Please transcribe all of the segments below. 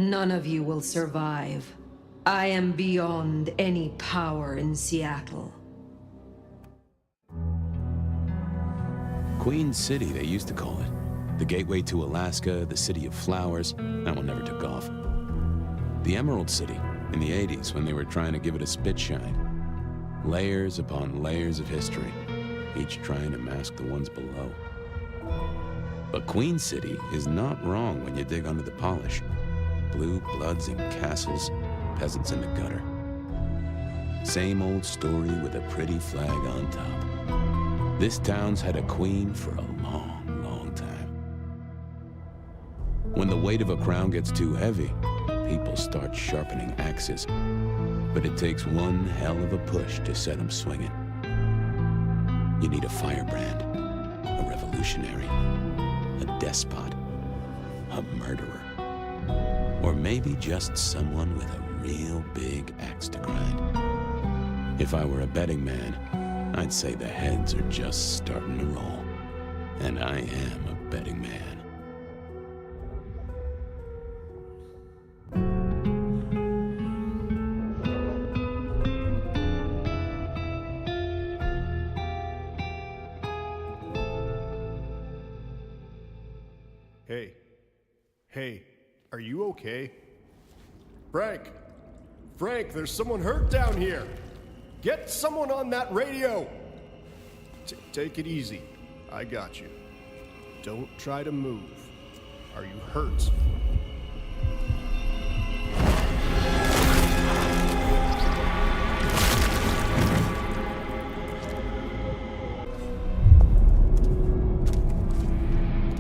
None of you will survive. I am beyond any power in Seattle. Queen City, they used to call it. The gateway to Alaska, the city of flowers. That one never took off. The Emerald City, in the 80s, when they were trying to give it a spit shine. Layers upon layers of history, each trying to mask the ones below. But Queen City is not wrong when you dig under the polish. Blue bloods in castles, peasants in the gutter. Same old story with a pretty flag on top. This town's had a queen for a long, long time. When the weight of a crown gets too heavy, people start sharpening axes. But it takes one hell of a push to set them swinging. You need a firebrand, a revolutionary, a despot, a murderer, or maybe just someone with a real big axe to grind. If I were a betting man, I'd say the heads are just starting to roll. And I am a betting man. Hey, are you okay? Frank! Frank, there's someone hurt down here! Get someone on that radio! Take it easy. I got you. Don't try to move. Are you hurt?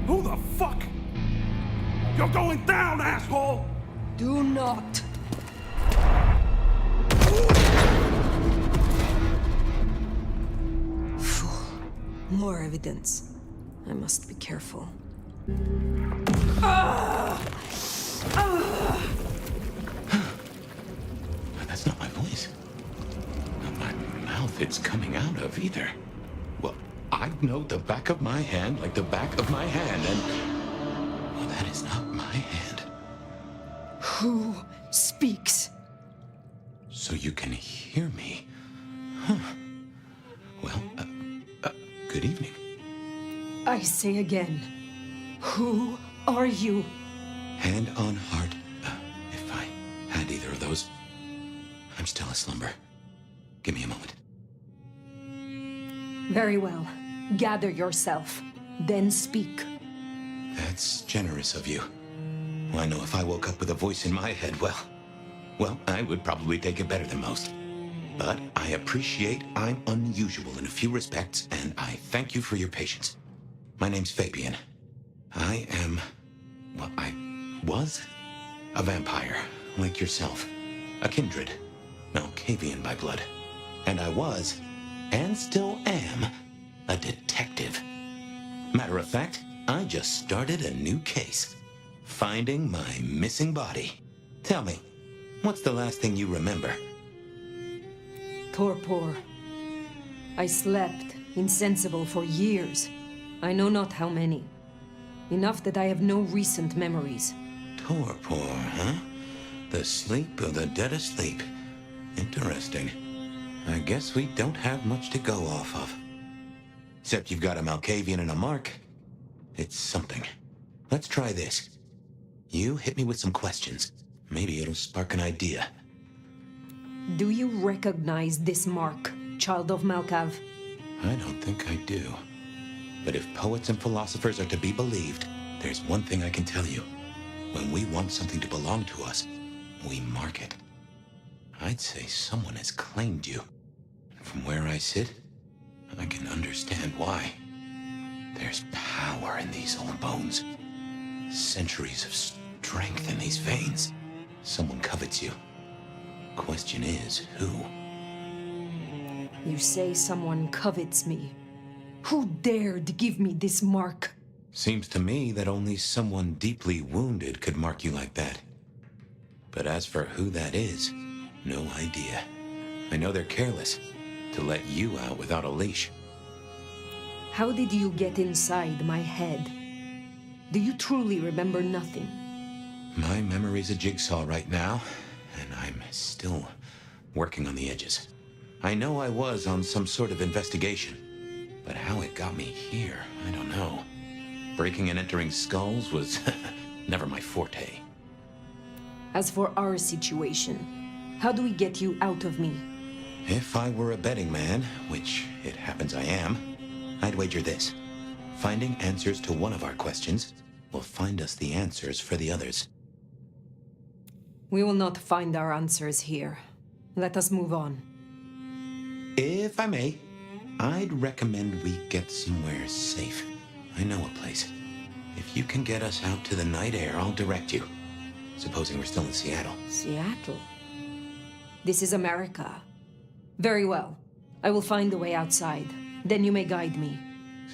Who the fuck? You're going down, asshole! Do not. Fool. More evidence. I must be careful. That's not my voice. Not my mouth it's coming out of either. Well, I know the back of my hand like the back of my hand, and... well, that is not my hand. Who speaks? So you can hear me. Huh. Well, good evening. I say again, who are you? Hand on heart, if I had either of those. I'm still aslumber. Give me a moment. Very well. Gather yourself, then speak. That's generous of you. Well, I know if I woke up with a voice in my head, well, I would probably take it better than most. But I appreciate I'm unusual in a few respects, and I thank you for your patience. My name's Fabien. I am, well, I was a vampire, like yourself. A kindred, Malkavian by blood. And I was, and still am, a detective. Matter of fact, I just started a new case. Finding my missing body. Tell me, what's the last thing you remember? Torpor. I slept, insensible for years. I know not how many. Enough that I have no recent memories. Torpor, huh? The sleep of the dead asleep. Interesting. I guess we don't have much to go off of. Except you've got a Malkavian and a mark. It's something. Let's try this. You hit me with some questions. Maybe it'll spark an idea. Do you recognize this mark, child of Malkav? I don't think I do. But if poets and philosophers are to be believed, there's one thing I can tell you. When we want something to belong to us, we mark it. I'd say someone has claimed you. And from where I sit, I can understand why. There's power in these old bones. Centuries of strength in these veins. Someone covets you. Question is, who? You say someone covets me. Who dared give me this mark? Seems to me that only someone deeply wounded could mark you like that. But as for who that is, no idea. I know they're careless to let you out without a leash. How did you get inside my head? Do you truly remember nothing? My memory's a jigsaw right now, and I'm still working on the edges. I know I was on some sort of investigation, but how it got me here, I don't know. Breaking and entering skulls was never my forte. As for our situation, how do we get you out of me? If I were a betting man, which it happens I am, I'd wager this. Finding answers to one of our questions will find us the answers for the others. We will not find our answers here. Let us move on. If I may, I'd recommend we get somewhere safe. I know a place. If you can get us out to the night air, I'll direct you. Supposing we're still in Seattle. Seattle? This is America. Very well. I will find the way outside. Then you may guide me.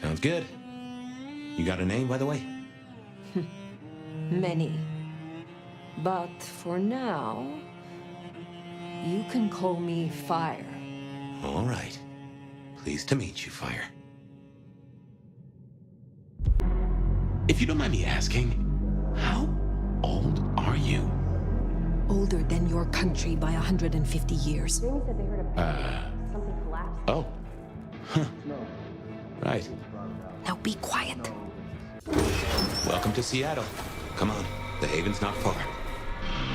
Sounds good. You got a name, by the way? Many. But for now, you can call me Phyre. All right. Pleased to meet you, Phyre. If you don't mind me asking, how old are you? Older than your country by 150 years. Oh. Huh. Right. Now be quiet. Welcome to Seattle. Come on, the haven's not far.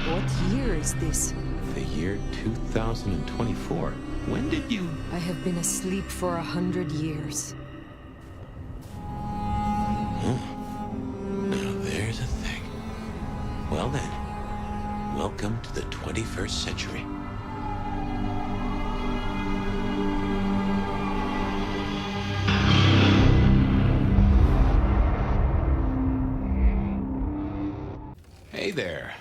What year is this? The year 2024. When did you... I have been asleep for 100 years. Now there's a thing. Well then, welcome to the 21st century. Hey there.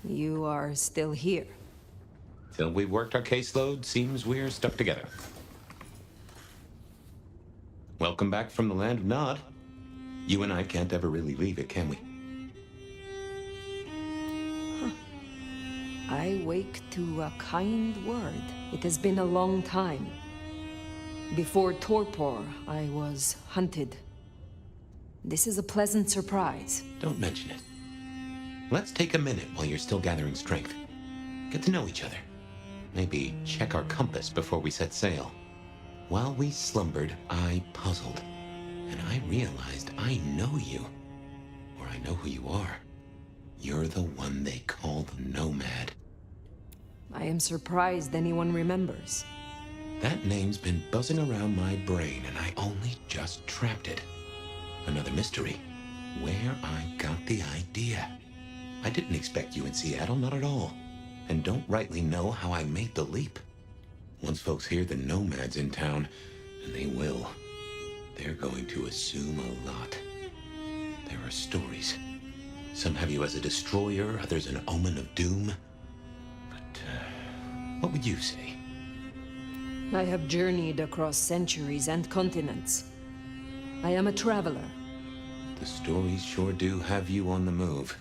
You are still here. Till we've worked our caseload, seems we're stuck together. Welcome back from the land of Nod. You and I can't ever really leave it, can we? I wake to a kind word. It has been a long time. Before torpor, I was hunted. This is a pleasant surprise. Don't mention it. Let's take a minute while you're still gathering strength. Get to know each other. Maybe check our compass before we set sail. While we slumbered, I puzzled. And I realized I know you. Or I know who you are. You're the one they call the Nomad. I am surprised anyone remembers. That name's been buzzing around my brain, and I only just trapped it. Another mystery. Where I got the idea. I didn't expect you in Seattle, not at all. And don't rightly know how I made the leap. Once folks hear the Nomad's in town, and they will, they're going to assume a lot. There are stories. Some have you as a destroyer, others an omen of doom. But, what would you say? I have journeyed across centuries and continents. I am a traveler. The stories sure do have you on the move.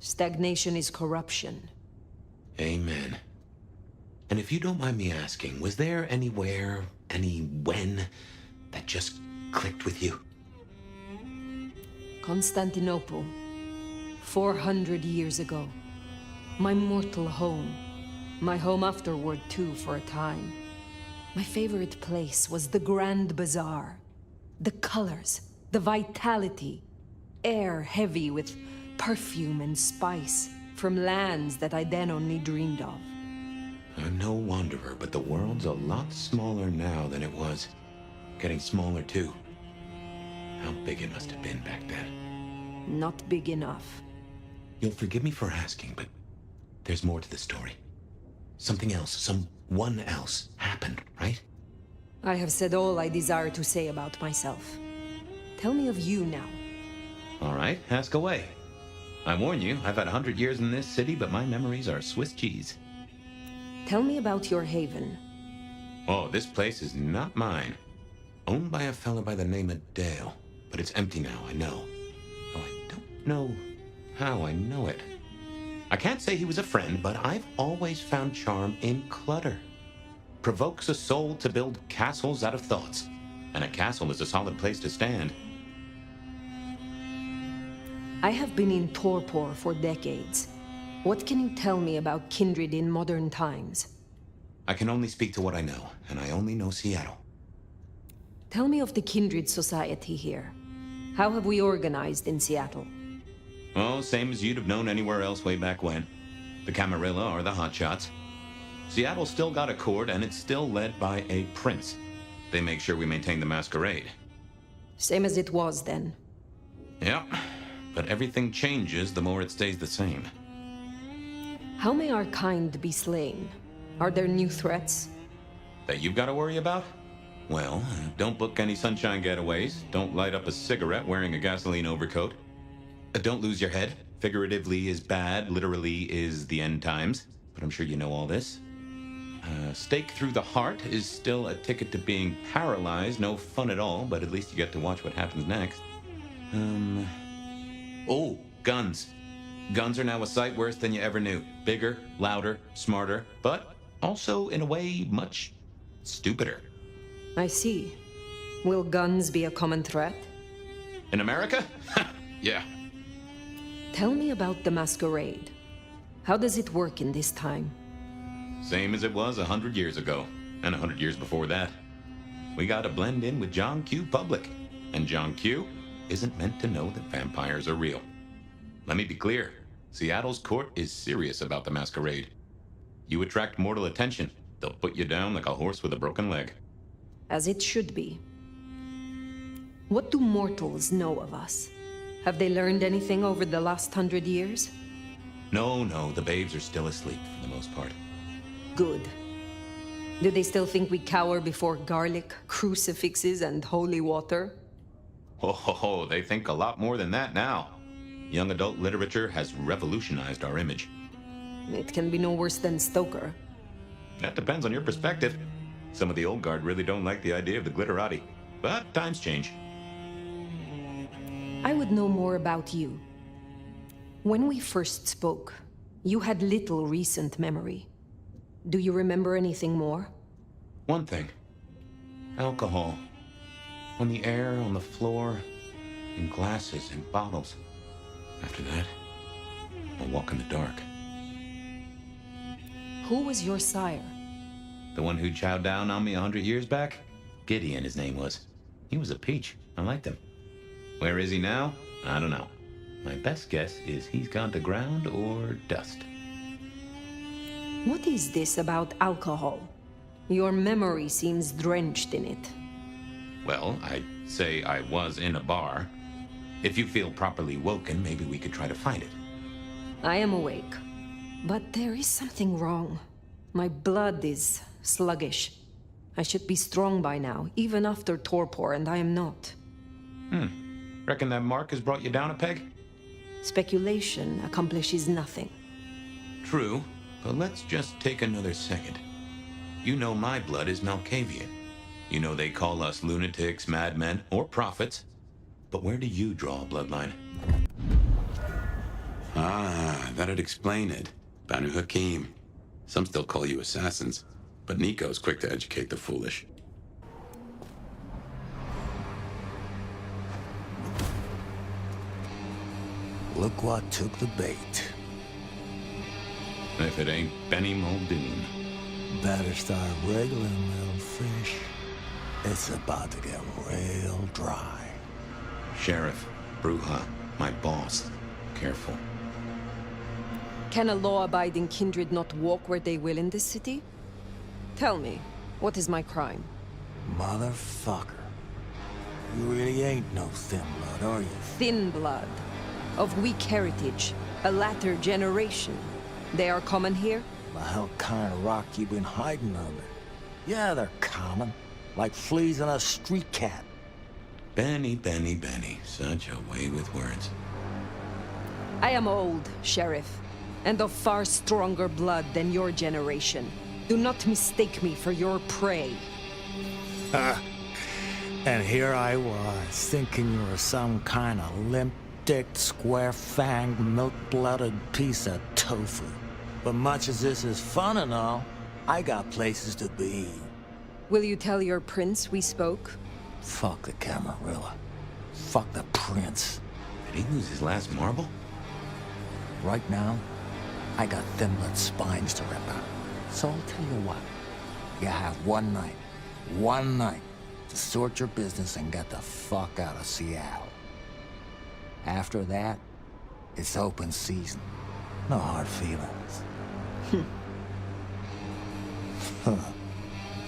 Stagnation is corruption. Amen. And if you don't mind me asking, was there anywhere, any when, that just clicked with you? Constantinople. 400 years ago. My mortal home. My home afterward, too, for a time. My favorite place was the Grand Bazaar. The colors, the vitality. Air heavy with perfume and spice from lands that I then only dreamed of. I'm no wanderer, but the world's a lot smaller now than it was. Getting smaller, too. How big it must have been back then. Not big enough. You'll forgive me for asking, but there's more to the story. Something else, someone else happened, right? I have said all I desire to say about myself. Tell me of you now. All right, ask away. I warn you, I've had 100 years in this city, but my memories are Swiss cheese. Tell me about your haven. Oh, this place is not mine. Owned by a fella by the name of Dale, but it's empty now, I know. Oh, I don't know how I know it. I can't say he was a friend, but I've always found charm in clutter. Provokes a soul to build castles out of thoughts, and a castle is a solid place to stand. I have been in torpor for decades. What can you tell me about kindred in modern times? I can only speak to what I know, and I only know Seattle. Tell me of the kindred society here. How have we organized in Seattle? Oh, same as you'd have known anywhere else way back when. The Camarilla are the hotshots. Seattle's still got a court, and it's still led by a prince. They make sure we maintain the Masquerade. Same as it was then. Yeah, but everything changes the more it stays the same. How may our kind be slain? Are there new threats? That you've got to worry about? Well, don't book any sunshine getaways. Don't light up a cigarette wearing a gasoline overcoat. Don't lose your head. Figuratively is bad, literally is the end times. But I'm sure you know all this. Stake through the heart is still a ticket to being paralyzed. No fun at all, but at least you get to watch what happens next. Oh, guns. Guns are now a sight worse than you ever knew. Bigger, louder, smarter, but also, in a way, much stupider. I see. Will guns be a common threat? In America? Yeah. Tell me about the Masquerade. How does it work in this time? Same as it was 100 years ago, and 100 years before that. We gotta blend in with John Q. Public, and John Q. isn't meant to know that vampires are real. Let me be clear, Seattle's court is serious about the Masquerade. You attract mortal attention, they'll put you down like a horse with a broken leg. As it should be. What do mortals know of us? Have they learned anything over the last 100 years? No, the babes are still asleep for the most part. Good. Do they still think we cower before garlic, crucifixes, and holy water? Oh, they think a lot more than that now. Young adult literature has revolutionized our image. It can be no worse than Stoker. That depends on your perspective. Some of the old guard really don't like the idea of the glitterati, but times change. I would know more about you. When we first spoke, you had little recent memory. Do you remember anything more? One thing. Alcohol. On the air, on the floor, in glasses and bottles. After that, I'll walk in the dark. Who was your sire? The one who chowed down on me 100 years back? Gideon, his name was. He was a peach. I liked him. Where is he now? I don't know. My best guess is he's gone to ground or dust. What is this about alcohol? Your memory seems drenched in it. Well, I'd say I was in a bar. If you feel properly woken, maybe we could try to find it. I am awake. But there is something wrong. My blood is sluggish. I should be strong by now, even after torpor, and I am not. Reckon that mark has brought you down a peg? Speculation accomplishes nothing. True, but let's just take another second. You know my blood is Malkavian. You know they call us lunatics, madmen, or prophets. But where do you draw a bloodline? Ah, that'd explain it. Banu Hakim. Some still call you assassins, but Nico's quick to educate the foolish. Look what took the bait. If it ain't Benny Muldoon. Better start wriggling, little fish. It's about to get real dry. Sheriff, Bruja, my boss. Careful. Can a law-abiding kindred not walk where they will in this city? Tell me, what is my crime? Motherfucker. You really ain't no thin blood, are you? Thin blood. Of weak heritage. A latter generation. They are common here? The hell kind of rock you been hiding under? Yeah, they're common. Like fleas on a street cat. Benny. Such a way with words. I am old, Sheriff, and of far stronger blood than your generation. Do not mistake me for your prey. And here I was, thinking you were some kind of limp-dicked, square-fanged, milk-blooded piece of tofu. But much as this is fun and all, I got places to be. Will you tell your prince we spoke? Fuck the Camarilla. Fuck the prince. Did he lose his last marble? Right now, I got thin blood spines to rip out. So I'll tell you what. You have one night, to sort your business and get the fuck out of Seattle. After that, it's open season. No hard feelings.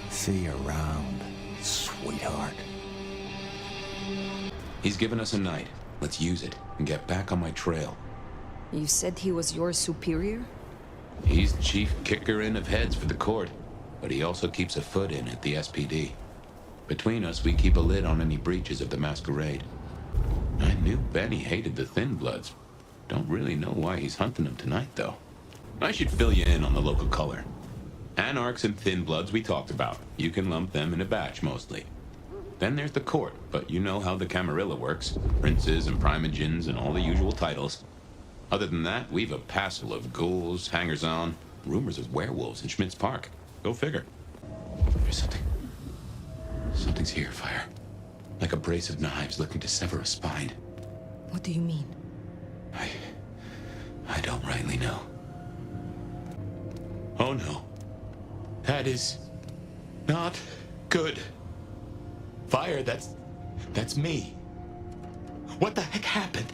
See you around, sweetheart. He's given us a night. Let's use it and get back on my trail. You said he was your superior? He's chief kicker-in of heads for the court, but he also keeps a foot in at the SPD. Between us, we keep a lid on any breaches of the Masquerade. I knew Benny hated the Thin Bloods. Don't really know why he's hunting them tonight, though. I should fill you in on the local color. Anarchs and Thin Bloods we talked about. You can lump them in a batch, mostly. Then there's the court, but you know how the Camarilla works. Princes and primogens and all the usual titles. Other than that, we've a passel of ghouls, hangers-on, rumors of werewolves in Schmidt's Park. Go figure. There's something. Something's here, Phyre. Like a brace of knives looking to sever a spine. What do you mean? I don't rightly know. Oh no. That is not good. Phyre, that's me. What the heck happened?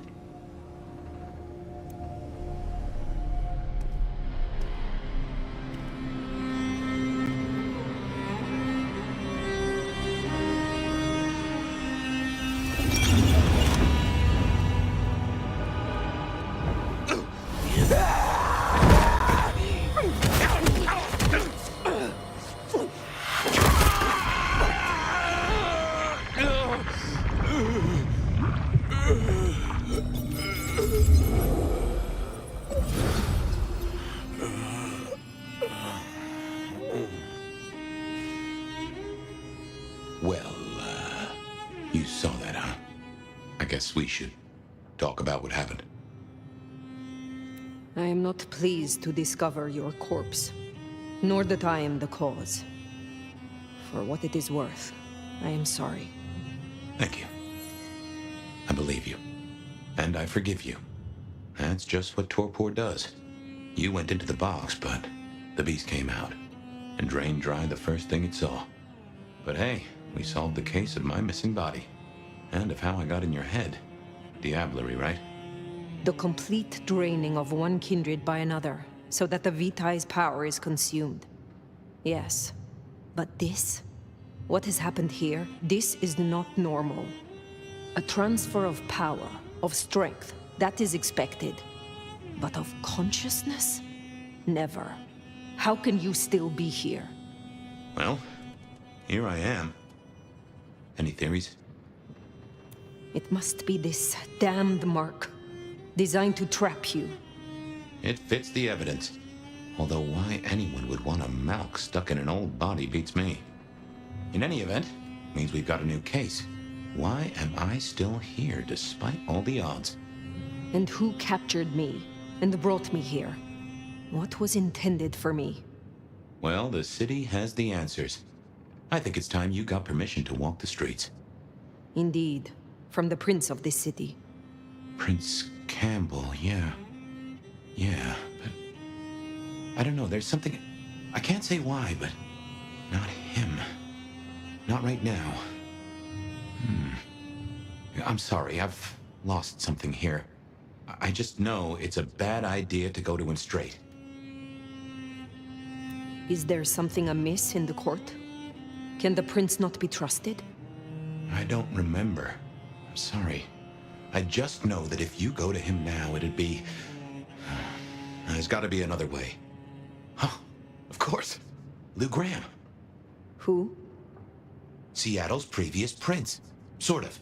Well, you saw that, huh? I guess we should talk about what happened. I am not pleased to discover your corpse, nor that I am the cause. For what it is worth, I am sorry. Thank you. I believe you. And I forgive you. That's just what torpor does. You went into the box, but the beast came out and drained dry the first thing it saw. But hey, we solved the case of my missing body. And of how I got in your head. Diablerie, right? The complete draining of one kindred by another, so that the Vitae's power is consumed. Yes. But this? What has happened here? This is not normal. A transfer of power, of strength, that is expected. But of consciousness? Never. How can you still be here? Well, here I am. Any theories? It must be this damned mark, designed to trap you. It fits the evidence. Although why anyone would want a Malk stuck in an old body beats me. In any event, means we've got a new case. Why am I still here despite all the odds? And who captured me and brought me here? What was intended for me? Well, the city has the answers. I think it's time you got permission to walk the streets. Indeed, from the prince of this city. Prince Campbell, yeah. Yeah, but... I don't know, there's something... I can't say why, but... Not him. Not right now. I'm sorry, I've lost something here. I just know it's a bad idea to go to him straight. Is there something amiss in the court? Can the prince not be trusted? I don't remember. I'm sorry. I just know that if you go to him now, it'd be... There's gotta be another way. Oh, of course. Lou Graham. Who? Seattle's previous prince. Sort of.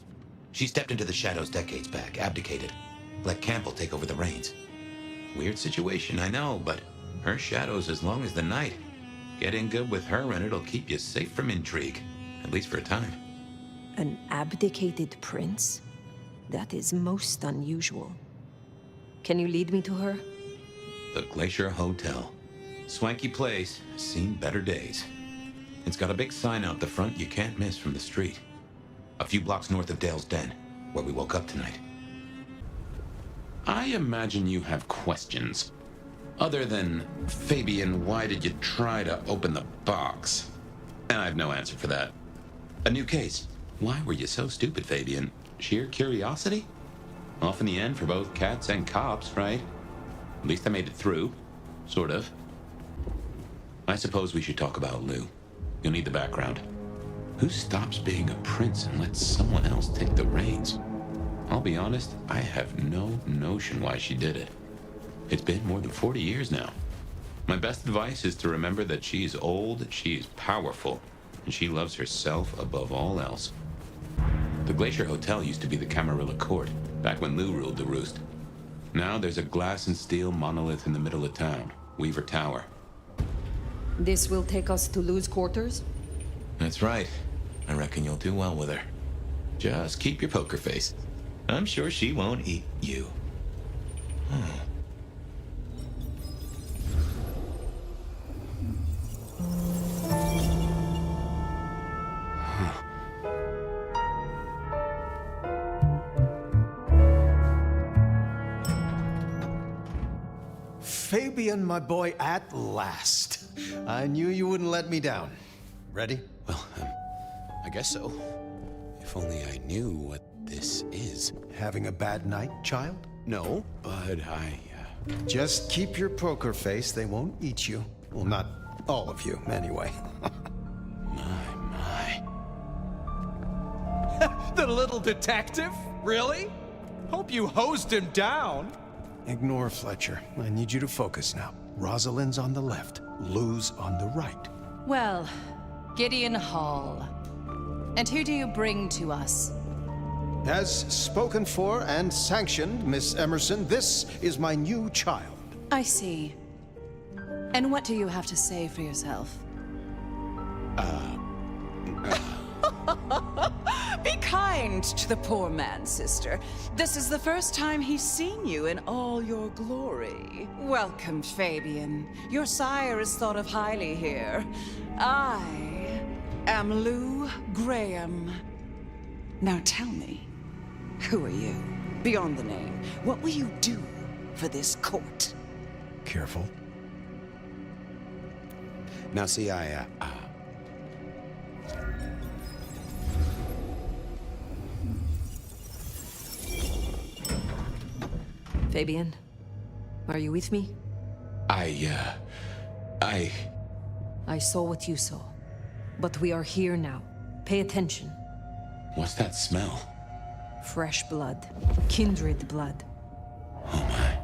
She stepped into the shadows decades back, abdicated. Let Campbell take over the reins. Weird situation, I know, but her shadow's as long as the night. Get in good with her and it'll keep you safe from intrigue. At least for a time. An abdicated prince? That is most unusual. Can you lead me to her? The Glacier Hotel. Swanky place, seen better days. It's got a big sign out the front you can't miss from the street. A few blocks north of Dale's Den, where we woke up tonight. I imagine you have questions. Other than, Fabien, why did you try to open the box? And I have no answer for that. A new case. Why were you so stupid, Fabien? Sheer curiosity? Off in the end for both cats and cops, right? At least I made it through. Sort of. I suppose we should talk about Lou. You'll need the background. Who stops being a prince and lets someone else take the reins? I'll be honest, I have no notion why she did it. It's been more than 40 years now. My best advice is to remember that she is old, she is powerful, and she loves herself above all else. The Glacier Hotel used to be the Camarilla Court, back when Lou ruled the roost. Now there's a glass and steel monolith in the middle of town, Weaver Tower. This will take us to Lou's quarters? That's right. I reckon you'll do well with her. Just keep your poker face. I'm sure she won't eat you. Fabien, my boy, at last. I knew you wouldn't let me down. Ready? Well, I guess so. If only I knew what this is. Having a bad night, child? No, but Just keep your poker face. They won't eat you. Well, not all of you, anyway. My. The little detective? Really? Hope you hosed him down. Ignore Fletcher. I need you to focus now. Rosalind's on the left, Lou's on the right. Well, Gideon Hall. And who do you bring to us? As spoken for and sanctioned, Miss Emerson, this is my new child. I see. And what do you have to say for yourself? Be kind to the poor man, sister. This is the first time he's seen you in all your glory. Welcome, Fabien. Your sire is thought of highly here. I am Lou Graham. Now tell me, who are you? Beyond the name, what will you do for this court? Careful. Now see, Fabien, are you with me? I saw what you saw. But we are here now. Pay attention. What's that smell? Fresh blood. Kindred blood. Oh my.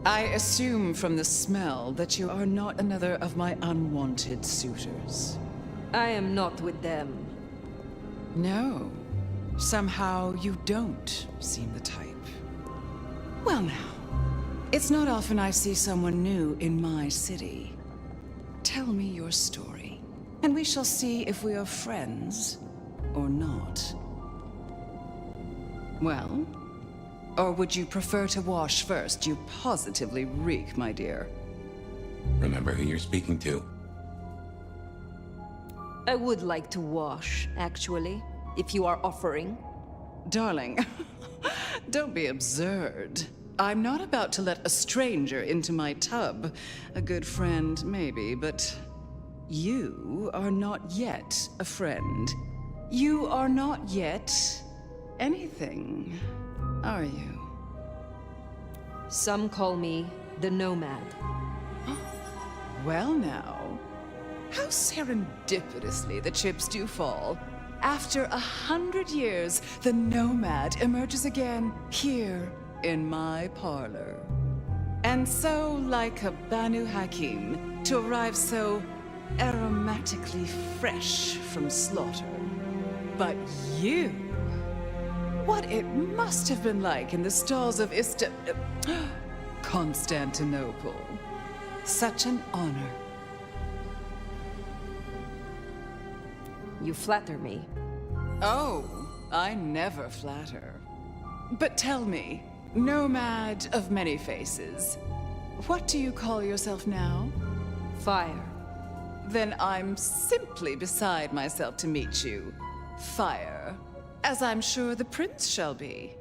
I assume from the smell that you are not another of my unwanted suitors. I am not with them. No. Somehow you don't seem the type. Well now, it's not often I see someone new in my city. Tell me your story, and we shall see if we are friends or not. Well, or would you prefer to wash first? You positively reek, my dear. Remember who you're speaking to. I would like to wash, actually, if you are offering. Darling, don't be absurd. I'm not about to let a stranger into my tub. A good friend, maybe, but you are not yet a friend. You are not yet anything, are you? Some call me the Nomad. Well now, how serendipitously the chips do fall. After 100 years, the Nomad emerges again here in my parlor. And so, like a Banu Hakim, to arrive so aromatically fresh from slaughter. But you, what it must have been like in the stalls of Constantinople. Such an honor. You flatter me. Oh, I never flatter. But tell me, Nomad of many faces, what do you call yourself now? Fire. Then I'm simply beside myself to meet you. Fire. as I'm sure the prince shall be.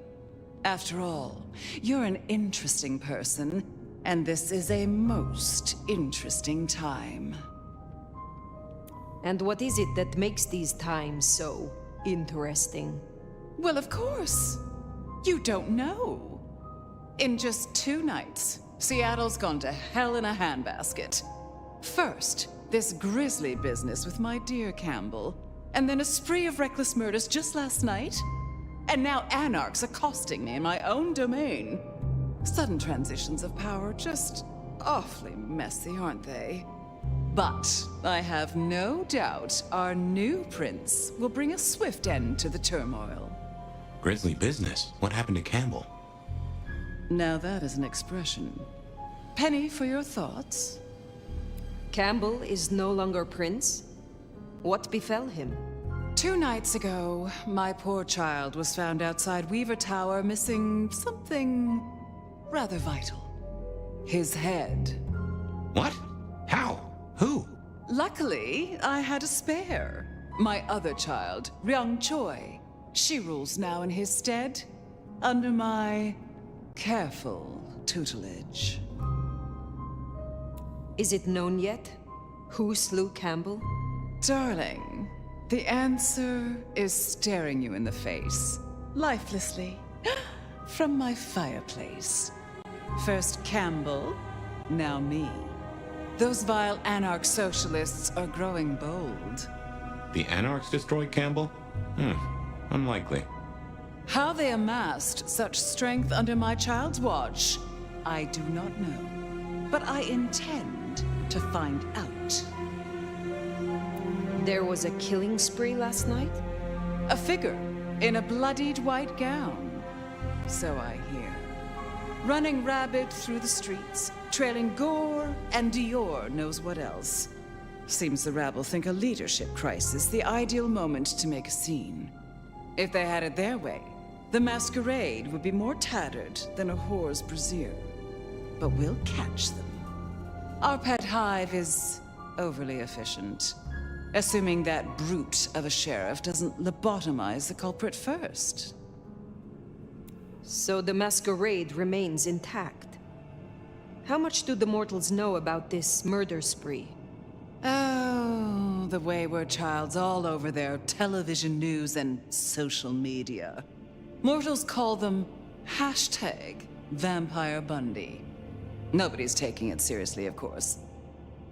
After all, you're an interesting person, and this is a most interesting time. And what is it that makes these times so interesting? Well, of course. You don't know. In just 2 nights, Seattle's gone to hell in a handbasket. First, this grisly business with my dear Campbell, and then a spree of reckless murders just last night. And now anarchs accosting me in my own domain. Sudden transitions of power, just awfully messy, aren't they? But I have no doubt our new prince will bring a swift end to the turmoil. Grisly business. What happened to Campbell? Now that is an expression. Penny, for your thoughts? Campbell is no longer prince? What befell him? 2 nights ago, my poor child was found outside Weaver Tower missing something rather vital. His head. What? How? Who? Luckily, I had a spare. My other child, Ryung Choi. She rules now in his stead, under my careful tutelage. Is it known yet? Who slew Campbell? Darling, the answer is staring you in the face, lifelessly, from my fireplace. First Campbell, now me. Those vile anarch socialists are growing bold. The Anarchs destroyed Campbell? Unlikely. How they amassed such strength under my child's watch, I do not know. But I intend to find out. There was a killing spree last night? A figure in a bloodied white gown. So I hear. Running rabid through the streets, trailing gore and Dior knows what else. Seems the rabble think a leadership crisis the ideal moment to make a scene. If they had it their way, the masquerade would be more tattered than a whore's brassiere. But we'll catch them. Our pet hive is overly efficient, assuming that brute of a sheriff doesn't lobotomize the culprit first. So the masquerade remains intact. How much do the mortals know about this murder spree? Oh, the wayward child's all over their television news and social media. Mortals call them #Vampire Bundy. Nobody's taking it seriously, of course.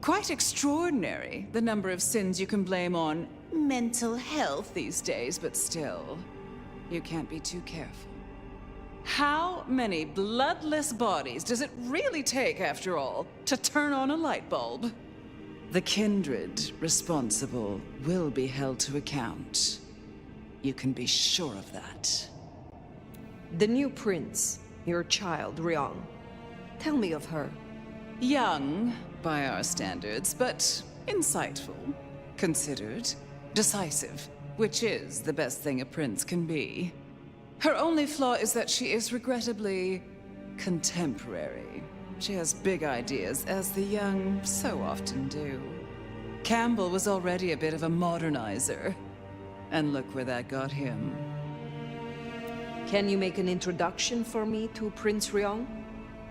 Quite extraordinary, the number of sins you can blame on mental health these days, but still, you can't be too careful. How many bloodless bodies does it really take, after all, to turn on a light bulb? The kindred responsible will be held to account. You can be sure of that. The new prince, your child, Ryung. Tell me of her. Young, by our standards, but insightful, considered, decisive, which is the best thing a prince can be. Her only flaw is that she is regrettably contemporary. She has big ideas, as the young so often do. Campbell was already a bit of a modernizer. And look where that got him. Can you make an introduction for me to Prince Ryung?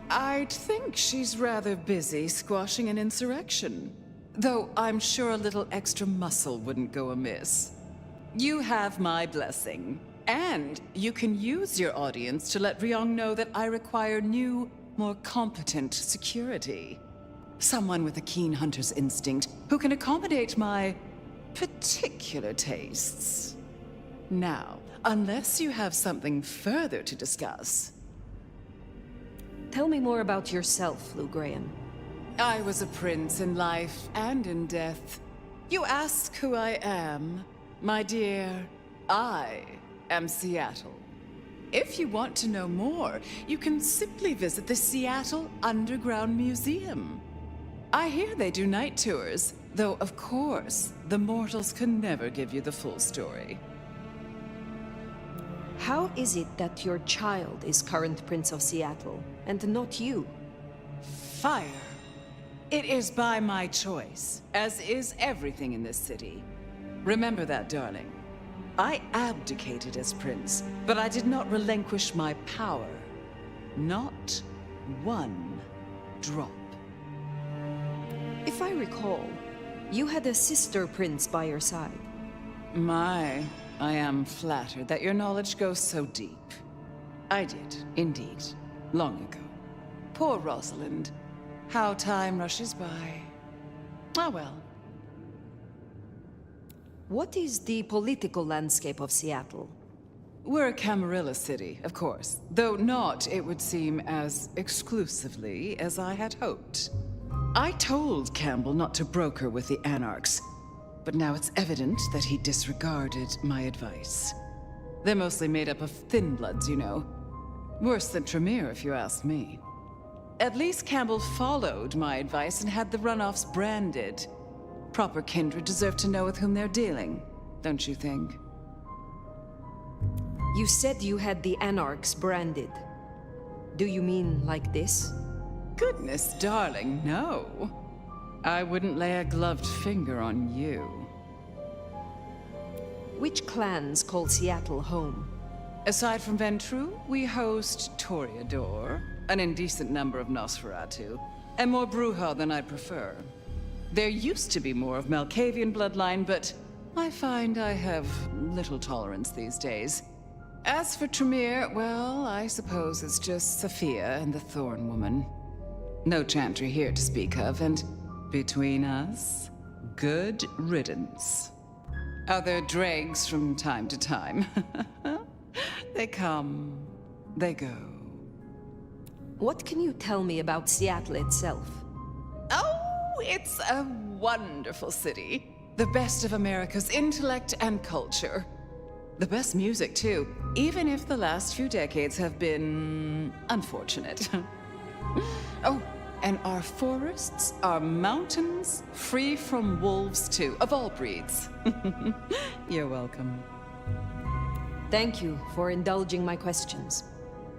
I'd think she's rather busy squashing an insurrection. Though I'm sure a little extra muscle wouldn't go amiss. You have my blessing. And you can use your audience to let Ryung know that I require new, more competent security. Someone with a keen hunter's instinct who can accommodate my particular tastes. Now, unless you have something further to discuss. Tell me more about yourself, Lou Graham. I was a prince in life and in death. You ask who I am. My dear, I am Seattle. If you want to know more, you can simply visit the Seattle Underground Museum. I hear they do night tours, though of course, the mortals can never give you the full story. How is it that your child is current Prince of Seattle, and not you? Fire. It is by my choice, as is everything in this city. Remember that, darling. I abdicated as prince, but I did not relinquish my power. Not one drop. If I recall, you had a sister prince by your side. My, I am flattered that your knowledge goes so deep. I did, indeed, long ago. Poor Rosalind. How time rushes by. Ah, well. What is the political landscape of Seattle? We're a Camarilla city, of course, though not, it would seem, as exclusively as I had hoped. I told Campbell not to broker with the Anarchs, but now it's evident that he disregarded my advice. They're mostly made up of thin bloods, you know. Worse than Tremere, if you ask me. At least Campbell followed my advice and had the runoffs branded. Proper kindred deserve to know with whom they're dealing, don't you think? You said you had the Anarchs branded. Do you mean like this? Goodness, darling, no. I wouldn't lay a gloved finger on you. Which clans call Seattle home? Aside from Ventru, we host Toreador, an indecent number of Nosferatu, and more Bruja than I'd prefer. There used to be more of Malkavian bloodline, but I find I have little tolerance these days. As for Tremere, well, I suppose it's just Sophia and the Thorn Woman. No Chantry here to speak of, and between us, good riddance. Other dregs from time to time. They come, they go. What can you tell me about Seattle itself? Oh, it's a wonderful city. The best of America's intellect and culture. The best music, too, even if the last few decades have been unfortunate. Oh, and our forests, our mountains, free from wolves, too, of all breeds. You're welcome. Thank you for indulging my questions.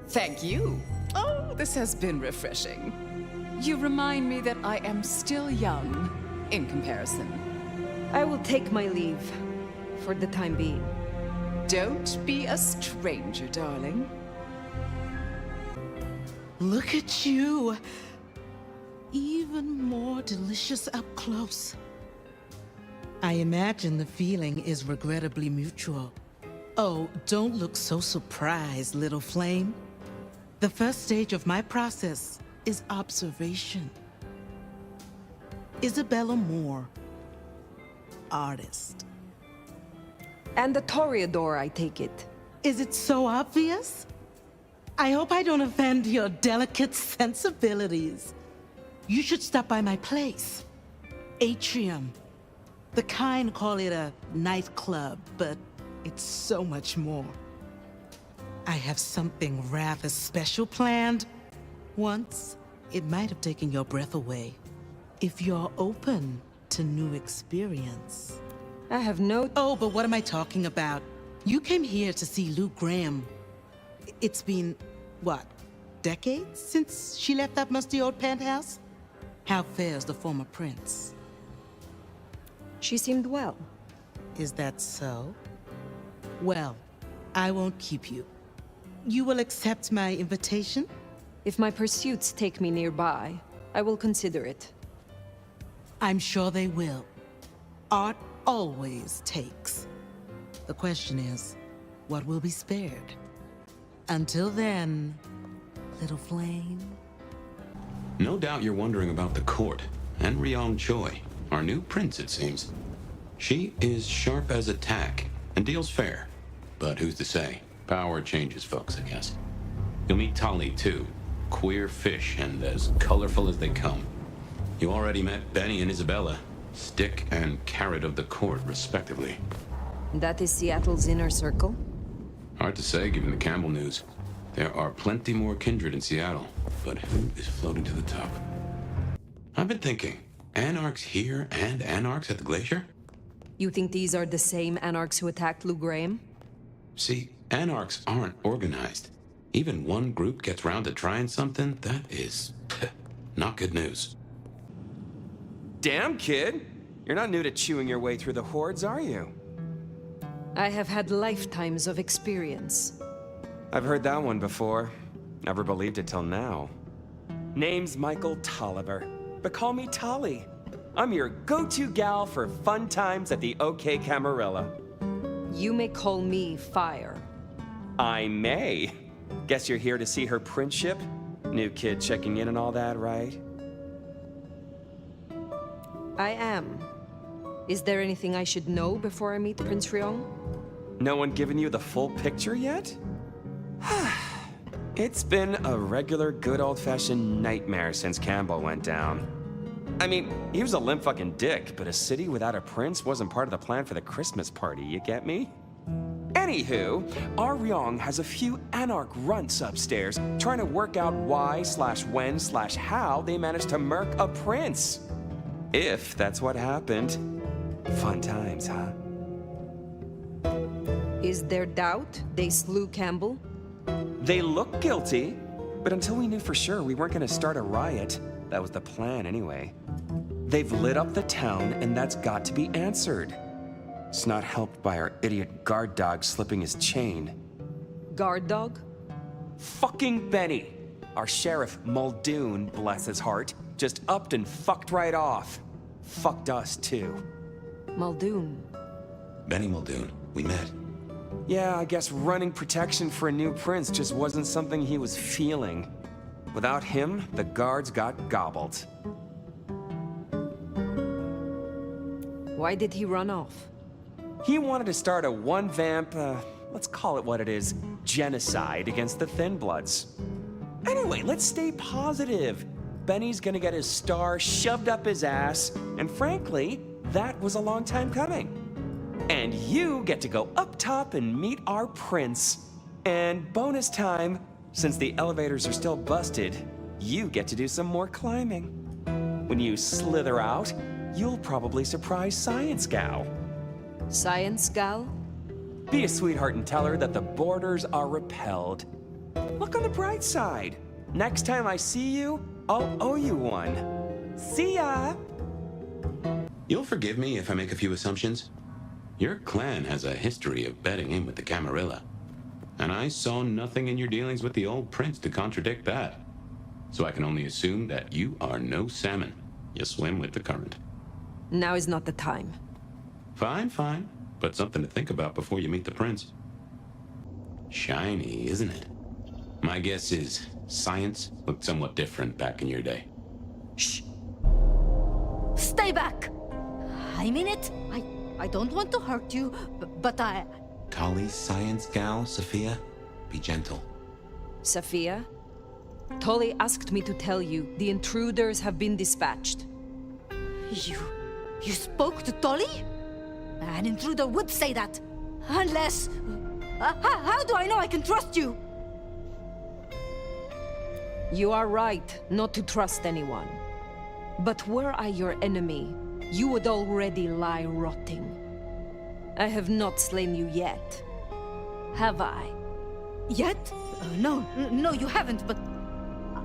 Thank you. Oh, this has been refreshing. You remind me that I am still young, in comparison. I will take my leave, for the time being. Don't be a stranger, darling. Look at you. Even more delicious up close. I imagine the feeling is regrettably mutual. Oh, don't look so surprised, little flame. The first stage of my process is observation. Isabella Moore, artist. And the Toreador, I take it. Is it so obvious? I hope I don't offend your delicate sensibilities. You should stop by my place. Atrium. The kind call it a nightclub, but it's so much more. I have something rather special planned. Once, it might have taken your breath away. If you're open to new experience. I have no... Oh, but what am I talking about? You came here to see Lou Graham. It's been, what, decades since she left that musty old penthouse? How fares the former prince? She seemed well. Is that so? Well, I won't keep you. You will accept my invitation? If my pursuits take me nearby, I will consider it. I'm sure they will. Art always takes. The question is, what will be spared? Until then, little flame. No doubt you're wondering about the court and Ryong Choi, our new prince, it seems. She is sharp as a tack and deals fair. But who's to say? Power changes folks, I guess. You'll meet Tali, too. Queer fish and as colorful as they come. You already met Benny and Isabella, stick and carrot of the court, respectively. That is Seattle's inner circle? Hard to say, given the Campbell news. There are plenty more kindred in Seattle, but who is floating to the top? I've been thinking, Anarchs here and Anarchs at the glacier? You think these are the same Anarchs who attacked Lou Graham? See, Anarchs aren't organized. Even one group gets round to trying something, that is not good news. Damn, kid. You're not new to chewing your way through the hordes, are you? I have had lifetimes of experience. I've heard that one before. Never believed it till now. Name's Michael Tolliver, but call me Tolly. I'm your go-to gal for fun times at the OK Camarilla. You may call me Phyre. I may. Guess you're here to see her princeship? New kid checking in and all that, right? I am. Is there anything I should know before I meet Prince Ryong? No one given you the full picture yet? It's been a regular good old-fashioned nightmare since Campbell went down. I mean, he was a limp fucking dick, but a city without a prince wasn't part of the plan for the Christmas party, you get me? Anywho, our Ryong has a few anarch runts upstairs trying to work out why/when/how they managed to murk a prince. If that's what happened. Fun times, huh? Is there doubt they slew Campbell? They look guilty, but until we knew for sure, we weren't gonna start a riot. That was the plan anyway. They've lit up the town, and that's got to be answered. It's not helped by our idiot guard dog slipping his chain. Guard dog? Fucking Benny! Our sheriff, Muldoon, bless his heart, just upped and fucked right off. Fucked us, too. Muldoon. Benny Muldoon, we met. Yeah, I guess running protection for a new prince just wasn't something he was feeling. Without him, the guards got gobbled. Why did he run off? He wanted to start a one-vamp, let's call it what it is, genocide against the Thin Bloods. Anyway, let's stay positive. Benny's gonna get his star shoved up his ass, and frankly, that was a long time coming. And you get to go up top and meet our prince. And bonus time, since the elevators are still busted, you get to do some more climbing. When you slither out, you'll probably surprise Science Gal. Science gal? Be a sweetheart and tell her that the borders are repelled. Look on the bright side. Next time I see you, I'll owe you one. See ya! You'll forgive me if I make a few assumptions. Your clan has a history of betting in with the Camarilla. And I saw nothing in your dealings with the old prince to contradict that. So I can only assume that you are no salmon. You swim with the current. Now is not the time. Fine, fine. But something to think about before you meet the prince. Shiny, isn't it? My guess is science looked somewhat different back in your day. Shh! Stay back! I mean it. I don't want to hurt you, but I... Kali's science gal, Sophia? Be gentle. Sophia? Tolly asked me to tell you the intruders have been dispatched. You spoke to Tolly? An intruder would say that. Unless... how do I know I can trust you? You are right not to trust anyone. But were I your enemy, you would already lie rotting. I have not slain you yet. Have I? Yet? No, you haven't, but...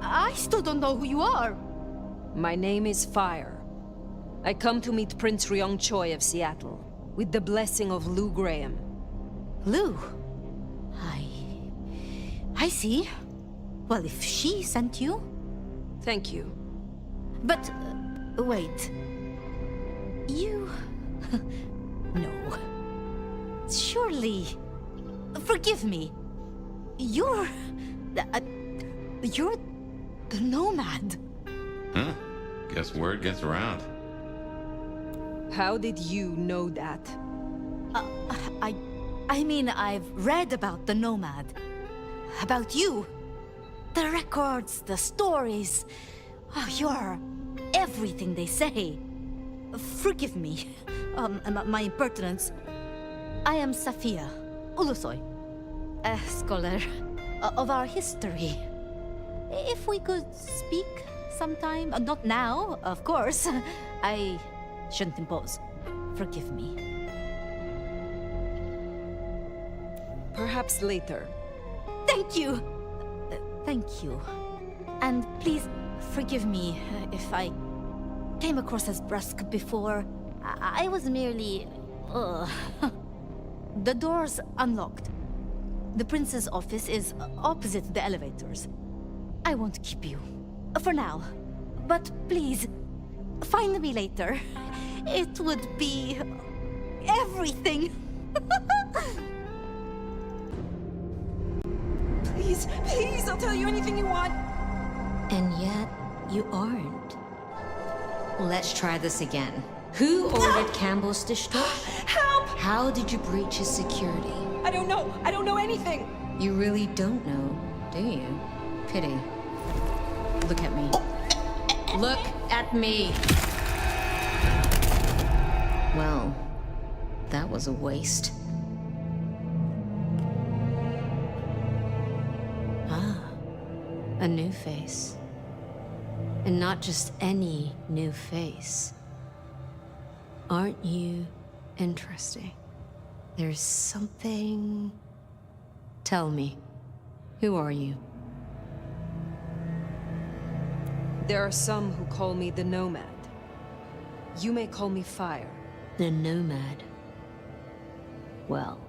I still don't know who you are. My name is Phyre. I come to meet Prince Ryong Choi of Seattle, with the blessing of Lou Graham. Lou? I see. Well, if she sent you... Thank you. But, wait. You... No. Surely... Forgive me. You're the Nomad. Huh? Guess word gets around. How did you know that? I mean, I've read about the Nomad. About you. The records, the stories. Oh, you're everything they say. Forgive me. My impertinence. I am Safia Ulusoy, a scholar of our history. If we could speak sometime. Not now, of course. I shouldn't impose. Forgive me. Perhaps later. Thank you! Thank you. And please forgive me if I came across as brusque before. I was merely... The door's unlocked. The prince's office is opposite the elevators. I won't keep you. For now. But please, find me later. It would be... everything. Please, please, I'll tell you anything you want. And yet, you aren't. Let's try this again. Who ordered Campbell's dish torch? Help! How did you breach his security? I don't know. I don't know anything. You really don't know, do you? Pity. Look at me. Look at me! Well, that was a waste. Ah, a new face. And not just any new face. Aren't you interesting? There's something... Tell me, who are you? There are some who call me the Nomad. You may call me Phyre. The Nomad. Well,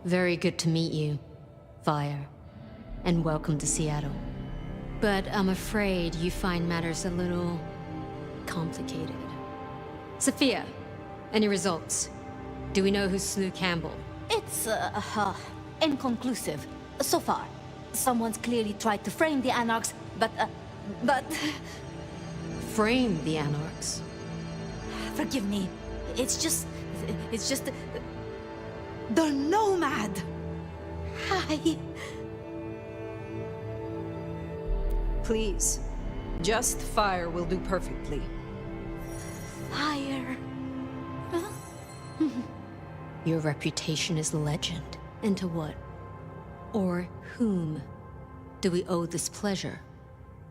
very good to meet you, Phyre, and welcome to Seattle. But I'm afraid you find matters a little complicated. Sophia, any results? Do we know who slew Campbell? It's, inconclusive. So far. Someone's clearly tried to frame the Anarchs, but... Frame the Anarchs? Forgive me. It's just... The Nomad! Hi. Please. Just Phyre will do perfectly. Fire. Your reputation is legend. And to what? Or whom do we owe this pleasure?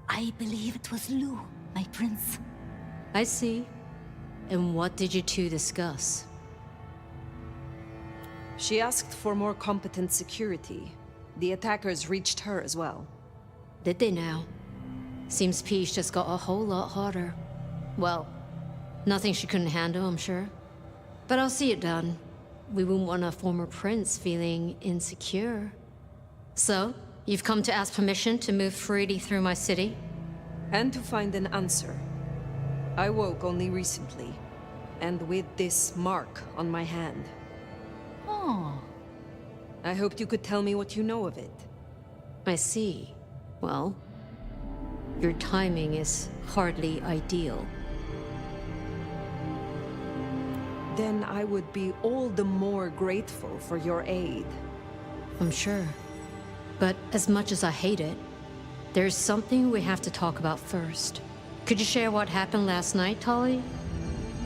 I believe it was Lou, my prince. I see. And what did you two discuss? She asked for more competent security. The attackers reached her as well. Did they now? Seems peace just got a whole lot harder. Well, nothing she couldn't handle, I'm sure. But I'll see it done. We wouldn't want a former prince feeling insecure. So, you've come to ask permission to move freely through my city? And to find an answer. I woke only recently, and with this mark on my hand. Oh. I hoped you could tell me what you know of it. I see. Well, your timing is hardly ideal. Then I would be all the more grateful for your aid. I'm sure. But as much as I hate it, there's something we have to talk about first. Could you share what happened last night, Tolly?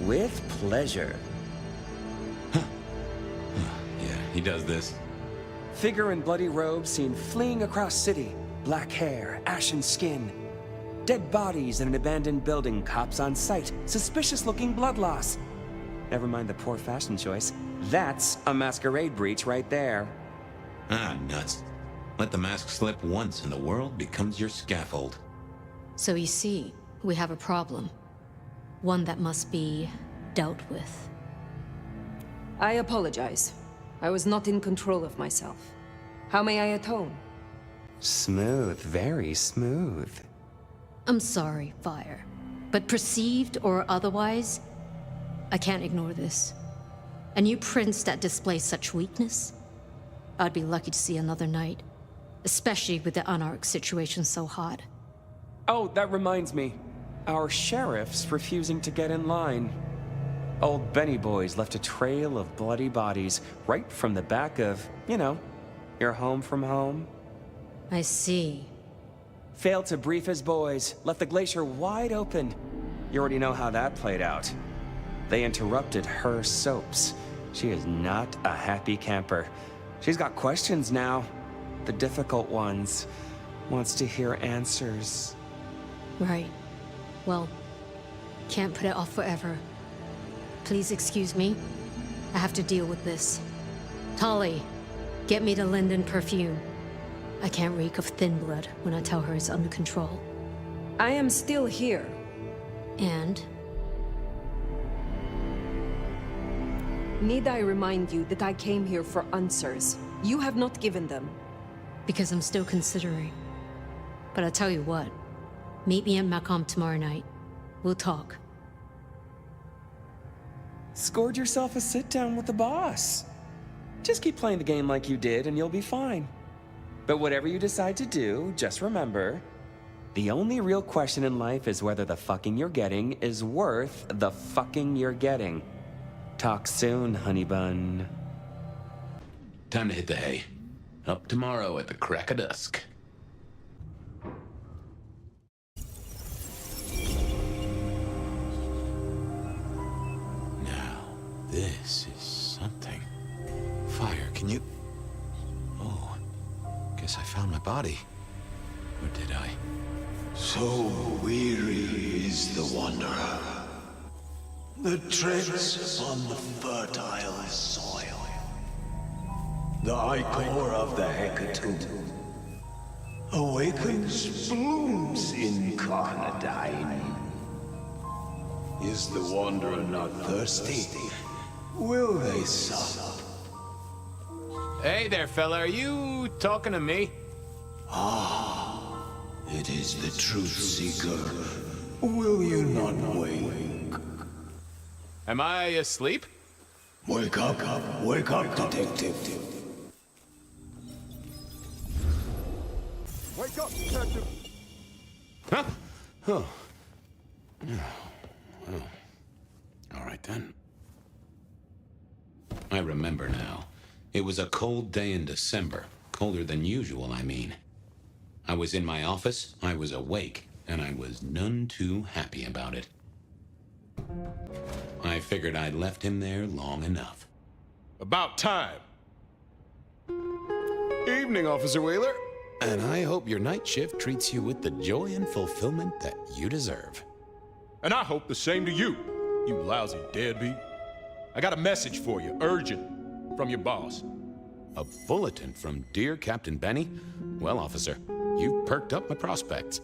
With pleasure. Yeah, he does this. Figure in bloody robes seen fleeing across city. Black hair, ashen skin. Dead bodies in an abandoned building, cops on site. Suspicious-looking blood loss. Never mind the poor fashion choice. That's a masquerade breach right there. Ah, nuts. Let the mask slip once and the world becomes your scaffold. So you see, we have a problem. One that must be dealt with. I apologize. I was not in control of myself. How may I atone? Smooth, very smooth. I'm sorry, Phyre. But perceived or otherwise, I can't ignore this. A new prince that displays such weakness? I'd be lucky to see another night. Especially with the Anarch situation so hot. Oh, that reminds me. Our sheriff's refusing to get in line. Old Benny Boys left a trail of bloody bodies right from the back of, you know, your home from home. I see. Failed to brief his boys, left the glacier wide open. You already know how that played out. They interrupted her soaps. She is not a happy camper. She's got questions now. The difficult ones. Wants to hear answers. Right. Well, can't put it off forever. Please excuse me. I have to deal with this. Tolly, get me the Linden perfume. I can't reek of thin blood when I tell her it's under control. I am still here. And? Need I remind you that I came here for answers? You have not given them. Because I'm still considering. But I tell you what, meet me at Macomb tomorrow night. We'll talk. Scored yourself a sit-down with the boss. Just keep playing the game like you did and you'll be fine. But whatever you decide to do, just remember, the only real question in life is whether the fucking you're getting is worth the fucking you're getting. Talk soon, honey bun. Time to hit the hay. Up tomorrow at the crack of dusk. Now, this is something. Fire, can you... Oh, guess I found my body. Or did I? So weary is the wanderer. The treads on the fertile soil. The ichor of the hecatomb awakens blooms incarnadine. Is the wanderer not thirsty? Will they sup? Hey there, fella. Are you talking to me? Ah, it is the truth seeker. Will you not wake? Am I asleep? Wake up, detective. Wake up, detective! Huh? Oh. Well, all right then. I remember now. It was a cold day in December. Colder than usual, I mean. I was in my office, I was awake, and I was none too happy about it. I figured I'd left him there long enough. About time. Evening, Officer Wheeler. And I hope your night shift treats you with the joy and fulfillment that you deserve. And I hope the same to you, you lousy deadbeat. I got a message for you, urgent, from your boss. A bulletin from dear Captain Benny? Well, officer, you've perked up my prospects.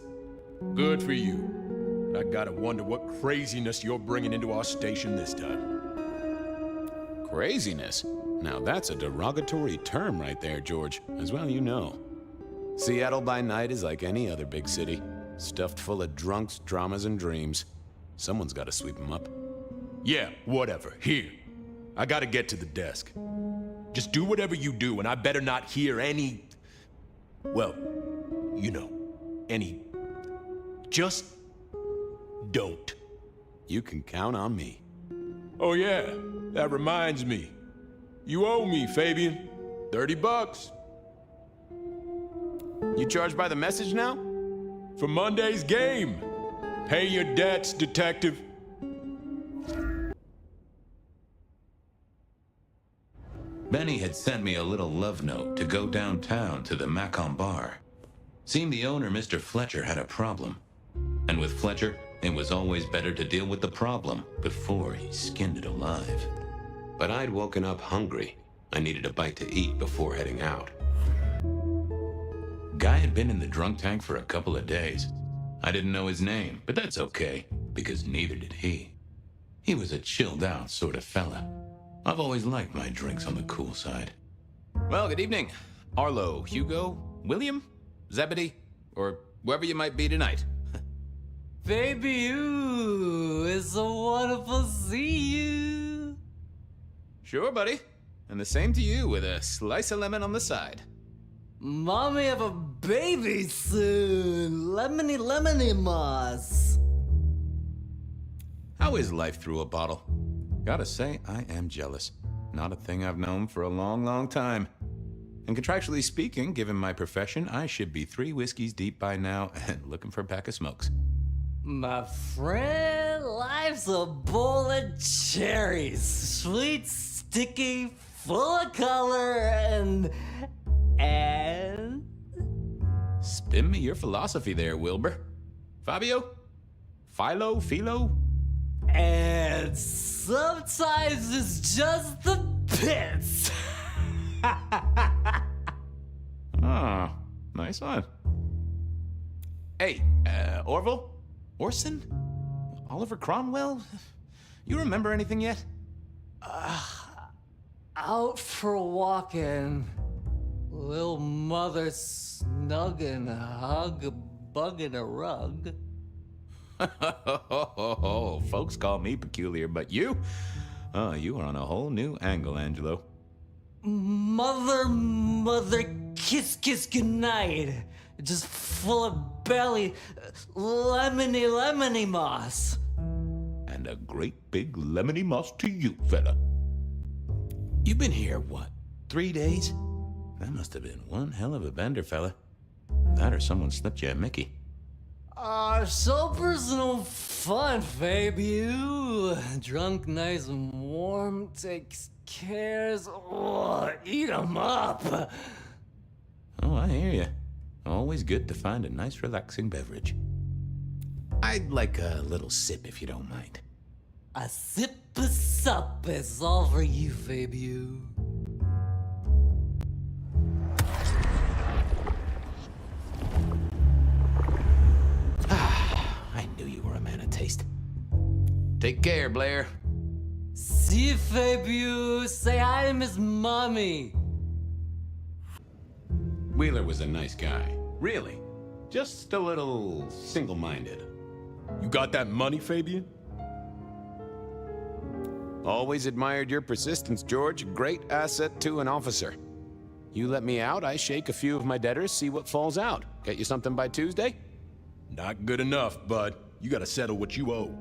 Good for you. I gotta wonder what craziness you're bringing into our station this time. Craziness? Now that's a derogatory term right there, George, as well you know. Seattle by night is like any other big city, stuffed full of drunks, dramas, and dreams. Someone's gotta sweep them up. Yeah, whatever. Here. I gotta get to the desk. Just do whatever you do, and I better not hear any... Well, you know, any... Just don't. You can count on me. Oh yeah, that reminds me. You owe me, Fabien. $30. You charged by the message now? For Monday's game. Pay your debts, detective. Benny had sent me a little love note to go downtown to the Macomb bar. Seemed the owner, Mr. Fletcher, had a problem. And with Fletcher, it was always better to deal with the problem before he skinned it alive. But I'd woken up hungry. I needed a bite to eat before heading out. Guy had been in the drunk tank for a couple of days. I didn't know his name, but that's okay, because neither did he. He was a chilled-out sort of fella. I've always liked my drinks on the cool side. Well, good evening. Arlo, Hugo, William, Zebedee, or whoever you might be tonight. Baby, you, it's so wonderful to see you. Sure, buddy. And the same to you, with a slice of lemon on the side. Mommy have a baby soon. Lemony moss. How is life through a bottle? Gotta say, I am jealous. Not a thing I've known for a long, long time. And contractually speaking, given my profession, I should be 3 whiskeys deep by now and looking for a pack of smokes. My friend, life's a bowl of cherries. Sweet, sticky, full of color, and... Spin me your philosophy there, Wilbur. Fabio? Philo? And sometimes it's just the pits. Oh, nice one. Hey, Orville? Orson? Oliver Cromwell? You remember anything yet? out for walking. Little mother snuggin', bugging a rug. Folks call me peculiar, but you? Oh, you are on a whole new angle, Angelo. Mother, kiss goodnight. Just full of belly, lemony moss. And a great big lemony moss to you, fella. You've been here, what, 3 days? That must have been one hell of a bender, fella. That or someone slipped you a Mickey. So personal fun, Fabien. Drunk, nice and warm, takes cares. Oh, eat 'em up. Oh, I hear you. Always good to find a nice, relaxing beverage. I'd like a little sip, if you don't mind. A sip of sup is all for you, Fabien. I knew you were a man of taste. Take care, Blair. See you, Fabien. Say hi to Miss Mommy. Wheeler was a nice guy. Really. Just a little single-minded. You got that money, Fabien? Always admired your persistence, George. A great asset to an officer. You let me out, I shake a few of my debtors, see what falls out. Get you something by Tuesday? Not good enough, bud. You gotta settle what you owe.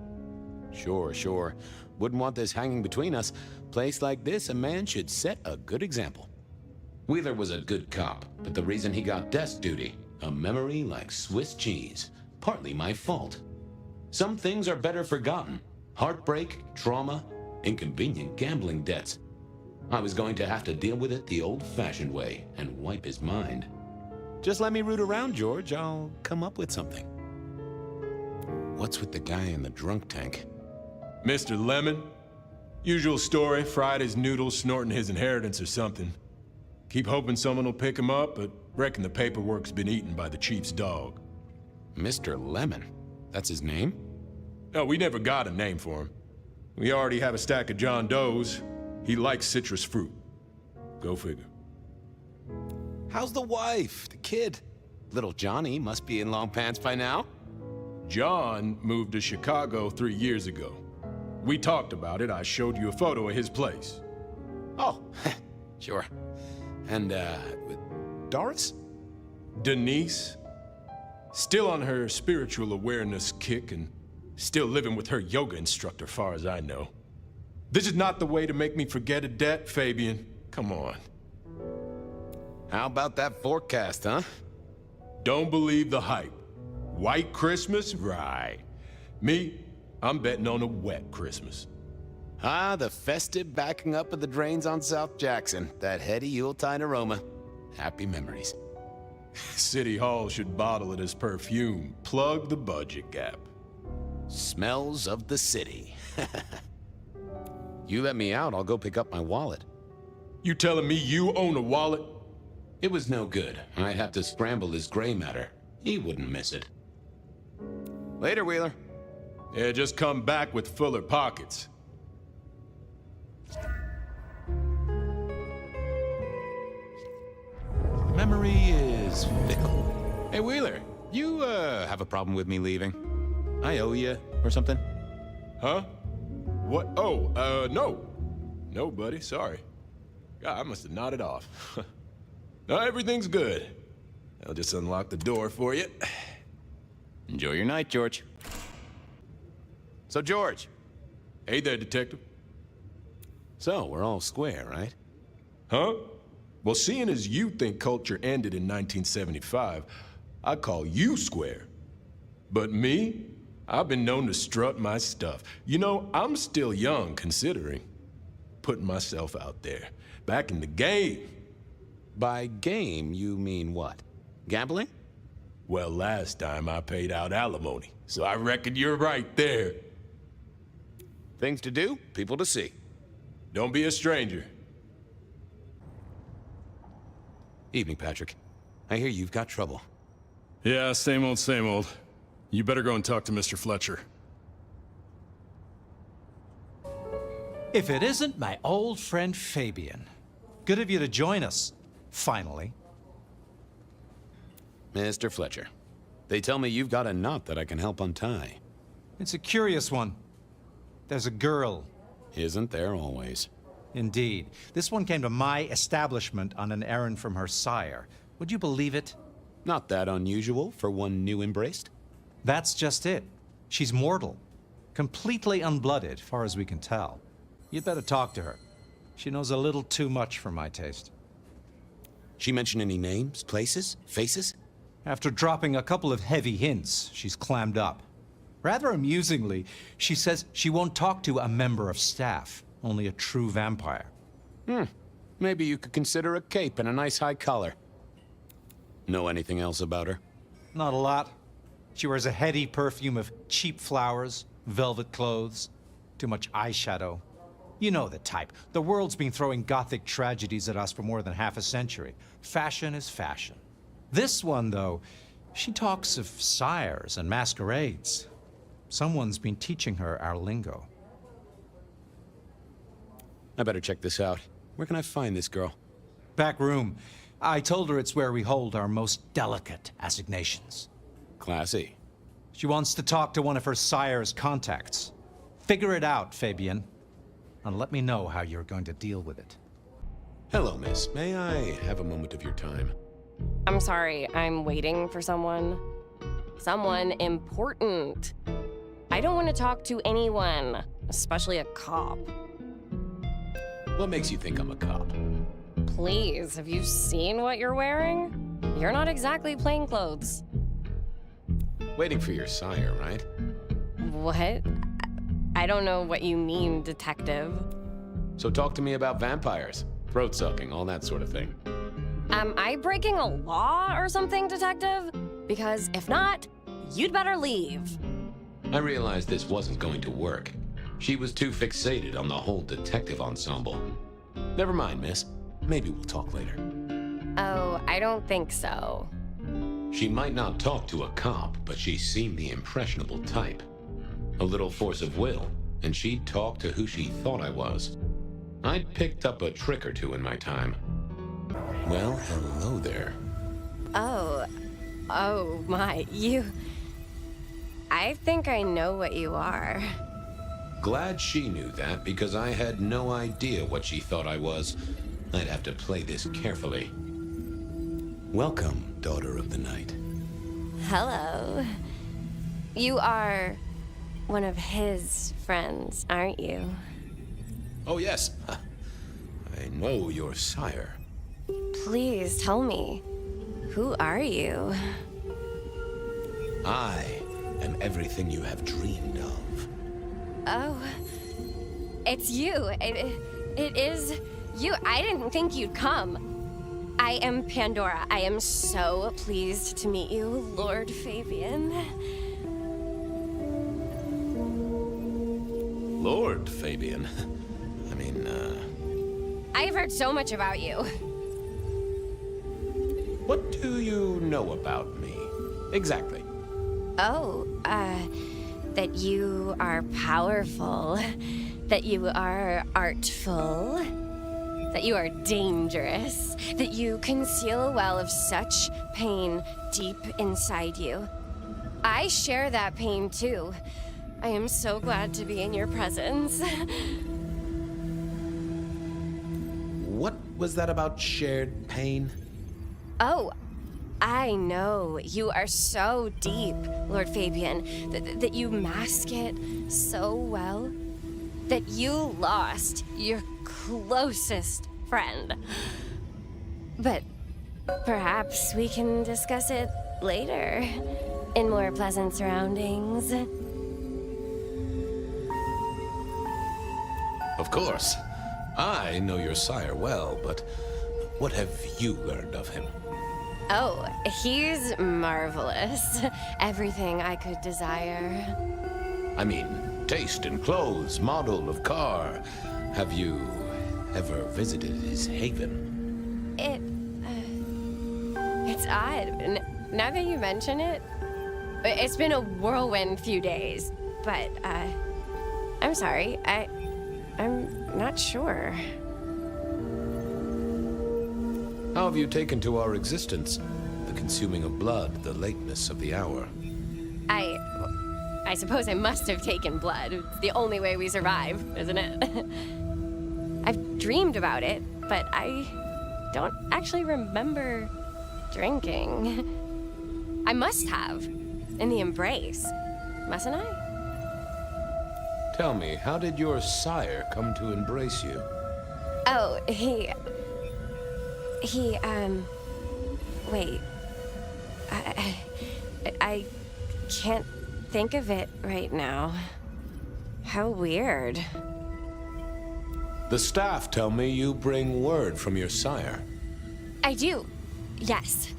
Sure. Wouldn't want this hanging between us. Place like this, a man should set a good example. Wheeler was a good cop, but the reason he got desk duty, a memory like Swiss cheese. Partly my fault. Some things are better forgotten. Heartbreak, trauma, inconvenient gambling debts. I was going to have to deal with it the old-fashioned way and wipe his mind. Just let me root around, George. I'll come up with something. What's with the guy in the drunk tank? Mr. Lemon? Usual story, fried his noodles, snorting his inheritance or something. Keep hoping someone will pick him up, but reckon the paperwork's been eaten by the chief's dog. Mr. Lemon? That's his name? No, we never got a name for him. We already have a stack of John Does. He likes citrus fruit. Go figure. How's the wife? The kid? Little Johnny must be in long pants by now. John moved to Chicago 3 years ago. We talked about it. I showed you a photo of his place. Oh, sure. And, Doris? Denise? Still on her spiritual awareness kick and still living with her yoga instructor, far as I know. This is not the way to make me forget a debt, Fabien. Come on. How about that forecast, huh? Don't believe the hype. White Christmas? Right. Me, I'm betting on a wet Christmas. Ah, the festive backing up of the drains on South Jackson. That heady Yuletide aroma. Happy memories. City Hall should bottle it as perfume. Plug the budget gap. Smells of the city. You let me out, I'll go pick up my wallet. You telling me you own a wallet? It was no good. I'd have to scramble his gray matter. He wouldn't miss it. Later, Wheeler. Yeah, just come back with fuller pockets. Memory is fickle. Hey, Wheeler, you, have a problem with me leaving? I owe you, or something? Huh? What? Oh, no. No, buddy, sorry. God, I must have nodded off. No, everything's good. I'll just unlock the door for you. Enjoy your night, George. So, George. Hey there, detective. So, we're all square, right? Huh? Well, seeing as you think culture ended in 1975, I call you square. But me? I've been known to strut my stuff. You know, I'm still young, considering. Putting myself out there. Back in the game. By game, you mean what? Gambling? Well, last time I paid out alimony, so I reckon you're right there. Things to do, people to see. Don't be a stranger. Evening, Patrick. I hear you've got trouble. Yeah, same old, same old. You better go and talk to Mr. Fletcher. If it isn't my old friend Fabien. Good of you to join us, finally. Mr. Fletcher, they tell me you've got a knot that I can help untie. It's a curious one. There's a girl. Isn't there always? Indeed. This one came to my establishment on an errand from her sire. Would you believe it? Not that unusual for one new embraced. That's just it. She's mortal. Completely unblooded, far as we can tell. You'd better talk to her. She knows a little too much for my taste. She mention any names, places, faces? After dropping a couple of heavy hints, she's clammed up. Rather amusingly, she says she won't talk to a member of staff, only a true vampire. Maybe you could consider a cape and a nice high collar. Know anything else about her? Not a lot. She wears a heady perfume of cheap flowers, velvet clothes, too much eyeshadow. You know the type. The world's been throwing gothic tragedies at us for more than half a century. Fashion is fashion. This one, though, she talks of sires and masquerades. Someone's been teaching her our lingo. I better check this out. Where can I find this girl? Back room. I told her it's where we hold our most delicate assignations. Classy. She wants to talk to one of her sire's contacts. Figure it out, Fabien. And let me know how you're going to deal with it. Hello, miss. May I have a moment of your time? I'm sorry, I'm waiting for someone. Someone important. I don't want to talk to anyone, especially a cop. What makes you think I'm a cop? Please, have you seen what you're wearing? You're not exactly plainclothes. Waiting for your sire, right? What? I don't know what you mean, detective. So talk to me about vampires, throat sucking, all that sort of thing. Am I breaking a law or something, detective? Because if not, you'd better leave. I realized this wasn't going to work. She was too fixated on the whole detective ensemble. Never mind, miss. Maybe we'll talk later. Oh, I don't think so. She might not talk to a cop, but she seemed the impressionable type. A little force of will, and she'd talk to who she thought I was. I'd picked up a trick or two in my time. Well, hello there. Oh my, I think I know what you are. Glad she knew that, because I had no idea what she thought I was. I'd have to play this carefully. Welcome, daughter of the night. Hello. You are one of his friends, aren't you? Oh, yes. I know your sire. Please tell me, who are you? I am everything you have dreamed of. Oh, it's you. It is you. I didn't think you'd come. I am Pandora. I am so pleased to meet you, Lord Fabien. Lord Fabien? I mean, I've heard so much about you. What do you know about me? Exactly. Oh, that you are powerful, that you are artful, that you are dangerous, that you conceal a well of such pain deep inside you. I share that pain too. I am so glad to be in your presence. What was that about shared pain? Oh, I know. You are so deep, Lord Fabien, that you mask it so well, that you lost your closest friend. But perhaps we can discuss it later, in more pleasant surroundings. Of course. I know your sire well, but what have you learned of him? Oh, he's marvelous. Everything I could desire. I mean, taste in clothes, model of car. Have you ever visited his haven? It's odd. Now that you mention it, it's been a whirlwind few days. But, I'm sorry. I'm not sure. How have you taken to our existence? The consuming of blood, the lateness of the hour. I suppose I must have taken blood. It's the only way we survive, isn't it? I've dreamed about it, but I don't actually remember drinking. I must have. In the embrace. Mustn't I? Tell me, how did your sire come to embrace you? Oh, wait. I can't think of it right now. How weird. The staff tell me you bring word from your sire. I do. Yes.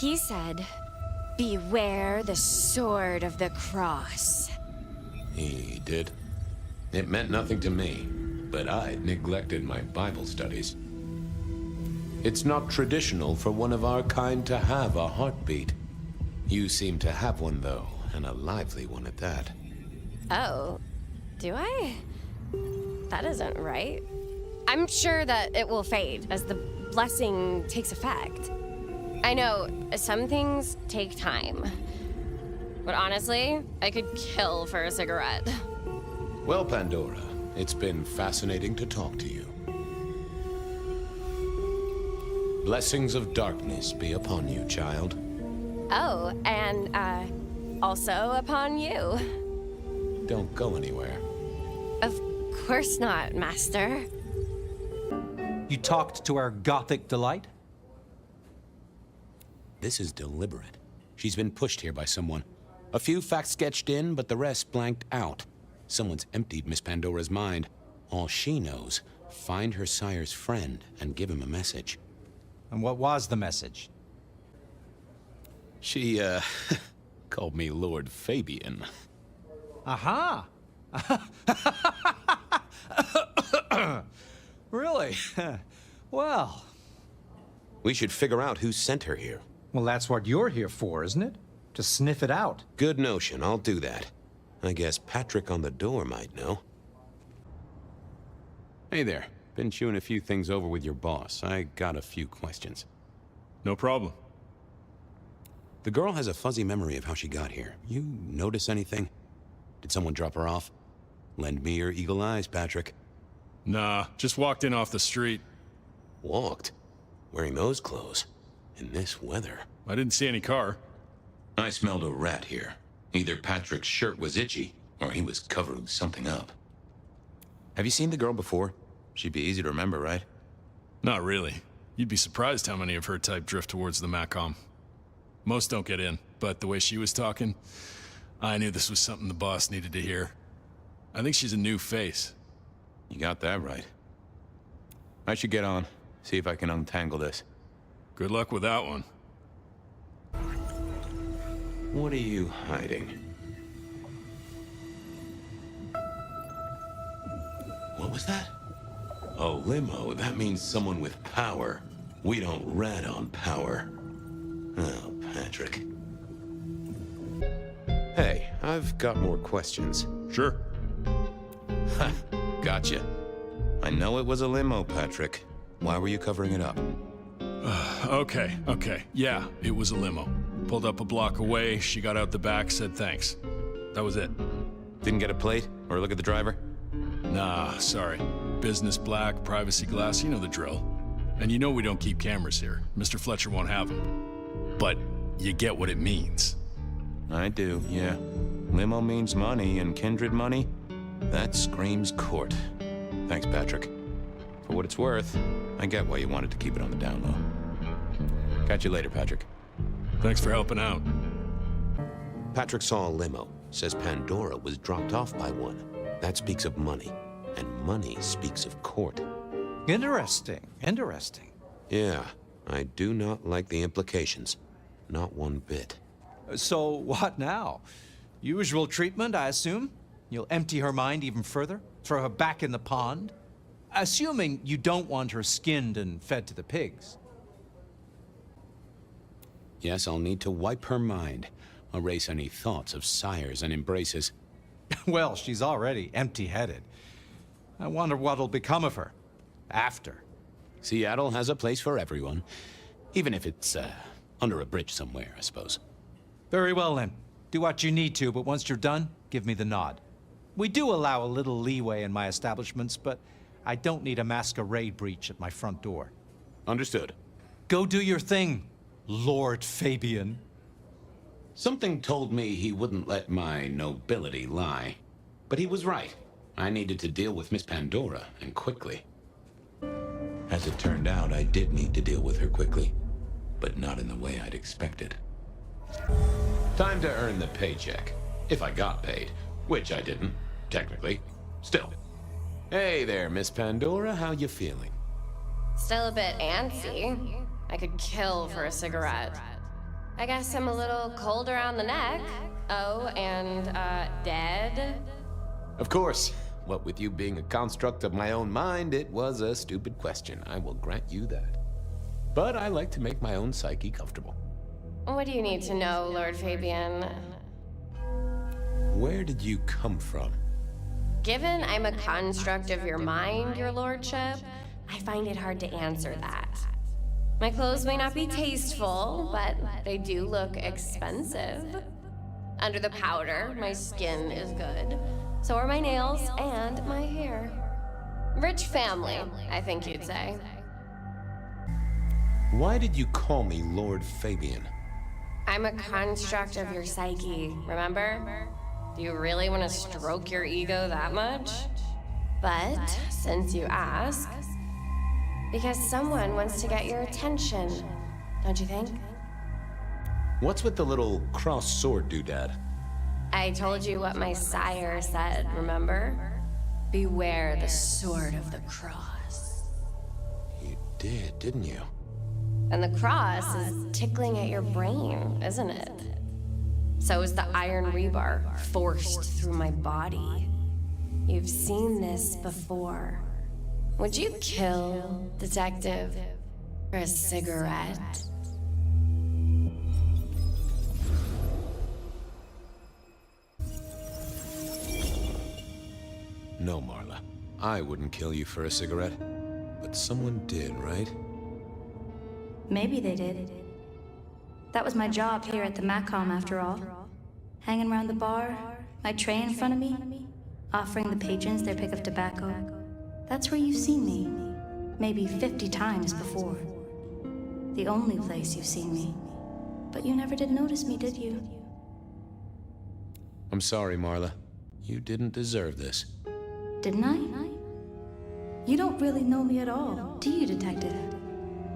He said, "Beware the sword of the cross." He did. It meant nothing to me, but I neglected my Bible studies. It's not traditional for one of our kind to have a heartbeat. You seem to have one, though, and a lively one at that. Oh, do I? That isn't right. I'm sure that it will fade as the blessing takes effect. I know, some things take time. But honestly, I could kill for a cigarette. Well, Pandora, it's been fascinating to talk to you. Blessings of darkness be upon you, child. Oh, and, also upon you. Don't go anywhere. Of course not, Master. You talked to our Gothic delight? This is deliberate. She's been pushed here by someone. A few facts sketched in, but the rest blanked out. Someone's emptied Miss Pandora's mind. All she knows, find her sire's friend and give him a message. And what was the message? She, called me Lord Fabien. Aha! Really? Well... We should figure out who sent her here. Well, that's what you're here for, isn't it? To sniff it out. Good notion, I'll do that. I guess Patrick on the door might know. Hey there. Been chewing a few things over with your boss. I got a few questions. No problem. The girl has a fuzzy memory of how she got here. You notice anything? Did someone drop her off? Lend me your eagle eyes, Patrick. Nah, just walked in off the street. Walked? Wearing those clothes? In this weather? I didn't see any car. I smelled a rat here. Either Patrick's shirt was itchy, or he was covering something up. Have you seen the girl before? She'd be easy to remember, right? Not really. You'd be surprised how many of her type drift towards the Macom. Most don't get in, but the way she was talking, I knew this was something the boss needed to hear. I think she's a new face. You got that right. I should get on, see if I can untangle this. Good luck with that one. What are you hiding? What was that? A limo. That means someone with power. We don't rat on power. Oh, Patrick. Hey, I've got more questions. Sure. Ha! Gotcha. I know it was a limo, Patrick. Why were you covering it up? Okay. Yeah, it was a limo. Pulled up a block away, she got out the back, said thanks. That was it. Didn't get a plate or look at the driver? Nah, sorry. Business black, privacy glass, you know the drill. And you know we don't keep cameras here. Mr. Fletcher won't have them. But you get what it means. I do, yeah. Limo means money, and kindred money? That screams court. Thanks, Patrick. For what it's worth, I get why you wanted to keep it on the down low. Catch you later, Patrick. Thanks for helping out. Patrick saw a limo. Says Pandora was dropped off by one. That speaks of money. And money speaks of court. Interesting. Yeah, I do not like the implications. Not one bit. So, what now? Usual treatment, I assume? You'll empty her mind even further? Throw her back in the pond? Assuming you don't want her skinned and fed to the pigs. Yes, I'll need to wipe her mind. Erase any thoughts of sires and embraces. Well, she's already empty-headed. I wonder what'll become of her. After. Seattle has a place for everyone. Even if it's, under a bridge somewhere, I suppose. Very well, then. Do what you need to, but once you're done, give me the nod. We do allow a little leeway in my establishments, but I don't need a masquerade breach at my front door. Understood. Go do your thing, Lord Fabien. Something told me he wouldn't let my nobility lie. But he was right. I needed to deal with Miss Pandora, and quickly. As it turned out, I did need to deal with her quickly, but not in the way I'd expected. Time to earn the paycheck. If I got paid, which I didn't, technically. Still. Hey there, Miss Pandora, how you feeling? Still a bit antsy. I could kill for a cigarette. I guess I'm a little cold around the neck. Oh, and, dead? Of course. What with you being a construct of my own mind, it was a stupid question. I will grant you that. But I like to make my own psyche comfortable. What do you need to know, Lord Fabien? Where did you come from? Given I'm a construct of your mind, your lordship, I find it hard to answer that. My clothes may not be tasteful, but they do look expensive. Under the powder, my skin is good. So are my nails and my hair. Rich family, I think you'd say. Why did you call me Lord Fabien? I'm a construct of your psyche, remember? Do you really want to stroke your ego that much? But, since you ask, because someone wants to get your attention, don't you think? What's with the little cross sword doodad? I told you what my sire said, remember? Beware the sword of the cross. You did, didn't you? And the cross is tickling at your brain, isn't it? So is the iron rebar forced through my body. You've seen this before. Would you kill, detective, for a cigarette? No, Marla. I wouldn't kill you for a cigarette. But someone did, right? Maybe they did. That was my job here at the Macom, after all. Hanging around the bar, my tray in front of me, offering the patrons their pick of tobacco. That's where you've seen me. Maybe 50 times before. The only place you've seen me. But you never did notice me, did you? I'm sorry, Marla. You didn't deserve this. Didn't I? You don't really know me at all, do you, detective?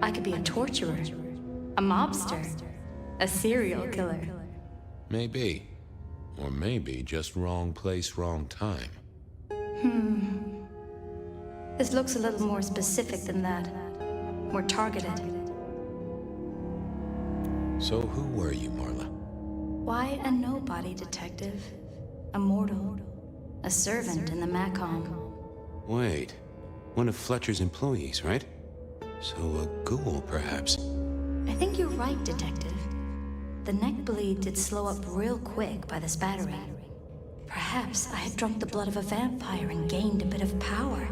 I could be a torturer, a mobster, a serial killer. Maybe. Or maybe just wrong place, wrong time. This looks a little more specific than that. More targeted. So who were you, Marla? Why a nobody, detective? A mortal. A servant in the Macom. Wait. One of Fletcher's employees, right? So a ghoul, perhaps. I think you're right, detective. The neck bleed did slow up real quick by the spattering. Perhaps I had drunk the blood of a vampire and gained a bit of power.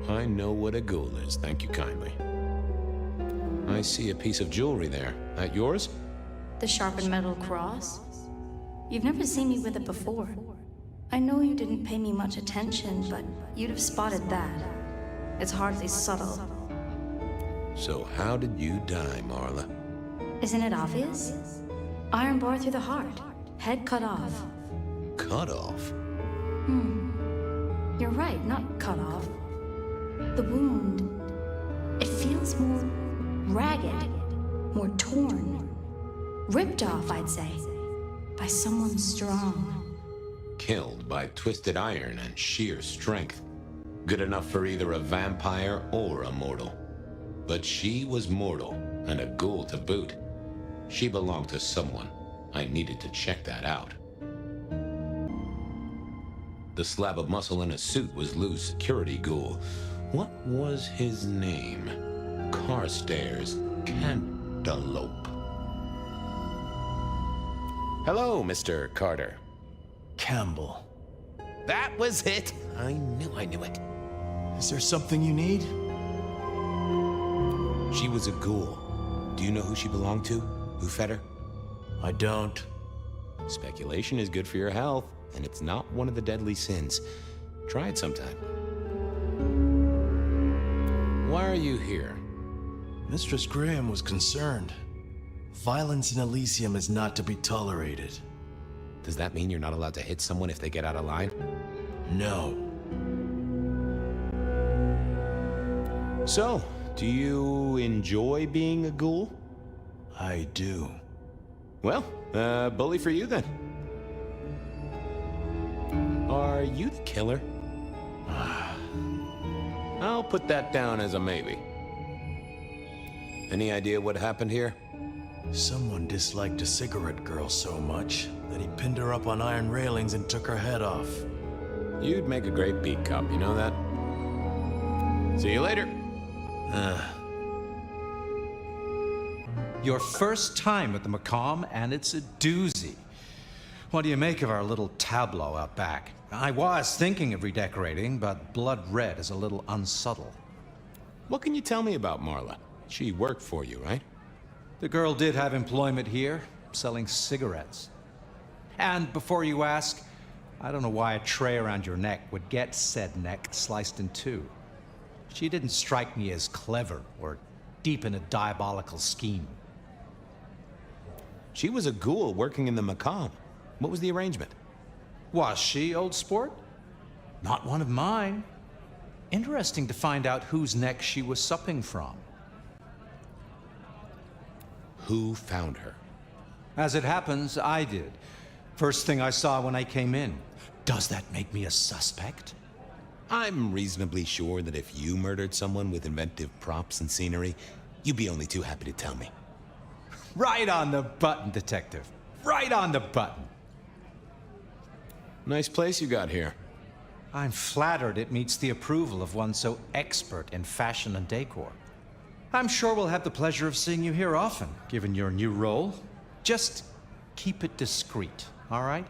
I know what a ghoul is, thank you kindly. I see a piece of jewelry there. That yours? The sharpened metal cross? You've never seen me with it before. I know you didn't pay me much attention, but you'd have spotted that. It's hardly subtle. So how did you die, Marla? Isn't it obvious? Iron bar through the heart. Head cut off. Cut off? You're right, not cut off. The wound, it feels more ragged, more torn. Ripped off, I'd say, by someone strong. Killed by twisted iron and sheer strength. Good enough for either a vampire or a mortal. But she was mortal, and a ghoul to boot. She belonged to someone. I needed to check that out. The slab of muscle in a suit was Lou's security ghoul. What was his name? Carstairs Cantaloupe. Hello, Mr. Carter. Campbell. That was it! I knew it. Is there something you need? She was a ghoul. Do you know who she belonged to? Who fed her? I don't. Speculation is good for your health, and it's not one of the deadly sins. Try it sometime. Why are you here? Mistress Graham was concerned. Violence in Elysium is not to be tolerated. Does that mean you're not allowed to hit someone if they get out of line? No. So, do you enjoy being a ghoul? I do. Well, bully for you then. Are you the killer? I'll put that down as a maybe. Any idea what happened here? Someone disliked a cigarette girl so much that he pinned her up on iron railings and took her head off. You'd make a great beat cop, you know that? See you later. Your first time at the Macomb, and it's a doozy. What do you make of our little tableau out back? I was thinking of redecorating, but blood red is a little unsubtle. What can you tell me about Marla? She worked for you, right? The girl did have employment here, selling cigarettes. And before you ask, I don't know why a tray around your neck would get said neck sliced in two. She didn't strike me as clever or deep in a diabolical scheme. She was a ghoul working in the Macomb. What was the arrangement? Was she, old sport? Not one of mine. Interesting to find out whose neck she was supping from. Who found her? As it happens, I did. First thing I saw when I came in. Does that make me a suspect? I'm reasonably sure that if you murdered someone with inventive props and scenery, you'd be only too happy to tell me. Right on the button, Detective. Right on the button. Nice place you got here. I'm flattered it meets the approval of one so expert in fashion and decor. I'm sure we'll have the pleasure of seeing you here often, given your new role. Just keep it discreet, all right?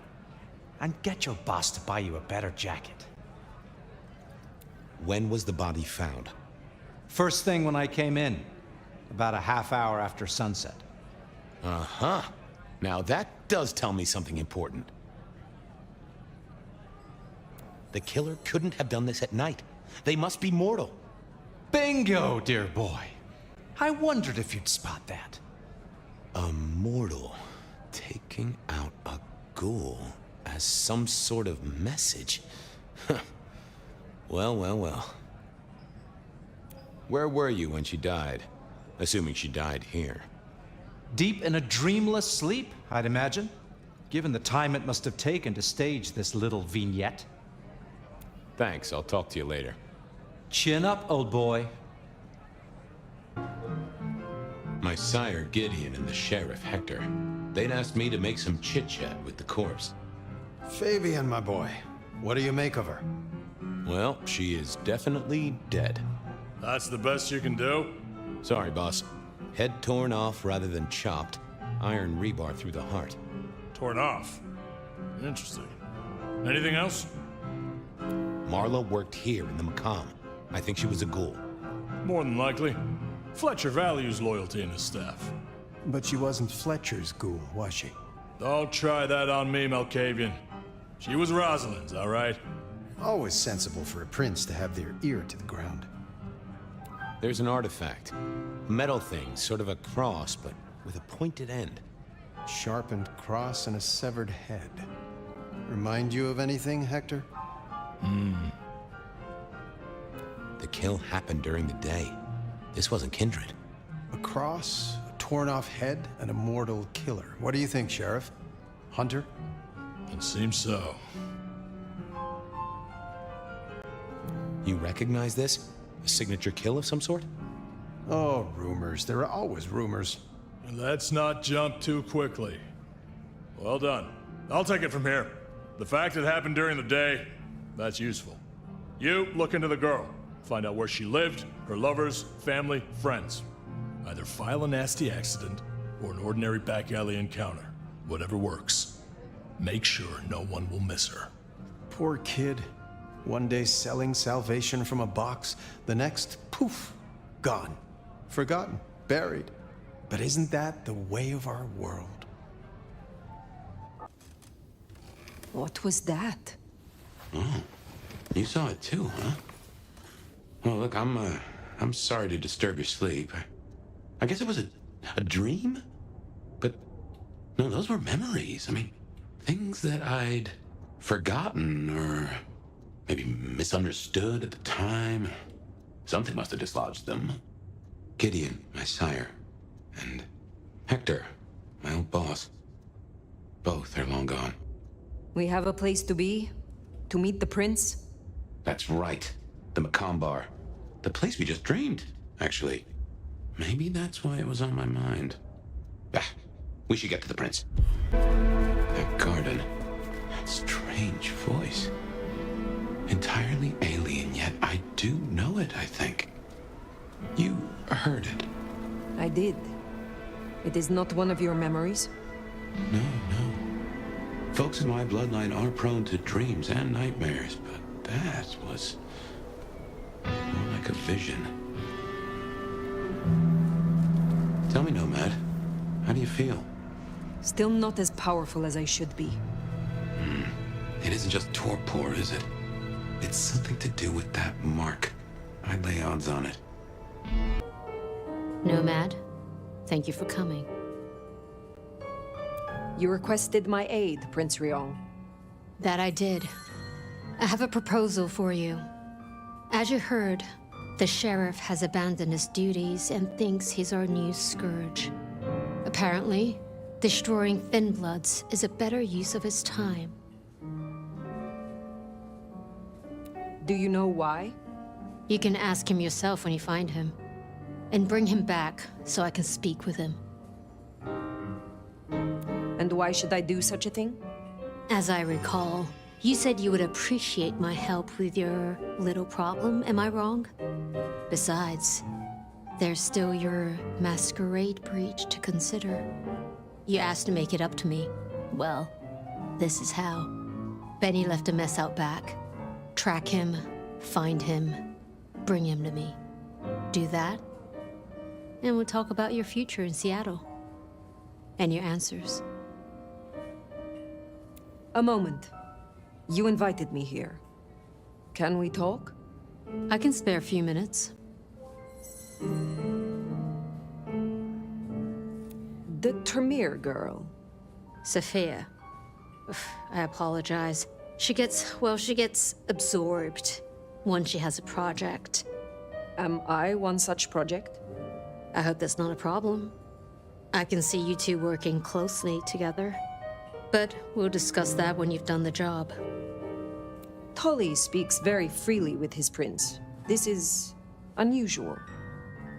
And get your boss to buy you a better jacket. When was the body found? First thing when I came in, about a half hour after sunset. Uh-huh. Now that does tell me something important. The killer couldn't have done this at night. They must be mortal. Bingo, dear boy. I wondered if you'd spot that. A mortal taking out a ghoul as some sort of message. Well, well, well. Where were you when she died? Assuming she died here. Deep in a dreamless sleep, I'd imagine, given the time it must have taken to stage this little vignette. Thanks, I'll talk to you later. Chin up, old boy. My sire Gideon and the sheriff Hector, they'd asked me to make some chit-chat with the corpse. Fabien, my boy, what do you make of her? Well, she is definitely dead. That's the best you can do? Sorry, boss. Head torn off rather than chopped. Iron rebar through the heart. Torn off? Interesting. Anything else? Marla worked here in the Macomb. I think she was a ghoul. More than likely. Fletcher values loyalty in his staff. But she wasn't Fletcher's ghoul, was she? Don't try that on me, Malkavian. She was Rosalind's, all right? Always sensible for a prince to have their ear to the ground. There's an artifact. A metal thing, sort of a cross, but with a pointed end. Sharpened cross and a severed head. Remind you of anything, Hector? The kill happened during the day. This wasn't kindred. A cross, a torn-off head, and a mortal killer. What do you think, Sheriff? Hunter? It seems so. You recognize this? A signature kill of some sort? Oh, rumors. There are always rumors. Let's not jump too quickly. Well done. I'll take it from here. The fact it happened during the day, that's useful. You look into the girl. Find out where she lived, her lovers, family, friends. Either file a nasty accident or an ordinary back alley encounter. Whatever works. Make sure no one will miss her. Poor kid. One day selling salvation from a box, the next, poof, gone. Forgotten, buried. But isn't that the way of our world? What was that? Oh, you saw it too, huh? Well, look, I'm sorry to disturb your sleep. I guess it was a dream? But, no, those were memories. I mean, things that I'd forgotten or maybe misunderstood at the time. Something must have dislodged them. Gideon, my sire, and Hector, my old boss. Both are long gone. We have a place to be? To meet the prince? That's right. The Macomb Bar. The place we just dreamed, actually. Maybe that's why it was on my mind. Ah, we should get to the prince. That garden. That strange voice. Entirely alien, yet I do know it, I think. You heard it. I did. It is not one of your memories? No. Folks in my bloodline are prone to dreams and nightmares, but that was more like a vision. Tell me, Nomad, how do you feel? Still not as powerful as I should be. It isn't just torpor, is it? It's something to do with that mark. I'd lay odds on it. Nomad, thank you for coming. You requested my aid, Prince Riong. That I did. I have a proposal for you. As you heard, the sheriff has abandoned his duties and thinks he's our new scourge. Apparently, destroying Thin Bloods is a better use of his time. Do you know why? You can ask him yourself when you find him. And bring him back so I can speak with him. And why should I do such a thing? As I recall, you said you would appreciate my help with your little problem, am I wrong? Besides, there's still your masquerade breach to consider. You asked to make it up to me. Well, this is how. Benny left a mess out back. Track him, find him, bring him to me. Do that, and we'll talk about your future in Seattle. And your answers. A moment. You invited me here. Can we talk? I can spare a few minutes. The Tremere girl. Sophia. I apologize. She gets absorbed once she has a project. Am I one such project? I hope that's not a problem. I can see you two working closely together. But we'll discuss that when you've done the job. Tully speaks very freely with his prince. This is unusual.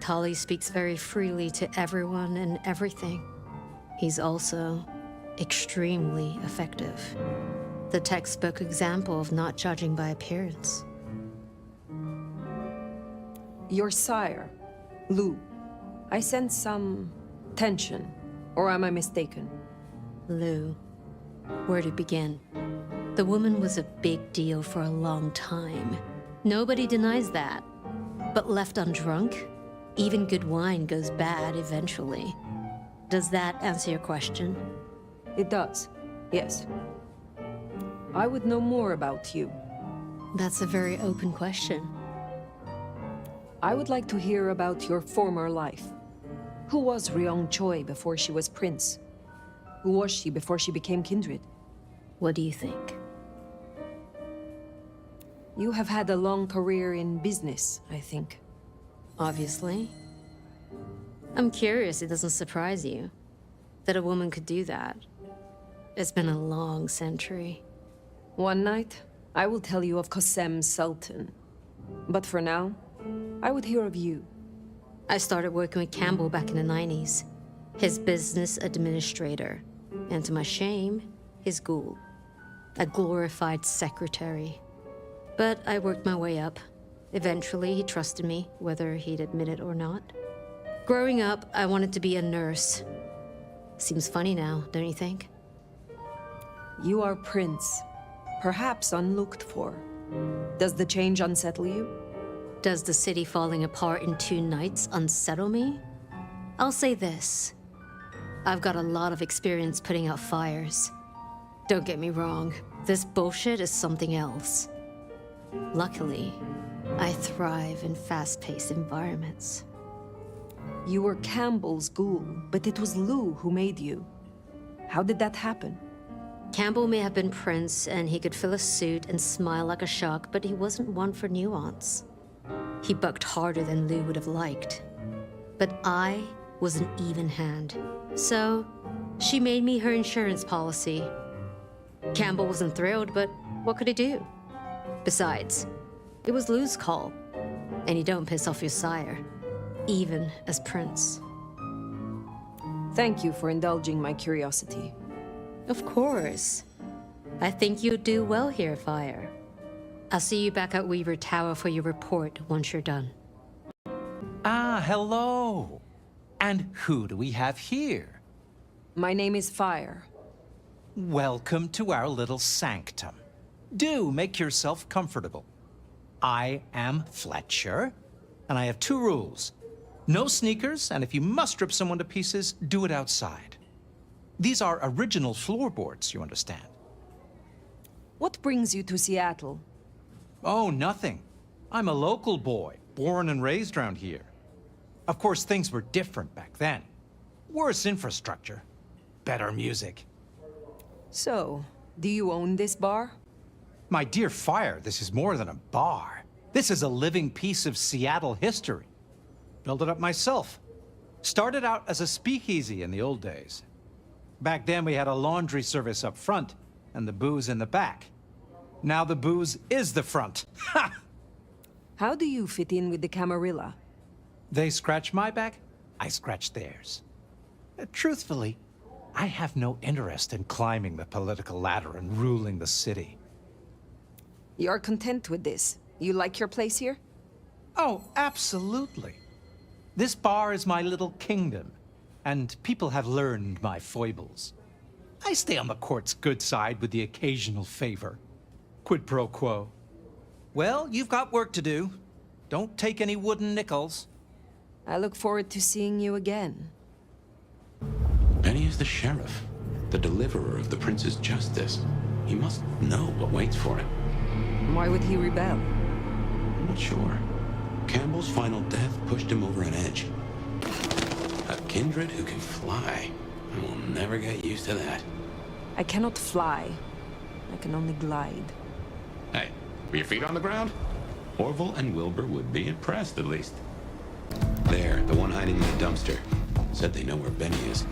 Tully speaks very freely to everyone and everything. He's also extremely effective. The textbook example of not judging by appearance. Your sire, Lou. I sense some tension, or am I mistaken? Lou. Where to begin? The woman was a big deal for a long time. Nobody denies that. But left undrunk, even good wine goes bad eventually. Does that answer your question? It does, yes. I would know more about you. That's a very open question. I would like to hear about your former life. Who was Ryong Choi before she was prince? Who was she before she became kindred? What do you think? You have had a long career in business, I think. Obviously. I'm curious it doesn't surprise you that a woman could do that. It's been a long century. One night, I will tell you of Qasem Sultan. But for now, I would hear of you. I started working with Campbell back in the 90s. His business administrator. And to my shame, his ghoul. A glorified secretary. But I worked my way up. Eventually, he trusted me, whether he'd admit it or not. Growing up, I wanted to be a nurse. Seems funny now, don't you think? You are prince. Perhaps unlooked for. Does the change unsettle you? Does the city falling apart in 2 nights unsettle me? I'll say this. I've got a lot of experience putting out fires. Don't get me wrong, this bullshit is something else. Luckily, I thrive in fast-paced environments. You were Campbell's ghoul, but it was Lou who made you. How did that happen? Campbell may have been Prince, and he could fill a suit and smile like a shark, but he wasn't one for nuance. He bucked harder than Lou would have liked. But I was an even hand. So, she made me her insurance policy. Campbell wasn't thrilled, but what could he do? Besides, it was Lou's call, and you don't piss off your sire, even as Prince. Thank you for indulging my curiosity. Of course. I think you'll do well here, Phyre. I'll see you back at Weaver Tower for your report once you're done. Ah, hello. And who do we have here? My name is Phyre. Welcome to our little sanctum. Do make yourself comfortable. I am Fletcher, and I have 2 rules. No sneakers, and if you must rip someone to pieces, do it outside. These are original floorboards, you understand. What brings you to Seattle? Oh, nothing. I'm a local boy, born and raised around here. Of course, things were different back then. Worse infrastructure, better music. So, do you own this bar? My dear Phyre, this is more than a bar. This is a living piece of Seattle history. Built it up myself. Started out as a speakeasy in the old days. Back then we had a laundry service up front and the booze in the back. Now the booze is the front. Ha! How do you fit in with the Camarilla? They scratch my back, I scratch theirs. Truthfully, I have no interest in climbing the political ladder and ruling the city. You're content with this? You like your place here? Oh, absolutely. This bar is my little kingdom, and people have learned my foibles. I stay on the court's good side with the occasional favor. Quid pro quo. Well, you've got work to do. Don't take any wooden nickels. I look forward to seeing you again. Benny is the sheriff, the deliverer of the prince's justice. He must know what waits for him. Why would he rebel? I'm not sure. Campbell's final death pushed him over an edge. A kindred who can fly. I will never get used to that. I cannot fly. I can only glide. Hey, were your feet on the ground? Orville and Wilbur would be impressed, at least. There, the one hiding in the dumpster. Said they know where Benny is.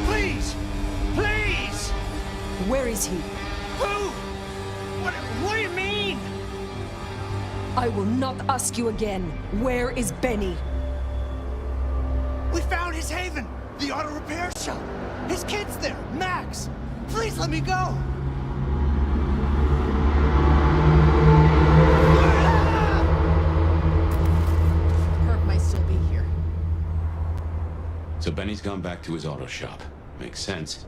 Please! Please! Where is he? Who? What do you mean? I will not ask you again. Where is Benny? We found his haven! The auto repair shop! His kid's there! Max! Please let me go! Kirk might still be here. So Benny's gone back to his auto shop. Makes sense.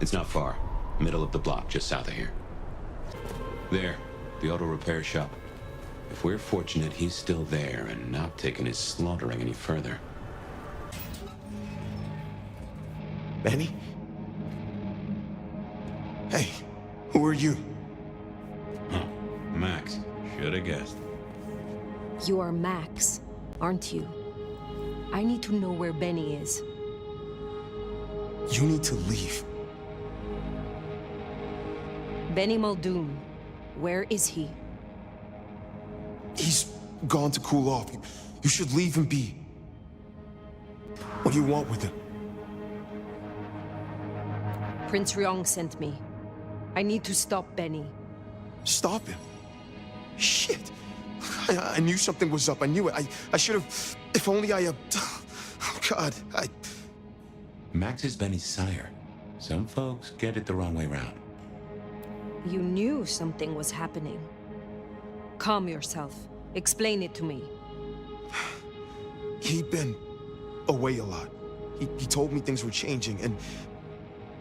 It's not far. Middle of the block, just south of here. There, the auto repair shop. If we're fortunate, he's still there and not taking his slaughtering any further. Benny? Hey, who are you? Huh. Max. Should have guessed. You are Max, aren't you? I need to know where Benny is. You need to leave. Benny Muldoon. Where is he? He's gone to cool off. You should leave him be. What do you want with him? Prince Ryong sent me. I need to stop Benny. Stop him? Shit. I knew something was up. I knew it. I should have... If only I... Oh, God. Max is Benny's sire. Some folks get it the wrong way round. You knew something was happening. Calm yourself. Explain it to me. He'd been away a lot. He told me things were changing and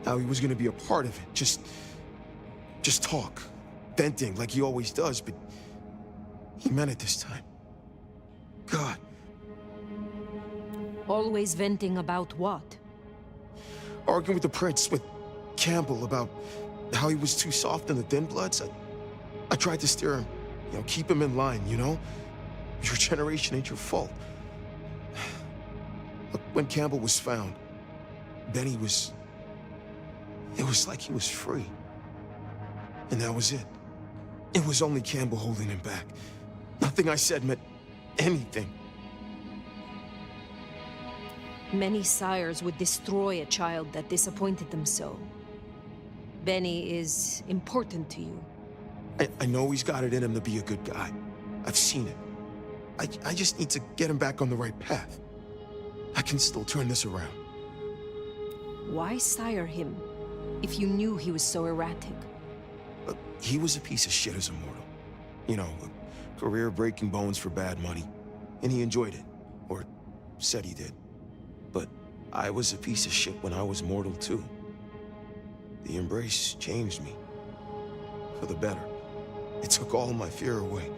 how he was gonna be a part of it. Just talk. Venting like he always does, but he meant it this time. God. Always venting about what? Arguing with the prince, with Campbell, about how he was too soft on the Thin Bloods. I tried to steer him, keep him in line, Your generation ain't your fault. Look, when Campbell was found, Benny was... It was like he was free. And that was it. It was only Campbell holding him back. Nothing I said meant anything. Many sires would destroy a child that disappointed them so. Benny is important to you. I know he's got it in him to be a good guy. I've seen it. I just need to get him back on the right path. I can still turn this around. Why sire him, if you knew he was so erratic? He was a piece of shit as a mortal. A career breaking bones for bad money. And he enjoyed it. Or said he did. But I was a piece of shit when I was mortal too. The embrace changed me. For the better. It took all my fear away.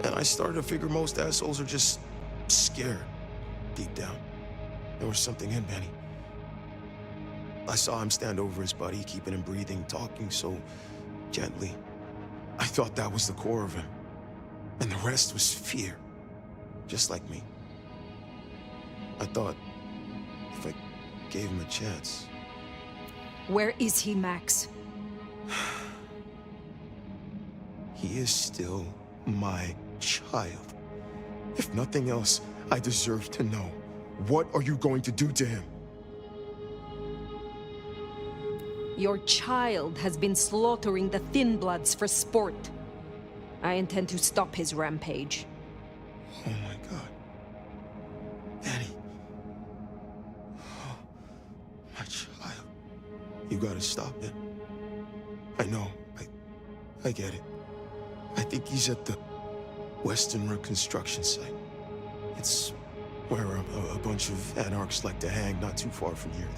And I started to figure most assholes are just scared. Deep down. There was something in Benny. I saw him stand over his buddy, keeping him breathing, talking so gently. I thought that was the core of him. And the rest was fear. Just like me. I thought if I gave him a chance. Where is he, Max? He is still my child. If nothing else, I deserve to know. What are you going to do to him? Your child has been slaughtering the Thin Bloods for sport. I intend to stop his rampage. Oh my God. Benny. Oh, my child. You gotta stop it. I know. I get it. I think he's at the Western Reconstruction site. It's where a bunch of anarchs like to hang not too far from here.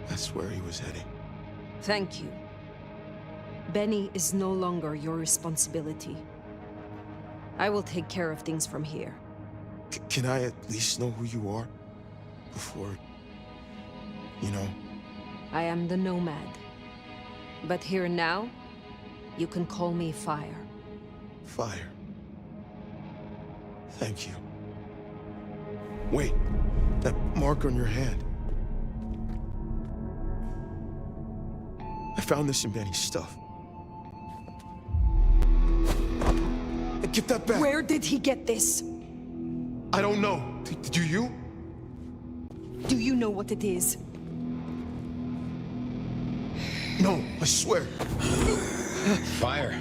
That's where he was heading. Thank you. Benny is no longer your responsibility. I will take care of things from here. Can I at least know who you are? Before... I am the Nomad. But here now, you can call me Phyre. Phyre. Thank you. Wait, that mark on your hand. I found this in Benny's stuff. Get that back! Where did he get this? I don't know. Do you? Do you know what it is? No, I swear. Phyre.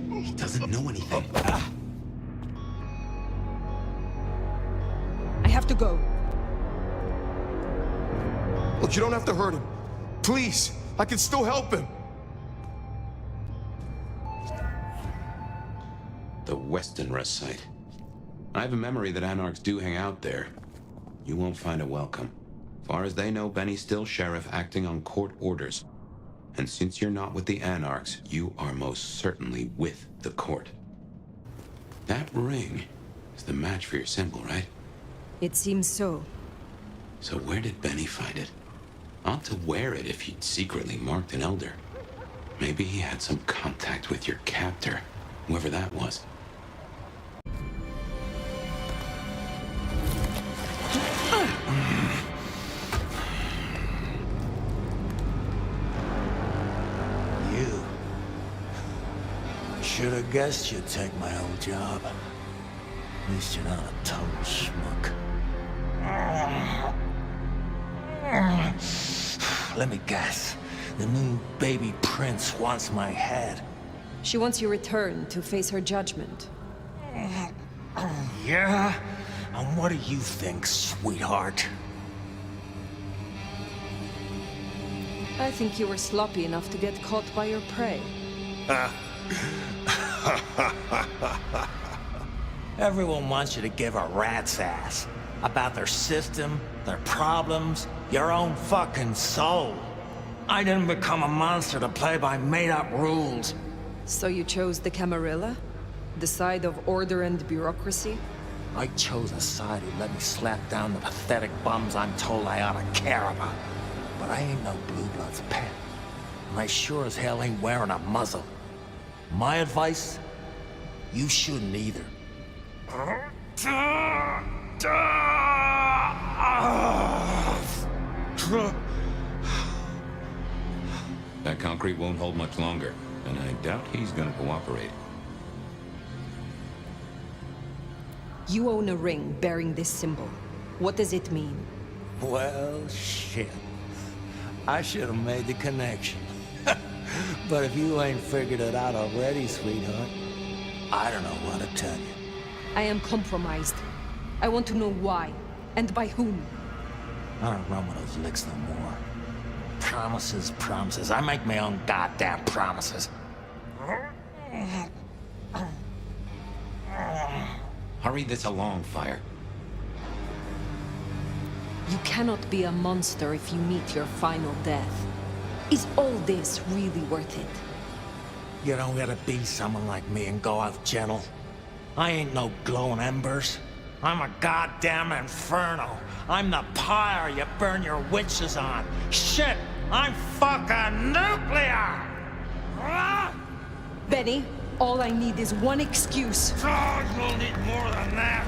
He doesn't know anything. I have to go. Look, you don't have to hurt him. Please, I can still help him. The Westonrush site. I have a memory that Anarchs do hang out there. You won't find a welcome. Far as they know, Benny's still sheriff acting on court orders. And since you're not with the Anarchs, you are most certainly with the court. That ring is the match for your symbol, right? It seems so. So where did Benny find it? Ought to wear it if he'd secretly marked an elder. Maybe he had some contact with your captor, whoever that was. Should have guessed you'd take my old job. At least you're not a total schmuck. Let me guess. The new baby prince wants my head. She wants you return to face her judgment. Yeah? And what do you think, sweetheart? I think you were sloppy enough to get caught by your prey. Everyone wants you to give a rat's ass. About their system, their problems, your own fucking soul. I didn't become a monster to play by made-up rules. So you chose the Camarilla? The side of order and bureaucracy? I chose a side who let me slap down the pathetic bums I'm told I ought to care about. But I ain't no Blue Blood's pet. And I sure as hell ain't wearing a muzzle. My advice? You shouldn't either. That concrete won't hold much longer, and I doubt he's gonna cooperate. You own a ring bearing this symbol. What does it mean? Well, shit. I should have made the connection. But if you ain't figured it out already, sweetheart, I don't know what to tell you. I am compromised. I want to know why, and by whom. I don't run with those licks no more. Promises, promises. I make my own goddamn promises. Hurry this along, Phyre. You cannot be a monster if you meet your final death. Is all this really worth it? You don't gotta be someone like me and go out gentle. I ain't no glowing embers. I'm a goddamn inferno. I'm the pyre you burn your witches on. Shit, I'm fucking nuclear! Benny, all I need is one excuse. Oh, you'll need more than that.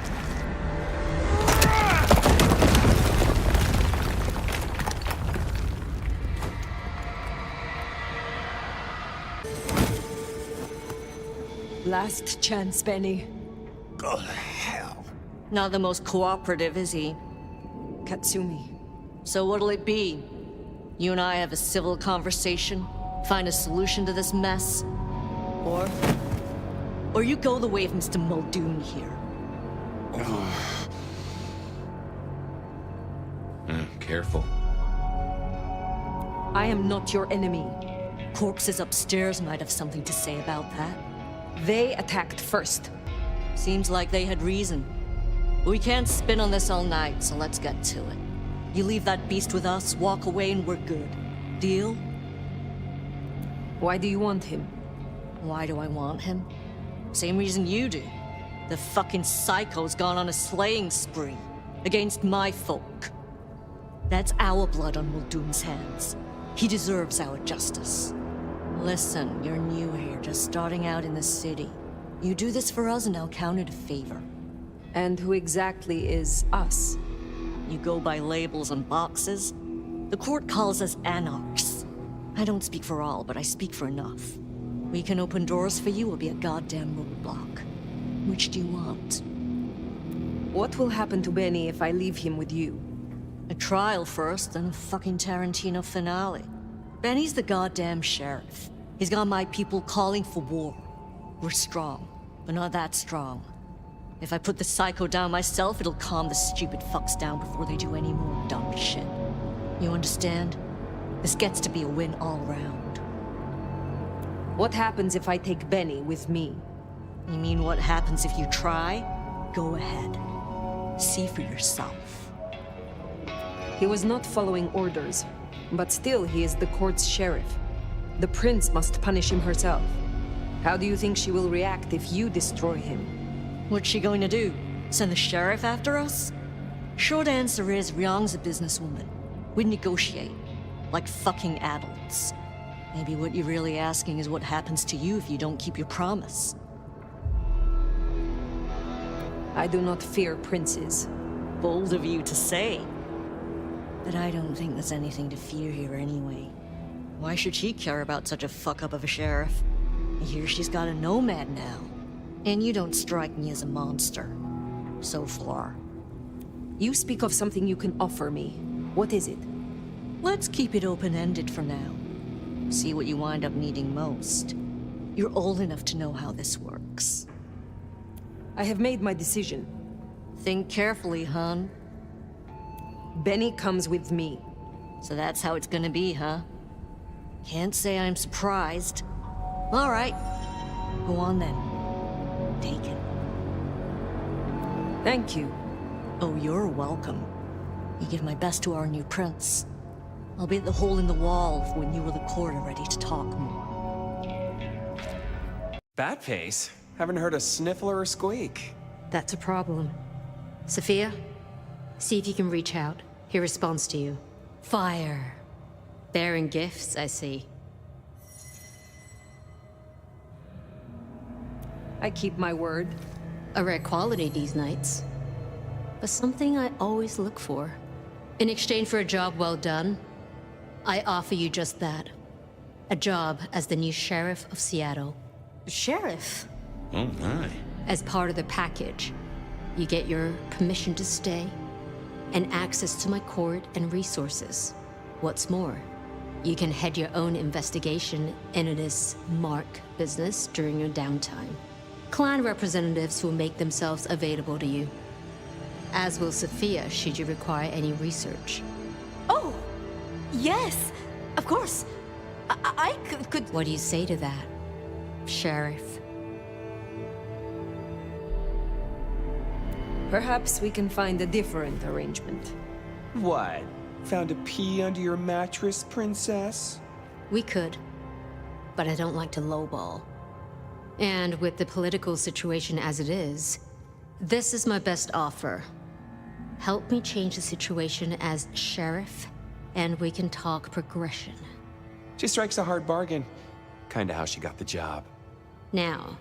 Last chance, Benny. Go to hell. Not the most cooperative, is he? Katsumi. So what'll it be? You and I have a civil conversation? Find a solution to this mess? Or you go the way of Mr. Muldoon here? Careful. I am not your enemy. Corpses upstairs might have something to say about that. They attacked first. Seems like they had reason. We can't spin on this all night, so let's get to it. You leave that beast with us, walk away, and we're good. Deal? Why do you want him? Why do I want him? Same reason you do. The fucking psycho's gone on a slaying spree against my folk. That's our blood on Muldoon's hands. He deserves our justice. Listen, you're new here, just starting out in the city. You do this for us and I'll count it a favor. And who exactly is us? You go by labels and boxes. The court calls us anarchs. I don't speak for all, but I speak for enough. We can open doors for you or be a goddamn roadblock. Which do you want? What will happen to Benny if I leave him with you? A trial first, then a fucking Tarantino finale. Benny's the goddamn sheriff. He's got my people calling for war. We're strong, but not that strong. If I put the psycho down myself, it'll calm the stupid fucks down before they do any more dumb shit. You understand? This gets to be a win all round. What happens if I take Benny with me? You mean what happens if you try? Go ahead. See for yourself. He was not following orders, but still he is the court's sheriff. The prince must punish him herself. How do you think she will react if you destroy him? What's she going to do? Send the sheriff after us? Short answer is, Ryong's a businesswoman. We'd negotiate. Like fucking adults. Maybe what you're really asking is what happens to you if you don't keep your promise. I do not fear princes. Bold of you to say. But I don't think there's anything to fear here anyway. Why should she care about such a fuck-up of a sheriff? I hear she's got a nomad now. And you don't strike me as a monster. So far. You speak of something you can offer me. What is it? Let's keep it open-ended for now. See what you wind up needing most. You're old enough to know how this works. I have made my decision. Think carefully, hon. Benny comes with me. So that's how it's gonna be, huh? Can't say I'm surprised. All right. Go on then. Take it. Thank you. Oh, you're welcome. You give my best to our new prince. I'll be at the hole in the wall when you or the court are ready to talk more. Batface? Haven't heard a sniffle or a squeak. That's a problem. Sophia, see if you can reach out. He responds to you. Fire. Bearing gifts, I see. I keep my word. A rare quality these nights. But something I always look for. In exchange for a job well done, I offer you just that. A job as the new sheriff of Seattle. Sheriff? Oh my. As part of the package, you get your permission to stay and access to my court and resources. What's more, you can head your own investigation into this Mark business during your downtime. Clan representatives will make themselves available to you. As will Sophia, should you require any research. Oh, yes, of course. I could... What do you say to that, Sheriff? Perhaps we can find a different arrangement. What? Found a pea under your mattress, princess? We could, but I don't like to lowball. And with the political situation as it is, this is my best offer. Help me change the situation as sheriff, and we can talk progression. She strikes a hard bargain. Kinda how she got the job. Now,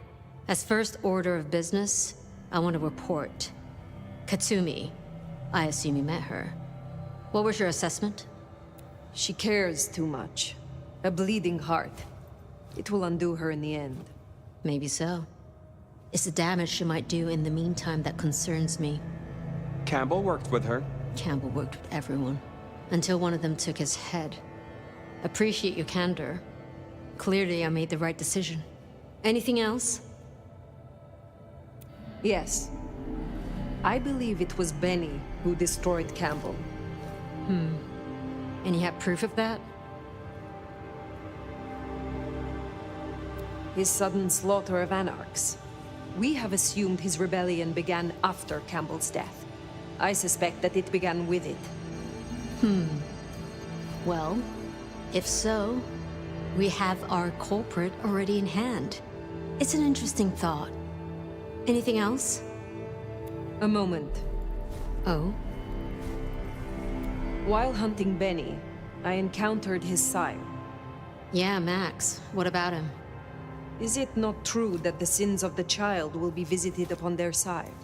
as first order of business, I want to report. Katsumi, I assume you met her. What was your assessment? She cares too much. A bleeding heart. It will undo her in the end. Maybe so. It's the damage she might do in the meantime that concerns me. Campbell worked with her. Campbell worked with everyone, until one of them took his head. Appreciate your candor. Clearly, I made the right decision. Anything else? Yes. I believe it was Benny who destroyed Campbell. And you have proof of that? His sudden slaughter of anarchs. We have assumed his rebellion began after Campbell's death. I suspect that it began with it. Well, if so, we have our culprit already in hand. It's an interesting thought. Anything else? A moment. Oh? While hunting Benny, I encountered his sire. Yeah, Max. What about him? Is it not true that the sins of the child will be visited upon their side?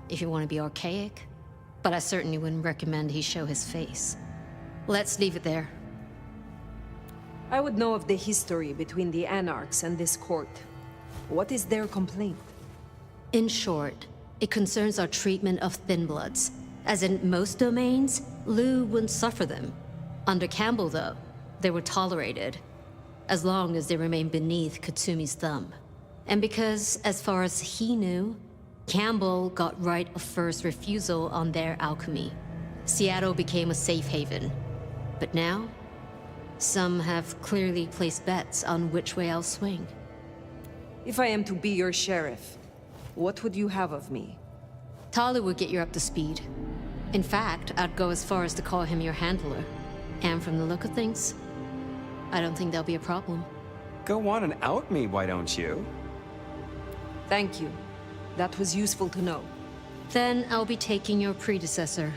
If you want to be archaic. But I certainly wouldn't recommend he show his face. Let's leave it there. I would know of the history between the Anarchs and this court. What is their complaint? In short, it concerns our treatment of thin bloods. As in most domains, Lou wouldn't suffer them. Under Campbell, though, they were tolerated, as long as they remained beneath Katsumi's thumb. And because, as far as he knew, Campbell got right of first refusal on their alchemy. Seattle became a safe haven. But now, some have clearly placed bets on which way I'll swing. If I am to be your sheriff, what would you have of me? Tali would get you up to speed. In fact, I'd go as far as to call him your handler. And from the look of things, I don't think there'll be a problem. Go on and out me, why don't you? Thank you. That was useful to know. Then I'll be taking your predecessor.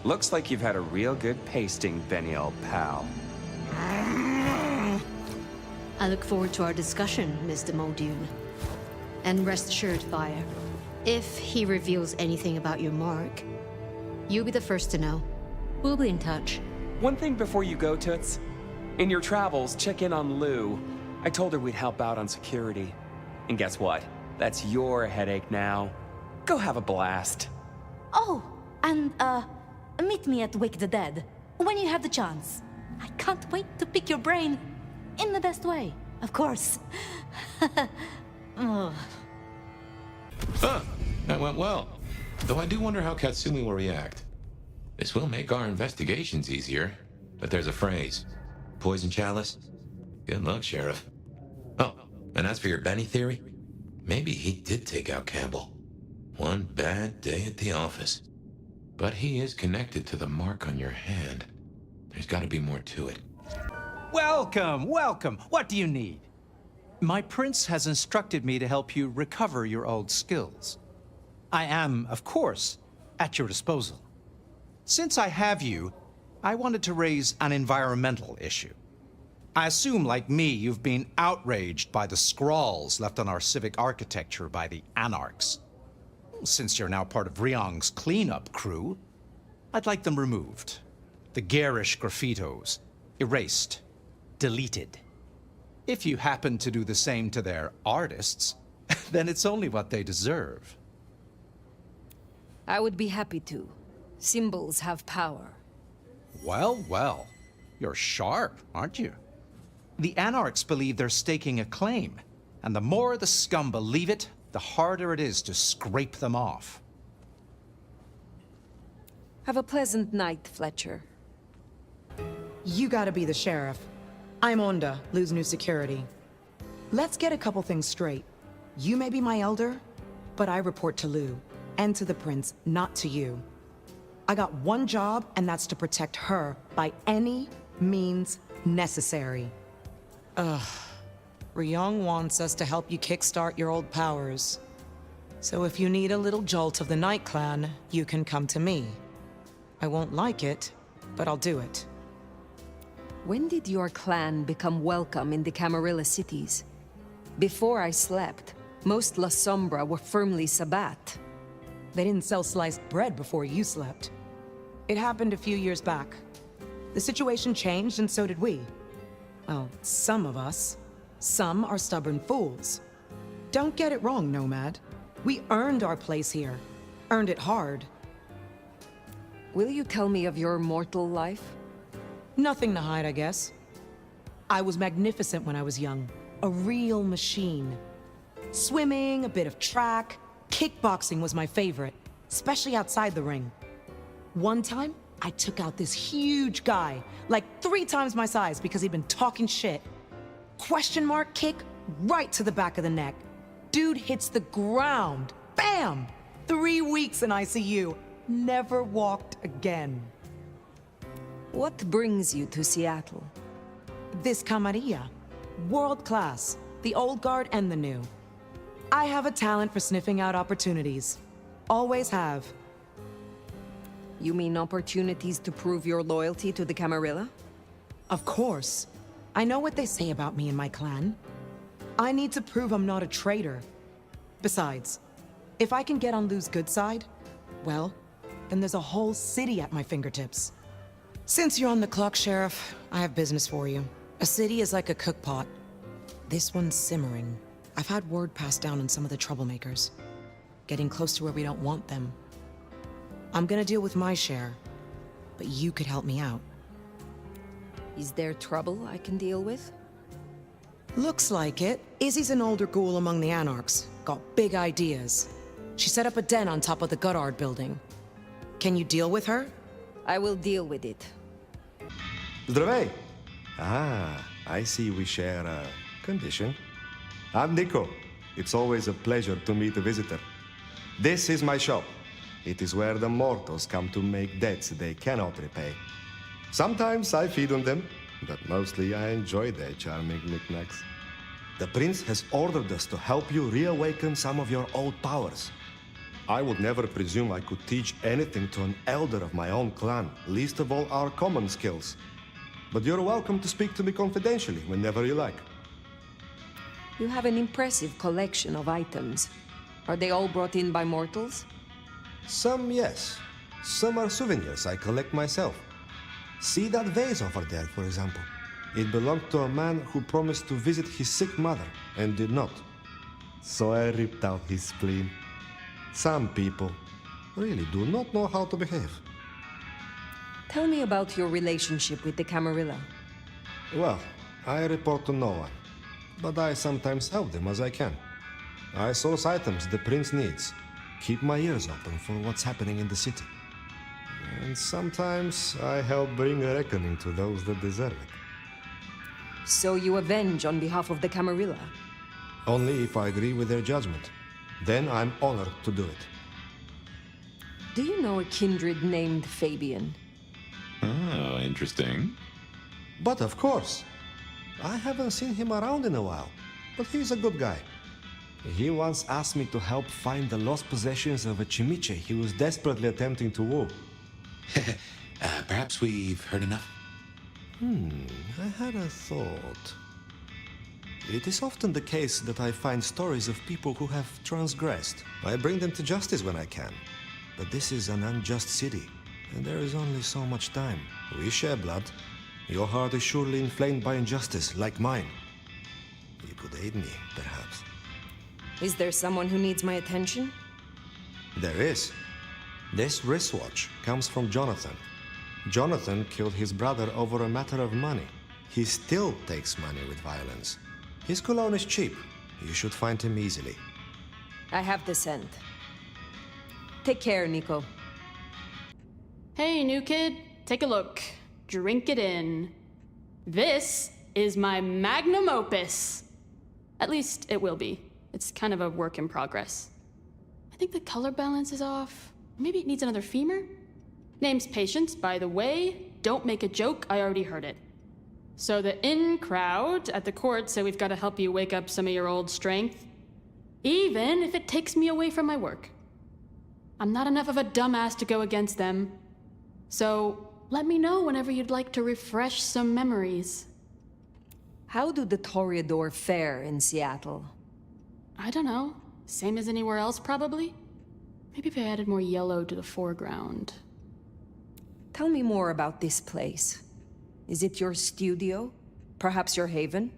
Looks like you've had a real good pasting, Benny, old pal. I look forward to our discussion, Mr. Muldoon. And rest assured, Fire, if he reveals anything about your mark, you'll be the first to know. We'll be in touch. One thing before you go, Toots. In your travels, check in on Lou. I told her we'd help out on security. And guess what? That's your headache now. Go have a blast. Oh, and, meet me at Wake the Dead, when you have the chance. I can't wait to pick your brain. In the best way, of course. Huh. That went well. Though I do wonder how Katsumi will react. This will make our investigations easier. But there's a phrase. Poison chalice? Good luck, Sheriff. Oh, and as for your Benny theory, maybe he did take out Campbell. One bad day at the office. But he is connected to the mark on your hand. There's got to be more to it. Welcome, welcome. What do you need? My prince has instructed me to help you recover your old skills. I am, of course, at your disposal. Since I have you, I wanted to raise an environmental issue. I assume, like me, you've been outraged by the scrawls left on our civic architecture by the Anarchs. Since you're now part of Ryong's cleanup crew, I'd like them removed. The garish graffitos, erased, deleted. If you happen to do the same to their artists, then it's only what they deserve. I would be happy to. Symbols have power. Well, well. You're sharp, aren't you? The Anarchs believe they're staking a claim, and the more the scum believe it, the harder it is to scrape them off. Have a pleasant night, Fletcher. You gotta be the sheriff. I'm Onda, Lou's new security. Let's get a couple things straight. You may be my elder, but I report to Lou, and to the prince, not to you. I got one job, and that's to protect her by any means necessary. Ugh. Ryong wants us to help you kickstart your old powers. So if you need a little jolt of the Night Clan, you can come to me. I won't like it, but I'll do it. When did your clan become welcome in the Camarilla cities? Before I slept, most La Sombra were firmly Sabbat. They didn't sell sliced bread before you slept. It happened a few years back. The situation changed, and so did we. Well, some of us. Some are stubborn fools. Don't get it wrong, Nomad. We earned our place here. Earned it hard. Will you tell me of your mortal life? Nothing to hide, I guess. I was magnificent when I was young. A real machine. Swimming, a bit of track. Kickboxing was my favorite, especially outside the ring. One time, I took out this huge guy, like 3 times my size because he'd been talking shit. Question mark kick right to the back of the neck. Dude hits the ground. Bam! 3 weeks in ICU. Never walked again. What brings you to Seattle? This camarilla. World class. The old guard and the new. I have a talent for sniffing out opportunities. Always have. You mean opportunities to prove your loyalty to the Camarilla? Of course. I know what they say about me and my clan. I need to prove I'm not a traitor. Besides, if I can get on Lou's good side, well, then there's a whole city at my fingertips. Since you're on the clock, Sheriff, I have business for you. A city is like a cookpot. This one's simmering. I've had word passed down on some of the troublemakers. Getting close to where we don't want them. I'm gonna deal with my share, but you could help me out. Is there trouble I can deal with? Looks like it. Izzy's an older ghoul among the Anarchs. Got big ideas. She set up a den on top of the Goddard building. Can you deal with her? I will deal with it. Zdravей! I see we share a condition. I'm Nico. It's always a pleasure to meet a visitor. This is my shop. It is where the mortals come to make debts they cannot repay. Sometimes I feed on them, but mostly I enjoy their charming knickknacks. The prince has ordered us to help you reawaken some of your old powers. I would never presume I could teach anything to an elder of my own clan, least of all our common skills. But you're welcome to speak to me confidentially whenever you like. You have an impressive collection of items. Are they all brought in by mortals? Some, yes. Some are souvenirs I collect myself. See that vase over there, for example. It belonged to a man who promised to visit his sick mother and did not. So I ripped out his spleen. Some people really do not know how to behave. Tell me about your relationship with the Camarilla. Well, I report to no one, but I sometimes help them as I can. I source items the prince needs, keep my ears open for what's happening in the city. And sometimes I help bring a reckoning to those that deserve it. So you avenge on behalf of the Camarilla? Only if I agree with their judgment. Then I'm honored to do it. Do you know a kindred named Fabien? Oh, interesting. But of course. I haven't seen him around in a while, but he's a good guy. He once asked me to help find the lost possessions of a chimiche he was desperately attempting to woo. Perhaps we've heard enough? I had a thought. It is often the case that I find stories of people who have transgressed. I bring them to justice when I can. But this is an unjust city, and there is only so much time. We share blood. Your heart is surely inflamed by injustice, like mine. You could aid me, perhaps. Is there someone who needs my attention? There is. This wristwatch comes from Jonathan. Jonathan killed his brother over a matter of money. He still takes money with violence. His cologne is cheap. You should find him easily. I have the scent. Take care, Nico. Hey, new kid, take a look. Drink it in. This is my magnum opus. At least it will be. It's kind of a work in progress. I think the color balance is off. Maybe it needs another femur? Name's Patience, by the way. Don't make a joke, I already heard it. So the in crowd at the court say we've got to help you wake up some of your old strength. Even if it takes me away from my work. I'm not enough of a dumbass to go against them. So let me know whenever you'd like to refresh some memories. How do the Toreador fare in Seattle? I don't know. Same as anywhere else, probably? Maybe if I added more yellow to the foreground. Tell me more about this place. Is it your studio? Perhaps your haven?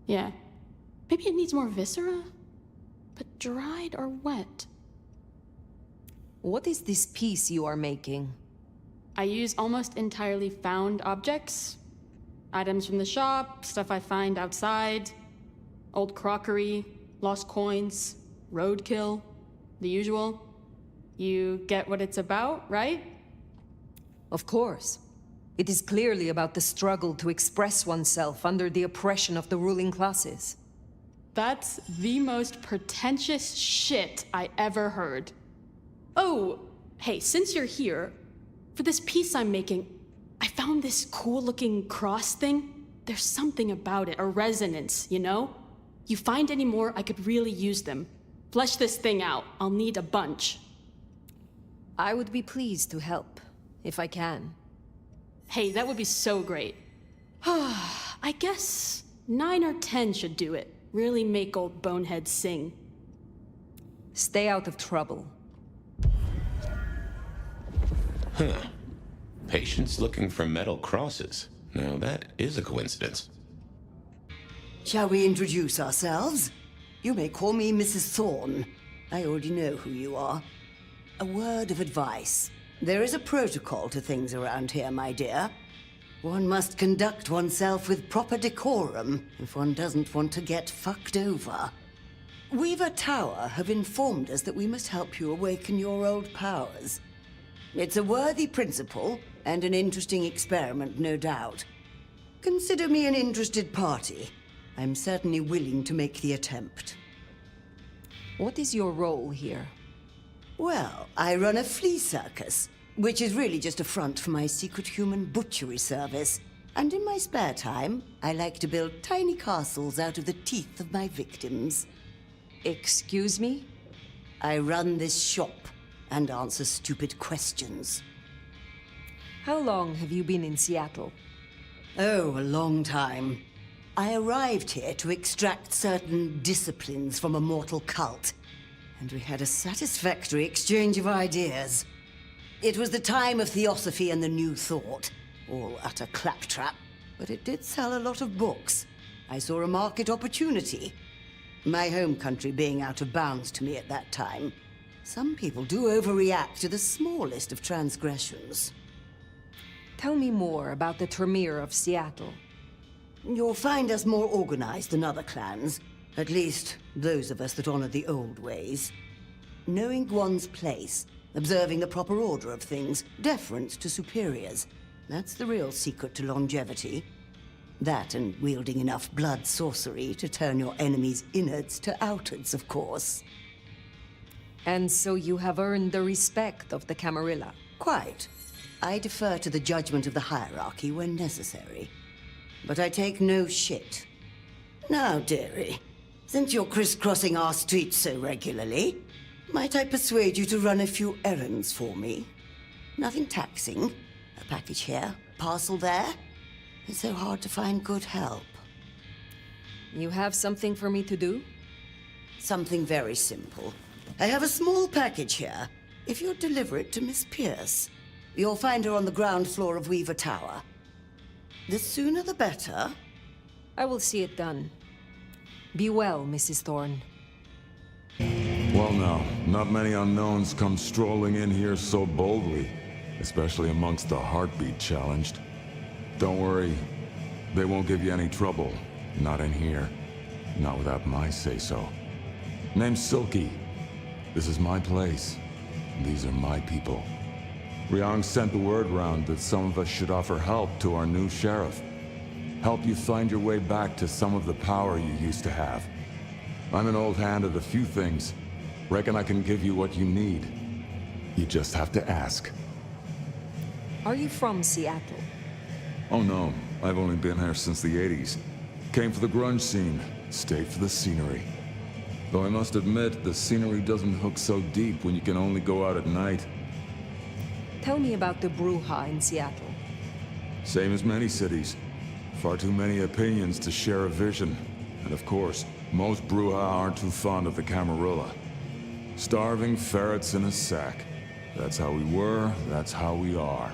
Yeah. Maybe it needs more viscera? But dried or wet? What is this piece you are making? I use almost entirely found objects. Items from the shop, stuff I find outside. Old crockery, lost coins, roadkill, the usual. You get what it's about, right? Of course. It is clearly about the struggle to express oneself under the oppression of the ruling classes. That's the most pretentious shit I ever heard. Oh, hey, since you're here, for this piece I'm making, I found this cool-looking cross thing. There's something about it, a resonance, you know? You find any more, I could really use them. Flesh this thing out. I'll need a bunch. I would be pleased to help, if I can. Hey, that would be so great. I guess 9 or 10 should do it. Really make old boneheads sing. Stay out of trouble. Huh. Patience looking for metal crosses. Now that is a coincidence. Shall we introduce ourselves? You may call me Mrs. Thorne. I already know who you are. A word of advice. There is a protocol to things around here, my dear. One must conduct oneself with proper decorum if one doesn't want to get fucked over. Weaver Tower have informed us that we must help you awaken your old powers. It's a worthy principle and an interesting experiment, no doubt. Consider me an interested party. I'm certainly willing to make the attempt. What is your role here? Well, I run a flea circus, which is really just a front for my secret human butchery service. And in my spare time, I like to build tiny castles out of the teeth of my victims. Excuse me? I run this shop and answer stupid questions. How long have you been in Seattle? Oh, a long time. I arrived here to extract certain disciplines from a mortal cult, and we had a satisfactory exchange of ideas. It was the time of Theosophy and the New Thought, all utter claptrap, but it did sell a lot of books. I saw a market opportunity. My home country being out of bounds to me at that time. Some people do overreact to the smallest of transgressions. Tell me more about the Tremere of Seattle. You'll find us more organized than other clans. At least, those of us that honor the old ways. Knowing one's place, observing the proper order of things, deference to superiors. That's the real secret to longevity. That and wielding enough blood sorcery to turn your enemy's innards to outards, of course. And so you have earned the respect of the Camarilla. Quite. I defer to the judgment of the hierarchy when necessary. But I take no shit. Now, dearie, since you're crisscrossing our streets so regularly, might I persuade you to run a few errands for me? Nothing taxing. A package here, parcel there. It's so hard to find good help. You have something for me to do? Something very simple. I have a small package here. If you'll deliver it to Miss Pierce, you'll find her on the ground floor of Weaver Tower. The sooner the better. I will see it done. Be well, Mrs. Thorne. Well now, not many unknowns come strolling in here so boldly, especially amongst the heartbeat challenged. Don't worry, they won't give you any trouble. Not in here. Not without my say-so. Name's Silky. This is my place. These are my people. Ryong sent the word round that some of us should offer help to our new sheriff. Help you find your way back to some of the power you used to have. I'm an old hand at a few things. Reckon I can give you what you need. You just have to ask. Are you from Seattle? Oh no, I've only been here since the 80s. Came for the grunge scene, stayed for the scenery. Though I must admit, the scenery doesn't hook so deep when you can only go out at night. Tell me about the Bruja in Seattle. Same as many cities. Far too many opinions to share a vision. And of course, most Bruja aren't too fond of the Camarilla. Starving ferrets in a sack. That's how we were, that's how we are.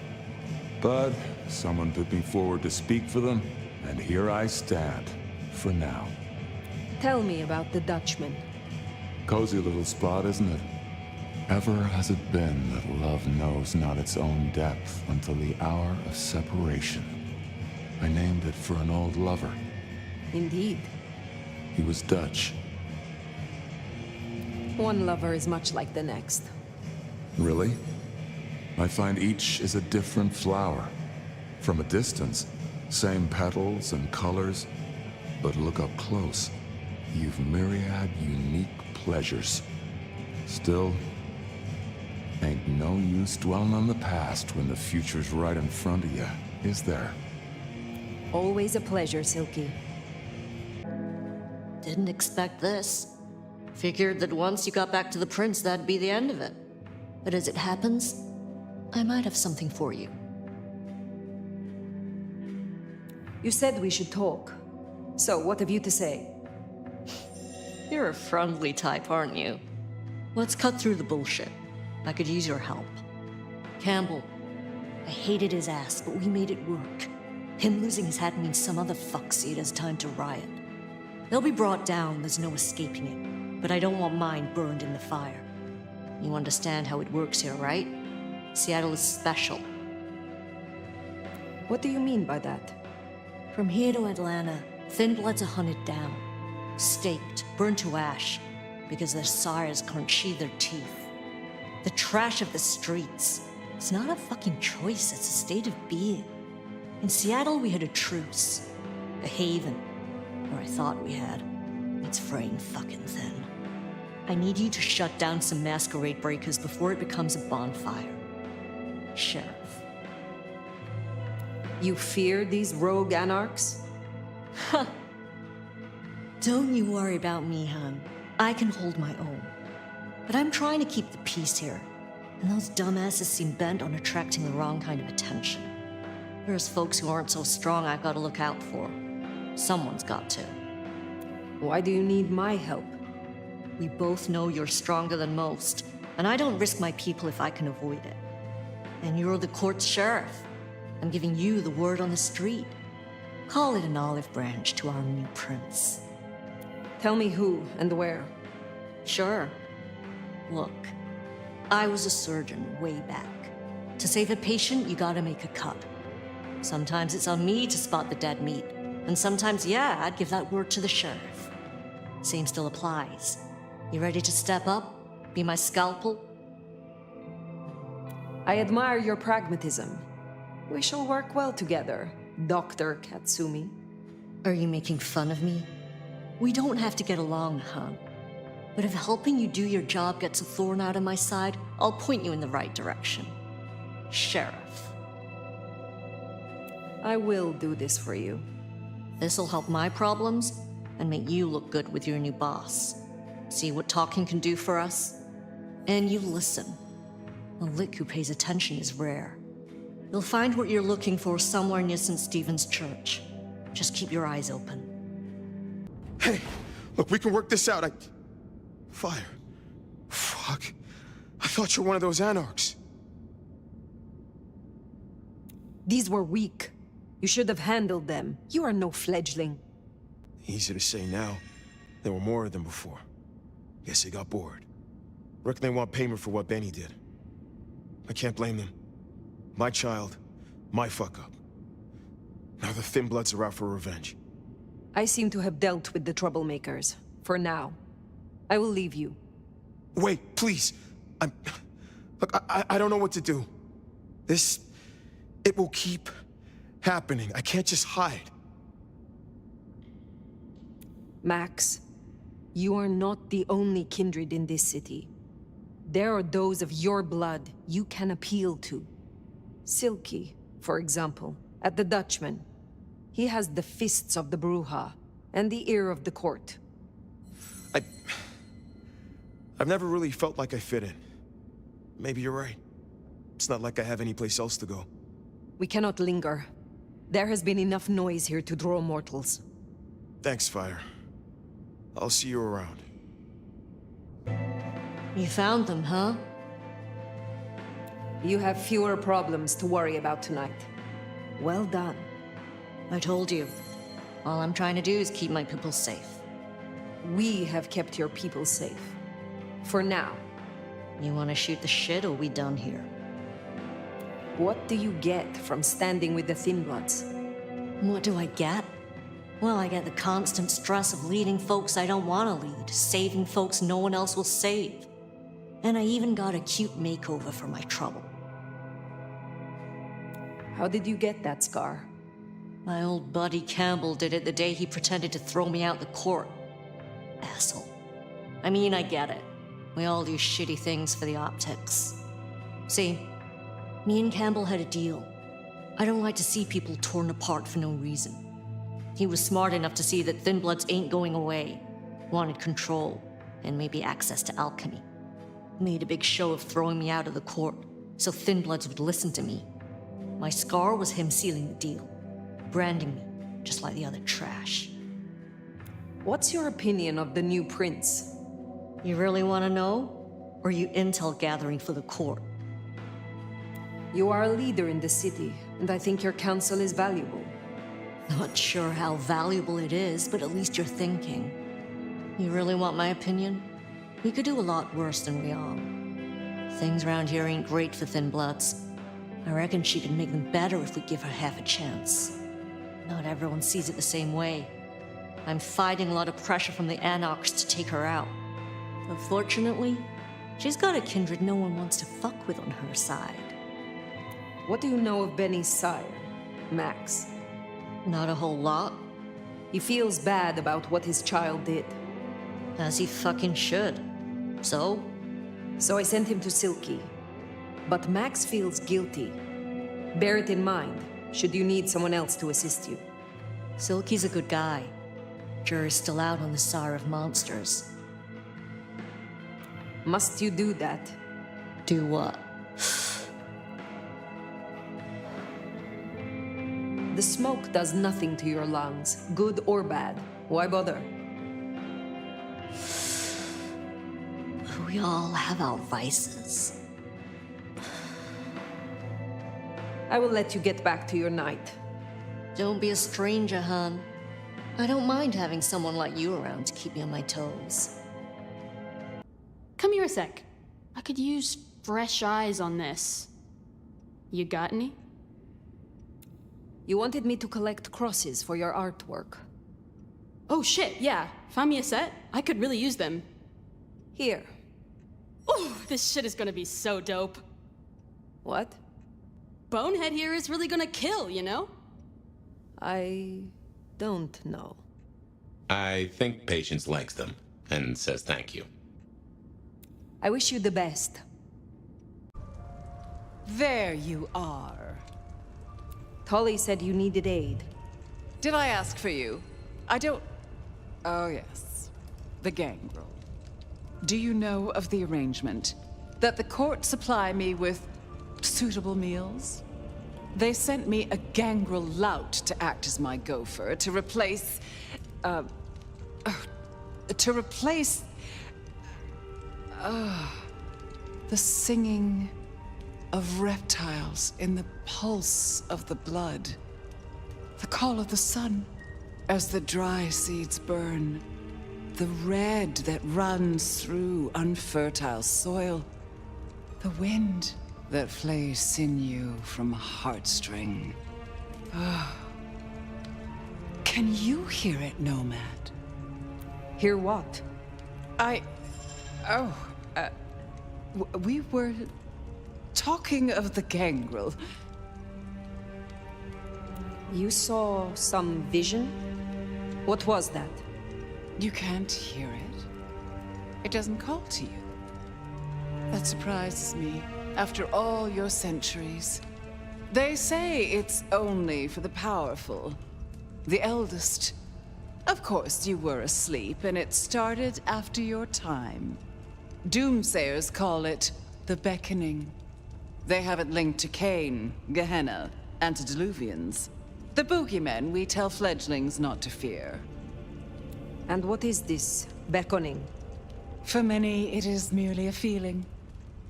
But someone put me forward to speak for them, and here I stand, for now. Tell me about the Dutchman. Cozy little spot, isn't it? Ever has it been that love knows not its own depth until the hour of separation. I named it for an old lover. Indeed. He was Dutch. One lover is much like the next. Really? I find each is a different flower. From a distance, same petals and colors, but look up close. You've myriad unique pleasures. Still, ain't no use dwelling on the past when the future's right in front of you, is there? Always a pleasure, Silky. Didn't expect this. Figured that once you got back to the prince, that'd be the end of it. But as it happens, I might have something for you. You said we should talk. So, what have you to say? You're a friendly type, aren't you? Let's cut through the bullshit. I could use your help. Campbell. I hated his ass, but we made it work. Him losing his hat means some other fuck see it as time to riot. They'll be brought down, there's no escaping it. But I don't want mine burned in the fire. You understand how it works here, right? Seattle is special. What do you mean by that? From here to Atlanta, thin bloods are hunted down, staked, burned to ash, because their sires can't sheathe their teeth. The trash of the streets. It's not a fucking choice, it's a state of being. In Seattle, we had a truce. A haven. Or I thought we had. It's fraying fucking thin. I need you to shut down some masquerade breakers before it becomes a bonfire. Sheriff. You fear these rogue anarchs? Huh. Don't you worry about me, hon. I can hold my own. But I'm trying to keep the peace here. And those dumbasses seem bent on attracting the wrong kind of attention. There's folks who aren't so strong I've got to look out for. Someone's got to. Why do you need my help? We both know you're stronger than most, and I don't risk my people if I can avoid it. And you're the court's sheriff. I'm giving you the word on the street. Call it an olive branch to our new prince. Tell me who and where. Sure. Look, I was a surgeon way back. To save a patient, you gotta make a cut. Sometimes it's on me to spot the dead meat, and sometimes, yeah, I'd give that word to the sheriff. Same still applies. You ready to step up? Be my scalpel? I admire your pragmatism. We shall work well together, Dr. Katsumi. Are you making fun of me? We don't have to get along, huh? But if helping you do your job gets a thorn out of my side, I'll point you in the right direction. Sheriff. I will do this for you. This'll help my problems and make you look good with your new boss. See what talking can do for us? And you listen. A lick who pays attention is rare. You'll find what you're looking for somewhere near St. Stephen's Church. Just keep your eyes open. Hey, look, we can work this out. Fire. Fuck. I thought you were one of those anarchs. These were weak. You should have handled them. You are no fledgling. Easy to say now. There were more of them before. Guess they got bored. Reckon they want payment for what Benny did. I can't blame them. My child, my fuck-up. Now the Thin Bloods are out for revenge. I seem to have dealt with the troublemakers. For now. I will leave you. Wait, please. Look, I don't know what to do. It will keep happening. I can't just hide. Max, you are not the only kindred in this city. There are those of your blood you can appeal to. Silky, for example, at the Dutchman. He has the fists of the Bruja and the ear of the court. I've never really felt like I fit in. Maybe you're right. It's not like I have any place else to go. We cannot linger. There has been enough noise here to draw mortals. Thanks, Fire. I'll see you around. You found them, huh? You have fewer problems to worry about tonight. Well done. I told you. All I'm trying to do is keep my people safe. We have kept your people safe. For now. You want to shoot the shit, or we done here? What do you get from standing with the Thin Bloods? What do I get? Well, I get the constant stress of leading folks I don't want to lead, saving folks no one else will save. And I even got a cute makeover for my trouble. How did you get that scar? My old buddy Campbell did it the day he pretended to throw me out the court. Asshole. I mean, I get it. We all do shitty things for the optics. See, me and Campbell had a deal. I don't like to see people torn apart for no reason. He was smart enough to see that Thin Bloods ain't going away. Wanted control, and maybe access to alchemy. Made a big show of throwing me out of the court, so Thin Bloods would listen to me. My scar was him sealing the deal. Branding me, just like the other trash. What's your opinion of the new prince? You really want to know? Or are you intel gathering for the court? You are a leader in the city, and I think your counsel is valuable. Not sure how valuable it is, but at least you're thinking. You really want my opinion? We could do a lot worse than we are. Things around here ain't great for Thin Bloods. I reckon she could make them better if we give her half a chance. Not everyone sees it the same way. I'm fighting a lot of pressure from the Anarchs to take her out. Unfortunately, she's got a kindred no one wants to fuck with on her side. What do you know of Benny's sire, Max? Not a whole lot. He feels bad about what his child did. As he fucking should. So? So I sent him to Silky. But Max feels guilty. Bear it in mind, should you need someone else to assist you. Silky's a good guy. Jury's still out on the Sire of Monsters. Must you do that? Do what? The smoke does nothing to your lungs, good or bad. Why bother? We all have our vices. I will let you get back to your night. Don't be a stranger, hon. I don't mind having someone like you around to keep me on my toes. Come here a sec. I could use fresh eyes on this. You got any? You wanted me to collect crosses for your artwork. Oh shit, yeah. Found me a set? I could really use them. Here. Oh, this shit is gonna be so dope. What? Bonehead here is really gonna kill, you know? I don't know. I think Patience likes them and says thank you. I wish you the best. There you are. Tully said you needed aid. Did I ask for you? I don't... Oh, yes. The gangrel. Do you know of the arrangement? That the court supply me with suitable meals? They sent me a gangrel lout to act as my gopher, to replace... the singing of reptiles in the pulse of the blood. The call of the sun as the dry seeds burn. The red that runs through unfertile soil. The wind that flays sinew from a heartstring. Can you hear it, Nomad? Hear what? We were talking of the gangrel. You saw some vision? What was that? You can't hear it? It doesn't call to you? That surprises me, after all your centuries. They say it's only for the powerful, the eldest. Of course, you were asleep, and it started after your time. Doomsayers call it the Beckoning. They have it linked to Cain, Gehenna, antediluvians. The boogeymen we tell fledglings not to fear. And what is this beckoning? For many, it is merely a feeling,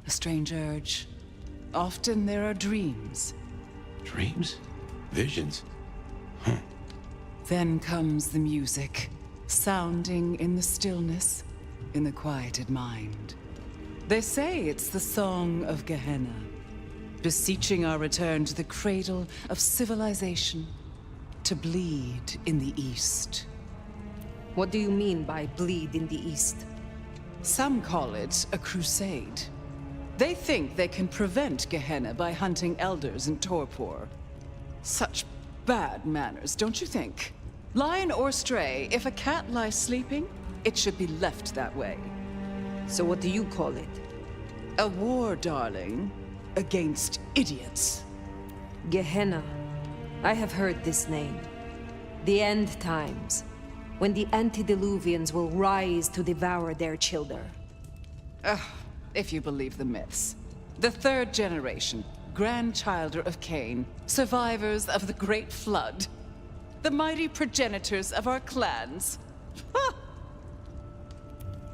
a strange urge. Often there are dreams. Dreams? Visions? Then comes the music, sounding in the stillness, in the quieted mind. They say it's the song of Gehenna, beseeching our return to the cradle of civilization, to bleed in the East. What do you mean by bleed in the East? Some call it a crusade. They think they can prevent Gehenna by hunting elders in torpor. Such bad manners, don't you think? Lion or stray, if a cat lies sleeping, it should be left that way. So what do you call it? A war, darling, against idiots. Gehenna. I have heard this name. The end times, when the antediluvians will rise to devour their children. If you believe the myths. The third generation, grandchilder of Cain, survivors of the Great Flood. The mighty progenitors of our clans.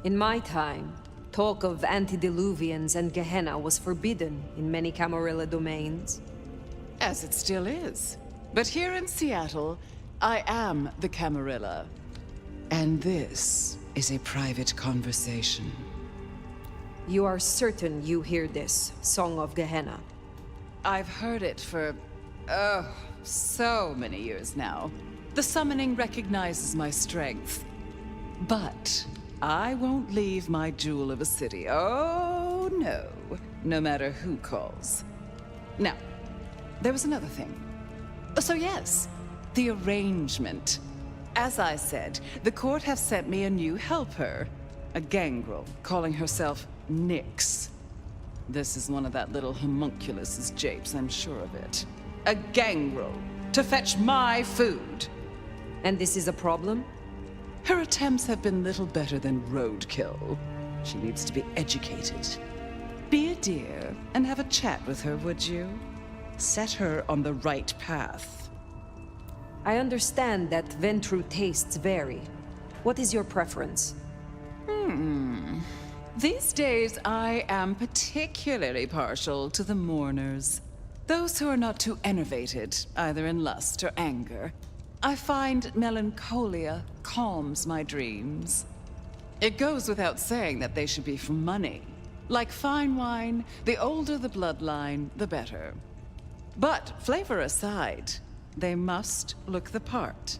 In my time, talk of antediluvians and Gehenna was forbidden in many Camarilla domains. As it still is. But here in Seattle, I am the Camarilla. And this is a private conversation. You are certain you hear this, Song of Gehenna? I've heard it for, so many years now. The summoning recognizes my strength. But I won't leave my jewel of a city. Oh, no. No matter who calls. Now, there was another thing. So yes, the arrangement. As I said, the court have sent me a new helper. A gangrel, calling herself Nyx. This is one of that little homunculus's japes, I'm sure of it. A gangrel, to fetch my food. And this is a problem? Her attempts have been little better than roadkill. She needs to be educated. Be a dear and have a chat with her, would you? Set her on the right path. I understand that Ventru tastes vary. What is your preference? These days, I am particularly partial to the mourners. Those who are not too enervated, either in lust or anger. I find melancholia calms my dreams. It goes without saying that they should be for money. Like fine wine, the older the bloodline, the better. But flavor aside, they must look the part.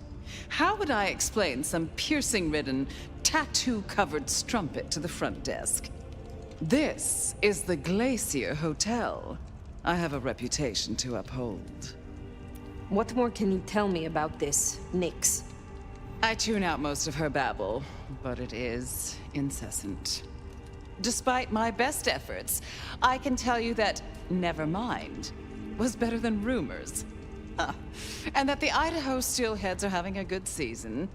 How would I explain some piercing-ridden, tattoo-covered strumpet to the front desk? This is the Glacier Hotel. I have a reputation to uphold. What more can you tell me about this, Nyx? I tune out most of her babble, but it is incessant. Despite my best efforts, I can tell you that never mind was better than rumors. Huh. And that the Idaho steelheads are having a good season.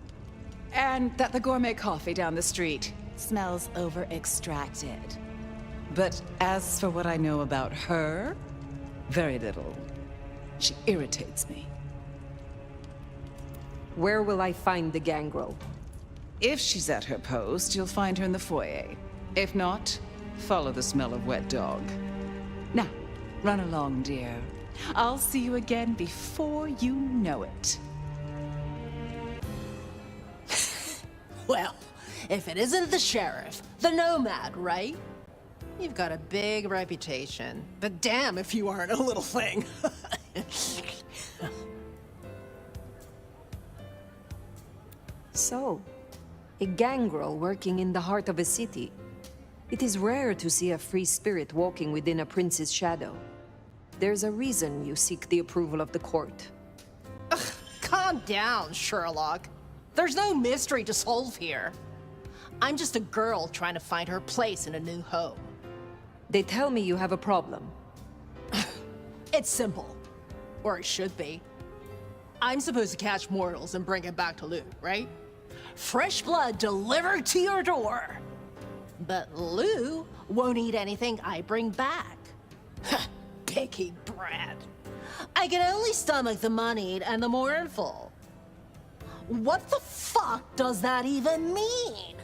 And that the gourmet coffee down the street smells over-extracted. But as for what I know about her, very little. She irritates me. Where will I find the gangrel? If she's at her post, you'll find her in the foyer. If not, follow the smell of wet dog. Now, run along, dear. I'll see you again before you know it. Well, if it isn't the sheriff, the nomad, right? You've got a big reputation, but damn if you aren't a little thing. So, a gangrel working in the heart of a city. It is rare to see a free spirit walking within a prince's shadow. There's a reason you seek the approval of the court. Calm down, Sherlock. There's no mystery to solve here. I'm just a girl trying to find her place in a new home. They tell me you have a problem. It's simple. Or it should be. I'm supposed to catch mortals and bring it back to Lou, right? Fresh blood delivered to your door. But Lou won't eat anything I bring back. Picky brat. I can only stomach the moneyed and the mournful. What the fuck does that even mean?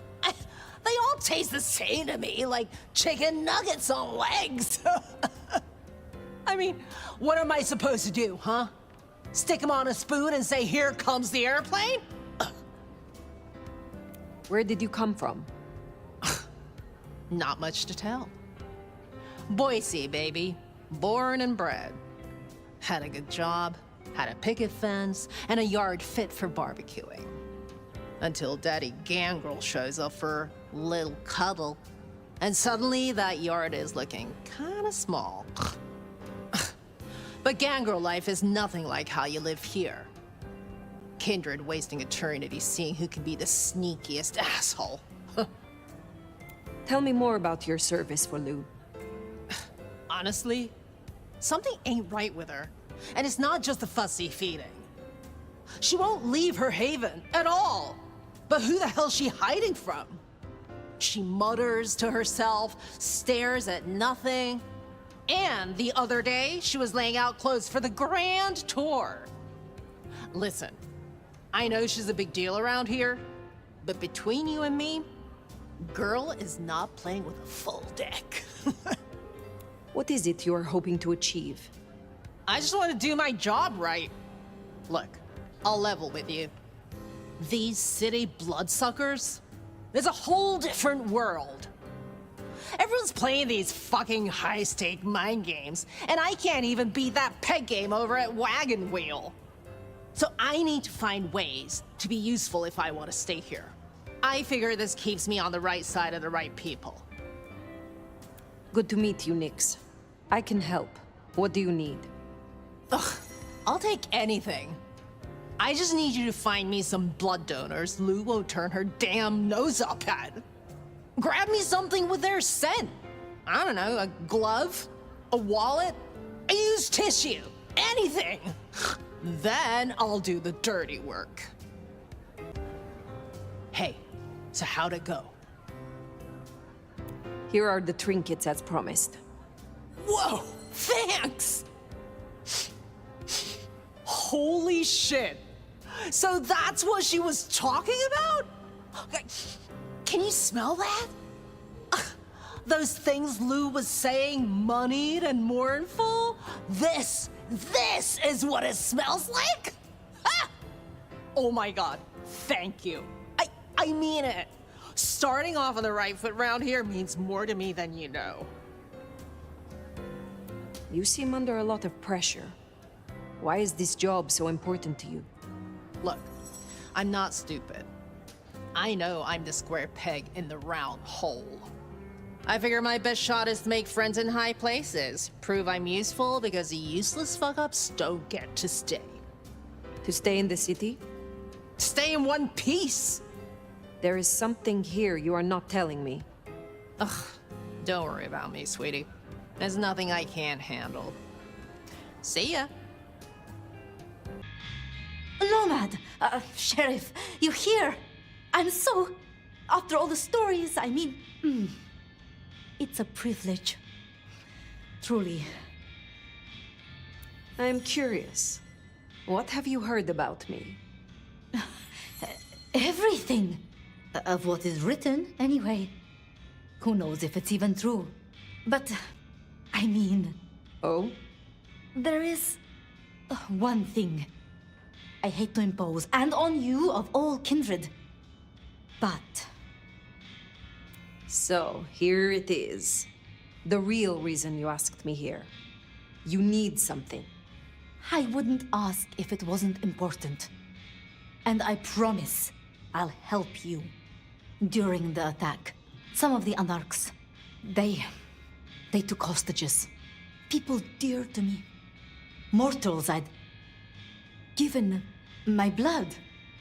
They all taste the same to me, like chicken nuggets on legs. I mean, what am I supposed to do, huh? Stick them on a spoon and say, here comes the airplane? Where did you come from? Not much to tell. Boise, baby. Born and bred. Had a good job, had a picket fence, and a yard fit for barbecuing. Until Daddy Gangrel shows up for a little cuddle. And suddenly that yard is looking kinda small. But Gangrel life is nothing like how you live here. Kindred wasting eternity seeing who can be the sneakiest asshole. Tell me more about your service for Lou. Honestly, something ain't right with her. And it's not just the fussy feeding. She won't leave her haven at all. But who the hell's she hiding from? She mutters to herself, stares at nothing. And the other day, she was laying out clothes for the grand tour. Listen, I know she's a big deal around here, but between you and me, girl is not playing with a full deck. What is it you are hoping to achieve? I just want to do my job right. Look, I'll level with you. These city bloodsuckers, there's a whole different world. Everyone's playing these fucking high-stake mind games, and I can't even beat that peg game over at Wagon Wheel. So I need to find ways to be useful if I want to stay here. I figure this keeps me on the right side of the right people. Good to meet you, Nix. I can help. What do you need? Ugh, I'll take anything. I just need you to find me some blood donors Lou won't turn her damn nose up at. Grab me something with their scent. I don't know, a glove, a wallet, a used tissue, anything. Then I'll do the dirty work. Hey, so how'd it go? Here are the trinkets as promised. Whoa, thanks! Holy shit! So that's what she was talking about? Can you smell that? Those things Lou was saying, moneyed and mournful? This is what it smells like? Ha! Oh my god, thank you. I mean it. Starting off on the right foot round here means more to me than you know. You seem under a lot of pressure. Why is this job so important to you? Look, I'm not stupid. I know I'm the square peg in the round hole. I figure my best shot is to make friends in high places. Prove I'm useful because the useless fuck-ups don't get to stay. To stay in the city? Stay in one piece! There is something here you are not telling me. Ugh, Don't worry about me, sweetie. There's nothing I can't handle. See ya. Nomad! Sheriff, you're here! I'm so... After all the stories, I mean... it's a privilege. Truly. I'm curious. What have you heard about me? Everything. Of what is written, anyway. Who knows if it's even true. But, I mean... Oh? There is... one thing. I hate to impose, and on you of all kindred. But... So, here it is. The real reason you asked me here. You need something. I wouldn't ask if it wasn't important. And I promise I'll help you. During the attack, some of the Anarchs, they took hostages. People dear to me. Mortals I'd given my blood.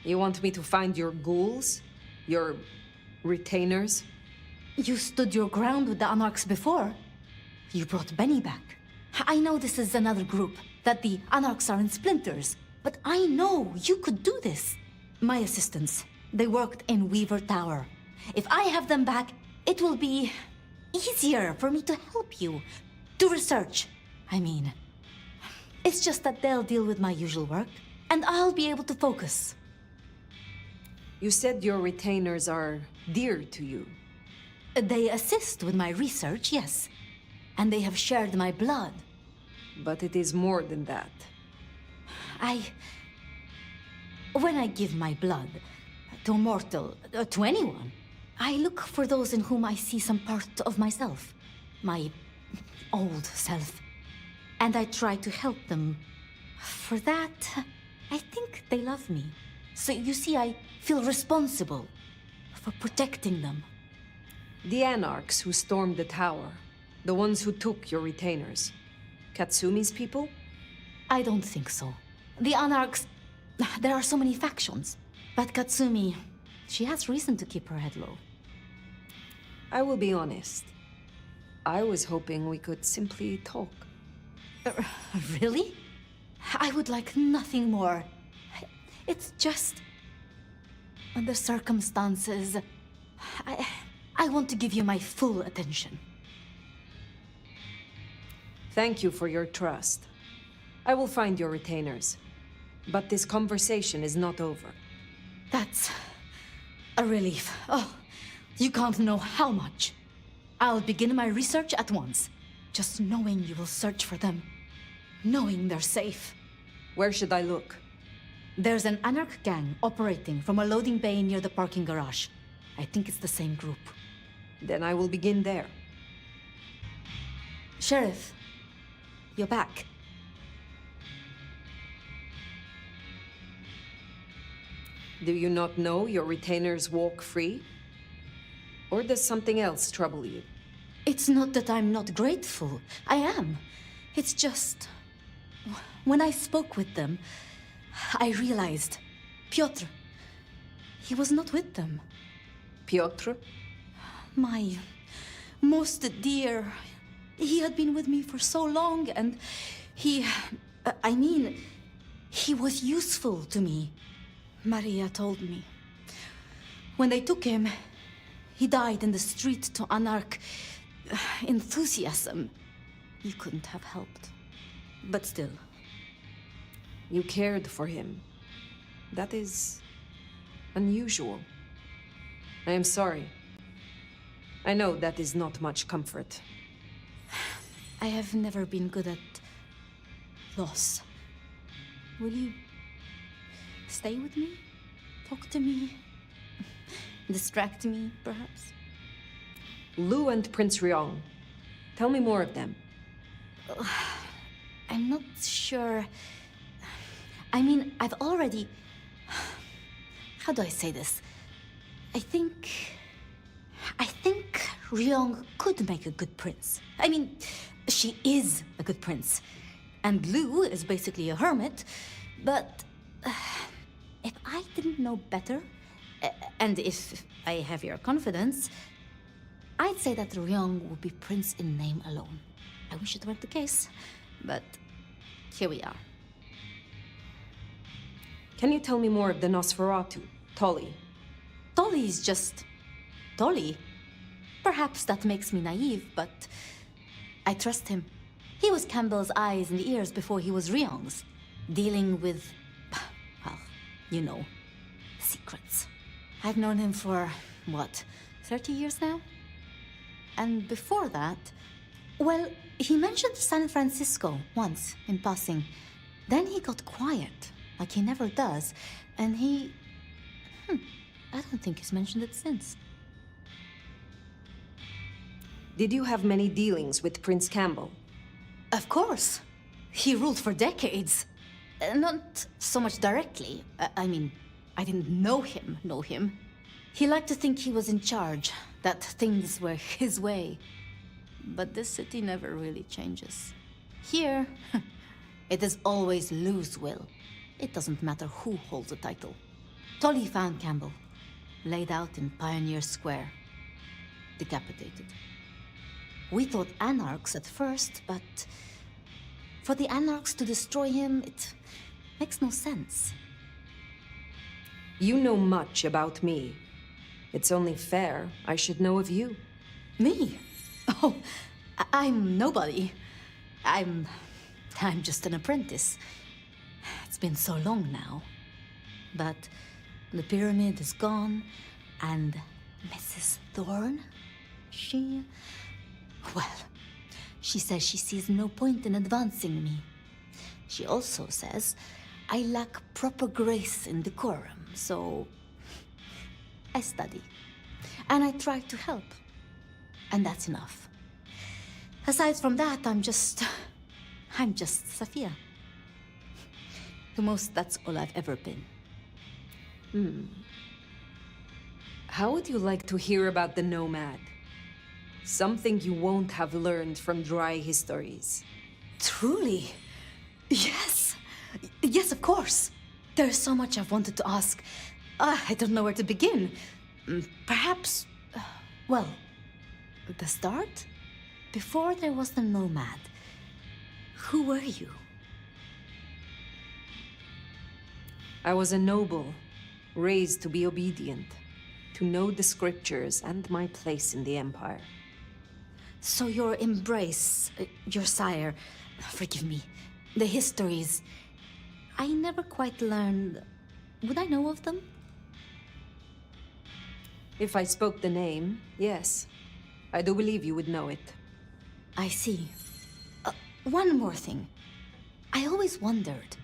You want me to find your ghouls? Your retainers? You stood your ground with the Anarchs before. You brought Benny back. I know this is another group, that the Anarchs are in splinters, but I know you could do this. My assistants, they worked in Weaver Tower. If I have them back, it will be easier for me to help you. To research, I mean. It's just that they'll deal with my usual work, and I'll be able to focus. You said your retainers are dear to you. They assist with my research, yes. And they have shared my blood. But it is more than that. When I give my blood to a mortal, to anyone, I look for those in whom I see some part of myself. My old self. And I try to help them. For that, I think they love me. So you see, I feel responsible for protecting them. The Anarchs who stormed the tower. The ones who took your retainers. Katsumi's people? I don't think so. The Anarchs... There are so many factions. But Katsumi... She has reason to keep her head low. I will be honest. I was hoping we could simply talk. Really? I would like nothing more. It's just... the circumstances... I want to give you my full attention. Thank you for your trust. I will find your retainers. But this conversation is not over. That's a relief. Oh, you can't know how much. I'll begin my research at once. Just knowing you will search for them. Knowing they're safe. Where should I look? There's an Anarch gang operating from a loading bay near the parking garage. I think it's the same group. Then I will begin there. Sheriff, you're back. Do you not know your retainers walk free? Or does something else trouble you? It's not that I'm not grateful. I am. It's just... when I spoke with them, I realized... Piotr... he was not with them. Piotr? My most dear... He had been with me for so long, and he... I mean, he was useful to me. Maria told me. When they took him, he died in the street to Anarch enthusiasm. You couldn't have helped. But still. You cared for him. That is... unusual. I am sorry. I know that is not much comfort. I have never been good at loss. Will you stay with me? Talk to me? Distract me, perhaps? Lu and Prince Ryong. Tell me more of them. I'm not sure. I mean, I've already... How do I say this? I think Ryong could make a good prince. I mean, she is a good prince. And Lu is basically a hermit. But if I didn't know better, and if I have your confidence, I'd say that Ryong would be prince in name alone. I wish it weren't the case, but here we are. Can you tell me more of the Nosferatu, Tolly? Tolly is just Tolly. Perhaps that makes me naive, but I trust him. He was Campbell's eyes and ears before he was Ryong's, dealing with, well, you know, secrets. I've known him for, what, 30 years now? And before that, well, he mentioned San Francisco once in passing. Then he got quiet, like he never does, and I don't think he's mentioned it since. Did you have many dealings with Prince Campbell? Of course. He ruled for decades. Not so much directly. I mean, I didn't know him. He liked to think he was in charge, that things were his way. But this city never really changes. Here, it is always Lou's will. It doesn't matter who holds the title. Tolly found Campbell, laid out in Pioneer Square, decapitated. We thought anarchs at first, but for the anarchs to destroy him, it makes no sense. You know much about me. It's only fair I should know of you. Me? Oh, I'm nobody. I'm just an apprentice. It's been so long now. But the pyramid is gone, and Mrs. Thorne, she says she sees no point in advancing me. She also says I lack proper grace and decorum, so I study. And I try to help. And that's enough. Aside from that, I'm just Sophia. The most, that's all I've ever been. How would you like to hear about the Nomad? Something you won't have learned from dry histories. Truly? Yes. Yes, of course. There's so much I've wanted to ask. I don't know where to begin. Perhaps, well, the start? Before there was the Nomad, who were you? I was a noble, raised to be obedient, to know the scriptures and my place in the Empire. So your embrace, your sire, forgive me, the histories, I never quite learned. Would I know of them? If I spoke the name, yes. I do believe you would know it. I see. One more thing. I always wondered.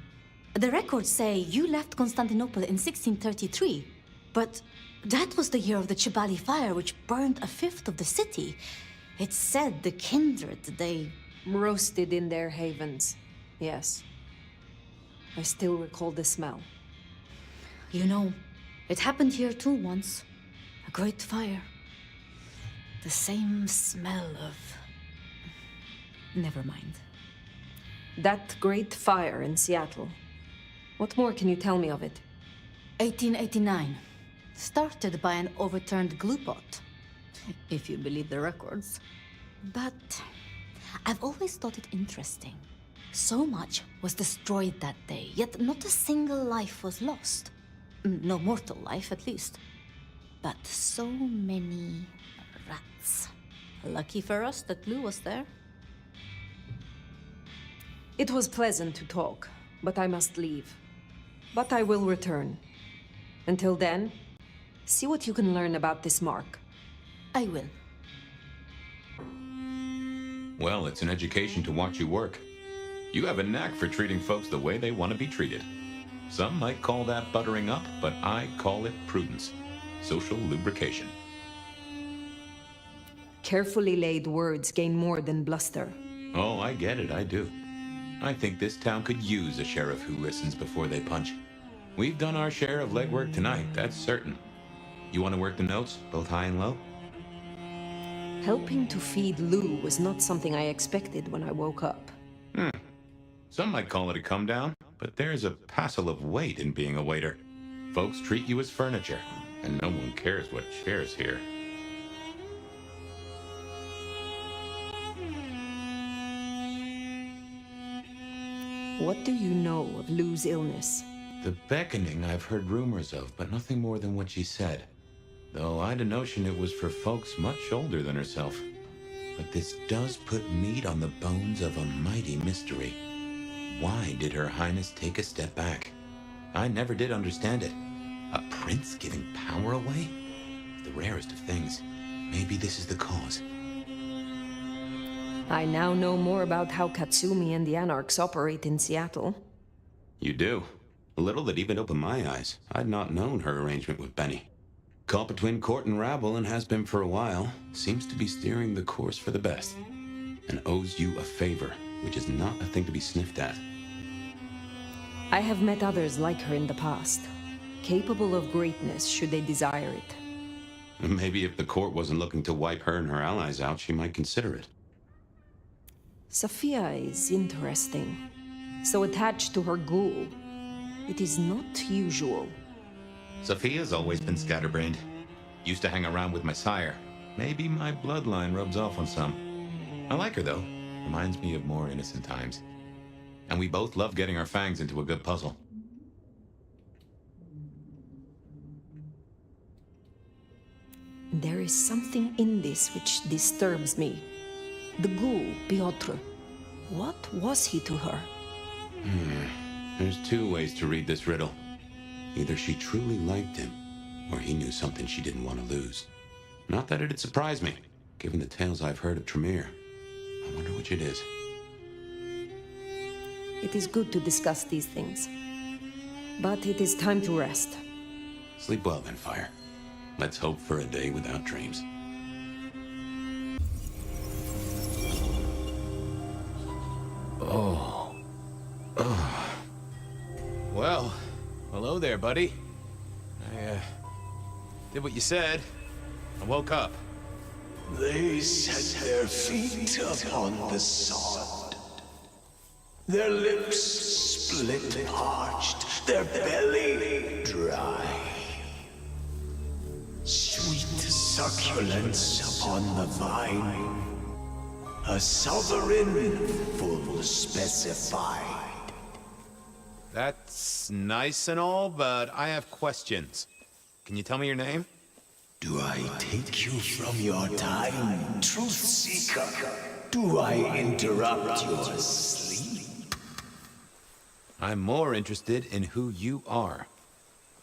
The records say you left Constantinople in 1633, but that was the year of the Chibali fire, which burned a fifth of the city. It's said the kindred, they roasted in their havens. Yes. I still recall the smell. You know, it happened here too once. A great fire. The same smell of... Never mind. That great fire in Seattle. What more can you tell me of it? 1889. Started by an overturned glue pot. If you believe the records. But I've always thought it interesting. So much was destroyed that day, yet not a single life was lost. No mortal life, at least. But so many rats. Lucky for us that Lou was there. It was pleasant to talk, but I must leave. But I will return. Until then, see what you can learn about this mark. I will. Well, it's an education to watch you work. You have a knack for treating folks the way they want to be treated. Some might call that buttering up, but I call it prudence. Social lubrication. Carefully laid words gain more than bluster. Oh, I get it, I do. I think this town could use a sheriff who listens before they punch. We've done our share of legwork tonight, that's certain. You want to work the notes, both high and low? Helping to feed Lou was not something I expected when I woke up. Some might call it a come down, but there's a passel of weight in being a waiter. Folks treat you as furniture, and no one cares what shares here. What do you know of Lou's illness? The beckoning I've heard rumors of, but nothing more than what she said. Though I'd a notion it was for folks much older than herself. But this does put meat on the bones of a mighty mystery. Why did Her Highness take a step back? I never did understand it. A prince giving power away? The rarest of things. Maybe this is the cause. I now know more about how Katsumi and the Anarchs operate in Seattle. You do? A little that even opened my eyes. I'd not known her arrangement with Benny. Caught between court and rabble and has been for a while. Seems to be steering the course for the best. And owes you a favor, which is not a thing to be sniffed at. I have met others like her in the past. Capable of greatness should they desire it. Maybe if the court wasn't looking to wipe her and her allies out, she might consider it. Sophia is interesting. So attached to her ghoul. It is not usual. Sophia's always been scatterbrained. Used to hang around with my sire. Maybe my bloodline rubs off on some. I like her, though. Reminds me of more innocent times. And we both love getting our fangs into a good puzzle. There is something in this which disturbs me. The ghoul, Piotr. What was he to her? There's two ways to read this riddle. Either she truly liked him, or he knew something she didn't want to lose. Not that it'd surprise me, given the tales I've heard of Tremere. I wonder which it is. It is good to discuss these things. But it is time to rest. Sleep well then, Phyre. Let's hope for a day without dreams. Well, hello there, buddy. I, did what you said. I woke up. They set their feet upon the sod. Their lips split parched, their belly dry. Sweet succulence upon the vine, a sovereign full specified. That's nice and all, but I have questions. Can you tell me your name? Do I take you from your time, truth seeker? Do I interrupt your sleep? I'm more interested in who you are.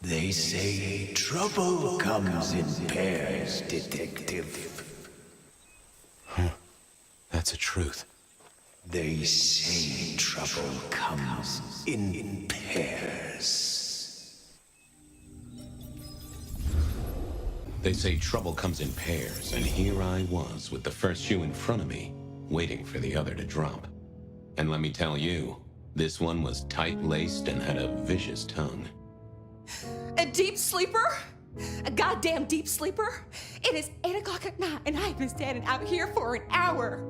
They say trouble comes in pairs, detective. Huh. That's a truth. They say trouble comes in pairs. They say trouble comes in pairs, and here I was with the first shoe in front of me, waiting for the other to drop. And let me tell you, this one was tight-laced and had a vicious tongue. A deep sleeper? A goddamn deep sleeper? It is 8 o'clock at night and I've been standing out here for an hour.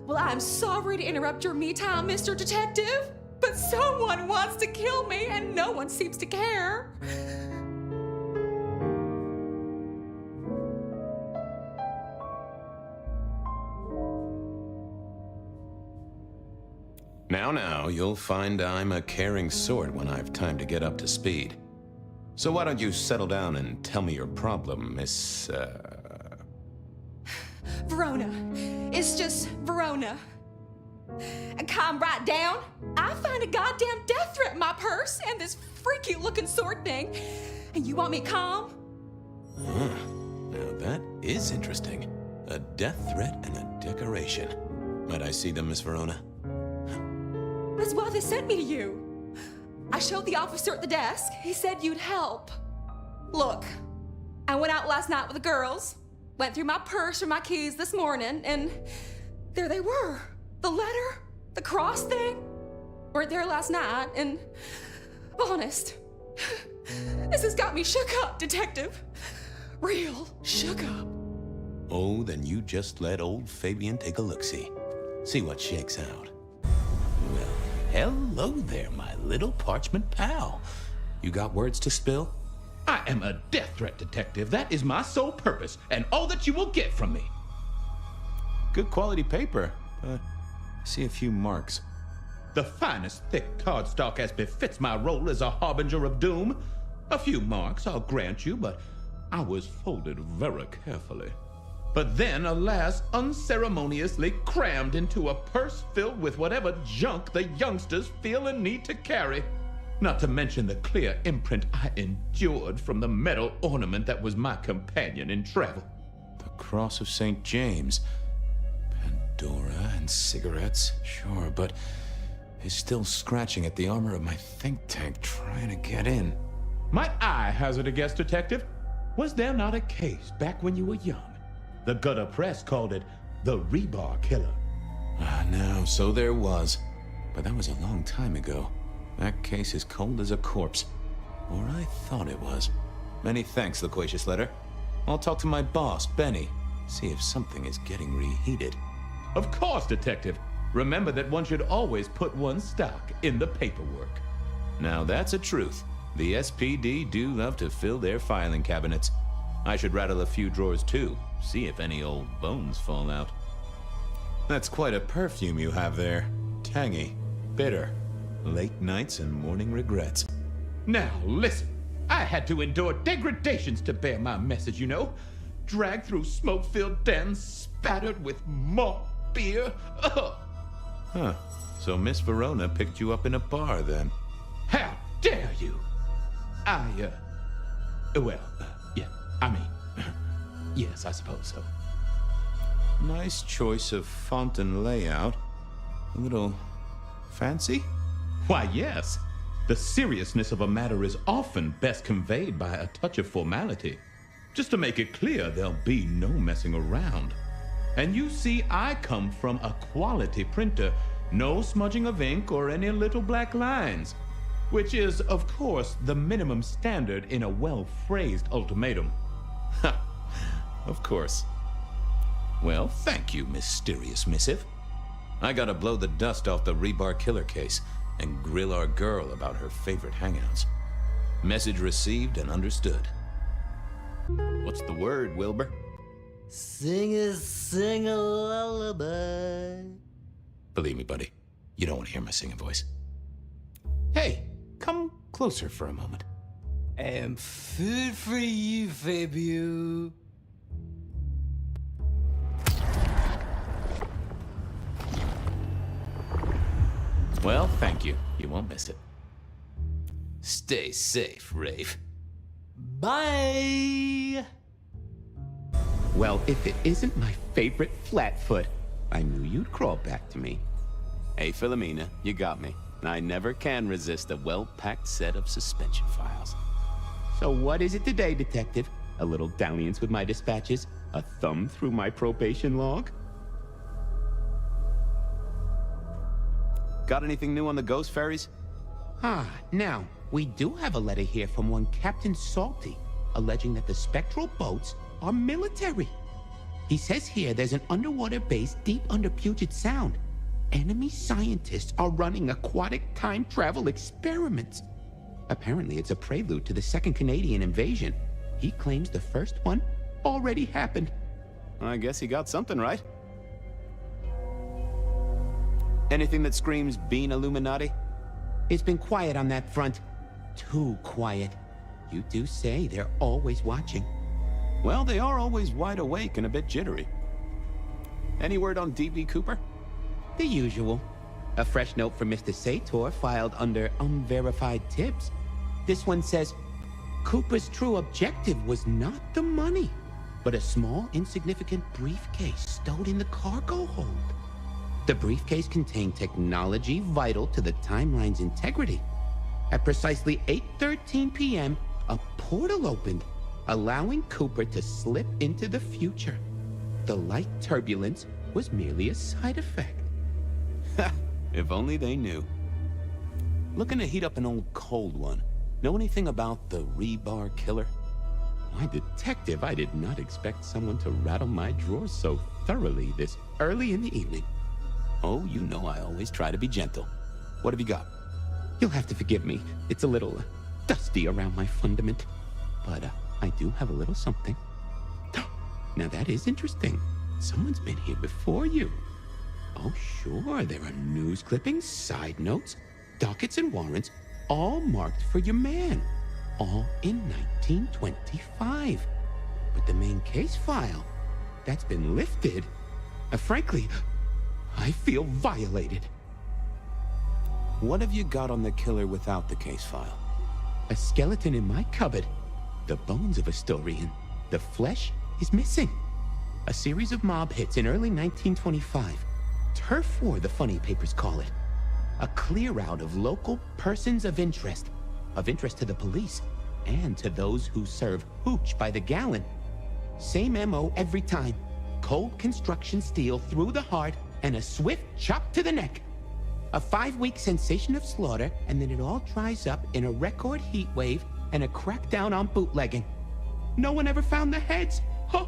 Well, I'm sorry to interrupt your me time, Mr. Detective, but someone wants to kill me and no one seems to care. Now, you'll find I'm a caring sort when I've time to get up to speed. So why don't you settle down and tell me your problem, Miss, Verona. It's just Verona. And calm right down. I find a goddamn death threat in my purse and this freaky looking sword thing. And you want me calm? Huh. Now that is interesting. A death threat and a decoration. Might I see them, Miss Verona? That's why they sent me to you. I showed the officer at the desk. He said you'd help. Look, I went out last night with the girls, went through my purse for my keys this morning, and there they were. The letter, the cross thing, weren't there last night, and honest, this has got me shook up, Detective. Real shook up. Oh, then you just let old Fabien take a look-see. See what shakes out. Well, hello there, my little parchment pal. You got words to spill? I am a death threat detective. That is my sole purpose, and all that you will get from me. Good quality paper, but I see a few marks. The finest thick cardstock as befits my role as a harbinger of doom. A few marks I'll grant you, but I was folded very carefully. But then, alas, unceremoniously crammed into a purse filled with whatever junk the youngsters feel a need to carry. Not to mention the clear imprint I endured from the metal ornament that was my companion in travel. The Cross of St. James. Pandora and cigarettes, sure, but he's still scratching at the armor of my think tank trying to get in. Might I hazard a guess, Detective? Was there not a case back when you were young? The gutter press called it the Rebar Killer. No, so there was. But that was a long time ago. That case is cold as a corpse. Or I thought it was. Many thanks, Loquacious Letter. I'll talk to my boss, Benny. See if something is getting reheated. Of course, Detective. Remember that one should always put one's stock in the paperwork. Now that's a truth. The SPD do love to fill their filing cabinets. I should rattle a few drawers too, see if any old bones fall out. That's quite a perfume you have there. Tangy, bitter, late nights and morning regrets. Now, listen. I had to endure degradations to bear my message, you know. Dragged through smoke-filled dens, spattered with malt beer. Ugh. Huh. So Miss Verona picked you up in a bar, then? How dare you? Yes, I suppose so. Nice choice of font and layout. A little fancy? Why, yes. The seriousness of a matter is often best conveyed by a touch of formality. Just to make it clear, there'll be no messing around. And you see, I come from a quality printer. No smudging of ink or any little black lines. Which is, of course, the minimum standard in a well-phrased ultimatum. Ha! Of course. Well, thank you, mysterious missive. I gotta blow the dust off the Rebar Killer case and grill our girl about her favorite hangouts. Message received and understood. What's the word, Wilbur? Sing a lullaby. Believe me, buddy, you don't want to hear my singing voice. Hey, come closer for a moment. I'm food for you, Fabien. Well, thank you. You won't miss it. Stay safe, Rafe. Bye! Well, if it isn't my favorite Flatfoot, I knew you'd crawl back to me. Hey, Philomena, you got me. I never can resist a well-packed set of suspension files. So what is it today, Detective? A little dalliance with my dispatches? A thumb through my probation log? Got anything new on the ghost ferries? Now, we do have a letter here from one Captain Salty, alleging that the spectral boats are military. He says here there's an underwater base deep under Puget Sound. Enemy scientists are running aquatic time travel experiments. Apparently it's a prelude to the Second Canadian invasion. He claims the first one already happened. I guess he got something right. Anything that screams Bean Illuminati? It's been quiet on that front. Too quiet. You do say they're always watching. Well, they are always wide awake and a bit jittery. Any word on D.B. Cooper? The usual. A fresh note from Mr. Sator filed under unverified tips. This one says, Cooper's true objective was not the money, but a small, insignificant briefcase stowed in the cargo hold. The briefcase contained technology vital to the timeline's integrity. At precisely 8:13 p.m., a portal opened, allowing Cooper to slip into the future. The light turbulence was merely a side effect. Ha! If only they knew. Looking to heat up an old cold one. Know anything about the Rebar Killer? Why, Detective, I did not expect someone to rattle my drawers so thoroughly this early in the evening. Oh, you know I always try to be gentle. What have you got? You'll have to forgive me. It's a little dusty around my fundament. But I do have a little something. Now that is interesting. Someone's been here before you. Oh, sure, there are news clippings, side notes, dockets, and warrants, all marked for your man. All in 1925. But the main case file, that's been lifted. Frankly, I feel violated. What have you got on the killer without the case file? A skeleton in my cupboard. The bones of a Storian. The flesh is missing. A series of mob hits in early 1925. Turf war, the funny papers call it. A clear out of local persons of interest to the police, and to those who serve hooch by the gallon. Same MO every time. Cold construction steel through the heart and a swift chop to the neck. A 5-week sensation of slaughter, and then it all dries up in a record heat wave and a crackdown on bootlegging. No one ever found the heads. Huh.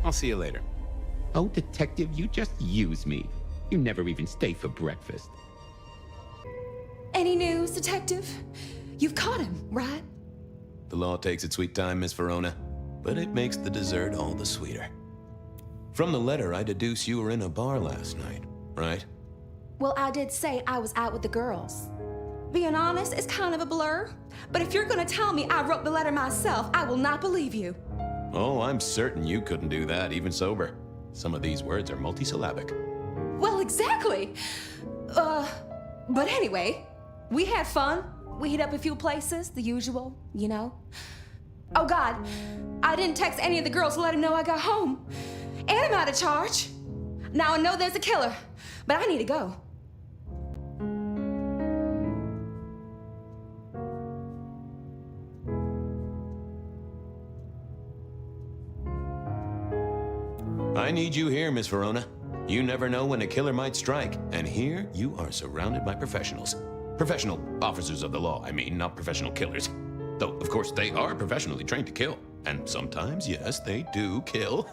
I'll see you later. Oh, detective, you just use me. You never even stay for breakfast. Any news, detective? You've caught him, right? The law takes its sweet time, Miss Verona, but it makes the dessert all the sweeter. From the letter, I deduce you were in a bar last night, right? Well, I did say I was out with the girls. Being honest, it's kind of a blur. But if you're gonna tell me I wrote the letter myself, I will not believe you. Oh, I'm certain you couldn't do that, even sober. Some of these words are multisyllabic. Well, exactly. But anyway, we had fun. We hit up a few places, the usual, you know. Oh God, I didn't text any of the girls to let them know I got home. And I'm out of charge. Now I know there's a killer, but I need to go. I need you here, Miss Verona. You never know when a killer might strike, and here you are surrounded by professionals. Professional officers of the law, I mean, not professional killers. Though, of course, they are professionally trained to kill. And sometimes, yes, they do kill.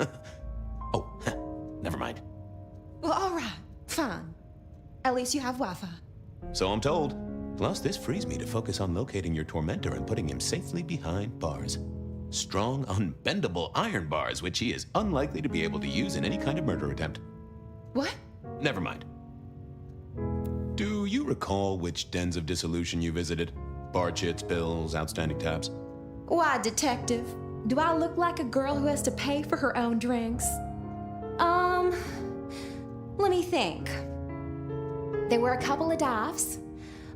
Oh, never mind. Well, all right, fine. At least you have Wi-Fi. So I'm told. Plus, this frees me to focus on locating your tormentor and putting him safely behind bars. Strong, unbendable iron bars, which he is unlikely to be able to use in any kind of murder attempt. What? Never mind. Do you recall which dens of dissolution you visited? Bar chits, bills, outstanding tabs? Why, detective? Do I look like a girl who has to pay for her own drinks? Let me think. There were a couple of dives,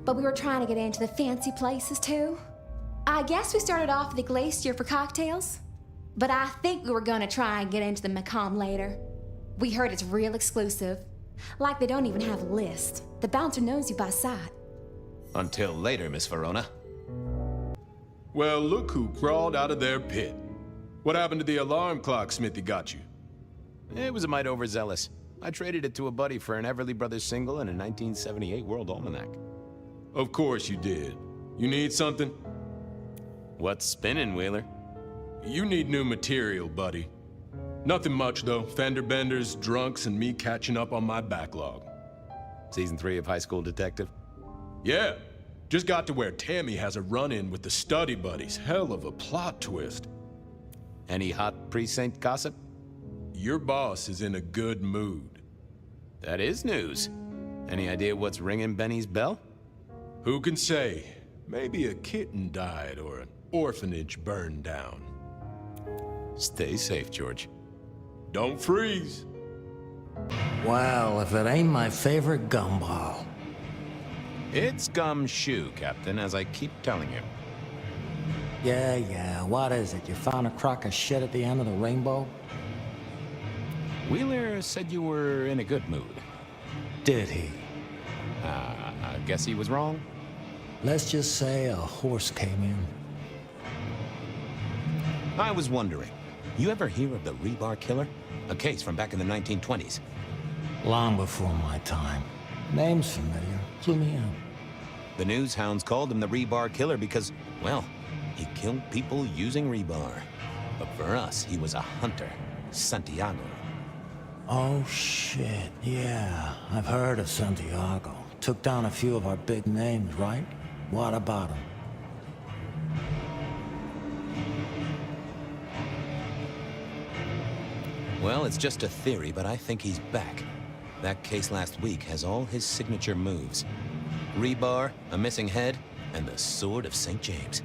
but we were trying to get into the fancy places too. I guess we started off at the Glacier for cocktails, but I think we were gonna try and get into the Macomb later. We heard it's real exclusive. Like they don't even have a list. The bouncer knows you by sight. Until later, Miss Verona. Well, look who crawled out of their pit. What happened to the alarm clock Smithy got you? It was a mite overzealous. I traded it to a buddy for an Everly Brothers single and a 1978 World Almanac. Of course you did. You need something? What's spinning, Wheeler? You need new material, buddy. Nothing much, though. Fender benders, drunks, and me catching up on my backlog. Season 3 of High School Detective? Yeah. Just got to where Tammy has a run-in with the Study Buddies. Hell of a plot twist. Any hot precinct gossip? Your boss is in a good mood. That is news. Any idea what's ringing Benny's bell? Who can say? Maybe a kitten died or an orphanage burned down. Stay safe, George. Don't freeze. Well, if it ain't my favorite gumball. It's gumshoe, Captain, as I keep telling you. Yeah, what is it? You found a crock of shit at the end of the rainbow? Wheeler said you were in a good mood. Did he? I guess he was wrong. Let's just say a horse came in. I was wondering, you ever hear of the rebar killer? A case from back in the 1920s. Long before my time. Name's familiar. Flew me in. The news hounds called him the rebar killer because, well, he killed people using rebar. But for us, he was a hunter. Santiago. Oh, shit. Yeah, I've heard of Santiago. Took down a few of our big names, right? What about him? Well, it's just a theory, but I think he's back. That case last week has all his signature moves. Rebar, a missing head, and the Sword of St. James.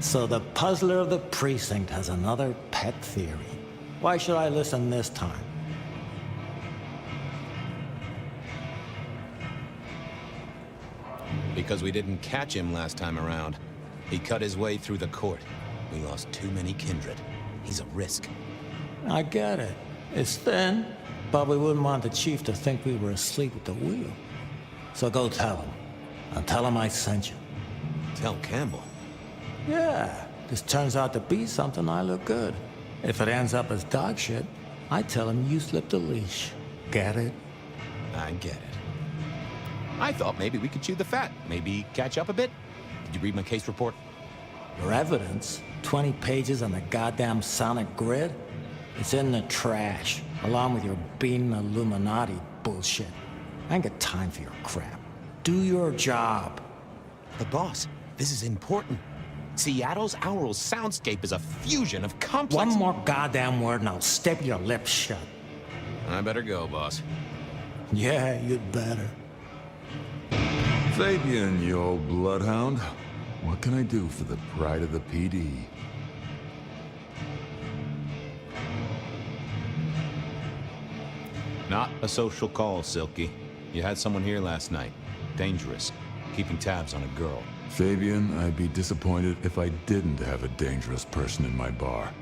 So the puzzler of the precinct has another pet theory. Why should I listen this time? Because we didn't catch him last time around. He cut his way through the court. We lost too many kindred. He's a risk. I get it. It's thin, but we wouldn't want the chief to think we were asleep at the wheel. So go tell him. And tell him I sent you. Tell Campbell? Yeah, this turns out to be something, I look good. If it ends up as dog shit, I tell him you slipped a leash. Get it? I get it. I thought maybe we could chew the fat. Maybe catch up a bit. Did you read my case report? Your evidence? 20 pages on the goddamn sonic grid? It's in the trash, along with your bean Illuminati bullshit. I ain't got time for your crap. Do your job. But boss, this is important. Seattle's aural soundscape is a fusion of complex... One more goddamn word and I'll step your lips shut. I better go, boss. Yeah, you'd better. Fabien, you old bloodhound. What can I do for the pride of the PD? Not a social call, Silky. You had someone here last night. Dangerous. Keeping tabs on a girl. Fabien, I'd be disappointed if I didn't have a dangerous person in my bar.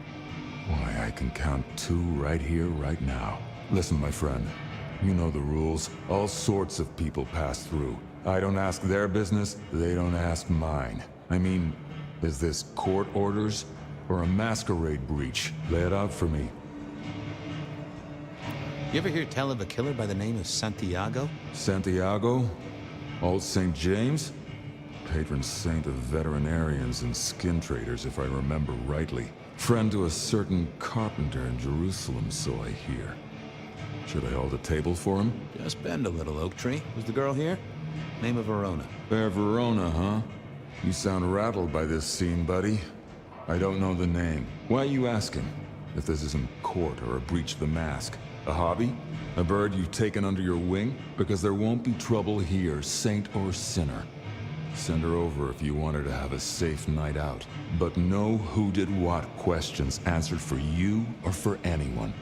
Why, I can count 2 right here, right now. Listen, my friend. You know the rules. All sorts of people pass through. I don't ask their business, they don't ask mine. I mean, is this court orders or a masquerade breach? Lay it out for me. You ever hear tell of a killer by the name of Santiago? Santiago? Old St. James? Patron saint of veterinarians and skin traders, if I remember rightly. Friend to a certain carpenter in Jerusalem, so I hear. Should I hold a table for him? Just bend a little, Oak Tree. Was the girl here? Name of Verona. Fair Verona, huh? You sound rattled by this scene, buddy. I don't know the name. Why are you asking? If this isn't court or a breach of the mask. A hobby? A bird you've taken under your wing? Because there won't be trouble here, saint or sinner. Send her over if you want her to have a safe night out. But no who did what questions answered for you or for anyone.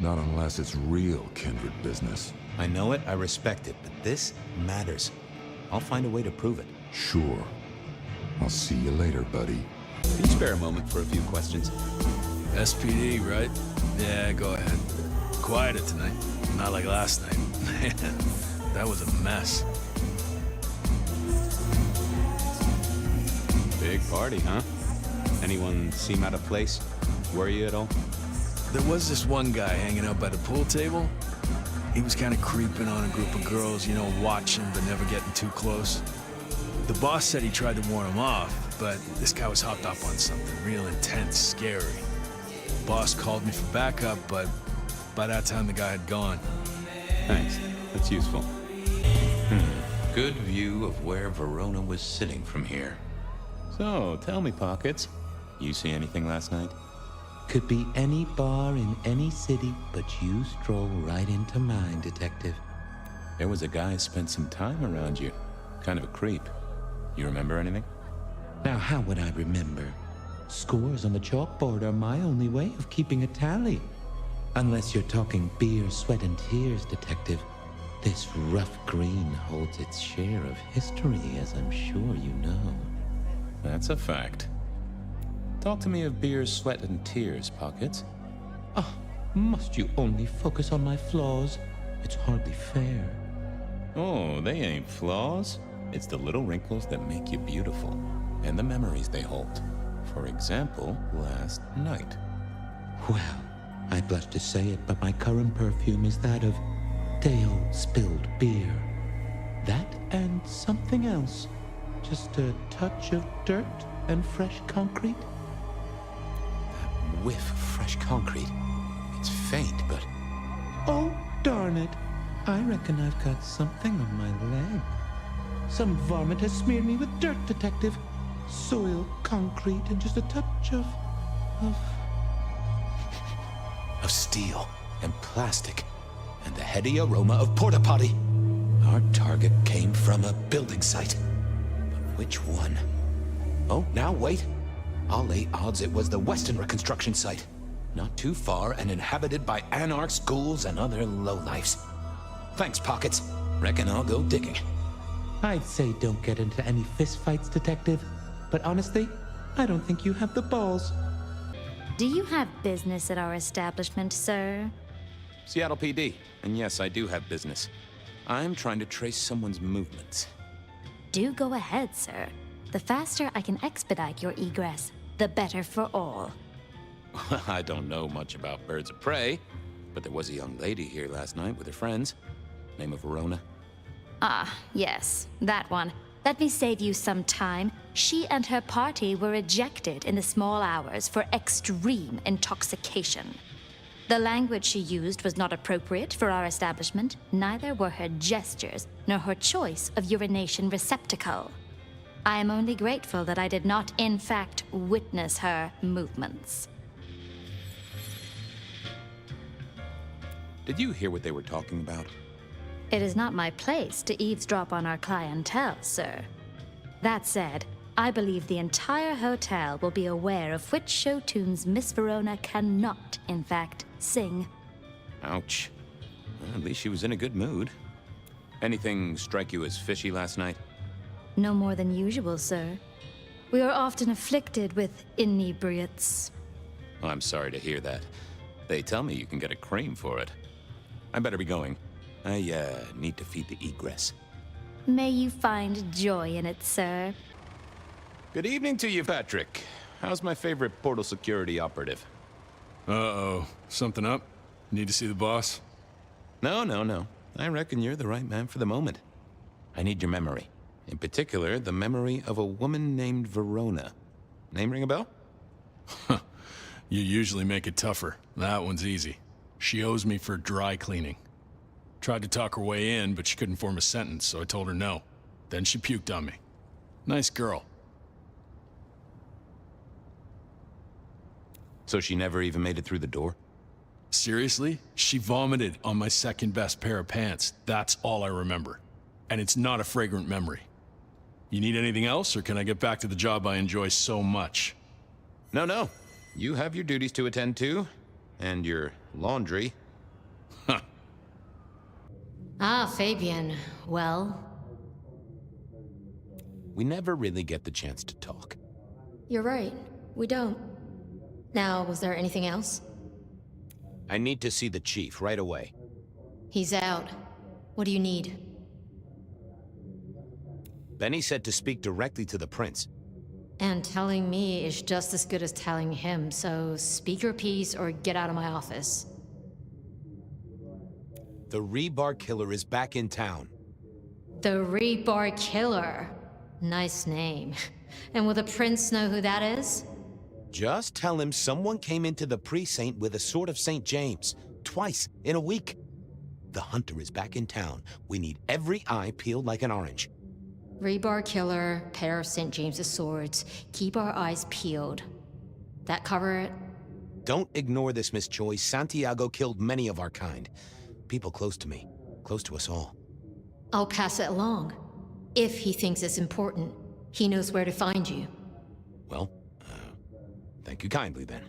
Not unless it's real kindred business. I know it, I respect it, but this matters. I'll find a way to prove it. Sure. I'll see you later, buddy. Can you spare a moment for a few questions? SPD, right? Yeah, go ahead. Quieter tonight. Not like last night. Man, that was a mess. Big party, huh? Anyone seem out of place? Worry you at all? There was this one guy hanging out by the pool table. He was kind of creeping on a group of girls, you know, watching but never getting too close. The boss said he tried to warn him off, but this guy was hopped up on something real intense, scary. The boss called me for backup, but by that time the guy had gone. Thanks. That's useful. Good view of where Verona was sitting from here. So, tell me, Pockets. You see anything last night? Could be any bar in any city, but you stroll right into mine, Detective. There was a guy spent some time around you. Kind of a creep. You remember anything? Now, how would I remember? Scores on the chalkboard are my only way of keeping a tally. Unless you're talking beer, sweat, and tears, Detective. This rough green holds its share of history, as I'm sure you know. That's a fact. Talk to me of beer, sweat, and tears, Pockets. Oh, must you only focus on my flaws? It's hardly fair. Oh, they ain't flaws. It's the little wrinkles that make you beautiful, and the memories they hold. For example, last night. Well, I blush to say it, but my current perfume is that of day-old spilled beer. That and something else. Just a touch of dirt and fresh concrete. That whiff of fresh concrete. It's faint, but... Oh, darn it. I reckon I've got something on my leg. Some varmint has smeared me with dirt, Detective. Soil, concrete, and just a touch of steel and plastic. and the heady aroma of porta potty. Our target came from a building site. But which one? Oh, now wait. I'll lay odds it was the Western reconstruction site. Not too far and inhabited by anarchs, ghouls, and other lowlifes. Thanks, Pockets. Reckon I'll go digging. I'd say don't get into any fistfights, Detective. But honestly, I don't think you have the balls. Do you have business at our establishment, sir? Seattle PD. And yes, I do have business. I'm trying to trace someone's movements. Do go ahead, sir. The faster I can expedite your egress, the better for all. I don't know much about birds of prey, but there was a young lady here last night with her friends. Name of Verona. Ah, yes, that one. Let me save you some time. She and her party were ejected in the small hours for extreme intoxication. The language she used was not appropriate for our establishment, neither were her gestures, nor her choice of urination receptacle. I am only grateful that I did not, in fact, witness her movements. Did you hear what they were talking about? It is not my place to eavesdrop on our clientele, sir. That said, I believe the entire hotel will be aware of which show tunes Miss Verona cannot, in fact, sing. Ouch. Well, at least she was in a good mood. Anything strike you as fishy last night? No more than usual, sir. We are often afflicted with inebriates. Oh, I'm sorry to hear that. They tell me you can get a cream for it. I better be going. I, need to feed the egress. May you find joy in it, sir. Good evening to you, Patrick. How's my favorite portal security operative? Uh-oh. Something up? Need to see the boss? No. I reckon you're the right man for the moment. I need your memory. In particular, the memory of a woman named Verona. Name ring a bell? You usually make it tougher. That one's easy. She owes me for dry cleaning. Tried to talk her way in, but she couldn't form a sentence, so I told her no. Then she puked on me. Nice girl. So she never even made it through the door? Seriously? She vomited on my second best pair of pants. That's all I remember. And it's not a fragrant memory. You need anything else, or can I get back to the job I enjoy so much? No. You have your duties to attend to, and your laundry. Huh. Ah, Fabien. Well? We never really get the chance to talk. You're right. We don't. Now, was there anything else? I need to see the chief right away. He's out. What do you need? Benny said to speak directly to the prince. And telling me is just as good as telling him, so speak your piece or get out of my office. The Rebar Killer is back in town. The Rebar Killer. Nice name. And will the prince know who that is? Just tell him someone came into the precinct with a sword of St. James. Twice in a week. The hunter is back in town. We need every eye peeled like an orange. Rebar Killer, pair of St. James's swords. Keep our eyes peeled. That cover it? Don't ignore this, Miss Choi. Santiago killed many of our kind. People close to me. Close to us all. I'll pass it along. If he thinks it's important, he knows where to find you. Well, thank you kindly then.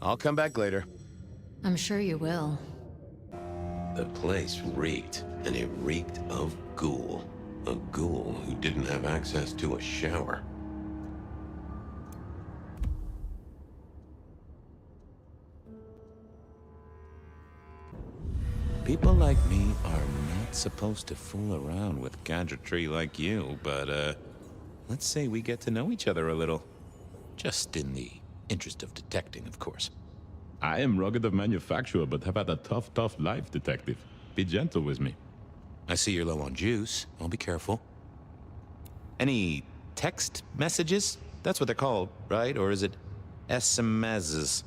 I'll come back later. I'm sure you will. The place reeked, and it reeked of ghoul. A ghoul who didn't have access to a shower. People like me are not supposed to fool around with gadgetry like you, but, let's say we get to know each other a little. Just in the interest of detecting, of course. I am rugged of manufacture, but have had a tough life, Detective. Be gentle with me. I see you're low on juice. I'll be careful. Any text messages? That's what they're called, right? Or is it SMSs?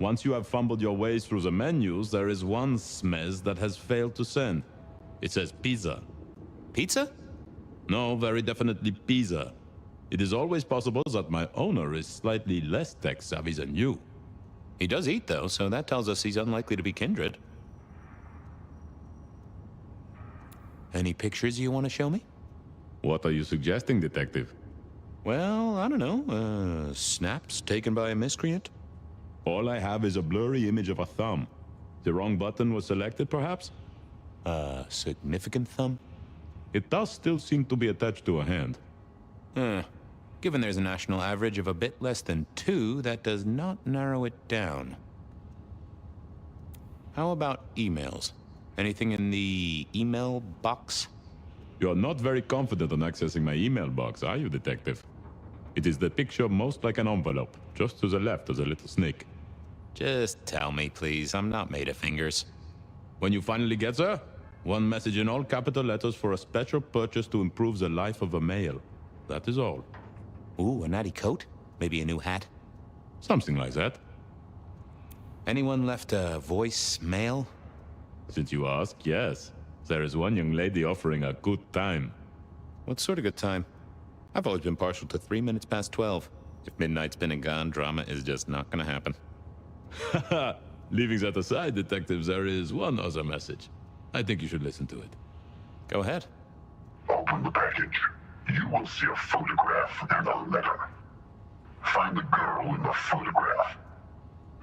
Once you have fumbled your way through the menus, there is one smez that has failed to send. It says pizza. Pizza? No, very definitely pizza. It is always possible that my owner is slightly less tech-savvy than you. He does eat, though, so that tells us he's unlikely to be kindred. Any pictures you want to show me? What are you suggesting, Detective? Well, I don't know. Snaps taken by a miscreant? All I have is a blurry image of a thumb. The wrong button was selected, perhaps? A significant thumb? It does still seem to be attached to a hand. Given there's a national average of a bit less than 2, that does not narrow it down. How about emails? Anything in the email box? You're not very confident on accessing my email box, are you, Detective? It is the picture most like an envelope. Just to the left is a little snake. Just tell me, please. I'm not made of fingers. When you finally get there, one message in all capital letters for a special purchase to improve the life of a male. That is all. Ooh, a natty coat? Maybe a new hat? Something like that. Anyone left a voicemail? Since you ask, yes. There is one young lady offering a good time. What sort of good time? I've always been partial to 3 minutes past 12. If midnight's been and gone, drama is just not gonna happen. Haha, leaving that aside, Detective, there is one other message. I think you should listen to it. Go ahead. Open the package. You will see a photograph and a letter. Find the girl in the photograph.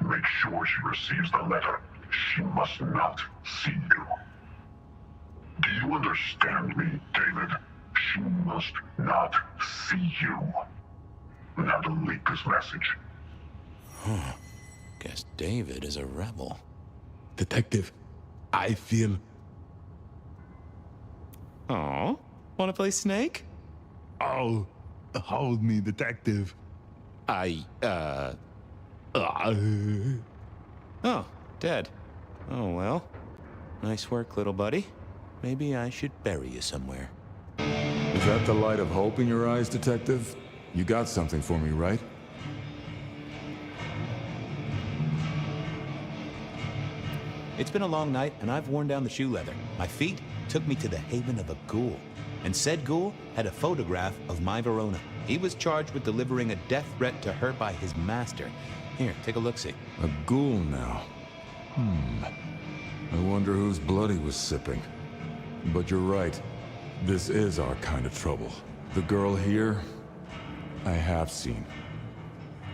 Make sure she receives the letter. She must not see you. Do you understand me, David? She must not see you. Now delete this message. Guess David is a rebel. Detective, I feel... Aw, wanna play Snake? Oh, hold me, Detective. Oh, dead. Oh, well. Nice work, little buddy. Maybe I should bury you somewhere. Is that the light of hope in your eyes, Detective? You got something for me, right? It's been a long night, and I've worn down the shoe leather. My feet took me to the haven of a ghoul. And said ghoul had a photograph of my Verona. He was charged with delivering a death threat to her by his master. Here, take a look-see. A ghoul now. I wonder whose blood he was sipping. But you're right. This is our kind of trouble. The girl here, I have seen.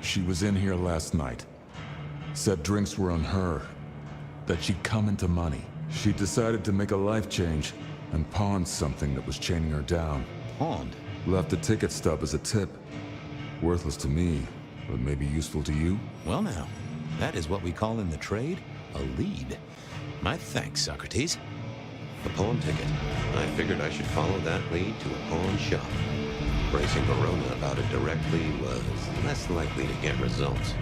She was in here last night. Said drinks were on her. That she'd come into money. She decided to make a life change and pawned something that was chaining her down. Pawned? Left a ticket stub as a tip. Worthless to me, but maybe useful to you? Well now, that is what we call in the trade a lead. My thanks, Socrates. The pawn ticket. I figured I should follow that lead to a pawn shop. Bracing Verona about it directly was less likely to get results.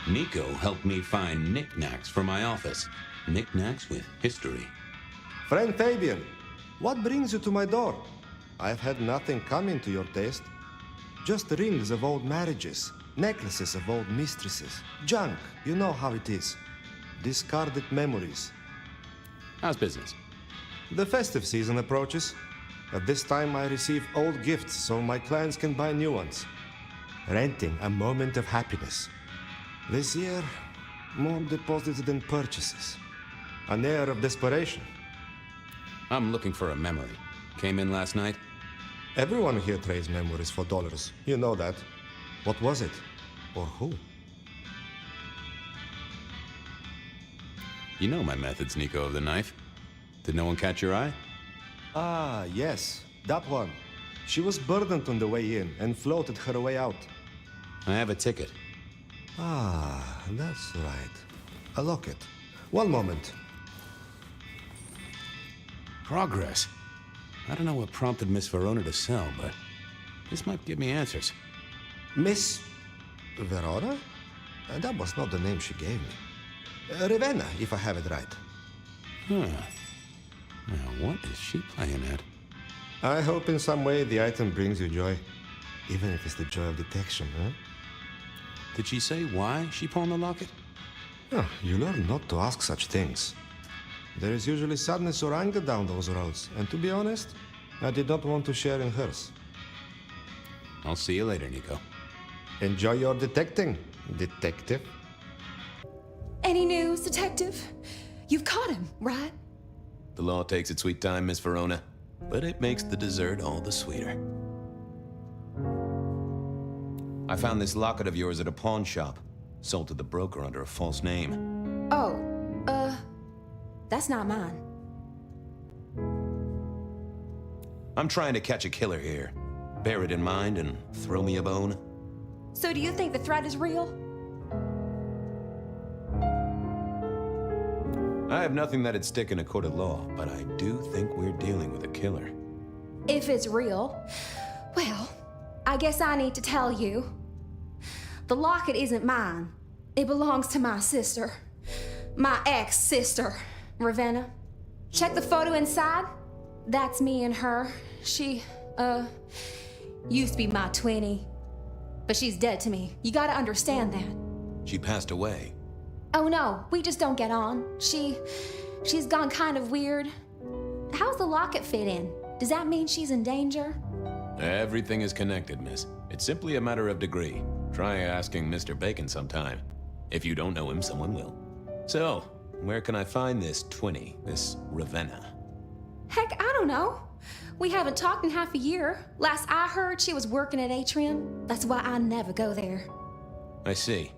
Nico helped me find knickknacks for my office. Knickknacks with history. Friend Fabien, what brings you to my door? I've had nothing coming to your taste. Just rings of old marriages, necklaces of old mistresses, junk, you know how it is. Discarded memories. How's business? The festive season approaches. At this time I receive old gifts so my clients can buy new ones. Renting a moment of happiness. This year, more deposits than purchases. An air of desperation. I'm looking for a memory. Came in last night? Everyone here trades memories for dollars. You know that. What was it? Or who? You know my methods, Nico of the Knife. Did no one catch your eye? Ah, yes. That one. She was burdened on the way in and floated her way out. I have a ticket. Ah, that's right. A locket. One moment. Progress. I don't know what prompted Miss Verona to sell, but this might give me answers. Miss Verona? That was not the name she gave me. Ravenna, if I have it right. Huh. Now, what is she playing at? I hope in some way the item brings you joy. Even if it's the joy of detection, huh? Did she say why she pawned the locket? Oh, you learn not to ask such things. There is usually sadness or anger down those roads, and to be honest, I did not want to share in hers. I'll see you later, Nico. Enjoy your detecting, detective. Any news, detective? You've caught him, right? The law takes its sweet time, Miss Verona, but it makes the dessert all the sweeter. I found this locket of yours at a pawn shop. Sold to the broker under a false name. Oh, that's not mine. I'm trying to catch a killer here. Bear it in mind and throw me a bone. So do you think the threat is real? I have nothing that'd stick in a court of law, but I do think we're dealing with a killer. If it's real, well, I guess I need to tell you. The locket isn't mine. It belongs to my sister. My ex-sister, Ravenna. Check the photo inside. That's me and her. She, used to be my twinnie. But she's dead to me. You gotta understand that. She passed away. Oh no, we just don't get on. She's gone kind of weird. How's the locket fit in? Does that mean she's in danger? Everything is connected, miss. It's simply a matter of degree. Try asking Mr. Bacon sometime. If you don't know him, someone will. So, where can I find this twinnie, this Ravenna? Heck, I don't know. We haven't talked in half a year. Last I heard, she was working at Atrium. That's why I never go there. I see.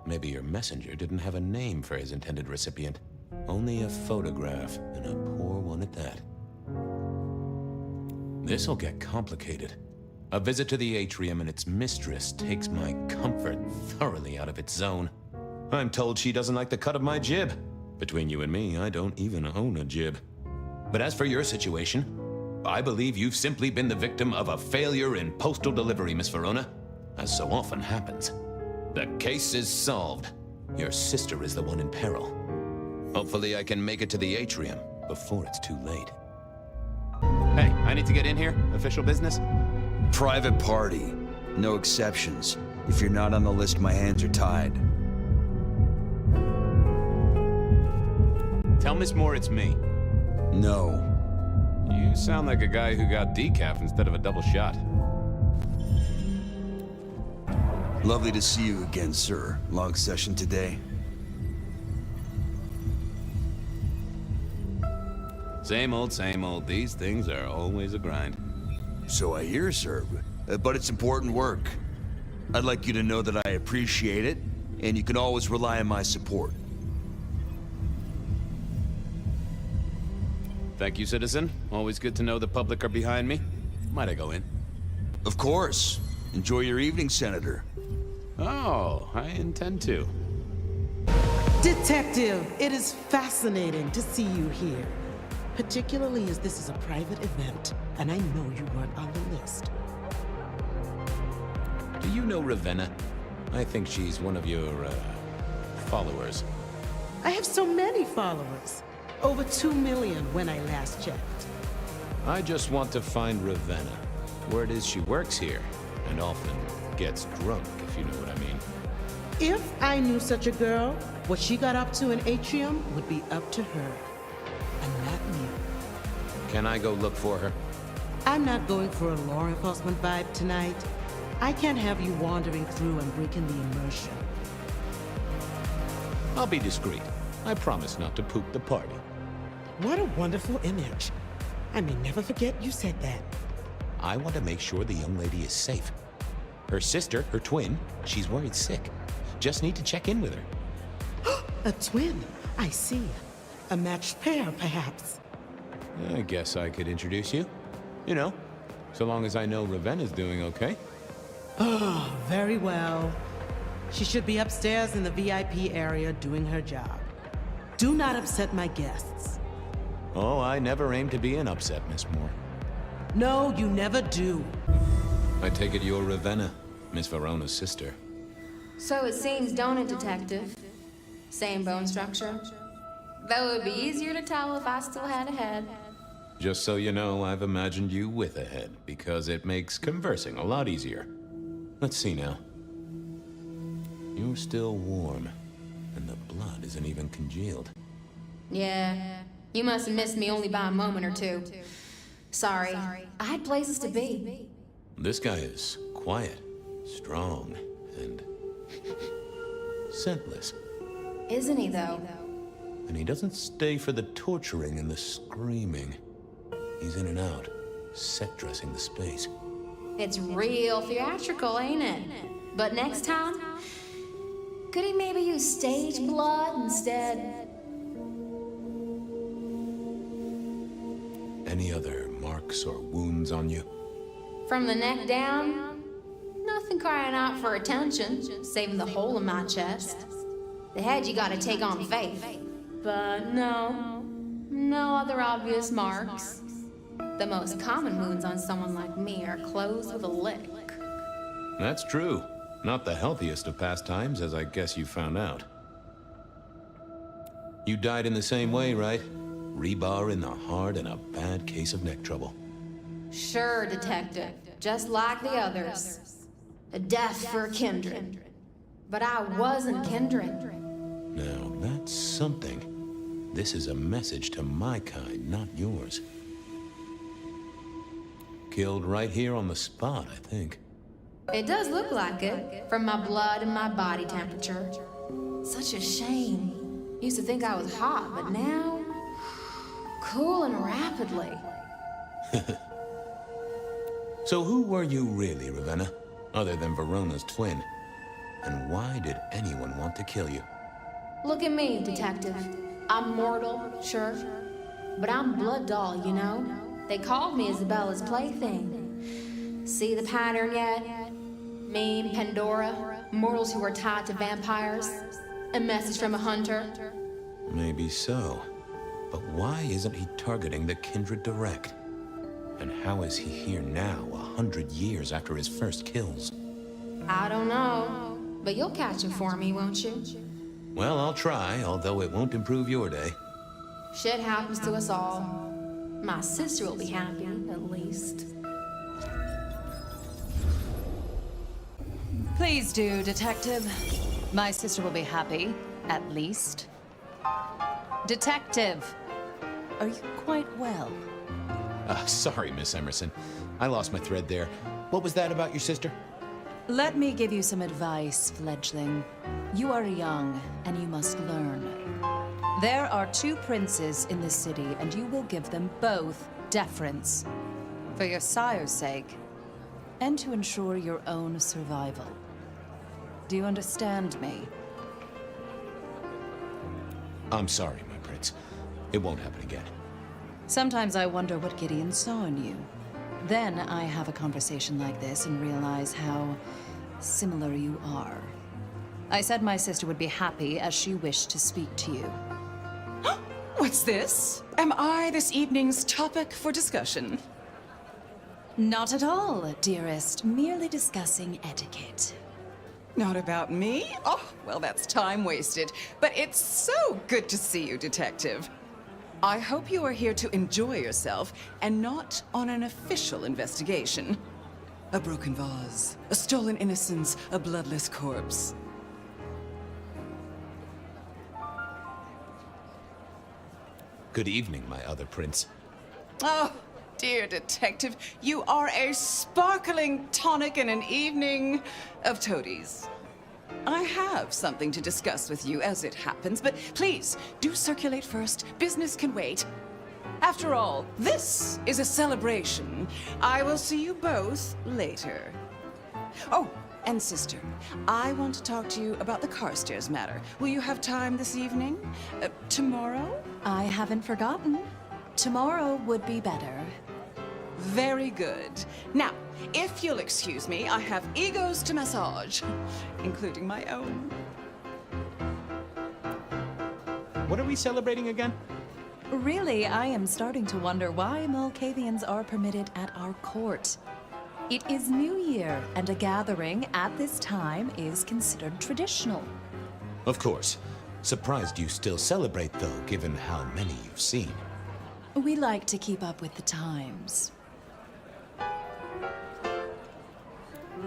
Maybe your messenger didn't have a name for his intended recipient. Only a photograph, and a poor one at that. This'll get complicated. A visit to the Atrium and its mistress takes my comfort thoroughly out of its zone. I'm told she doesn't like the cut of my jib. Between you and me, I don't even own a jib. But as for your situation, I believe you've simply been the victim of a failure in postal delivery, Miss Verona, as so often happens. The case is solved. Your sister is the one in peril. Hopefully I can make it to the Atrium before it's too late. Hey, I need to get in here. Official business? Private party. No exceptions. If you're not on the list, my hands are tied. Tell Miss Moore it's me. No. You sound like a guy who got decaf instead of a double shot. Lovely to see you again, sir. Long session today. Same old, same old. These things are always a grind. So I hear, sir. But it's important work. I'd like you to know that I appreciate it, and you can always rely on my support. Thank you, citizen. Always good to know the public are behind me. Might I go in? Of course. Enjoy your evening, Senator. Oh, I intend to. Detective, it is fascinating to see you here. Particularly as this is a private event, and I know you weren't on the list. Do you know Ravenna? I think she's one of your, followers. I have so many followers. Over 2 million when I last checked. I just want to find Ravenna. Word is she works here, and often gets drunk, if you know what I mean. If I knew such a girl, what she got up to in Atrium would be up to her. And not me. Can I go look for her? I'm not going for a law enforcement vibe tonight. I can't have you wandering through and breaking the immersion. I'll be discreet. I promise not to poop the party. What a wonderful image. I may never forget you said that. I want to make sure the young lady is safe. Her sister, her twin, she's worried sick. Just need to check in with her. A twin, I see. A matched pair, perhaps. I guess I could introduce you. You know, so long as I know Ravenna's doing okay. Oh, very well. She should be upstairs in the VIP area doing her job. Do not upset my guests. Oh, I never aim to be an upset, Miss Moore. No, you never do. I take it you're Ravenna, Miss Verona's sister. So it seems, don't it, Detective? Same bone structure? Though it would be easier to tell if I still had a head. Just so you know, I've imagined you with a head, because it makes conversing a lot easier. Let's see now. You're still warm, and the blood isn't even congealed. Yeah, you must have missed me only by a moment or two. Sorry, I had places to be. This guy is quiet, strong, and scentless. Isn't he, though? And he doesn't stay for the torturing and the screaming. He's in and out, set dressing the space. It's real theatrical, ain't it? But next time, could he maybe use stage blood instead? Any other marks or wounds on you? From the neck down, nothing crying out for attention, saving the hole in my chest. The head you gotta take on faith. But no other obvious marks. The most common wounds on someone like me are closed with a lick. That's true. Not the healthiest of pastimes, as I guess you found out. You died in the same way, right? Rebar in the heart and a bad case of neck trouble. Sure, Detective. Just like the others. A death for a kindred. But I wasn't kindred. Now, that's something. This is a message to my kind, not yours. Killed right here on the spot, I think. It does look like it, from my blood and my body temperature. Such a shame. Used to think I was hot, but now... cooling rapidly. So who were you really, Ravenna? Other than Verona's twin? And why did anyone want to kill you? Look at me, Detective. I'm mortal, sure. But I'm blood doll, you know? They called me Isabella's plaything. See the pattern yet? Me, Pandora, mortals who are tied to vampires. A message from a hunter. Maybe so. But why isn't he targeting the kindred direct? And how is he here now, 100 years after his first kills? I don't know. But you'll catch him for me, won't you? Well, I'll try, although it won't improve your day. Shit happens to us all. My sister will be happy, at least. Please do, Detective. My sister will be happy, at least. Detective, are you quite well? Sorry, Miss Emerson. I lost my thread there. What was that about your sister? Let me give you some advice, fledgling. You are young, and you must learn. There are 2 princes in this city, and you will give them both deference. For your sire's sake, and to ensure your own survival. Do you understand me? I'm sorry, my prince. It won't happen again. Sometimes I wonder what Gideon saw in you. Then I have a conversation like this and realize how similar you are. I said my sister would be happy as she wished to speak to you. What's this? Am I this evening's topic for discussion? Not at all, dearest. Merely discussing etiquette. Not about me? Oh, well, that's time wasted. But it's so good to see you, Detective. I hope you are here to enjoy yourself and not on an official investigation. A broken vase, a stolen innocence, a bloodless corpse. Good evening, my other prince. Oh, dear Detective, you are a sparkling tonic in an evening of toadies. I have something to discuss with you as it happens, but please, do circulate first. Business can wait. After all, this is a celebration. I will see you both later. Oh, and sister, I want to talk to you about the Carstairs matter. Will you have time this evening? Tomorrow? I haven't forgotten. Tomorrow would be better. Very good. Now, if you'll excuse me, I have egos to massage, including my own. What are we celebrating again? Really, I am starting to wonder why Malkavians are permitted at our court. It is New Year, and a gathering at this time is considered traditional. Of course. Surprised you still celebrate, though, given how many you've seen. We like to keep up with the times.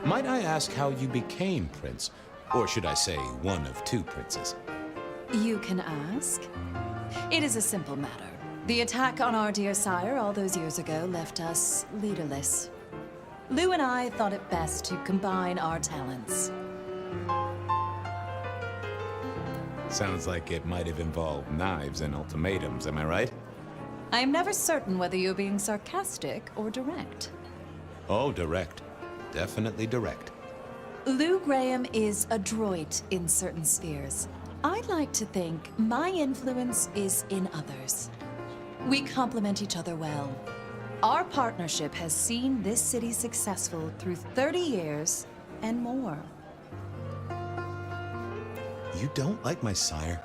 Might I ask how you became prince? Or should I say, one of 2 princes? You can ask. It is a simple matter. The attack on our dear sire all those years ago left us leaderless. Lou and I thought it best to combine our talents. Sounds like it might have involved knives and ultimatums, am I right? I am never certain whether you're being sarcastic or direct. Oh, direct. Definitely direct. Lou Graham is adroit in certain spheres. I'd like to think my influence is in others. We complement each other well. Our partnership has seen this city successful through 30 years and more. You don't like my sire?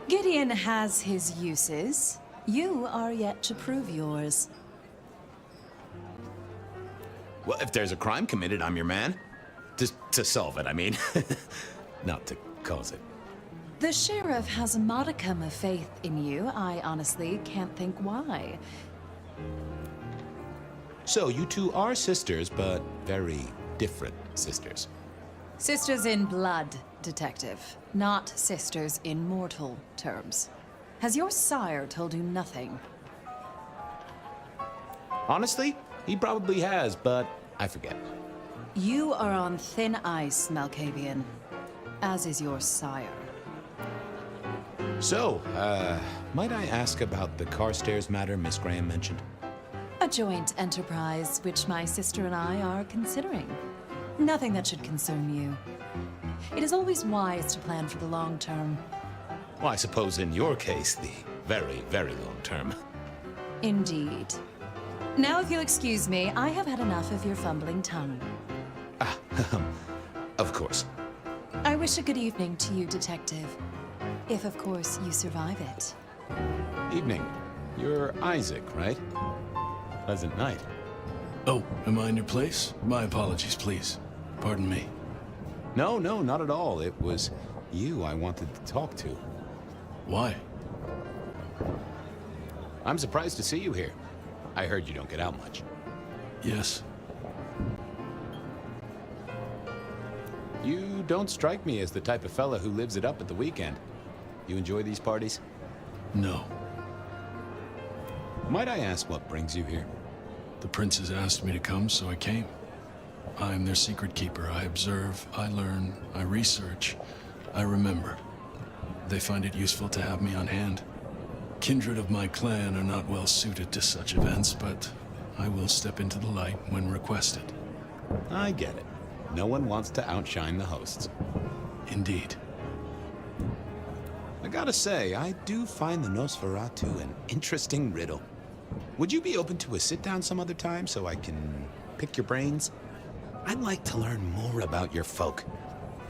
Gideon has his uses. You are yet to prove yours. Well, if there's a crime committed, I'm your man. To solve it, I mean. Not to cause it. The sheriff has a modicum of faith in you. I honestly can't think why. So, you two are sisters, but very different sisters. Sisters in blood, Detective. Not sisters in mortal terms. Has your sire told you nothing? Honestly, he probably has, but I forget. You are on thin ice, Malkavian. As is your sire. So, might I ask about the Carstairs matter Miss Graham mentioned? A joint enterprise which my sister and I are considering. Nothing that should concern you. It is always wise to plan for the long term. Well, I suppose in your case, the very, very long term. Indeed. Now, if you'll excuse me, I have had enough of your fumbling tongue. Of course. I wish a good evening to you, Detective. If, of course, you survive it. Evening. You're Isaac, right? Pleasant night. Oh, am I in your place? My apologies, please. Pardon me. No, not at all. It was you I wanted to talk to. Why? I'm surprised to see you here. I heard you don't get out much. Yes. You don't strike me as the type of fella who lives it up at the weekend. You enjoy these parties? No. Might I ask what brings you here? The princes asked me to come, so I came. I'm their secret keeper. I observe, I learn, I research, I remember. They find it useful to have me on hand. Kindred of my clan are not well suited to such events, but I will step into the light when requested. I get it. No one wants to outshine the hosts. Indeed. I gotta say, I do find the Nosferatu an interesting riddle. Would you be open to a sit-down some other time so I can pick your brains? I'd like to learn more about your folk,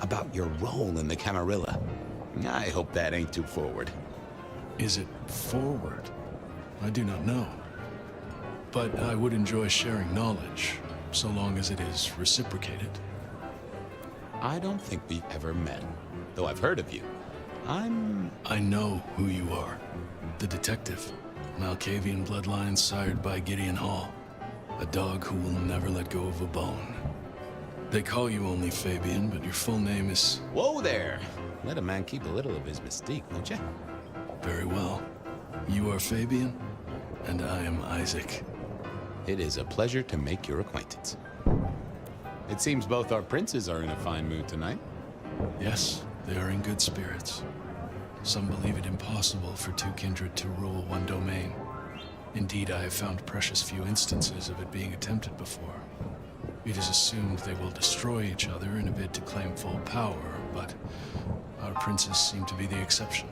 about your role in the Camarilla. I hope that ain't too forward. Is it forward? I do not know. But I would enjoy sharing knowledge, so long as it is reciprocated. I don't think we've ever met, though I've heard of you. I know who you are. The detective. Malkavian bloodlines sired by Gideon Hall. A dog who will never let go of a bone. They call you only Fabien, but your full name is... Whoa there! Let a man keep a little of his mystique, won't you? Very well. You are Fabien, and I am Isaac. It is a pleasure to make your acquaintance. It seems both our princes are in a fine mood tonight. Yes, they are in good spirits. Some believe it impossible for two kindred to rule one domain. Indeed, I have found precious few instances of it being attempted before. It is assumed they will destroy each other in a bid to claim full power, but our princes seem to be the exception.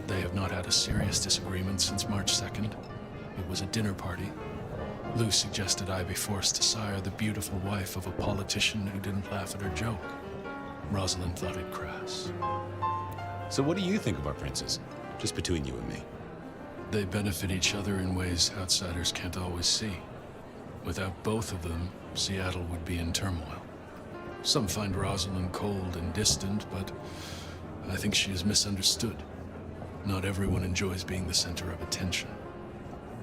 They have not had a serious disagreement since March 2nd. It was a dinner party. Lou suggested I be forced to sire the beautiful wife of a politician who didn't laugh at her joke. Rosalind thought it crass. So what do you think of our princes? Just between you and me. They benefit each other in ways outsiders can't always see. Without both of them, Seattle would be in turmoil. Some find Rosalind cold and distant, but I think she is misunderstood. Not everyone enjoys being the center of attention.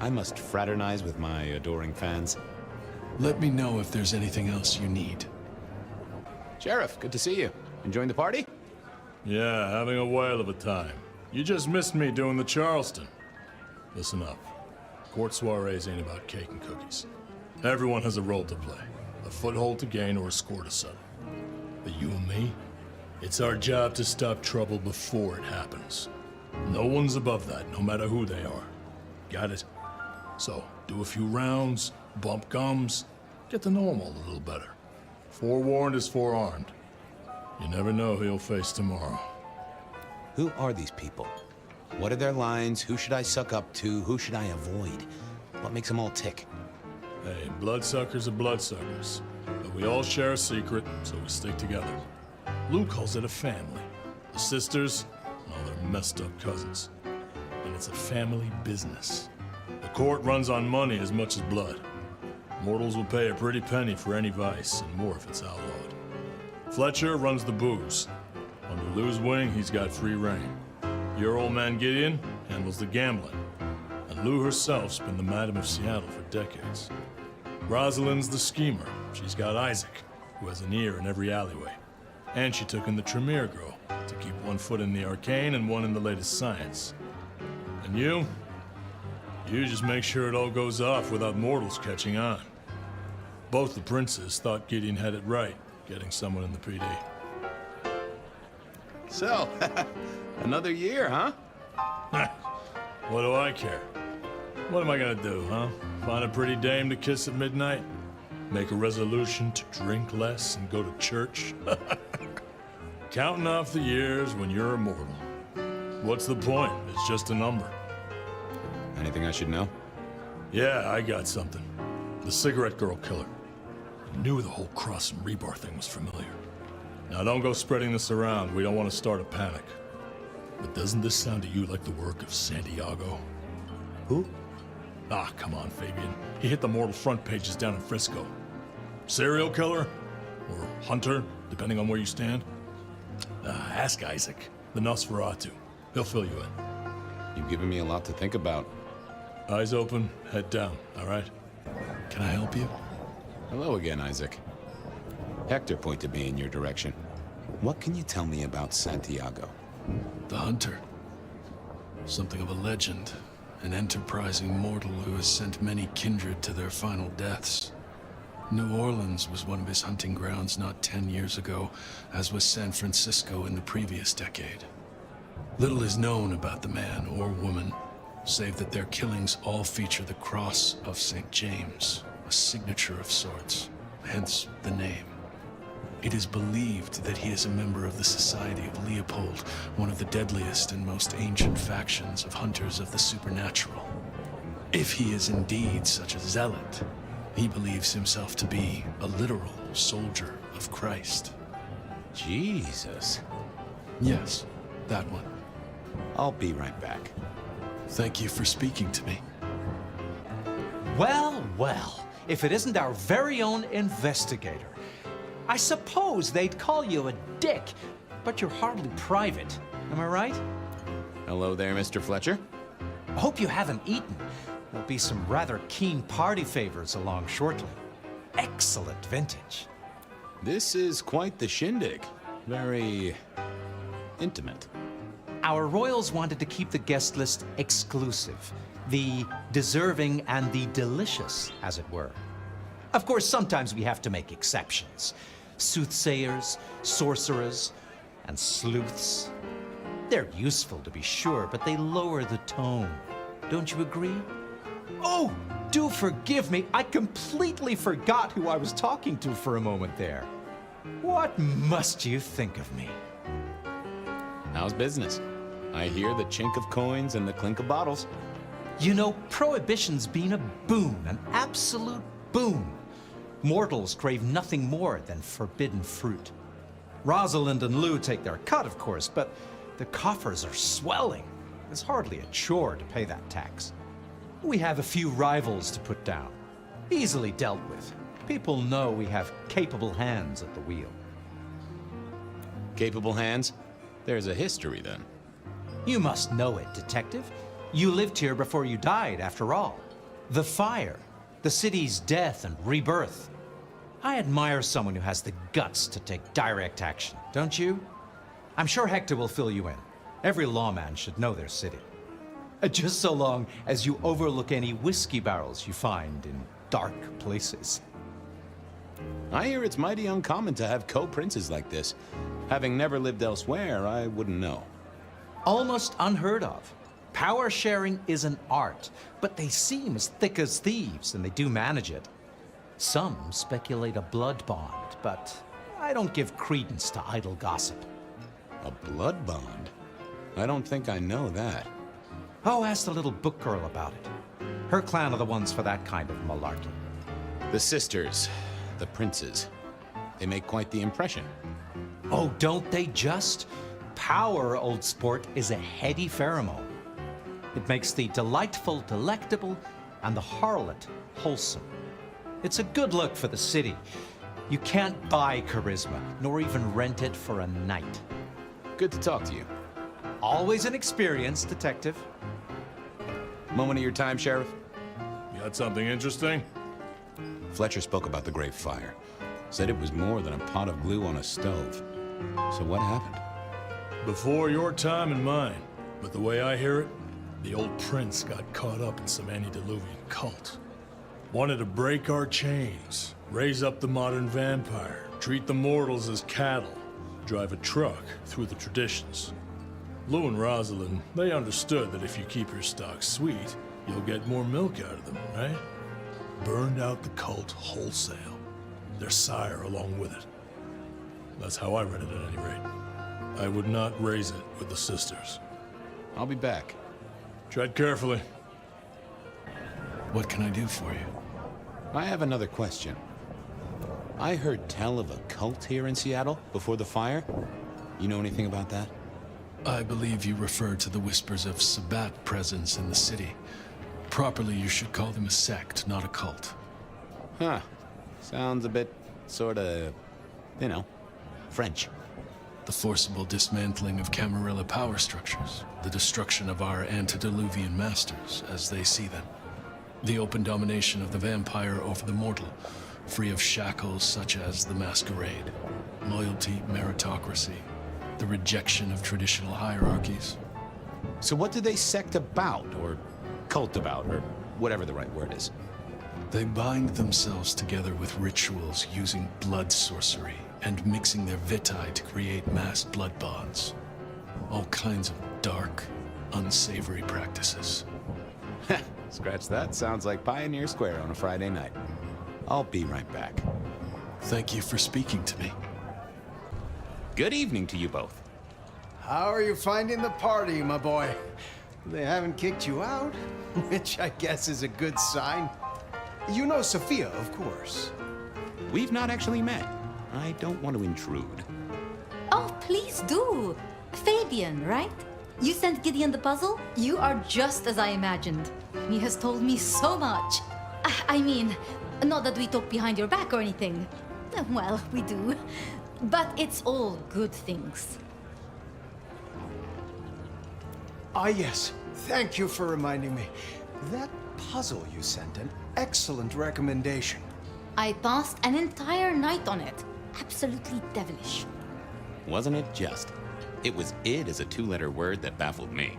I must fraternize with my adoring fans. Let me know if there's anything else you need. Sheriff, good to see you. Enjoying the party? Yeah, having a whale of a time. You just missed me doing the Charleston. Listen up. Court soirees ain't about cake and cookies. Everyone has a role to play. A foothold to gain or a score to settle. But you and me, It's our job to stop trouble before it happens. No one's above that, no matter who they are. Got it? So, do a few rounds, bump gums, get to know him a little better. Forewarned is forearmed. You never know who you'll face tomorrow. Who are these people? What are their lines? Who should I suck up to? Who should I avoid? What makes them all tick? Hey, bloodsuckers are bloodsuckers. But we all share a secret, so we stick together. Lou calls it a family. The sisters, all their messed up cousins. And it's a family business. The court runs on money as much as blood. Mortals will pay a pretty penny for any vice, and more if it's outlawed. Fletcher runs the booze. Under Lou's wing, he's got free reign. Your old man Gideon handles the gambling. And Lou herself's been the Madam of Seattle for decades. Rosalind's the schemer. She's got Isaac, who has an ear in every alleyway. And she took in the Tremere girl to keep one foot in the arcane and one in the latest science. And you just make sure it all goes off without mortals catching on. Both the princes thought Gideon had it right, getting someone in the PD. So, another year, huh? What do I care? What am I gonna do, huh? Find a pretty dame to kiss at midnight? Make a resolution to drink less and go to church? Counting off the years when you're immortal. What's the point? It's just a number. Anything I should know? Yeah, I got something. The cigarette girl killer. I knew the whole Cross and Rebar thing was familiar. Now don't go spreading this around. We don't want to start a panic. But doesn't this sound to you like the work of Santiago? Who? Ah, come on, Fabien. He hit the mortal front pages down in Frisco. Serial killer? Or hunter, depending on where you stand? Ask Isaac, the Nosferatu. He'll fill you in. You've given me a lot to think about. Eyes open, head down, all right? Can I help you? Hello again, Isaac. Hector pointed me in your direction. What can you tell me about Santiago? The hunter. Something of a legend. An enterprising mortal who has sent many kindred to their final deaths. New Orleans was one of his hunting grounds not 10 years ago, as was San Francisco in the previous decade. Little is known about the man or woman, save that their killings all feature the cross of St. James, a signature of sorts, hence the name. It is believed that he is a member of the Society of Leopold, one of the deadliest and most ancient factions of hunters of the supernatural. If he is indeed such a zealot, he believes himself to be a literal soldier of Christ. Jesus. Yes, that one. I'll be right back. Thank you for speaking to me. Well, well, if it isn't our very own investigator. I suppose they'd call you a dick, but you're hardly private. Am I right? Hello there, Mr. Fletcher. I hope you haven't eaten. There'll be some rather keen party favors along shortly. Excellent vintage. This is quite the shindig. Very intimate. Our royals wanted to keep the guest list exclusive. The deserving and the delicious, as it were. Of course, sometimes we have to make exceptions. Soothsayers, sorcerers, and sleuths. They're useful, to be sure, but they lower the tone. Don't you agree? Oh, do forgive me. I completely forgot who I was talking to for a moment there. What must you think of me? How's business? I hear the chink of coins and the clink of bottles. You know, Prohibition's been a boon, an absolute boon. Mortals crave nothing more than forbidden fruit. Rosalind and Lou take their cut, of course, but the coffers are swelling. It's hardly a chore to pay that tax. We have a few rivals to put down. Easily dealt with. People know we have capable hands at the wheel. Capable hands? There's a history, then. You must know it, Detective. You lived here before you died, after all. The fire, the city's death and rebirth. I admire someone who has the guts to take direct action, don't you? I'm sure Hector will fill you in. Every lawman should know their city. Just so long as you overlook any whiskey barrels you find in dark places. I hear it's mighty uncommon to have co-princes like this. Having never lived elsewhere, I wouldn't know. Almost unheard of. Power sharing is an art, but they seem as thick as thieves, and they do manage it. Some speculate a blood bond, but I don't give credence to idle gossip. A blood bond? I don't think I know that. Oh, ask the little book girl about it. Her clan are the ones for that kind of malarkey. The sisters, the princes, they make quite the impression. Oh, don't they just? Power, old sport, is a heady pheromone. It makes the delightful delectable and the harlot wholesome. It's a good look for the city. You can't buy charisma, nor even rent it for a night. Good to talk to you. Always an experience, Detective. Moment of your time, Sheriff? You got something interesting? Fletcher spoke about the Great Fire. Said it was more than a pot of glue on a stove. So what happened? Before your time and mine. But the way I hear it, the old prince got caught up in some antediluvian cult. Wanted to break our chains, raise up the modern vampire, treat the mortals as cattle, drive a truck through the traditions. Lou and Rosalind, they understood that if you keep your stock sweet, you'll get more milk out of them, right? Burned out the cult wholesale. Their sire along with it. That's how I read it at any rate. I would not raise it with the sisters. I'll be back. Tread carefully. What can I do for you? I have another question. I heard tell of a cult here in Seattle before the fire. You know anything about that? I believe you refer to the whispers of Sabbat presence in the city. Properly, you should call them a sect, not a cult. Huh. Sounds a bit, sorta, you know, French. The forcible dismantling of Camarilla power structures. The destruction of our antediluvian masters, as they see them. The open domination of the vampire over the mortal, free of shackles such as the Masquerade. Loyalty, meritocracy. The rejection of traditional hierarchies. So what do they sect about, or cult about, or whatever the right word is? They bind themselves together with rituals using blood sorcery and mixing their vitae to create mass blood bonds. All kinds of dark, unsavory practices. Scratch that. Sounds like Pioneer Square on a Friday night. I'll be right back. Thank you for speaking to me. Good evening to you both. How are you finding the party, my boy? They haven't kicked you out, which I guess is a good sign. You know Sophia, of course. We've not actually met. I don't want to intrude. Oh, please do. Fabien, right? You sent Gideon the puzzle? You are just as I imagined. He has told me so much. I mean, not that we talk behind your back or anything. Well, we do. But it's all good things. Ah, yes. Thank you for reminding me. That puzzle you sent, an excellent recommendation. I passed an entire night on it. Absolutely devilish. Wasn't it just? It was id as a two-letter word that baffled me.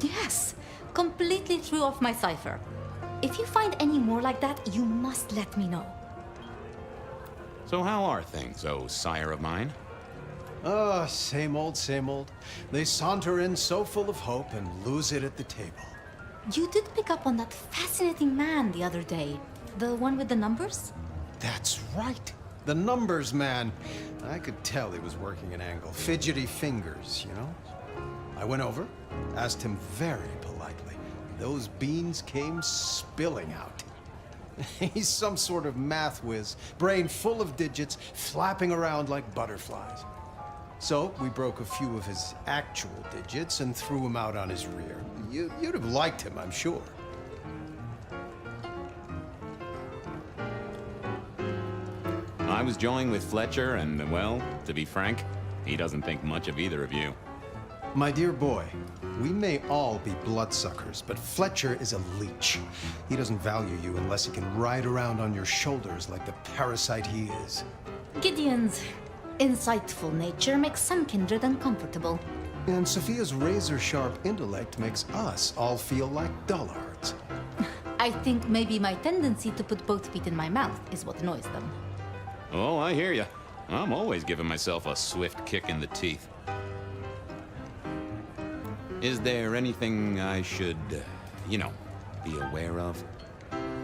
Yes, completely threw off my cipher. If you find any more like that, you must let me know. So how are things, oh sire of mine? Ah, same old, same old. They saunter in so full of hope and lose it at the table. You did pick up on that fascinating man the other day. The one with the numbers? That's right. The numbers man. I could tell he was working an angle. Fidgety fingers, you know? I went over, asked him very politely. Those beans came spilling out. He's some sort of math whiz, brain full of digits, flapping around like butterflies. So we broke a few of his actual digits and threw him out on his rear. You'd have liked him, I'm sure. I was joined with Fletcher, and, well, to be frank, he doesn't think much of either of you. My dear boy, we may all be bloodsuckers, but Fletcher is a leech. He doesn't value you unless he can ride around on your shoulders like the parasite he is. Gideon's insightful nature makes some kindred uncomfortable. And Sophia's razor-sharp intellect makes us all feel like dullards. I think maybe my tendency to put both feet in my mouth is what annoys them. Oh, I hear you. I'm always giving myself a swift kick in the teeth. Is there anything I should, be aware of?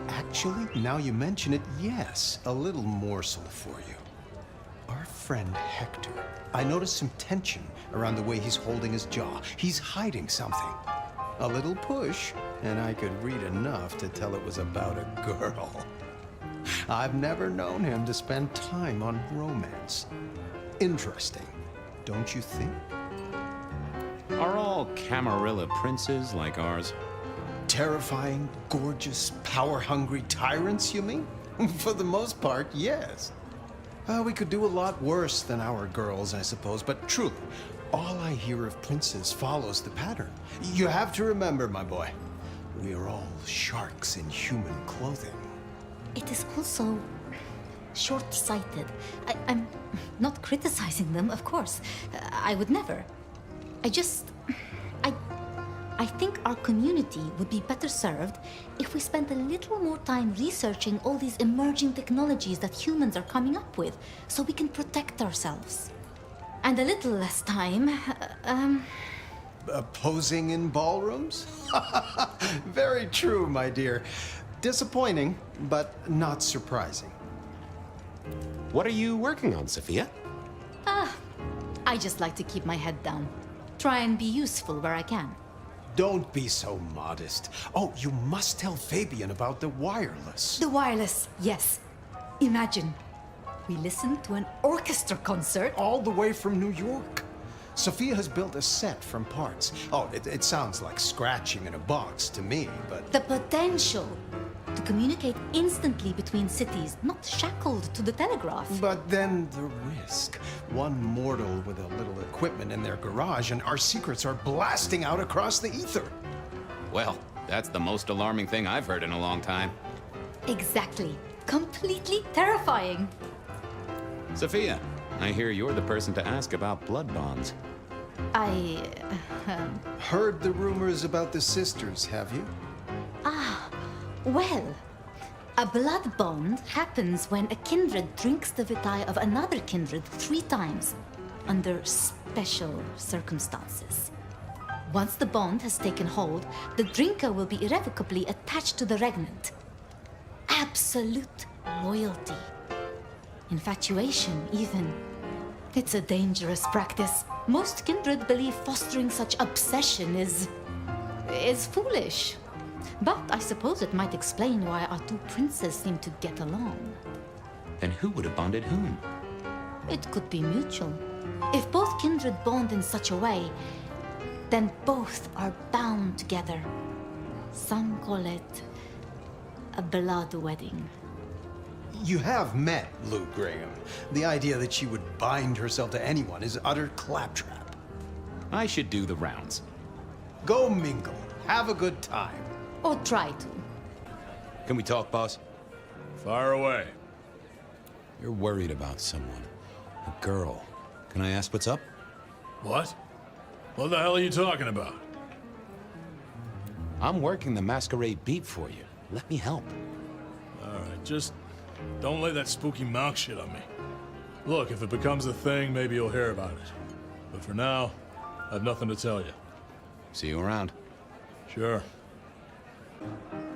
Actually, now you mention it, yes, a little morsel for you. Our friend Hector. I noticed some tension around the way he's holding his jaw. He's hiding something. A little push, and I could read enough to tell it was about a girl. I've never known him to spend time on romance. Interesting, don't you think? Are all Camarilla princes like ours? Terrifying, gorgeous, power-hungry tyrants, you mean? For the most part, yes. We could do a lot worse than our girls, I suppose, but truly, all I hear of princes follows the pattern. You have to remember, my boy, we are all sharks in human clothing. It is also short-sighted. I'm not criticizing them, of course. I would never. I think our community would be better served if we spent a little more time researching all these emerging technologies that humans are coming up with, so we can protect ourselves. And a little less time, Posing in ballrooms? Very true, my dear. Disappointing, but not surprising. What are you working on, Sophia? I just like to keep my head down. Try and be useful where I can. Don't be so modest. Oh, you must tell Fabien about the wireless. The wireless, yes. Imagine, we listened to an orchestra concert. All the way from New York. Sophia has built a set from parts. Oh, it sounds like scratching in a box to me, but... The potential to communicate instantly between cities, not shackled to the telegraph. But then the risk. One mortal with a little equipment in their garage and our secrets are blasting out across the ether. Well, that's the most alarming thing I've heard in a long time. Exactly. Completely terrifying. Sophia, I hear you're the person to ask about blood bonds. Heard the rumors about the sisters, have you? Well, a blood bond happens when a kindred drinks the vitae of another kindred 3 times, under special circumstances. Once the bond has taken hold, the drinker will be irrevocably attached to the regnant. Absolute loyalty. Infatuation, even. It's a dangerous practice. Most kindred believe fostering such obsession is foolish. But I suppose it might explain why our 2 princes seem to get along. Then who would have bonded whom? It could be mutual. If both kindred bond in such a way, then both are bound together. Some call it a blood wedding. You have met Lou Graham. The idea that she would bind herself to anyone is utter claptrap. I should do the rounds. Go mingle. Have a good time. Or try to. Can we talk, boss? Fire away. You're worried about someone. A girl. Can I ask what's up? What? What the hell are you talking about? I'm working the Masquerade beat for you. Let me help. All right, just don't lay that spooky mouth shit on me. Look, if it becomes a thing, maybe you'll hear about it. But for now, I have nothing to tell you. See you around. Sure.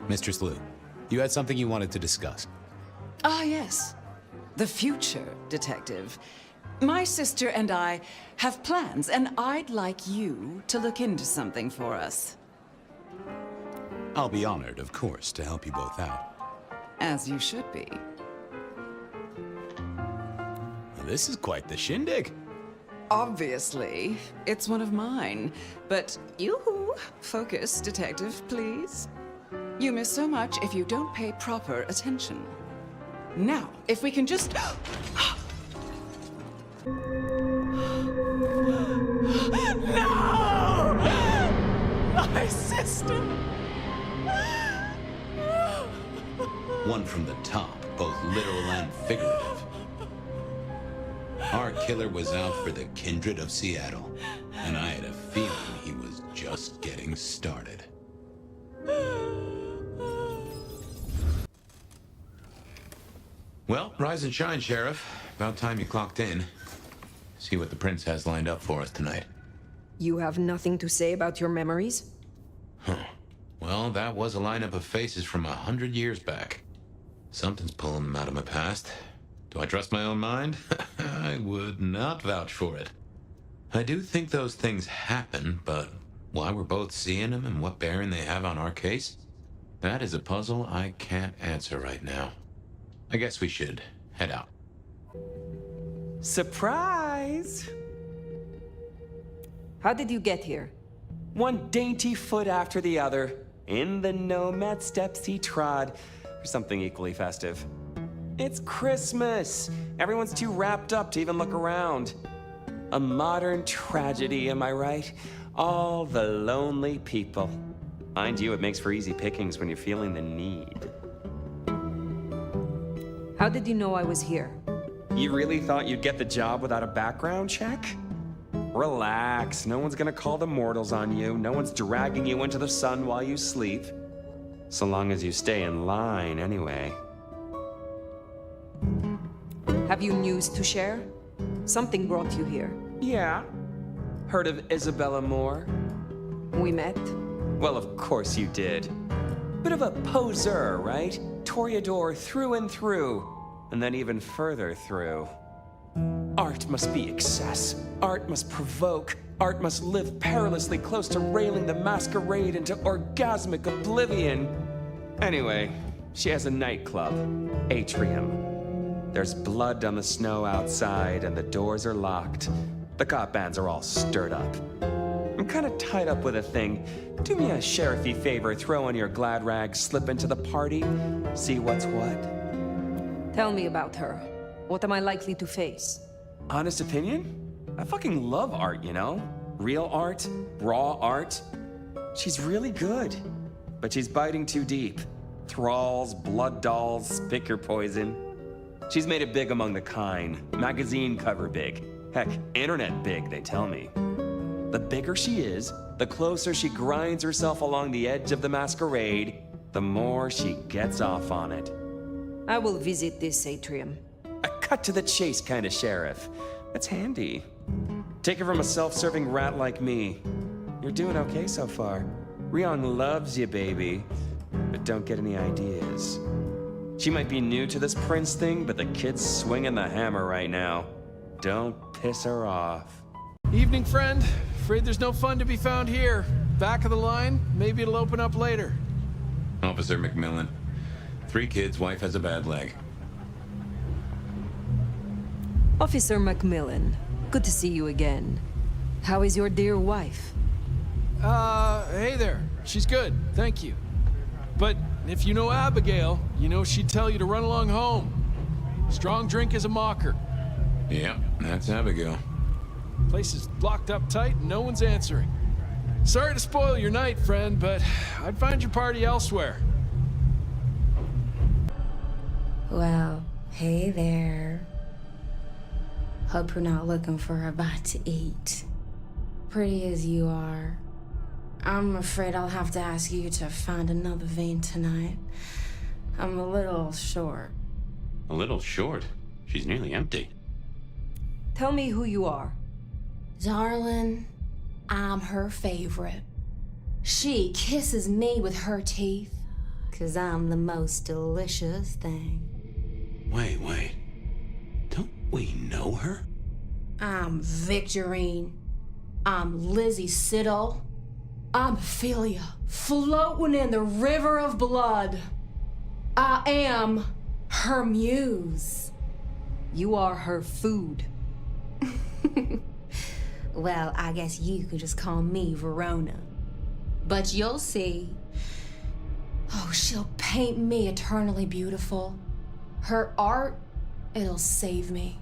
Mistress Liu, you had something you wanted to discuss. Yes. The future, Detective. My sister and I have plans, and I'd like you to look into something for us. I'll be honored, of course, to help you both out. As you should be. This is quite the shindig. Obviously, it's one of mine. But yoo-hoo, focus, Detective, please. You miss so much if you don't pay proper attention. Now, if we can just... No! My sister! One from the top, both literal and figurative. Our killer was out for the kindred of Seattle, and I had a feeling he was just getting started. Well, rise and shine, Sheriff. About time you clocked in. See what the Prince has lined up for us tonight. You have nothing to say about your memories? Huh. Well, that was a lineup of faces from 100 years back. Something's pulling them out of my past. Do I trust my own mind? I would not vouch for it. I do think those things happen, but why we're both seeing them and what bearing they have on our case, that is a puzzle I can't answer right now. I guess we should head out. Surprise! How did you get here? One dainty foot after the other, in the nomad steps he trod, or something equally festive. It's Christmas! Everyone's too wrapped up to even look around. A modern tragedy, am I right? All the lonely people. Mind you, it makes for easy pickings when you're feeling the need. How did you know I was here? You really thought you'd get the job without a background check? Relax, no one's gonna call the mortals on you. No one's dragging you into the sun while you sleep. So long as you stay in line, anyway. Have you news to share? Something brought you here. Yeah. Heard of Isabella Moore? We met? Well, of course you did. Bit of a poseur, right? Toreador through and through, and then even further through. Art must be excess. Art must provoke. Art must live perilously close to railing the masquerade into orgasmic oblivion. Anyway, she has a nightclub, Atrium. There's blood on the snow outside, and the doors are locked. The cop bands are all stirred up. I'm kind of tied up with a thing. Do me a sheriffy favor, throw on your glad rags, slip into the party, see what's what. Tell me about her. What am I likely to face? Honest opinion? I fucking love art, you know? Real art, raw art. She's really good, but she's biting too deep. Thralls, blood dolls, pick your poison. She's made it big among the kind. Magazine cover big. Heck, internet big, they tell me. The bigger she is, the closer she grinds herself along the edge of the masquerade, the more she gets off on it. I will visit this atrium. A cut to the chase kind of sheriff. That's handy. Take it from a self-serving rat like me. You're doing okay so far. Ryong loves you, baby, but don't get any ideas. She might be new to this prince thing, but the kid's swinging the hammer right now. Don't piss her off. Evening, friend. Afraid there's no fun to be found here. Back of the line, maybe it'll open up later. Officer McMillan. 3 kids, wife has a bad leg. Officer McMillan, good to see you again. How is your dear wife? Hey there. She's good, thank you. But if you know Abigail, you know she'd tell you to run along home. Strong drink is a mocker. Yep, that's Abigail. Place is locked up tight and no one's answering. Sorry to spoil your night, friend, but I'd find your party elsewhere. Well, hey there. Hope you're not looking for a bite to eat. Pretty as you are, I'm afraid I'll have to ask you to find another vein tonight. I'm a little short. A little short? She's nearly empty. Tell me who you are. Darling, I'm her favorite. She kisses me with her teeth, 'cause I'm the most delicious thing. Wait. Don't we know her? I'm Victorine. I'm Lizzie Siddle. I'm Ophelia, floating in the river of blood. I am her muse. You are her food. Well, I guess you could just call me Verona. But you'll see. Oh, she'll paint me eternally beautiful. Her art, it'll save me.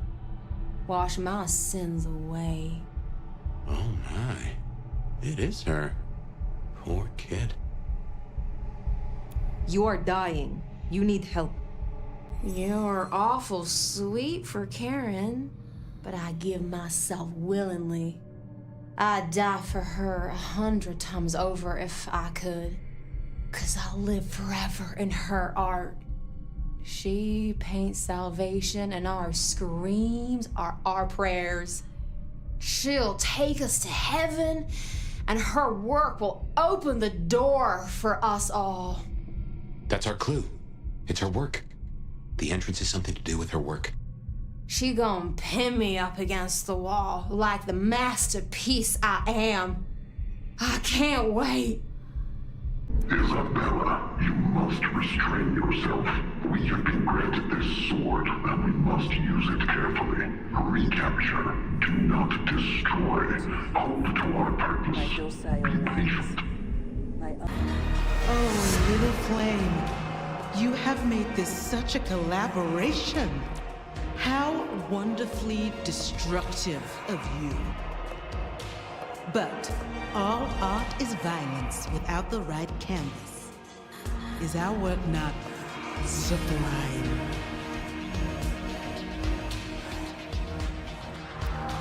Wash my sins away. Oh my. It is her. Poor kid. You are dying. You need help. You're awful sweet for Karen, but I give myself willingly. I'd die for her 100 times over if I could. 'Cause I'll live forever in her art. She paints salvation, and our screams are our prayers. She'll take us to heaven, and her work will open the door for us all. That's our clue. It's her work. The entrance has something to do with her work. She gon' pin me up against the wall like the masterpiece I am. I can't wait. Isabella, you must restrain yourself. We have been granted this sword, and we must use it carefully. Recapture. Do not destroy. Hold to our purpose. Be patient. Oh, little flame. You have made this such a collaboration. How wonderfully destructive of you. But all art is violence without the right canvas. Is our work not sublime?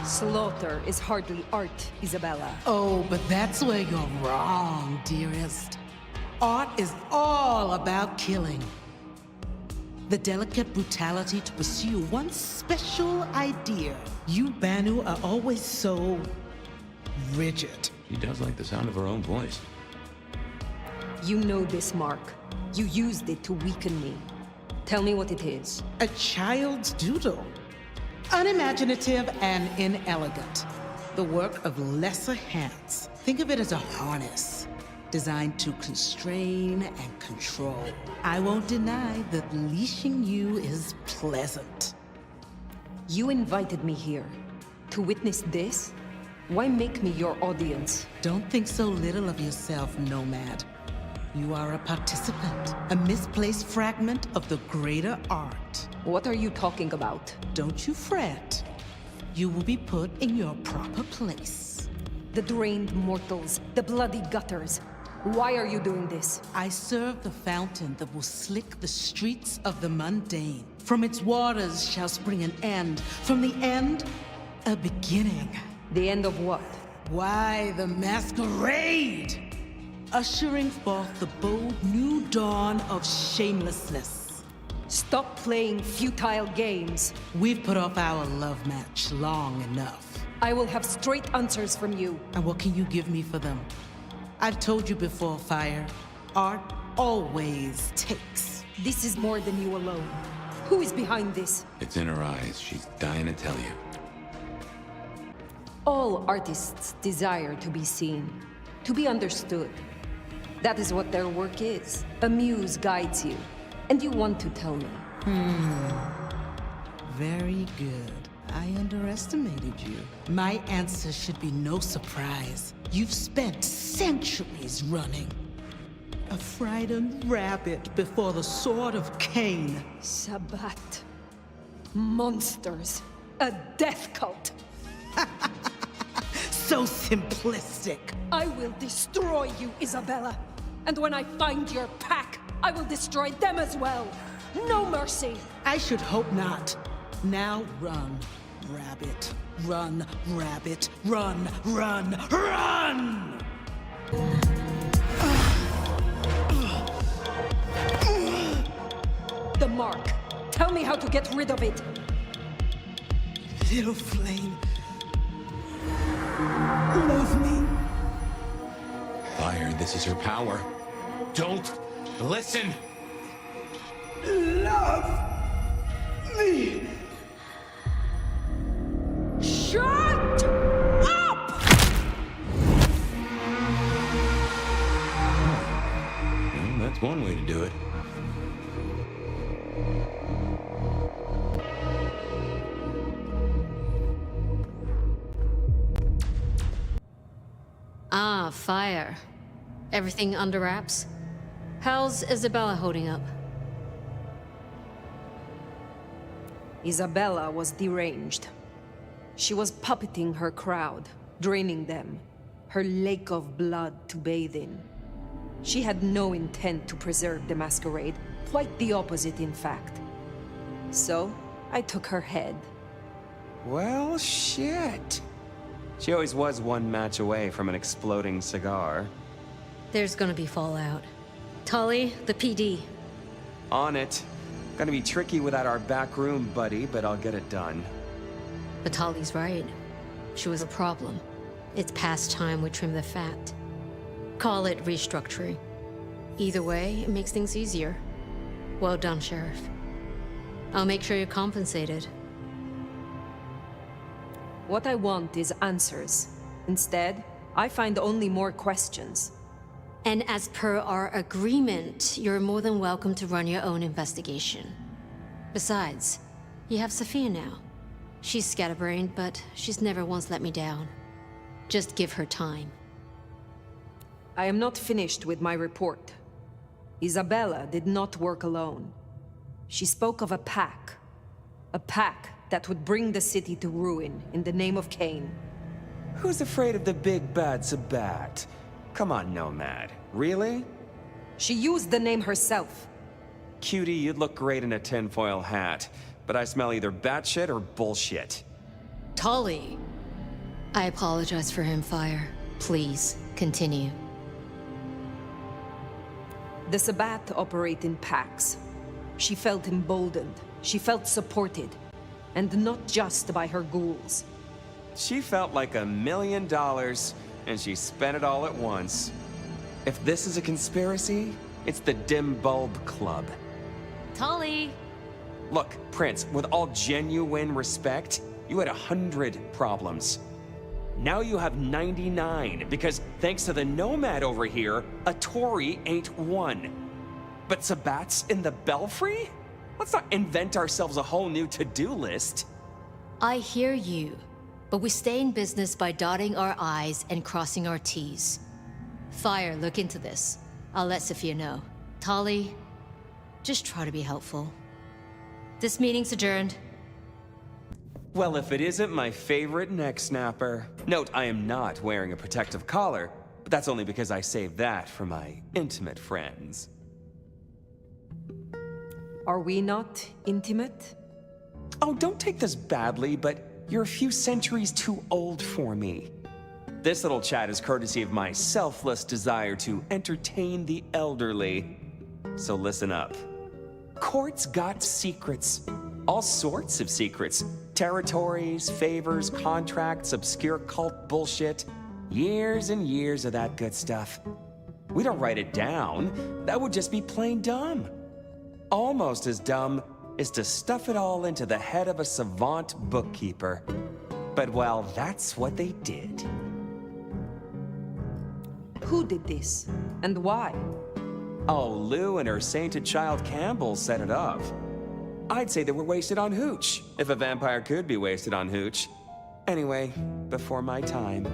Slaughter is hardly art, Isabella. Oh, but that's where you're wrong, dearest. Art is all about killing. The delicate brutality to pursue one special idea. You, Banu, are always so rigid. She does like the sound of her own voice. You know this, Mark. You used it to weaken me. Tell me what it is. A child's doodle. Unimaginative and inelegant. The work of lesser hands. Think of it as a harness, designed to constrain and control. I won't deny that leashing you is pleasant. You invited me here to witness this? Why make me your audience? Don't think so little of yourself, Nomad. You are a participant, a misplaced fragment of the greater art. What are you talking about? Don't you fret. You will be put in your proper place. The drained mortals, the bloody gutters. Why are you doing this? I serve the fountain that will slick the streets of the mundane. From its waters shall spring an end. From the end, a beginning. The end of what? Why, the masquerade! Ushering forth the bold new dawn of shamelessness. Stop playing futile games. We've put off our love match long enough. I will have straight answers from you. And what can you give me for them? I've told you before, Phyre. Art always takes. This is more than you alone. Who is behind this? It's in her eyes. She's dying to tell you. All artists desire to be seen, to be understood. That is what their work is. A muse guides you, and you want to tell me. Very good. I underestimated you. My answer should be no surprise. You've spent centuries running. A frightened rabbit before the sword of Cain. Sabbat. Monsters. A death cult. So simplistic. I will destroy you, Isabella. And when I find your pack, I will destroy them as well. No mercy. I should hope not. Now run, rabbit. Run, rabbit. Run, run, run! The mark. Tell me how to get rid of it. Little flame. Love me. Phyre, this is her power. Don't listen! Love me. Shut up! Well, that's one way to do it. Ah, Phyre. Everything under wraps? How's Isabella holding up? Isabella was deranged. She was puppeting her crowd, draining them, her lake of blood to bathe in. She had no intent to preserve the masquerade, quite the opposite, in fact. So, I took her head. Well, shit. She always was one match away from an exploding cigar. There's gonna be fallout. Tully, the PD. On it. Gonna be tricky without our back room buddy, but I'll get it done. But Tali's right. She was a problem. It's past time we trim the fat. Call it restructuring. Either way, it makes things easier. Well done, Sheriff. I'll make sure you're compensated. What I want is answers. Instead, I find only more questions. And as per our agreement, you're more than welcome to run your own investigation. Besides, you have Sophia now. She's scatterbrained, but she's never once let me down. Just give her time. I am not finished with my report. Isabella did not work alone. She spoke of a pack. A pack that would bring the city to ruin in the name of Cain. Who's afraid of the big bad Sabat? Come on, Nomad. Really? She used the name herself. Cutie, you'd look great in a tinfoil hat, but I smell either batshit or bullshit. Tali! I apologize for him, Phyre. Please, continue. The Sabat operate in packs. She felt emboldened. She felt supported. And not just by her ghouls. She felt like $1 million, and she spent it all at once. If this is a conspiracy, it's the Dim Bulb Club. Tali! Look, Prince, with all genuine respect, you had 100 problems. Now you have 99, because thanks to the Nomad over here, a Tory ain't one. But Sabat's in the Belfry? Let's not invent ourselves a whole new to-do list. I hear you, but we stay in business by dotting our I's and crossing our T's. Phyre, look into this. I'll let Sophia know. Tali, just try to be helpful. This meeting's adjourned. Well, if it isn't my favorite neck snapper. Note, I am not wearing a protective collar, but that's only because I saved that for my intimate friends. Are we not intimate? Oh, don't take this badly, but you're a few centuries too old for me. This little chat is courtesy of my selfless desire to entertain the elderly. So listen up. Court's got secrets. All sorts of secrets. Territories, favors, contracts, obscure cult bullshit. Years and years of that good stuff. We don't write it down. That would just be plain dumb. Almost as dumb is to stuff it all into the head of a savant bookkeeper. But well, that's what they did. Who did this? And why? Oh, Lou and her sainted child Campbell set it up. I'd say they were wasted on hooch, if a vampire could be wasted on hooch. Anyway, before my time.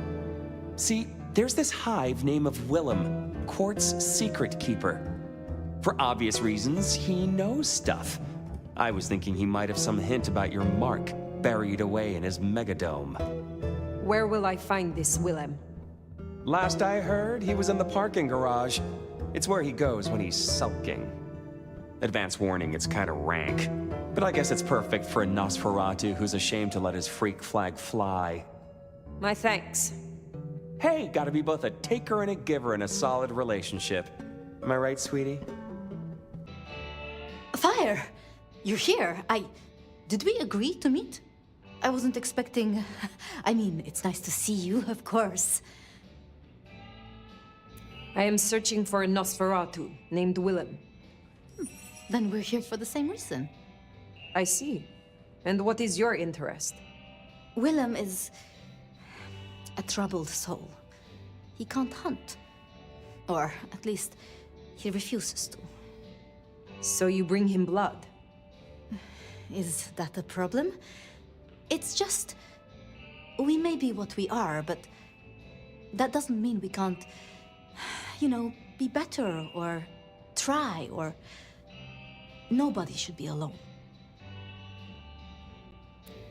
See, there's this hive named Willem, Court's secret keeper. For obvious reasons, he knows stuff. I was thinking he might have some hint about your mark buried away in his megadome. Where will I find this Willem? Last I heard, he was in the parking garage. It's where he goes when he's sulking. Advance warning, it's kind of rank. But I guess it's perfect for a Nosferatu who's ashamed to let his freak flag fly. My thanks. Hey, gotta be both a taker and a giver in a solid relationship. Am I right, sweetie? Phyre! You're here. Did we agree to meet? I wasn't expecting... I mean, it's nice to see you, of course. I am searching for a Nosferatu named Willem. Then we're here for the same reason. I see. And what is your interest? Willem is... a troubled soul. He can't hunt. Or, at least, he refuses to. So you bring him blood? Is that a problem? It's just... we may be what we are, but... that doesn't mean we can't... you know, be better, or... try, or... nobody should be alone.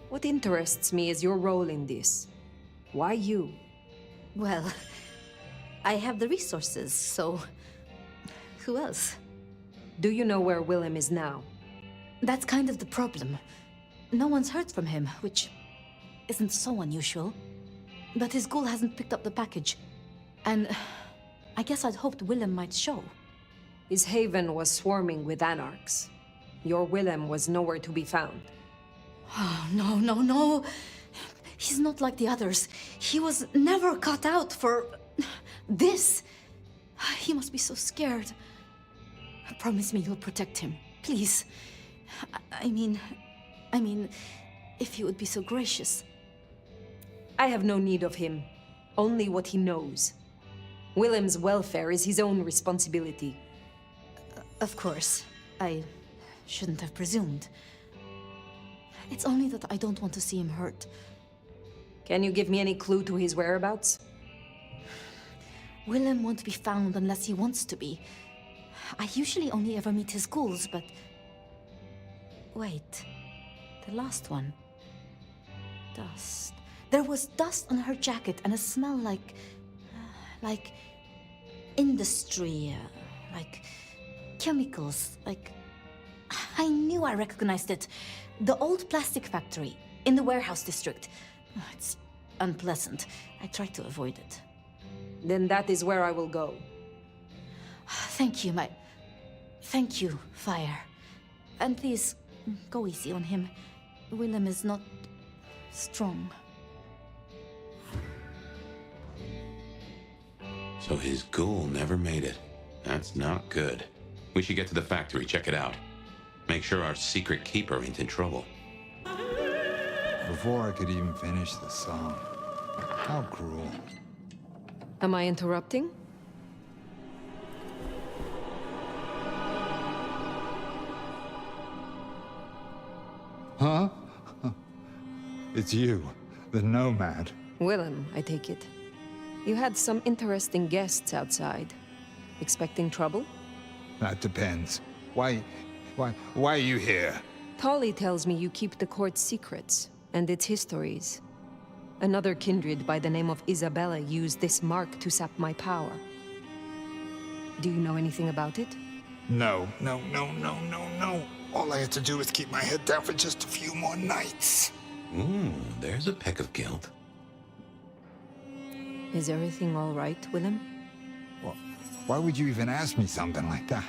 What interests me is your role in this. Why you? Well, I have the resources, so... who else? Do you know where Willem is now? That's kind of the problem. No one's heard from him, which isn't so unusual. But his ghoul hasn't picked up the package. And I guess I'd hoped Willem might show. His haven was swarming with anarchs. Your Willem was nowhere to be found. Oh, no, no, no. He's not like the others. He was never cut out for this. He must be so scared. Promise me you'll protect him, please. I mean, if you would be so gracious. I have no need of him, only what he knows. Willem's welfare is his own responsibility. Of course, I shouldn't have presumed. It's only that I don't want to see him hurt. Can you give me any clue to his whereabouts? Willem won't be found unless he wants to be. I usually only ever meet his ghouls, but... Wait. The last one. Dust. There was dust on her jacket and a smell like industry, like chemicals, like... I knew I recognized it. The old plastic factory in the warehouse district. It's unpleasant. I try to avoid it. Then that is where I will go. Thank you, Thank you, Phyre. And please, go easy on him. Willem is not... strong. So his ghoul never made it. That's not good. We should get to the factory, check it out. Make sure our secret keeper ain't in trouble. Before I could even finish the song. How cruel. Am I interrupting? Huh? It's you, the Nomad. Willem, I take it. You had some interesting guests outside. Expecting trouble? That depends. Why are you here? Tolly tells me you keep the court's secrets and its histories. Another kindred by the name of Isabella used this mark to sap my power. Do you know anything about it? No. All I had to do was keep my head down for just a few more nights. Ooh, there's a peck of guilt. Is everything all right, Willem? Well, why would you even ask me something like that?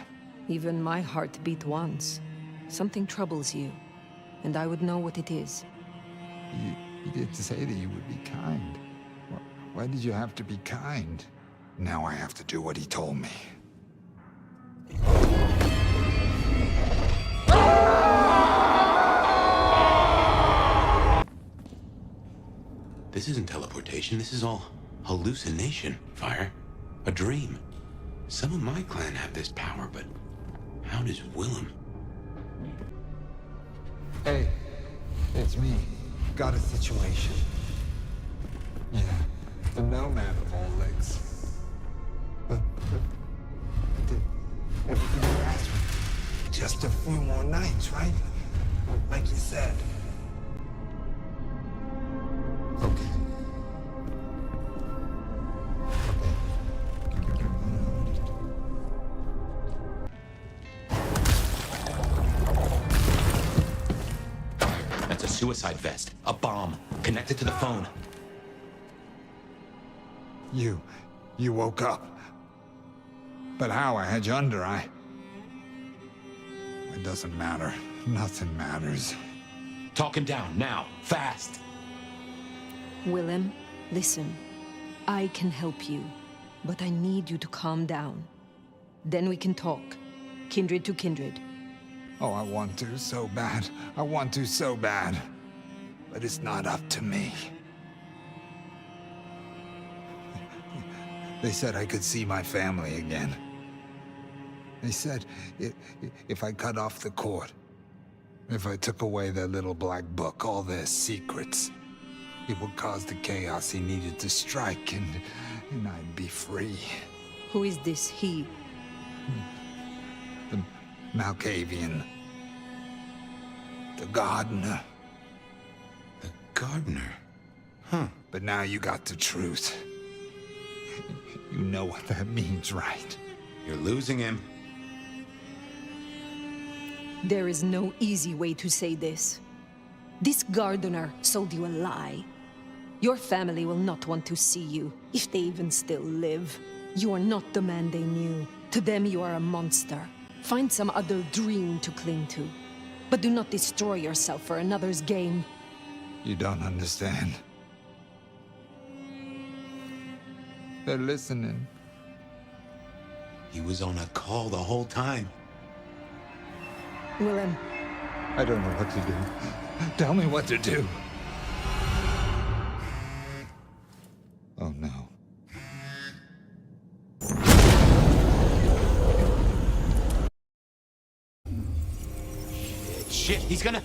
Even my heart beat once. Something troubles you, and I would know what it is. You did say that you would be kind. Why did you have to be kind? Now I have to do what he told me. This isn't teleportation, this is all hallucination, Phyre. A dream. Some of my clan have this power, but how does Willem? Hey, it's me. Got a situation. Yeah, the Nomad of all legs. But did everything you asked for. Just a few more nights, right? Like you said. Okay. That's a suicide vest. A bomb. Connected to the phone. You woke up. But how? I had you under, It doesn't matter. Nothing matters. Talk him down, now. Fast! Willem, listen. I can help you, but I need you to calm down. Then we can talk. Kindred to kindred. Oh, I want to so bad. I want to so bad. But it's not up to me. They said I could see my family again. They said if I cut off the cord, if I took away their little black book, all their secrets, it would cause the chaos he needed to strike, and I'd be free. Who is this he? The Malkavian. The gardener. The gardener? Huh. But now you got the truth. You know what that means, right? You're losing him. There is no easy way to say this. This gardener sold you a lie. Your family will not want to see you, if they even still live. You are not the man they knew. To them, you are a monster. Find some other dream to cling to. But do not destroy yourself for another's gain. You don't understand. They're listening. He was on a call the whole time. Willem. I don't know what to do. Tell me what to do. Oh no. Shit, he's gonna...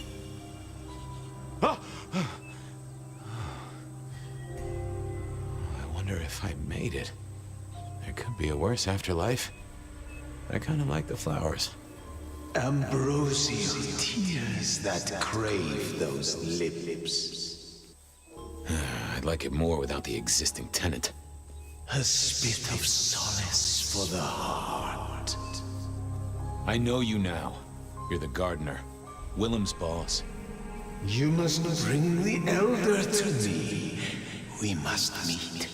Oh! I wonder if I made it. There could be a worse afterlife. I kind of like the flowers. Ambrosial tears that crave those lips. I'd like it more without the existing tenant. A spit of solace for the heart. I know you now. You're the gardener. Willem's boss. You must bring the Elder to me. We must meet.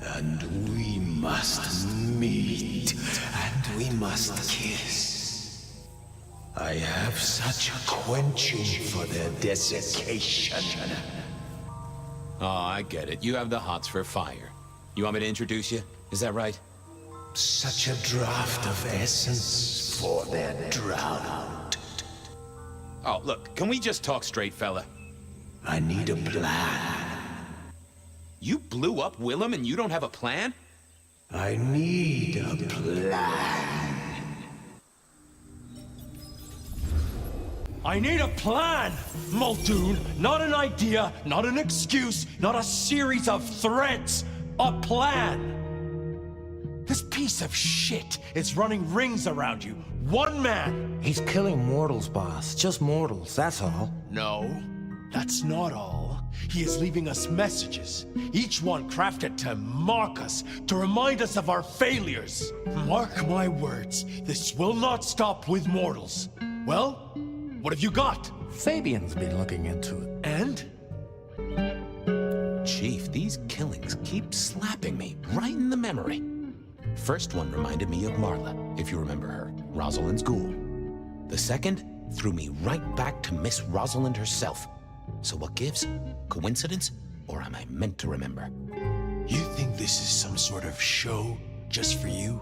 And we must meet. And we must kiss. I have such a quenching for their desiccation. Oh, I get it. You have the hots for fire. You want me to introduce you? Is that right? Such a draught of essence for their drowned. Oh, look, can we just talk straight, fella? I need a plan. You blew up Willem and you don't have a plan? I need a plan. I need a plan, Muldoon. Not an idea, not an excuse, not a series of threats. A plan. This piece of shit is running rings around you. One man. He's killing mortals, boss. Just mortals, that's all. No, that's not all. He is leaving us messages, each one crafted to mark us, to remind us of our failures. Mark my words, this will not stop with mortals. Well, what have you got? Fabian's been looking into it. And? Chief, these killings keep slapping me right in the memory. First one reminded me of Marla, if you remember her, Rosalind's ghoul. The second threw me right back to Miss Rosalind herself. So what gives? Coincidence? Or am I meant to remember? You think this is some sort of show just for you?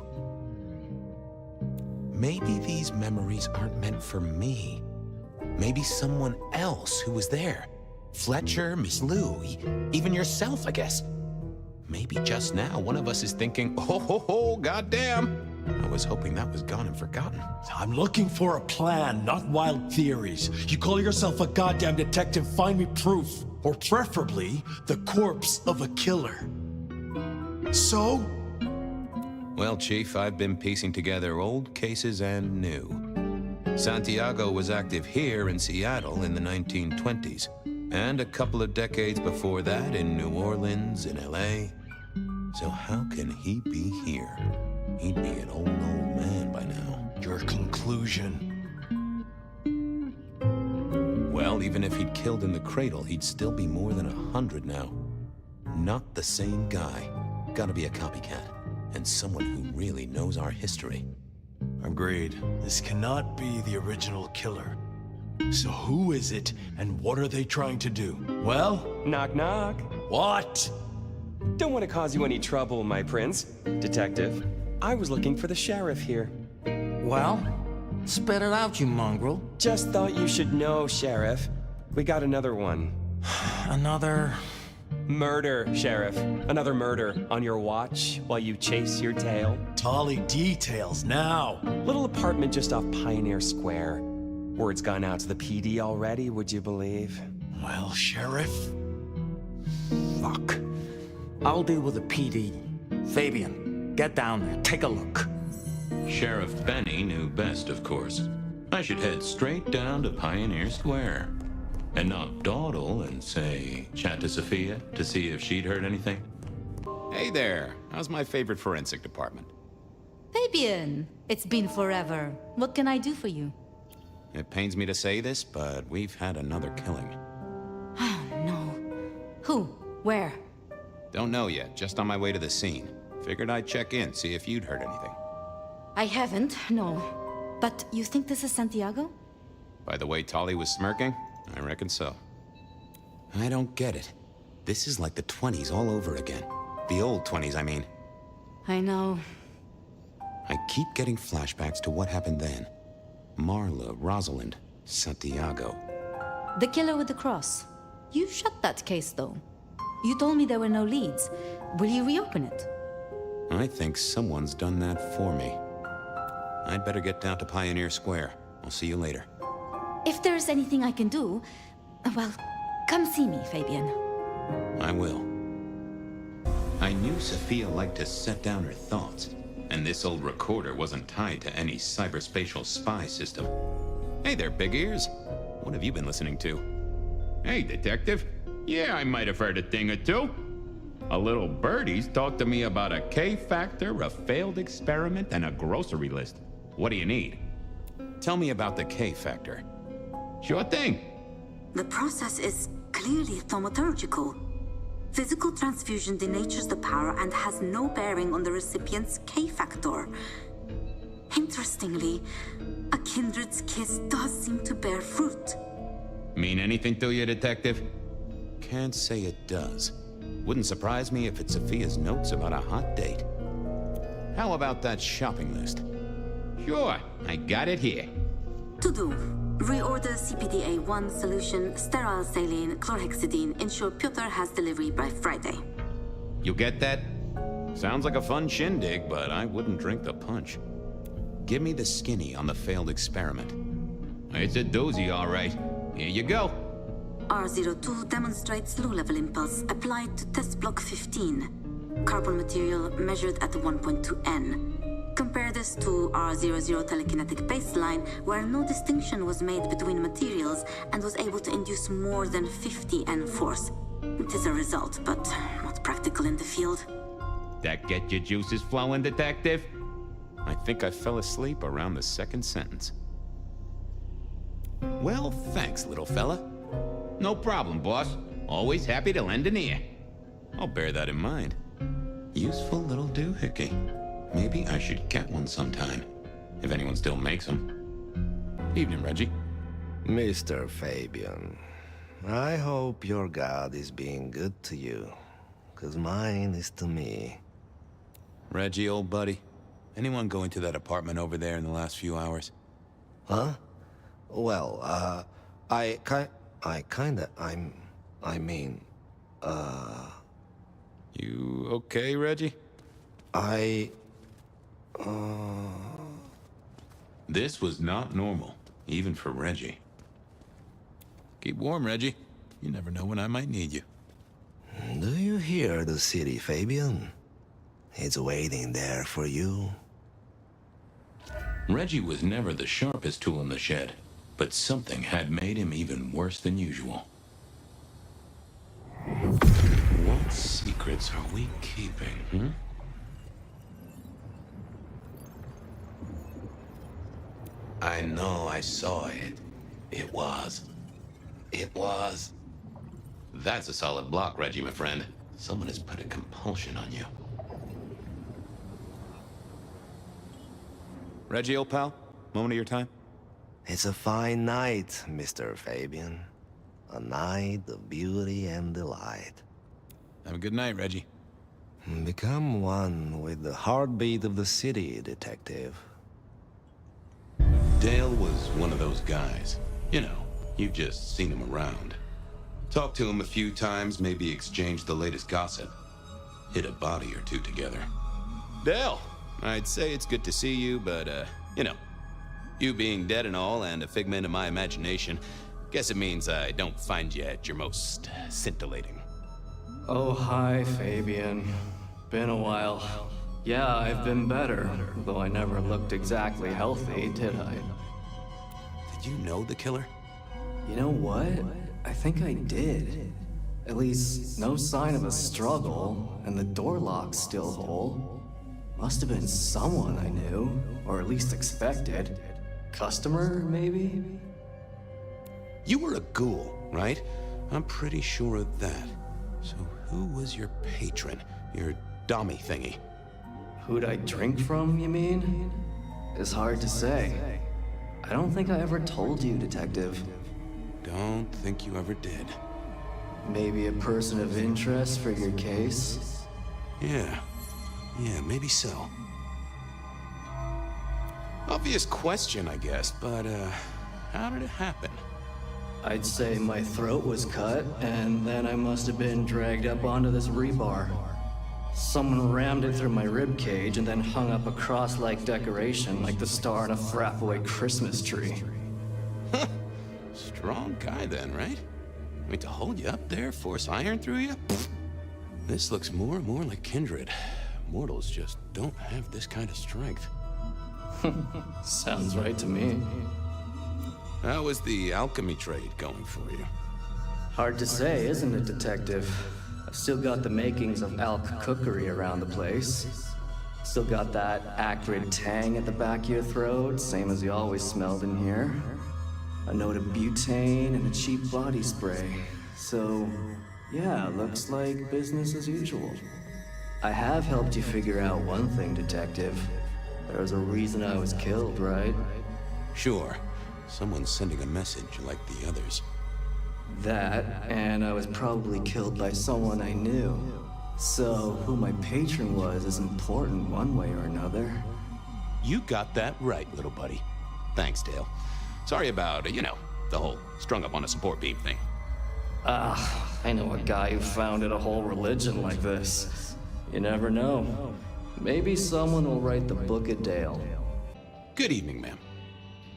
Maybe these memories aren't meant for me. Maybe someone else who was there. Fletcher, Miss Lou, even yourself, I guess. Maybe just now one of us is thinking, oh, ho, ho, goddamn. I was hoping that was gone and forgotten. I'm looking for a plan, not wild theories. You call yourself a goddamn detective, find me proof. Or preferably, the corpse of a killer. So? Well, Chief, I've been piecing together old cases and new. Santiago was active here in Seattle in the 1920s. And a couple of decades before that in New Orleans, in LA. So how can he be here? He'd be an old man by now. Your conclusion? Well, even if he'd killed in the cradle, he'd still be more than 100 now. Not the same guy. Gotta be a copycat. And someone who really knows our history. Agreed. This cannot be the original killer. So who is it, and what are they trying to do? Well? Knock, knock. What? Don't want to cause you any trouble, my prince. Detective, I was looking for the sheriff here. Well, spit it out, you mongrel. Just thought you should know, Sheriff. We got another one. Another... Murder, Sheriff. Another murder on your watch while you chase your tail. Tolly details now. Little apartment just off Pioneer Square. Word's gone out to the PD already, would you believe? Well, Sheriff? Fuck. I'll deal with the PD. Fabian, get down there, take a look. Sheriff Benny knew best, of course. I should head straight down to Pioneer Square. And not dawdle and say, chat to Sophia to see if she'd heard anything. Hey there, how's my favorite forensic department? Fabian, it's been forever. What can I do for you? It pains me to say this, but we've had another killing. Oh, no. Who? Where? Don't know yet, just on my way to the scene. Figured I'd check in, see if you'd heard anything. I haven't, no. But you think this is Santiago? By the way Tolly was smirking, I reckon so. I don't get it. This is like the 20s all over again. The old 20s, I mean. I know. I keep getting flashbacks to what happened then. Marla, Rosalind, Santiago. The killer with the cross. You shut that case, though. You told me there were no leads. Will you reopen it? I think someone's done that for me. I'd better get down to Pioneer Square. I'll see you later. If there's anything I can do, well, come see me, Fabien. I will. I knew Sophia liked to set down her thoughts, and this old recorder wasn't tied to any cyberspatial spy system. Hey there, big ears. What have you been listening to? Hey, detective. Yeah, I might have heard a thing or two. A little birdie's talked to me about a K-factor, a failed experiment, and a grocery list. What do you need? Tell me about the K-factor. Sure thing. The process is clearly thaumaturgical. Physical transfusion denatures the power and has no bearing on the recipient's K-factor. Interestingly, a kindred's kiss does seem to bear fruit. Mean anything to you, detective? Can't say it does. Wouldn't surprise me if it's Sophia's notes about a hot date. How about that shopping list? Sure, I got it here. To do. Reorder CPDA-1 solution, sterile saline, chlorhexidine. Ensure Piotr has delivery by Friday. You get that? Sounds like a fun shindig, but I wouldn't drink the punch. Give me the skinny on the failed experiment. It's a doozy, all right. Here you go. R02 demonstrates low-level impulse applied to test block 15. Carbon material measured at 1.2 N. Compare this to R00 telekinetic baseline, where no distinction was made between materials and was able to induce more than 50 N force. It is a result, but not practical in the field. That get your juices flowing, detective? I think I fell asleep around the second sentence. Well, thanks, little fella. No problem, boss. Always happy to lend an ear. I'll bear that in mind. Useful little doohickey. Maybe I should get one sometime, if anyone still makes them. Evening, Reggie. Mr. Fabien, I hope your God is being good to you, 'cause mine is to me. Reggie, old buddy, anyone go into that apartment over there in the last few hours? Huh? Well, I mean, You okay, Reggie? This was not normal, even for Reggie. Keep warm, Reggie. You never know when I might need you. Do you hear the city, Fabien? It's waiting there for you. Reggie was never the sharpest tool in the shed, but something had made him even worse than usual. What secrets are we keeping, I know I saw it. It was. That's a solid block, Reggie, my friend. Someone has put a compulsion on you. Reggie, old pal, moment of your time? It's a fine night, Mr. Fabien. A night of beauty and delight. Have a good night, Reggie. Become one with the heartbeat of the city, detective. Dale was one of those guys. You know, you've just seen him around. Talked to him a few times, maybe exchanged the latest gossip. Hit a body or two together. Dale, I'd say it's good to see you, but, you know, you being dead and all and a figment of my imagination, guess it means I don't find you at your most scintillating. Oh, hi, Fabien. Been a while. Yeah, I've been better, though I never looked exactly healthy, did I? Did you know the killer? You know what? I think I did. At least, no sign of a struggle, and the door lock's still whole. Must have been someone I knew, or at least expected. Customer, maybe? You were a ghoul, right? I'm pretty sure of that. So who was your patron? Your dummy thingy? Who'd I drink from, you mean? It's hard to say. I don't think I ever told you, Detective. Don't think you ever did. Maybe a person of interest for your case? Yeah, maybe so. Obvious question, I guess, but, how did it happen? I'd say my throat was cut, and then I must have been dragged up onto this rebar. Someone rammed it through my rib cage and then hung up a cross-like decoration like the star on a throwaway Christmas tree. Strong guy then, right? I mean, to hold you up there, force iron through you? Pfft. This looks more and more like kindred. Mortals just don't have this kind of strength. Sounds right to me. How was the alchemy trade going for you? Hard to say, isn't it, Detective? I've still got the makings of alch cookery around the place. Still got that acrid tang at the back of your throat, same as you always smelled in here. A note of butane and a cheap body spray. So, yeah, looks like business as usual. I have helped you figure out one thing, Detective. There's a reason I was killed, right? Sure. Someone's sending a message like the others. That, and I was probably killed by someone I knew. So, who my patron was is important one way or another. You got that right, little buddy. Thanks, Dale. Sorry about, the whole strung up on a support beam thing. I know a guy who founded a whole religion like this. You never know. Maybe someone will write the Book of Dale. Good evening, ma'am.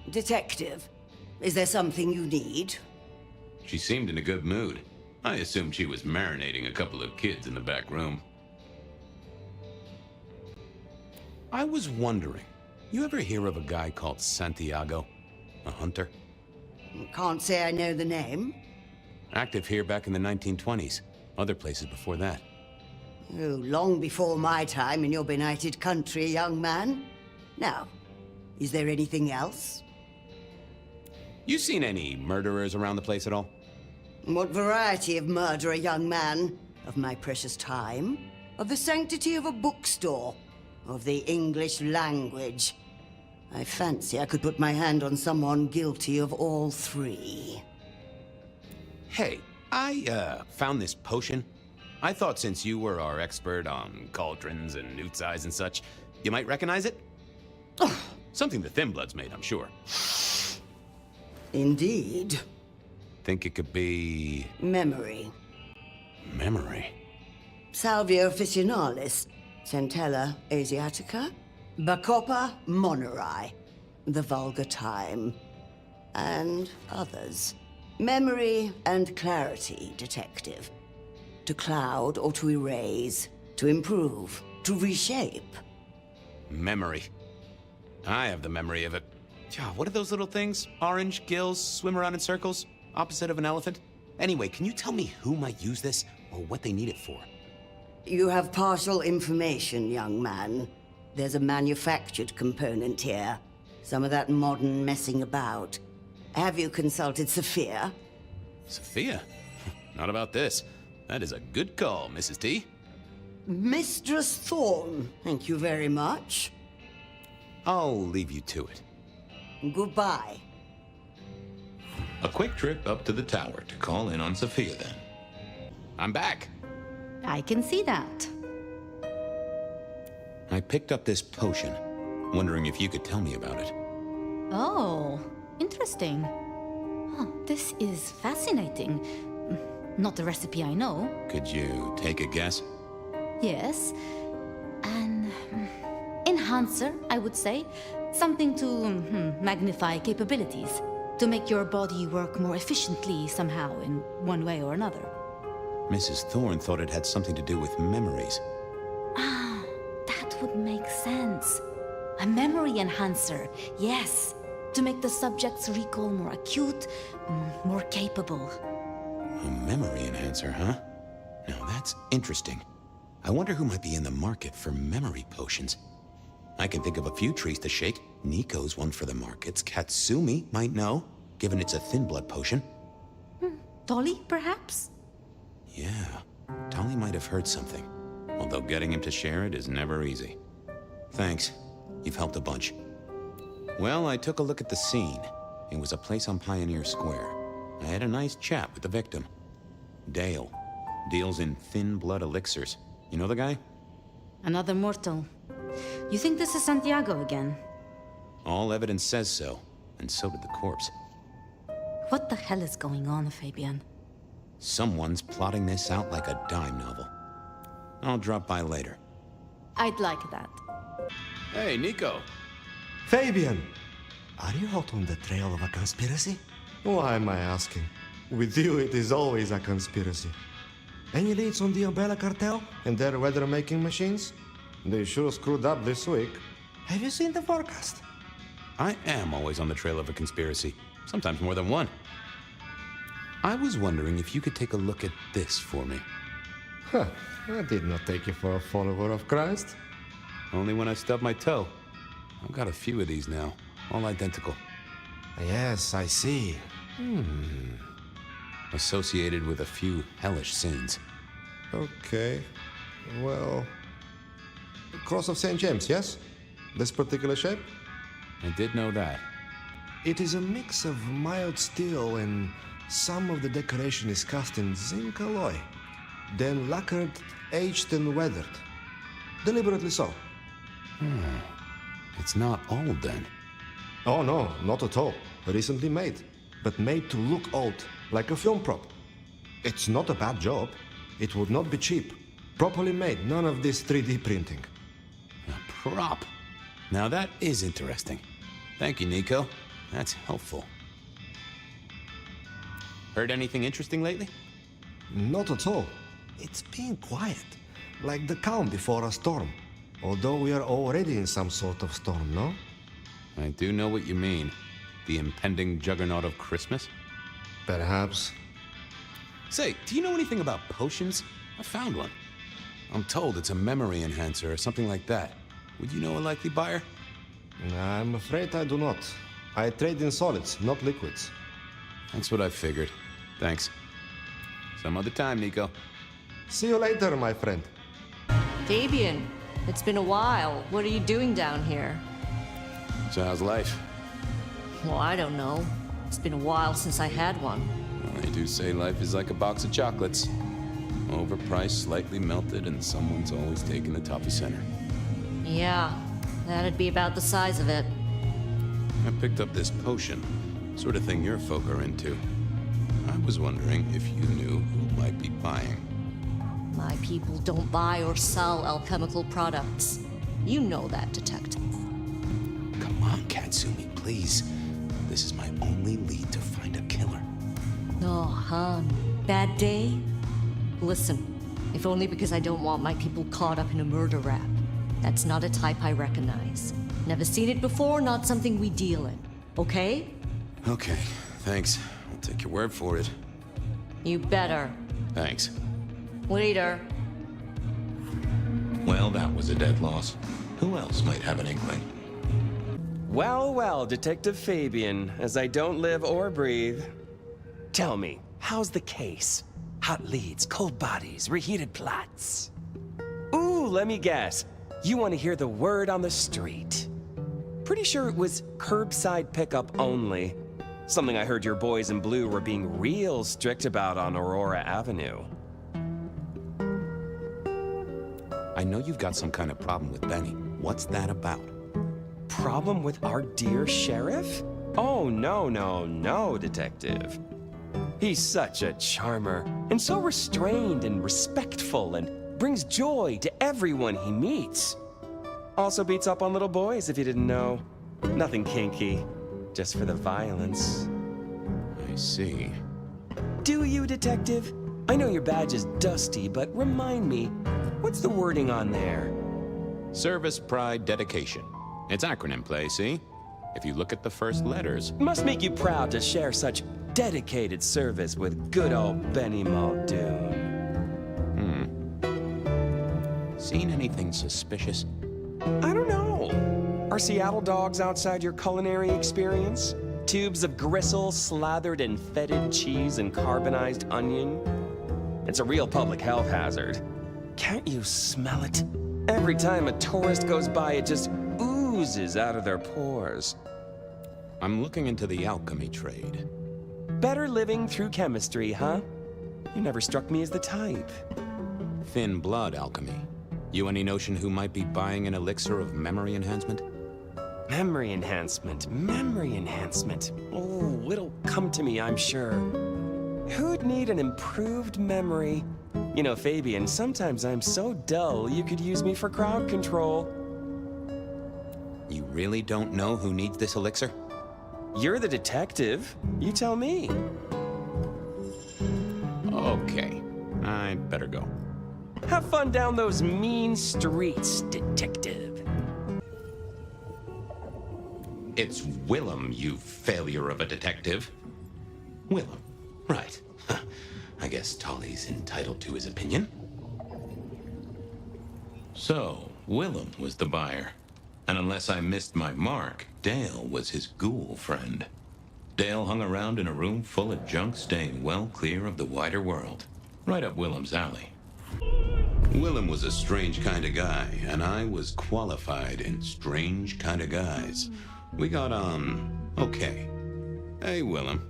Detective, is there something you need? She seemed in a good mood. I assumed she was marinating a couple of kids in the back room. I was wondering, you ever hear of a guy called Santiago? A hunter? Can't say I know the name. Active here back in the 1920s. Other places before that. Oh, long before my time in your benighted country, young man. Now, is there anything else? You seen any murderers around the place at all? What variety of murderer, young man? Of my precious time? Of the sanctity of a bookstore? Of the English language? I fancy I could put my hand on someone guilty of all three. Hey, I, found this potion. I thought since you were our expert on cauldrons and newt eyes and such, you might recognize it? Something the Thin Bloods made, I'm sure. Indeed. Think it could be... Memory. Memory? Salvia officinalis, Centella asiatica, Bacopa moneri, the vulgar time, and others. Memory and clarity, Detective. To cloud or to erase, to improve, to reshape. Memory. I have the memory of it. What are those little things? Orange gills, swim around in circles, opposite of an elephant? Anyway, can you tell me who might use this, or what they need it for? You have partial information, young man. There's a manufactured component here. Some of that modern messing about. Have you consulted Sophia? Sophia? Not about this. That is a good call, Mrs. T. Mistress Thorne, thank you very much. I'll leave you to it. Goodbye. A quick trip up to the tower to call in on Sophia, then. I'm back. I can see that. I picked up this potion, wondering if you could tell me about it. Oh, interesting. Huh, this is fascinating. Not the recipe I know. Could you take a guess? Yes. An enhancer, I would say. Something to magnify capabilities. To make your body work more efficiently somehow, in one way or another. Mrs. Thorne thought it had something to do with memories. Ah, that would make sense. A memory enhancer, yes. To make the subject's recall more acute, more capable. A memory enhancer, huh? Now that's interesting. I wonder who might be in the market for memory potions. I can think of a few trees to shake. Nico's one for the markets. Katsumi might know, given it's a thin blood potion. Dolly, perhaps? Yeah, Dolly might have heard something. Although getting him to share it is never easy. Thanks. You've helped a bunch. Well, I took a look at the scene. It was a place on Pioneer Square. I had a nice chat with the victim. Dale. Deals in thin blood elixirs. You know the guy? Another mortal. You think this is Santiago again? All evidence says so, and so did the corpse. What the hell is going on, Fabien? Someone's plotting this out like a dime novel. I'll drop by later. I'd like that. Hey, Nico. Fabien! Are you hot on the trail of a conspiracy? Why am I asking? With you, it is always a conspiracy. Any leads on the Umbrella Cartel and their weather-making machines? They sure screwed up this week. Have you seen the forecast? I am always on the trail of a conspiracy. Sometimes more than one. I was wondering if you could take a look at this for me. Huh. I did not take you for a follower of Christ. Only when I stubbed my toe. I've got a few of these now. All identical. Yes, I see. Associated with a few hellish sins. Okay. Well... Cross of St. James, yes? This particular shape? I did know that. It is a mix of mild steel and some of the decoration is cast in zinc alloy. Then lacquered, aged and weathered. Deliberately so. It's not old then. Oh no, not at all. Recently made. But made to look old, like a film prop. It's not a bad job. It would not be cheap. Properly made, none of this 3D printing. A prop? Now that is interesting. Thank you, Nico. That's helpful. Heard anything interesting lately? Not at all. It's been quiet, like the calm before a storm. Although we are already in some sort of storm, no? I do know what you mean. The impending juggernaut of Christmas? Perhaps. Say, do you know anything about potions? I found one. I'm told it's a memory enhancer or something like that. Would you know a likely buyer? I'm afraid I do not. I trade in solids, not liquids. That's what I figured. Thanks. Some other time, Nico. See you later, my friend. Fabien, it's been a while. What are you doing down here? So how's life? Well, I don't know. It's been a while since I had one. They do say life is like a box of chocolates. Overpriced, slightly melted, and someone's always taking the toffee center. Yeah, that'd be about the size of it. I picked up this potion. Sort of thing your folk are into. I was wondering if you knew who might be buying. My people don't buy or sell alchemical products. You know that, Detective. Come on, Katsumi, please. This is my only lead to find a killer. Oh, bad day? Listen, if only because I don't want my people caught up in a murder rap. That's not a type I recognize. Never seen it before, not something we deal in. Okay? Okay, thanks. I'll take your word for it. You better. Thanks. Later. Well, that was a dead loss. Who else might have an inkling? Well, well, Detective Fabien, as I don't live or breathe. Tell me, how's the case? Hot leads, cold bodies, reheated plots. Ooh, let me guess. You want to hear the word on the street. Pretty sure it was curbside pickup only. Something I heard your boys in blue were being real strict about on Aurora Avenue. I know you've got some kind of problem with Benny. What's that about? Problem with our dear sheriff? Oh, no, Detective. He's such a charmer, and so restrained and respectful, and brings joy to everyone he meets. Also beats up on little boys, if you didn't know. Nothing kinky, just for the violence. I see. Do you, Detective? I know your badge is dusty, but remind me, what's the wording on there? Service, pride, dedication. It's acronym play, see? If you look at the first letters... Must make you proud to share such dedicated service with good old Benny Muldoon. Seen anything suspicious? I don't know. Are Seattle dogs outside your culinary experience? Tubes of gristle slathered in fetid cheese and carbonized onion? It's a real public health hazard. Can't you smell it? Every time a tourist goes by, it just oozes out of their pores. I'm looking into the alchemy trade. Better living through chemistry, huh? You never struck me as the type. Thin blood alchemy. You any notion who might be buying an elixir of memory enhancement? Memory enhancement, memory enhancement. Oh, it'll come to me, I'm sure. Who'd need an improved memory? You know, Fabien, sometimes I'm so dull you could use me for crowd control. You really don't know who needs this elixir? You're the detective. You tell me. Okay, I'd better go. Have fun down those mean streets, detective. It's Willem, you failure of a detective. Willem, right. I guess Tolly's entitled to his opinion. So, Willem was the buyer. And unless I missed my mark, Dale was his ghoul friend. Dale hung around in a room full of junk, staying well clear of the wider world. Right up Willem's alley. Willem was a strange kind of guy, and I was qualified in strange kind of guys. We got on okay. Hey, Willem.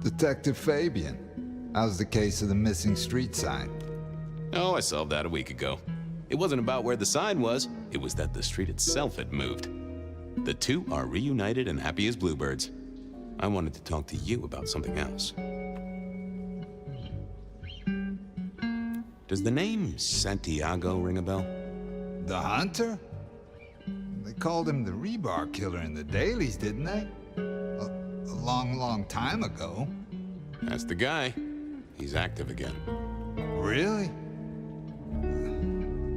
Detective Fabien. How's the case of the missing street sign? Oh, I solved that a week ago. It wasn't about where the sign was, it was that the street itself had moved. The two are reunited and happy as bluebirds. I wanted to talk to you about something else. Does the name Santiago ring a bell? The hunter? They called him the rebar killer in the dailies, didn't they? A long, long time ago. That's the guy. He's active again. Really?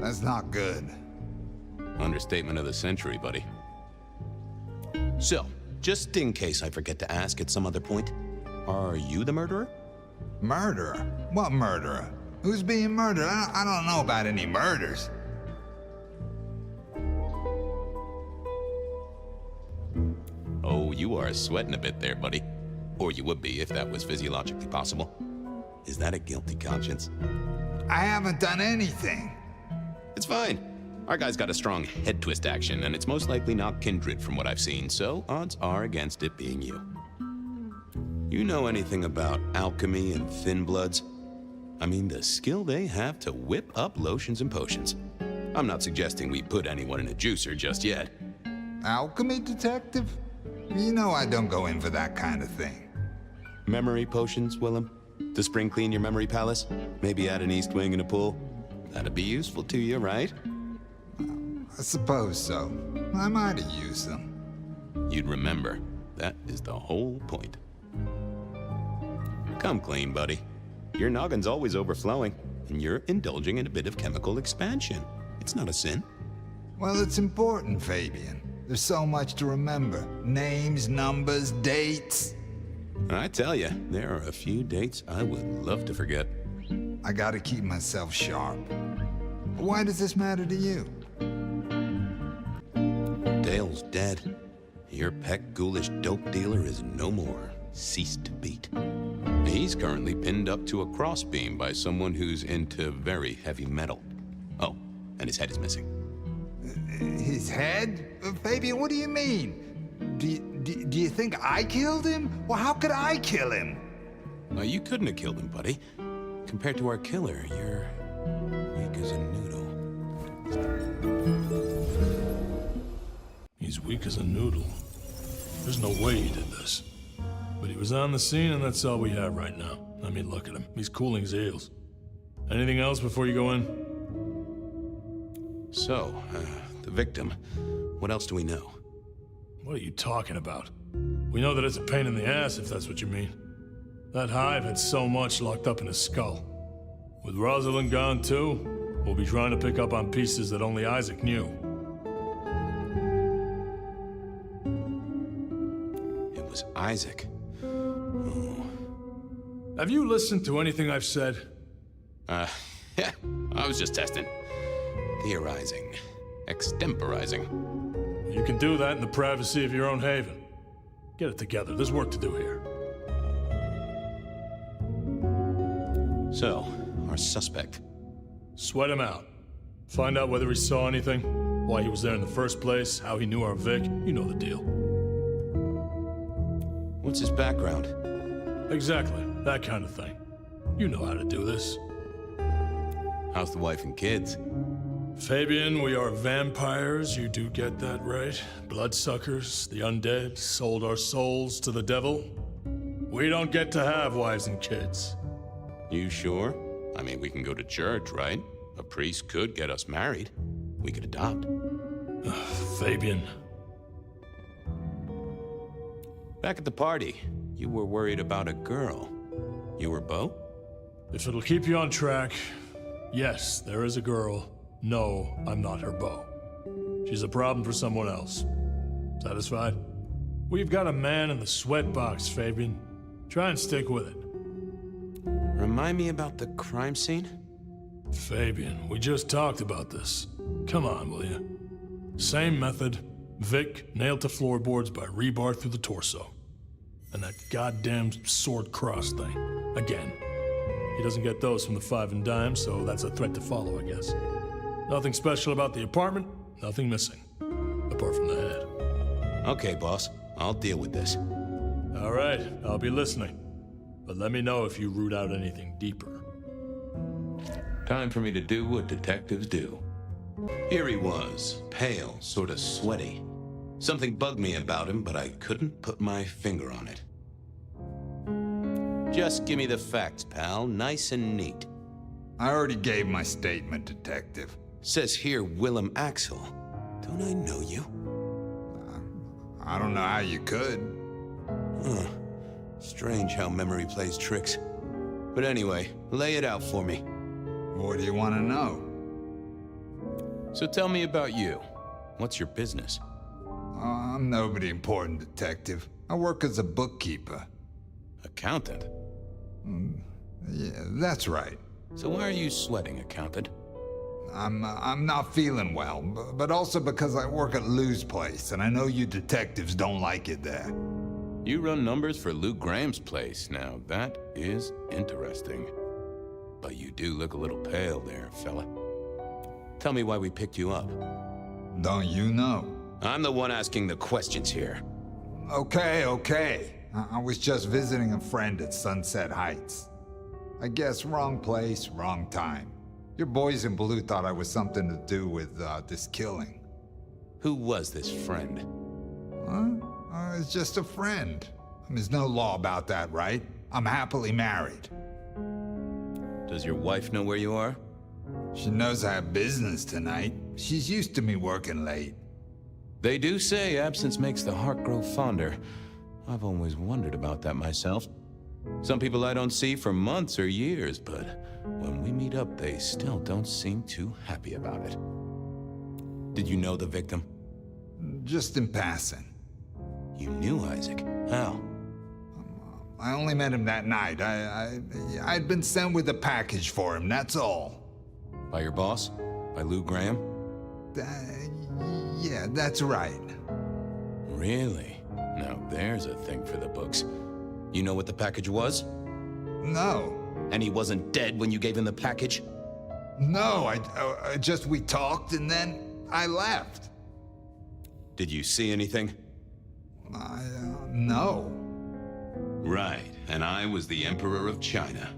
That's not good. Understatement of the century, buddy. So, just in case I forget to ask at some other point, are you the murderer? Murderer? What murderer? Who's being murdered? I don't know about any murders. Oh, you are sweating a bit there, buddy. Or you would be if that was physiologically possible. Is that a guilty conscience? I haven't done anything. It's fine. Our guy's got a strong head twist action, and it's most likely not kindred from what I've seen, so odds are against it being you. You know anything about alchemy and thin bloods? I mean, the skill they have to whip up lotions and potions. I'm not suggesting we put anyone in a juicer just yet. Alchemy detective? You know I don't go in for that kind of thing. Memory potions, Willem? To spring clean your memory palace? Maybe add an east wing and a pool? That'd be useful to you, right? I suppose so. I might have used them. You'd remember. That is the whole point. Come clean, buddy. Your noggin's always overflowing, and you're indulging in a bit of chemical expansion. It's not a sin. Well, it's important, Fabien. There's so much to remember. Names, numbers, dates. I tell you, there are a few dates I would love to forget. I gotta keep myself sharp. Why does this matter to you? Dale's dead. Your pet ghoulish dope dealer is no more. Ceased to beat. He's currently pinned up to a crossbeam by someone who's into very heavy metal. Oh, and his head is missing. His head? Fabien, what do you mean? Do you think I killed him? Well, how could I kill him? You couldn't have killed him, buddy. Compared to our killer, you're weak as a noodle. He's weak as a noodle. There's no way he did this. But he was on the scene, and that's all we have right now. I mean, look at him. He's cooling his heels. Anything else before you go in? So, the victim. What else do we know? What are you talking about? We know that it's a pain in the ass, if that's what you mean. That hive had so much locked up in his skull. With Rosalind gone too, we'll be trying to pick up on pieces that only Isaac knew. It was Isaac. Oh. Have you listened to anything I've said? Yeah, I was just testing. Theorizing. Extemporizing. You can do that in the privacy of your own haven. Get it together. There's work to do here. So, our suspect. Sweat him out. Find out whether he saw anything, why he was there in the first place, how he knew our Vic. You know the deal. What's his background? Exactly, that kind of thing. You know how to do this. How's the wife and kids? Fabien, we are vampires, you do get that right. Bloodsuckers, the undead, sold our souls to the devil. We don't get to have wives and kids. You sure? I mean, we can go to church, right? A priest could get us married. We could adopt. Fabien. Back at the party, you were worried about a girl. You were Beau? If it'll keep you on track, yes, there is a girl. No, I'm not her beau. She's a problem for someone else. Satisfied? We've got a man in the sweatbox, Fabien. Try and stick with it. Remind me about the crime scene? Fabien, we just talked about this. Come on, will you? Same method. Vic nailed to floorboards by rebar through the torso. And that goddamn sword cross thing. Again. He doesn't get those from the Five and Dime, so that's a threat to follow, I guess. Nothing special about the apartment, nothing missing. Apart from the head. Okay, boss. I'll deal with this. All right, I'll be listening. But let me know if you root out anything deeper. Time for me to do what detectives do. Here he was, pale, sort of sweaty. Something bugged me about him, but I couldn't put my finger on it. Just give me the facts, pal. Nice and neat. I already gave my statement, Detective. Says here Willem Axel. Don't I know you? I don't know how you could. Huh. Strange how memory plays tricks. But anyway, lay it out for me. What do you want to know? So tell me about you. What's your business? I'm nobody important, Detective. I work as a bookkeeper. Accountant? Yeah, that's right. So why are you sweating, accountant? I'm not feeling well, but also because I work at Lou's place, and I know you detectives don't like it there. You run numbers for Lou Graham's place. Now, that is interesting. But you do look a little pale there, fella. Tell me why we picked you up. Don't you know? I'm the one asking the questions here. Okay. I was just visiting a friend at Sunset Heights. I guess wrong place, wrong time. Your boys in blue thought I was something to do with this killing. Who was this friend? It's just a friend. There's no law about that, right? I'm happily married. Does your wife know where you are? She knows I have business tonight. She's used to me working late. They do say absence makes the heart grow fonder. I've always wondered about that myself. Some people I don't see for months or years, but when we meet up, they still don't seem too happy about it. Did you know the victim? Just in passing. You knew Isaac? How? I only met him that night. I'd been sent with a package for him, that's all. By your boss? By Lou Graham? Yeah, that's right. Really? Now there's a thing for the books. You know what the package was? No. And he wasn't dead when you gave him the package? No, we talked and then I left. Did you see anything? No. Right, and I was the Emperor of China.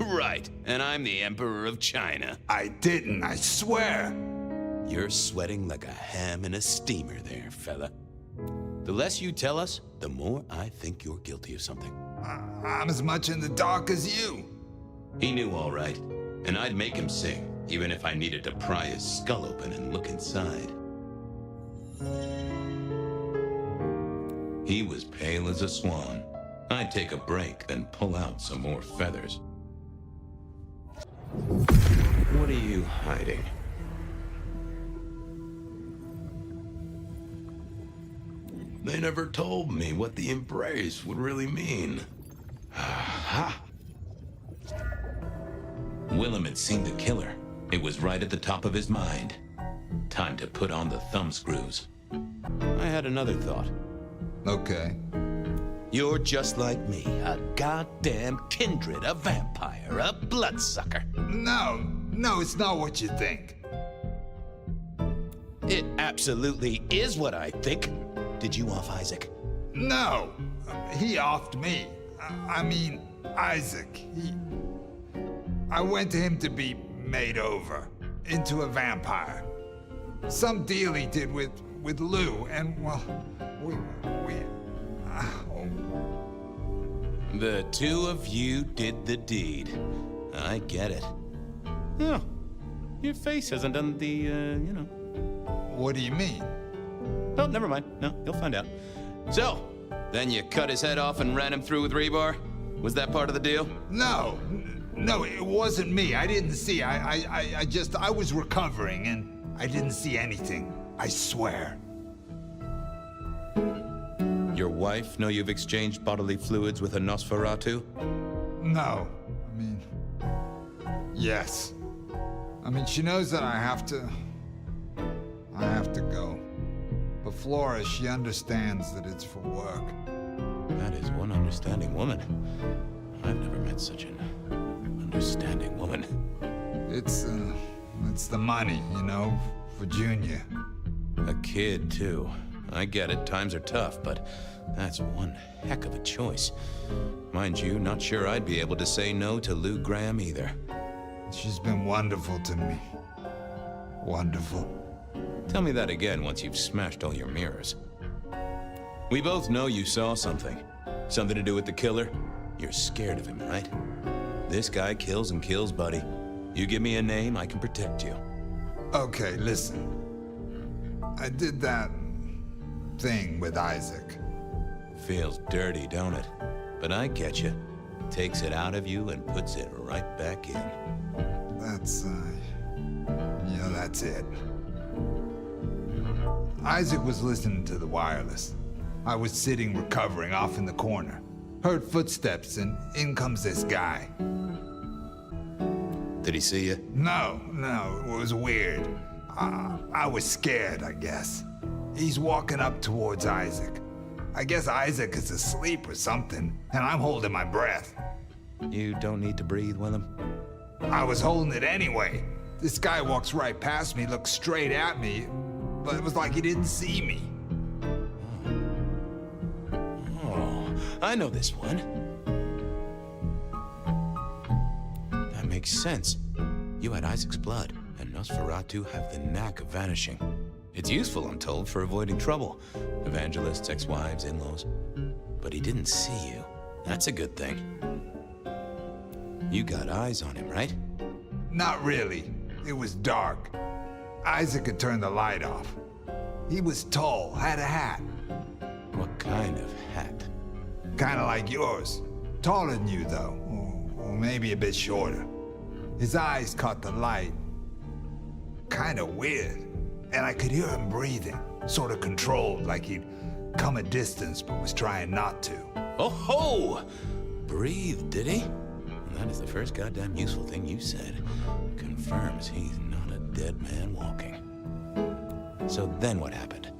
Right, and I'm the Emperor of China. I didn't, I swear. You're sweating like a ham in a steamer there, fella. The less you tell us, the more I think you're guilty of something. I'm as much in the dark as you. He knew all right, and I'd make him sing, even if I needed to pry his skull open and look inside. He was pale as a swan. I'd take a break, then pull out some more feathers. What are you hiding? They never told me what the embrace would really mean. Aha! Willem had seen the killer. It was right at the top of his mind. Time to put on the thumbscrews. I had another thought. Okay. You're just like me, a goddamn kindred, a vampire, a bloodsucker. No, it's not what you think. It absolutely is what I think. Did you off Isaac? No. he offed me. I mean, Isaac. I went to him to be made over into a vampire. Some deal he did with Lou, and well, The two of you did the deed. I get it. Oh, your face hasn't done the, you know. What do you mean? Oh, never mind. No, you'll find out. So, then you cut his head off and ran him through with rebar? Was that part of the deal? No, it wasn't me. I didn't see. I was recovering and I didn't see anything. I swear. Your wife know you've exchanged bodily fluids with a Nosferatu? No. I mean, yes. I mean, she knows that I have to go. But Flora, she understands that it's for work. That is one understanding woman. I've never met such an understanding woman. It's the money, you know, for Junior. A kid, too. I get it, times are tough, but that's one heck of a choice. Mind you, not sure I'd be able to say no to Lou Graham either. She's been wonderful to me. Wonderful. Tell me that again once you've smashed all your mirrors. We both know you saw something. Something to do with the killer? You're scared of him, right? This guy kills and kills, buddy. You give me a name, I can protect you. Okay, listen. I did that thing with Isaac. Feels dirty, don't it? But I get you. Takes it out of you and puts it right back in. That's it. Isaac was listening to the wireless. I was sitting recovering off in the corner. Heard footsteps and in comes this guy. Did he see you? No, it was weird. I was scared, I guess. He's walking up towards Isaac. I guess Isaac is asleep or something, and I'm holding my breath. You don't need to breathe, Willem? I was holding it anyway. This guy walks right past me, looks straight at me, but it was like he didn't see me. Oh, I know this one. That makes sense. You had Isaac's blood, and Nosferatu have the knack of vanishing. It's useful, I'm told, for avoiding trouble. Evangelists, ex-wives, in-laws. But he didn't see you. That's a good thing. You got eyes on him, right? Not really. It was dark. Isaac had turned the light off. He was tall, had a hat. What kind of hat? Kinda like yours. Taller than you, though. Or maybe a bit shorter. His eyes caught the light. Kinda weird. And I could hear him breathing. Sort of controlled, like he'd come a distance but was trying not to. Oh ho! Breathe, did he? That is the first goddamn useful thing you said. Confirms he's not a dead man walking. So then what happened?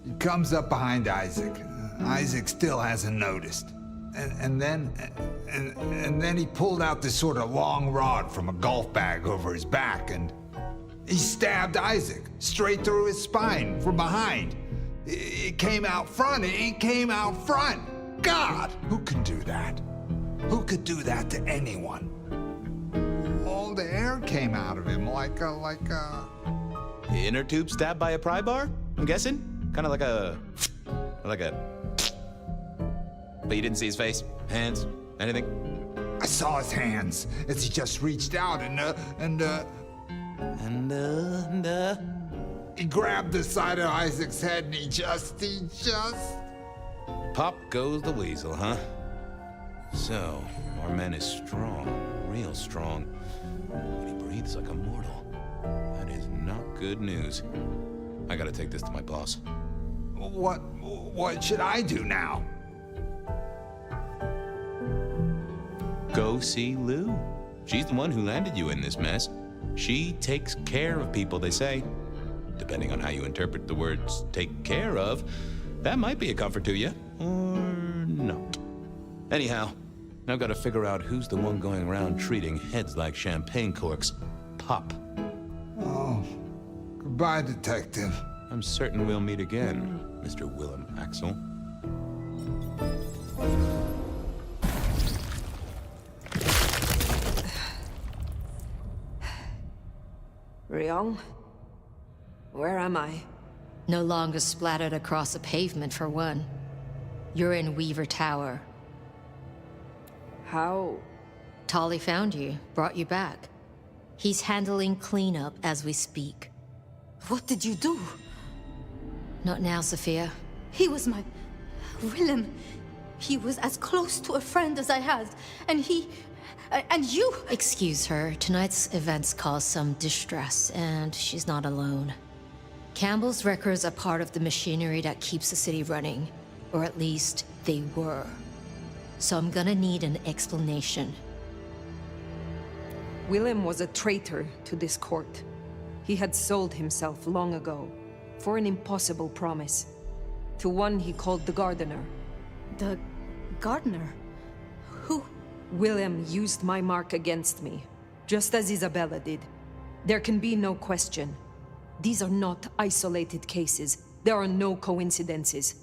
He comes up behind Isaac. Isaac still hasn't noticed. And then he pulled out this sort of long rod from a golf bag over his back, and he stabbed Isaac straight through his spine from behind. It came out front. It came out front. God, who can do that? Who could do that to anyone? All the air came out of him like a... Inner tube stabbed by a pry bar? I'm guessing? Kind of like a... But you didn't see his face? Hands? Anything? I saw his hands as he just reached out and he grabbed the side of Isaac's head and he just... Pop goes the weasel, huh? So, our man is strong, real strong, but he breathes like a mortal. That is not good news. I gotta take this to my boss. What should I do now? Go see Lou. She's the one who landed you in this mess. She takes care of people, they say. Depending on how you interpret the words take care of, that might be a comfort to you, or not. Anyhow, I've got to figure out who's the one going around treating heads like champagne corks. Pop. Oh, goodbye, Detective. I'm certain we'll meet again, Mr. Willem Axel. Ryong? Where am I? No longer splattered across a pavement, for one. You're in Weaver Tower. How? Tolly found you, brought you back. He's handling cleanup as we speak. What did you do? Not now, Sophia. He was my... Willem. He was as close to a friend as I had, and he... and you... Excuse her. Tonight's events caused some distress, and she's not alone. Campbell's records are part of the machinery that keeps the city running. Or at least, they were. So I'm gonna need an explanation. Willem was a traitor to this court. He had sold himself long ago, for an impossible promise. To one he called the Gardener. The Gardener? Who? Willem used my mark against me, just as Isabella did. There can be no question. These are not isolated cases. There are no coincidences.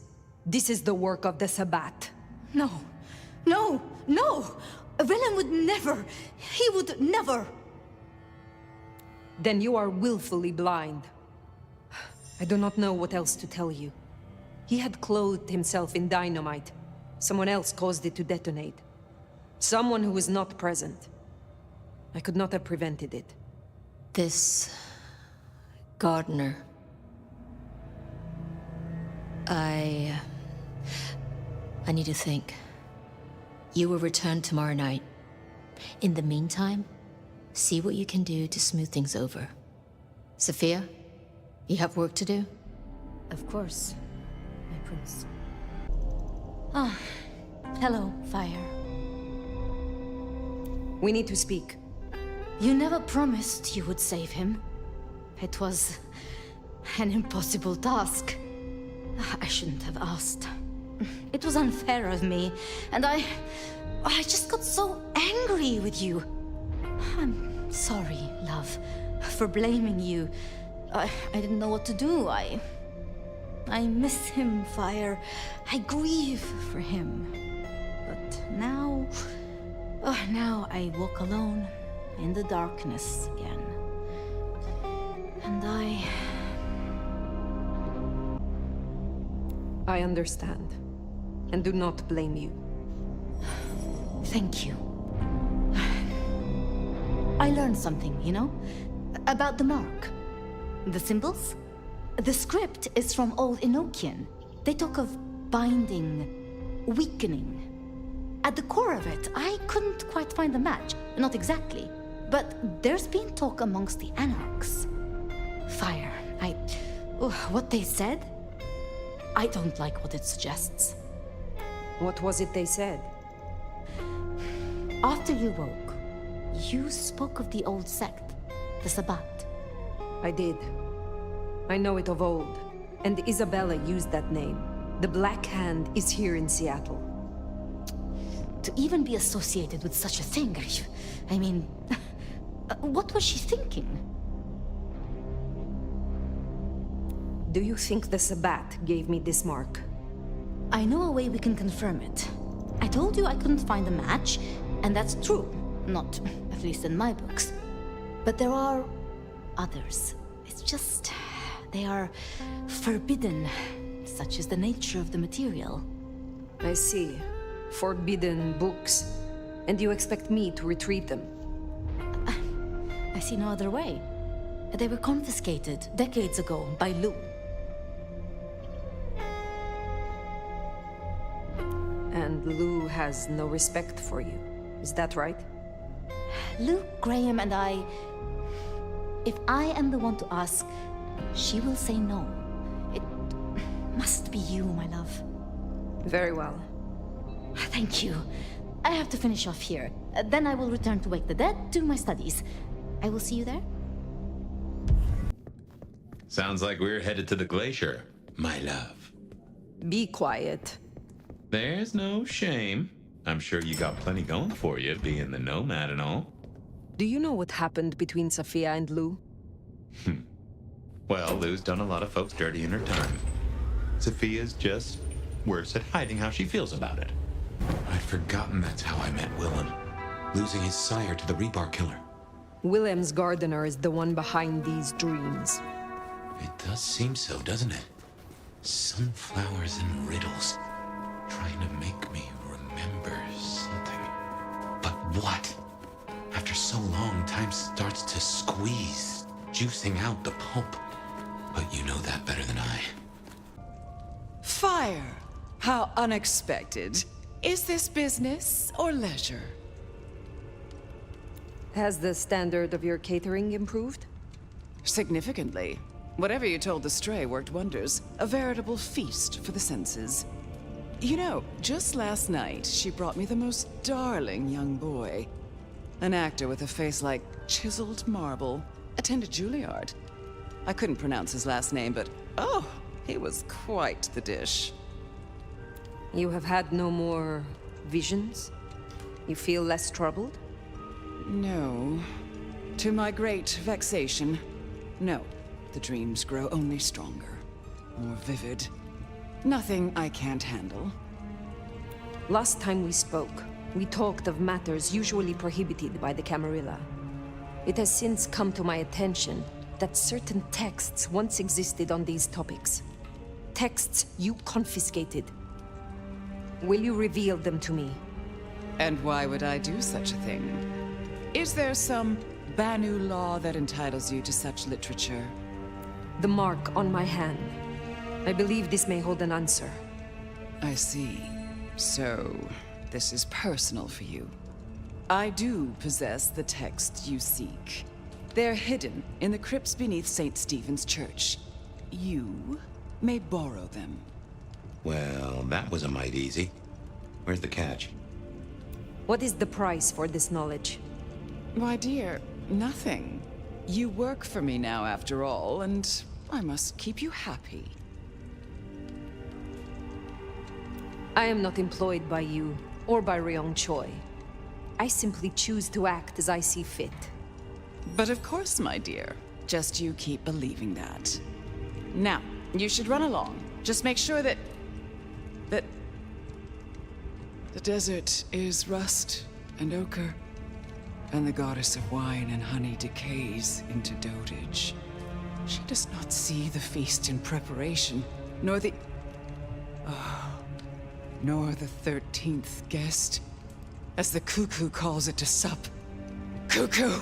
This is the work of the Sabbat. No. No! No! Willem would never! He would never! Then you are willfully blind. I do not know what else to tell you. He had clothed himself in dynamite. Someone else caused it to detonate. Someone who was not present. I could not have prevented it. This... Gardener. I need to think. You will return tomorrow night. In the meantime, see what you can do to smooth things over. Sophia, you have work to do? Of course, my prince. Ah, hello, Phyre. We need to speak. You never promised you would save him. It was an impossible task. I shouldn't have asked. It was unfair of me, and I just got so angry with you. I'm sorry, love, for blaming you. I didn't know what to do. I miss him, Phyre. I grieve for him. But now I walk alone in the darkness again. And I understand. And do not blame you. Thank you. I learned something, you know? About the mark. The symbols? The script is from Old Enochian. They talk of binding, weakening. At the core of it, I couldn't quite find the match. Not exactly. But there's been talk amongst the Anarchs. Phyre, what they said? I don't like what it suggests. What was it they said? After you woke, you spoke of the old sect, the Sabbat. I did. I know it of old, and Isabella used that name. The Black Hand is here in Seattle. To even be associated with such a thing, I mean, what was she thinking? Do you think the Sabbat gave me this mark? I know a way we can confirm it. I told you I couldn't find a match, and that's true. Not, at least in my books. But there are others. It's just... they are forbidden. Such is the nature of the material. I see. Forbidden books. And you expect me to retrieve them? I see no other way. They were confiscated decades ago by Lou. And Lou has no respect for you. Is that right? Lou, Graham, and I... If I am the one to ask, she will say no. It must be you, my love. Very well. Thank you. I have to finish off here. Then I will return to Wake the Dead, do my studies. I will see you there. Sounds like we're headed to the glacier, my love. Be quiet. There's no shame. I'm sure you got plenty going for you, being the nomad and all. Do you know what happened between Sophia and Lou? Well, Lou's done a lot of folks dirty in her time. Sophia's just worse at hiding how she feels about it. I'd forgotten that's how I met Willem. Losing his sire to the rebar killer. Willem's gardener is the one behind these dreams. It does seem so, doesn't it? Sunflowers and riddles. Trying to make me remember something. But what? After so long, time starts to squeeze, juicing out the pulp. But you know that better than I. Fire! How unexpected. Is this business or leisure? Has the standard of your catering improved? Significantly. Whatever you told the Stray worked wonders. A veritable feast for the senses. You know, just last night, she brought me the most darling young boy. An actor with a face like chiseled marble. Attended Juilliard. I couldn't pronounce his last name, but oh, he was quite the dish. You have had no more visions? You feel less troubled? No. To my great vexation, no. The dreams grow only stronger, more vivid. Nothing I can't handle. Last time we spoke, we talked of matters usually prohibited by the Camarilla. It has since come to my attention that certain texts once existed on these topics. Texts you confiscated. Will you reveal them to me? And why would I do such a thing? Is there some Banu law that entitles you to such literature? The mark on my hand. I believe this may hold an answer. I see. So, this is personal for you. I do possess the texts you seek. They're hidden in the crypts beneath St. Stephen's Church. You may borrow them. Well, that was a mite easy. Where's the catch? What is the price for this knowledge? Why, dear, nothing. You work for me now, after all, and I must keep you happy. I am not employed by you, or by Ryong Choi. I simply choose to act as I see fit. But of course, my dear. Just you keep believing that. Now, you should run along. Just make sure that the desert is rust and ochre, and the goddess of wine and honey decays into dotage. She does not see the feast in preparation, nor the 13th guest, as the cuckoo calls it to sup. Cuckoo!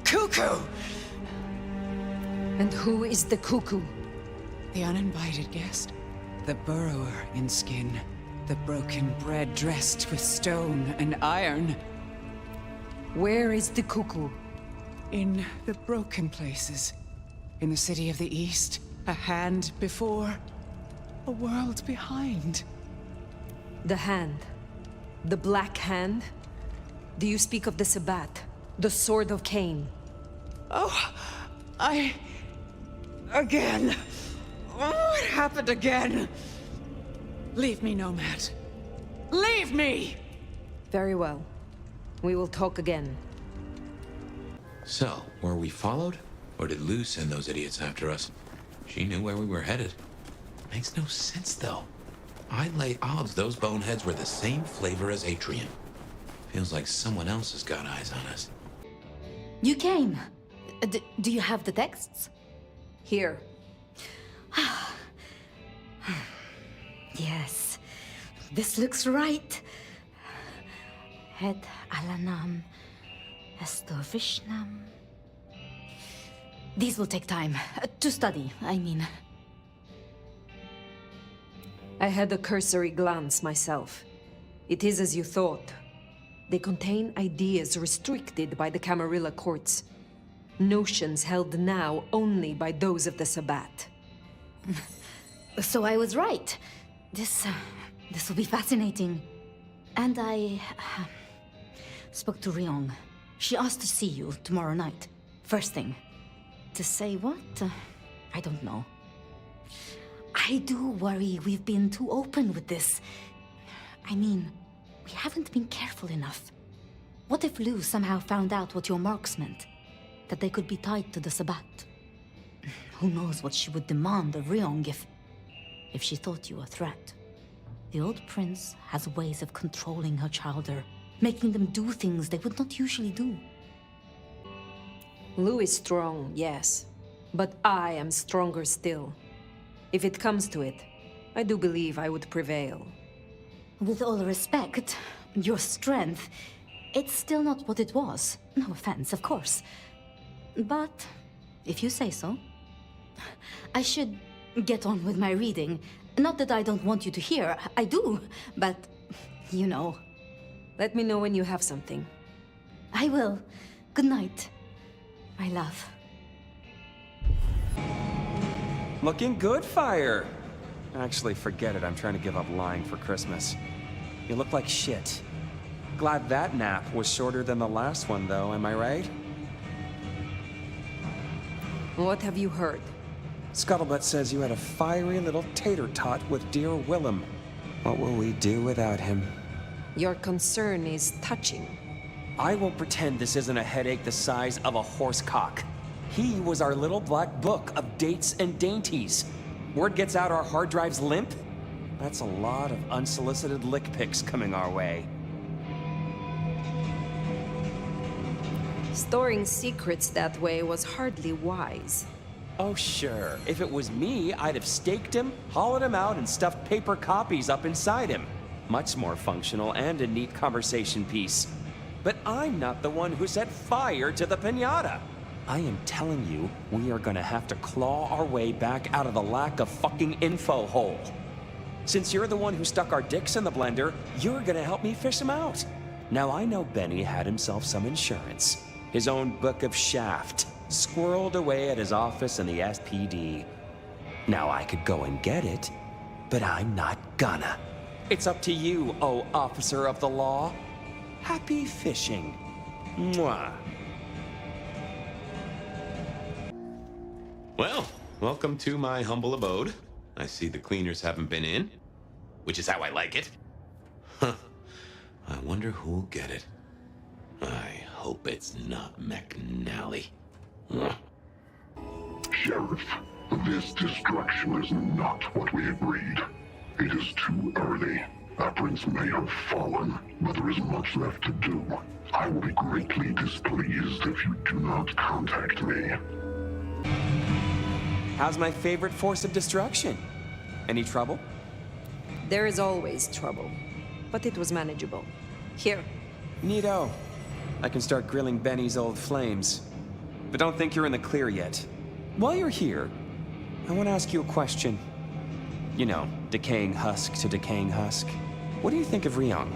Cuckoo! And who is the cuckoo? The uninvited guest. The burrower in skin. The broken bread dressed with stone and iron. Where is the cuckoo? In the broken places. In the city of the East. A hand before. A world behind. The hand. The Black Hand? Do you speak of the Sabbat? The Sword of Cain? Oh, Again! Oh, it happened again! Leave me, Nomad. Leave me! Very well. We will talk again. So, were we followed? Or did Lou send those idiots after us? She knew where we were headed. Makes no sense, though. I'd lay odds those boneheads were the same flavor as Atrian. Feels like someone else has got eyes on us. You came. Do you have the texts? Here. Yes. This looks right. Het Alanam Estovishnam. These will take time. To study, I mean. I had a cursory glance myself. It is as you thought. They contain ideas restricted by the Camarilla courts. Notions held now only by those of the Sabbat. So I was right. This will be fascinating. And I spoke to Ryong. She asked to see you tomorrow night. First thing. To say what? I don't know. I do worry we've been too open with this. I mean, we haven't been careful enough. What if Lou somehow found out what your marks meant? That they could be tied to the Sabbat? Who knows what she would demand of Ryong if she thought you a threat. The old prince has ways of controlling her childer, making them do things they would not usually do. Lou is strong, yes. But I am stronger still. If it comes to it, I do believe I would prevail. With all respect, your strength, it's still not what it was. No offense, of course. But if you say so. I should get on with my reading. Not that I don't want you to hear, I do, but you know. Let me know when you have something. I will. Good night, my love. Looking good, Phyre. Actually, forget it. I'm trying to give up lying for Christmas. You look like shit. Glad that nap was shorter than the last one, though, am I right? What have you heard? Scuttlebutt says you had a fiery little tater-tot with dear Willem. What will we do without him? Your concern is touching. I won't pretend this isn't a headache the size of a horse cock. He was our little black book of dates and dainties. Word gets out our hard drive's limp? That's a lot of unsolicited lick pics coming our way. Storing secrets that way was hardly wise. Oh, sure. If it was me, I'd have staked him, hollowed him out, and stuffed paper copies up inside him. Much more functional and a neat conversation piece. But I'm not the one who set fire to the piñata. I am telling you, we are gonna have to claw our way back out of the lack of fucking info hole. Since you're the one who stuck our dicks in the blender, you're gonna help me fish them out. Now I know Benny had himself some insurance. His own book of Shaft, squirreled away at his office in the SPD. Now I could go and get it, but I'm not gonna. It's up to you, oh officer of the law. Happy fishing. Mwah. Well, welcome to my humble abode. I see the cleaners haven't been in, which is how I like it. Huh. I wonder who'll get it. I hope it's not McNally. Sheriff, this destruction is not what we agreed. It is too early. Our prince may have fallen, but there is much left to do. I will be greatly displeased if you do not contact me. How's my favorite force of destruction? Any trouble? There is always trouble, but it was manageable. Here. Neato. I can start grilling Benny's old flames. But don't think you're in the clear yet. While you're here, I want to ask you a question. You know, decaying husk to decaying husk. What do you think of Ryong?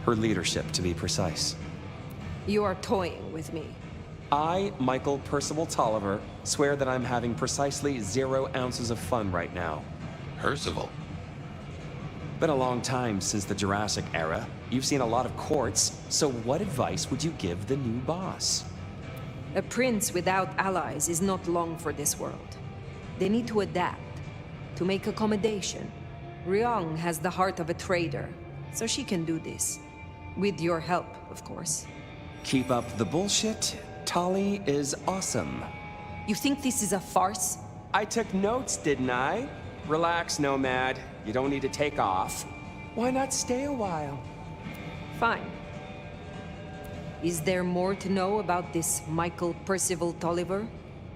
Her leadership, to be precise. You are toying with me. I, Michael Percival Tolliver, swear that I'm having precisely 0 ounces of fun right now. Percival? Been a long time since the Jurassic era. You've seen a lot of courts, so what advice would you give the new boss? A prince without allies is not long for this world. They need to adapt, to make accommodation. Ryong has the heart of a trader, so she can do this. With your help, of course. Keep up the bullshit. Tali is awesome. You think this is a farce? I took notes, didn't I? Relax, Nomad. You don't need to take off. Why not stay a while? Fine. Is there more to know about this Michael Percival Tolliver?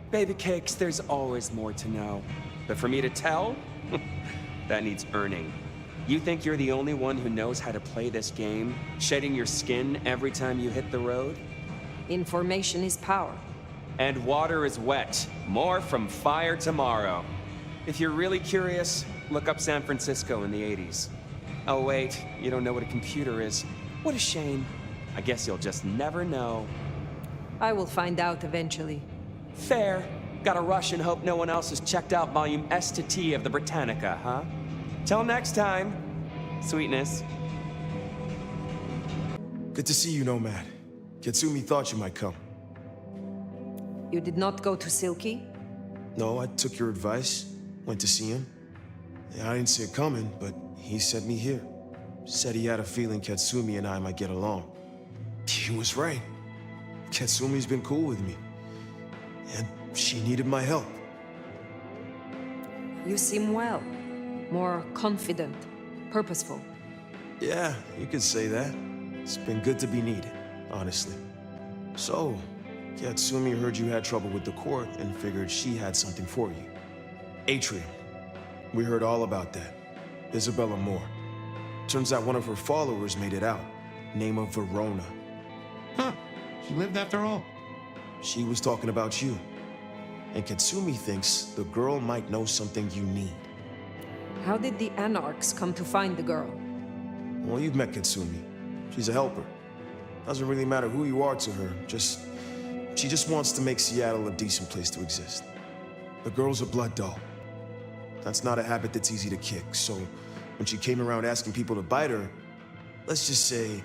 Baby cakes, there's always more to know. But for me to tell? That needs earning. You think you're the only one who knows how to play this game? Shedding your skin every time you hit the road? Information is power. And water is wet. More from Fire tomorrow. If you're really curious, look up San Francisco in the 80s. Oh wait, you don't know what a computer is. What a shame. I guess you'll just never know. I will find out eventually. Fair. Gotta rush and hope no one else has checked out volume S to T of the Britannica, huh? Till next time, sweetness. Good to see you, Nomad. Katsumi thought you might come. You did not go to Silky? No, I took your advice. Went to see him. Yeah, I didn't see it coming, but he sent me here. Said he had a feeling Katsumi and I might get along. He was right. Katsumi's been cool with me. And she needed my help. You seem well. More confident, purposeful. Yeah, you could say that. It's been good to be needed, honestly. So, Katsumi heard you had trouble with the court and figured she had something for you. Atrium. We heard all about that. Isabella Moore. Turns out one of her followers made it out. Name of Verona. Huh. She lived after all. She was talking about you. And Katsumi thinks the girl might know something you need. How did the Anarchs come to find the girl? Well, you've met Katsumi. She's a helper. Doesn't really matter who you are to her, she just wants to make Seattle a decent place to exist. The girl's a blood doll. That's not a habit that's easy to kick, so when she came around asking people to bite her, let's just say,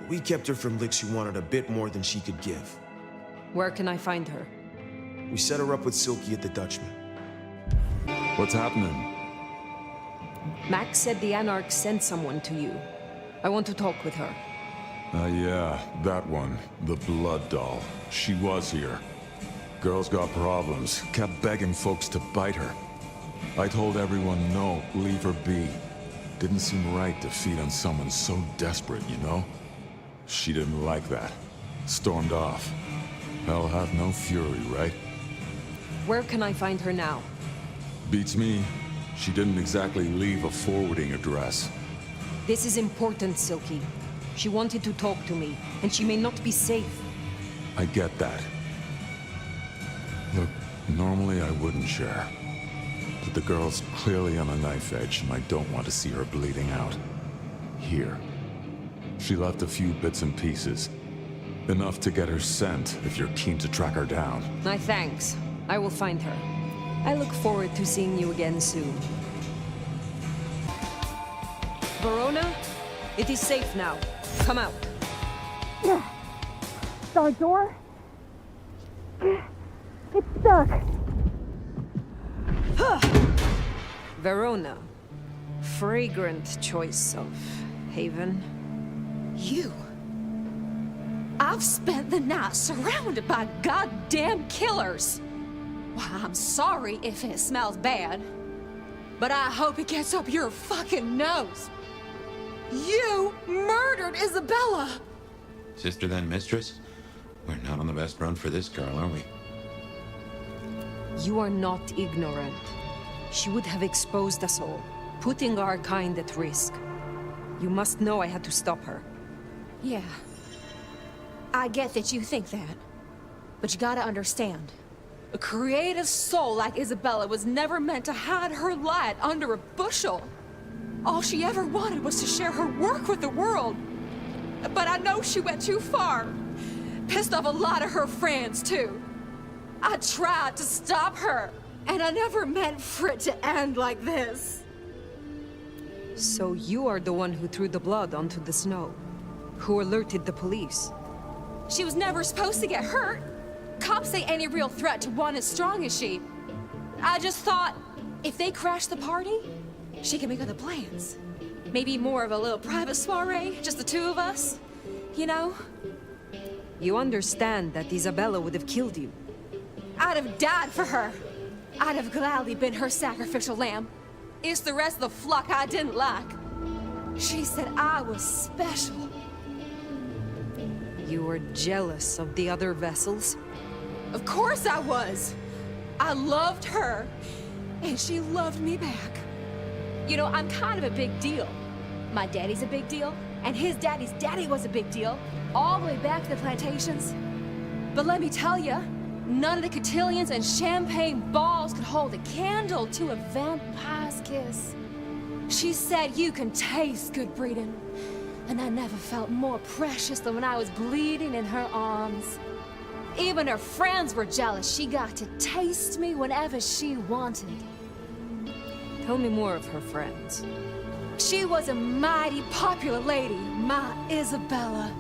we kept her from licks who wanted a bit more than she could give. Where can I find her? We set her up with Silky at the Dutchman. What's happening? Max said the Anarchs sent someone to you. I want to talk with her. Yeah, that one. The blood doll. She was here. Girl's got problems. Kept begging folks to bite her. I told everyone no, leave her be. Didn't seem right to feed on someone so desperate, you know? She didn't like that. Stormed off. Hell have no fury, right? Where can I find her now? Beats me. She didn't exactly leave a forwarding address. This is important, Silky. She wanted to talk to me, and she may not be safe. I get that. Look, normally I wouldn't share. But the girl's clearly on a knife edge, and I don't want to see her bleeding out. Here. She left a few bits and pieces. Enough to get her sent, if you're keen to track her down. My thanks. I will find her. I look forward to seeing you again soon. Verona, it is safe now. Come out. Our door? It's stuck. Verona. Fragrant choice of haven. You. I've spent the night surrounded by goddamn killers. Well, I'm sorry if it smells bad, but I hope it gets up your fucking nose. You murdered Isabella! Sister then mistress? We're not on the best run for this girl, are we? You are not ignorant. She would have exposed us all, putting our kind at risk. You must know I had to stop her. Yeah. I get that you think that. But you gotta understand. A creative soul like Isabella was never meant to hide her light under a bushel. All she ever wanted was to share her work with the world. But I know she went too far. Pissed off a lot of her friends, too. I tried to stop her, and I never meant for it to end like this. So you are the one who threw the blood onto the snow, who alerted the police. She was never supposed to get hurt. Cops say any real threat to one as strong as she. I just thought, if they crash the party, she can make other plans. Maybe more of a little private soiree, just the two of us. You know? You understand that Isabella would have killed you. I'd have died for her. I'd have gladly been her sacrificial lamb. It's the rest of the flock I didn't like. She said I was special. You were jealous of the other vessels? Of course I was. I loved her, and she loved me back. You know, I'm kind of a big deal. My daddy's a big deal, and his daddy's daddy was a big deal, all the way back to the plantations. But let me tell you, none of the cotillions and champagne balls could hold a candle to a vampire's kiss. She said you can taste good breeding, and I never felt more precious than when I was bleeding in her arms. Even her friends were jealous. She got to taste me whenever she wanted. Tell me more of her friends. She was a mighty popular lady, my Isabella.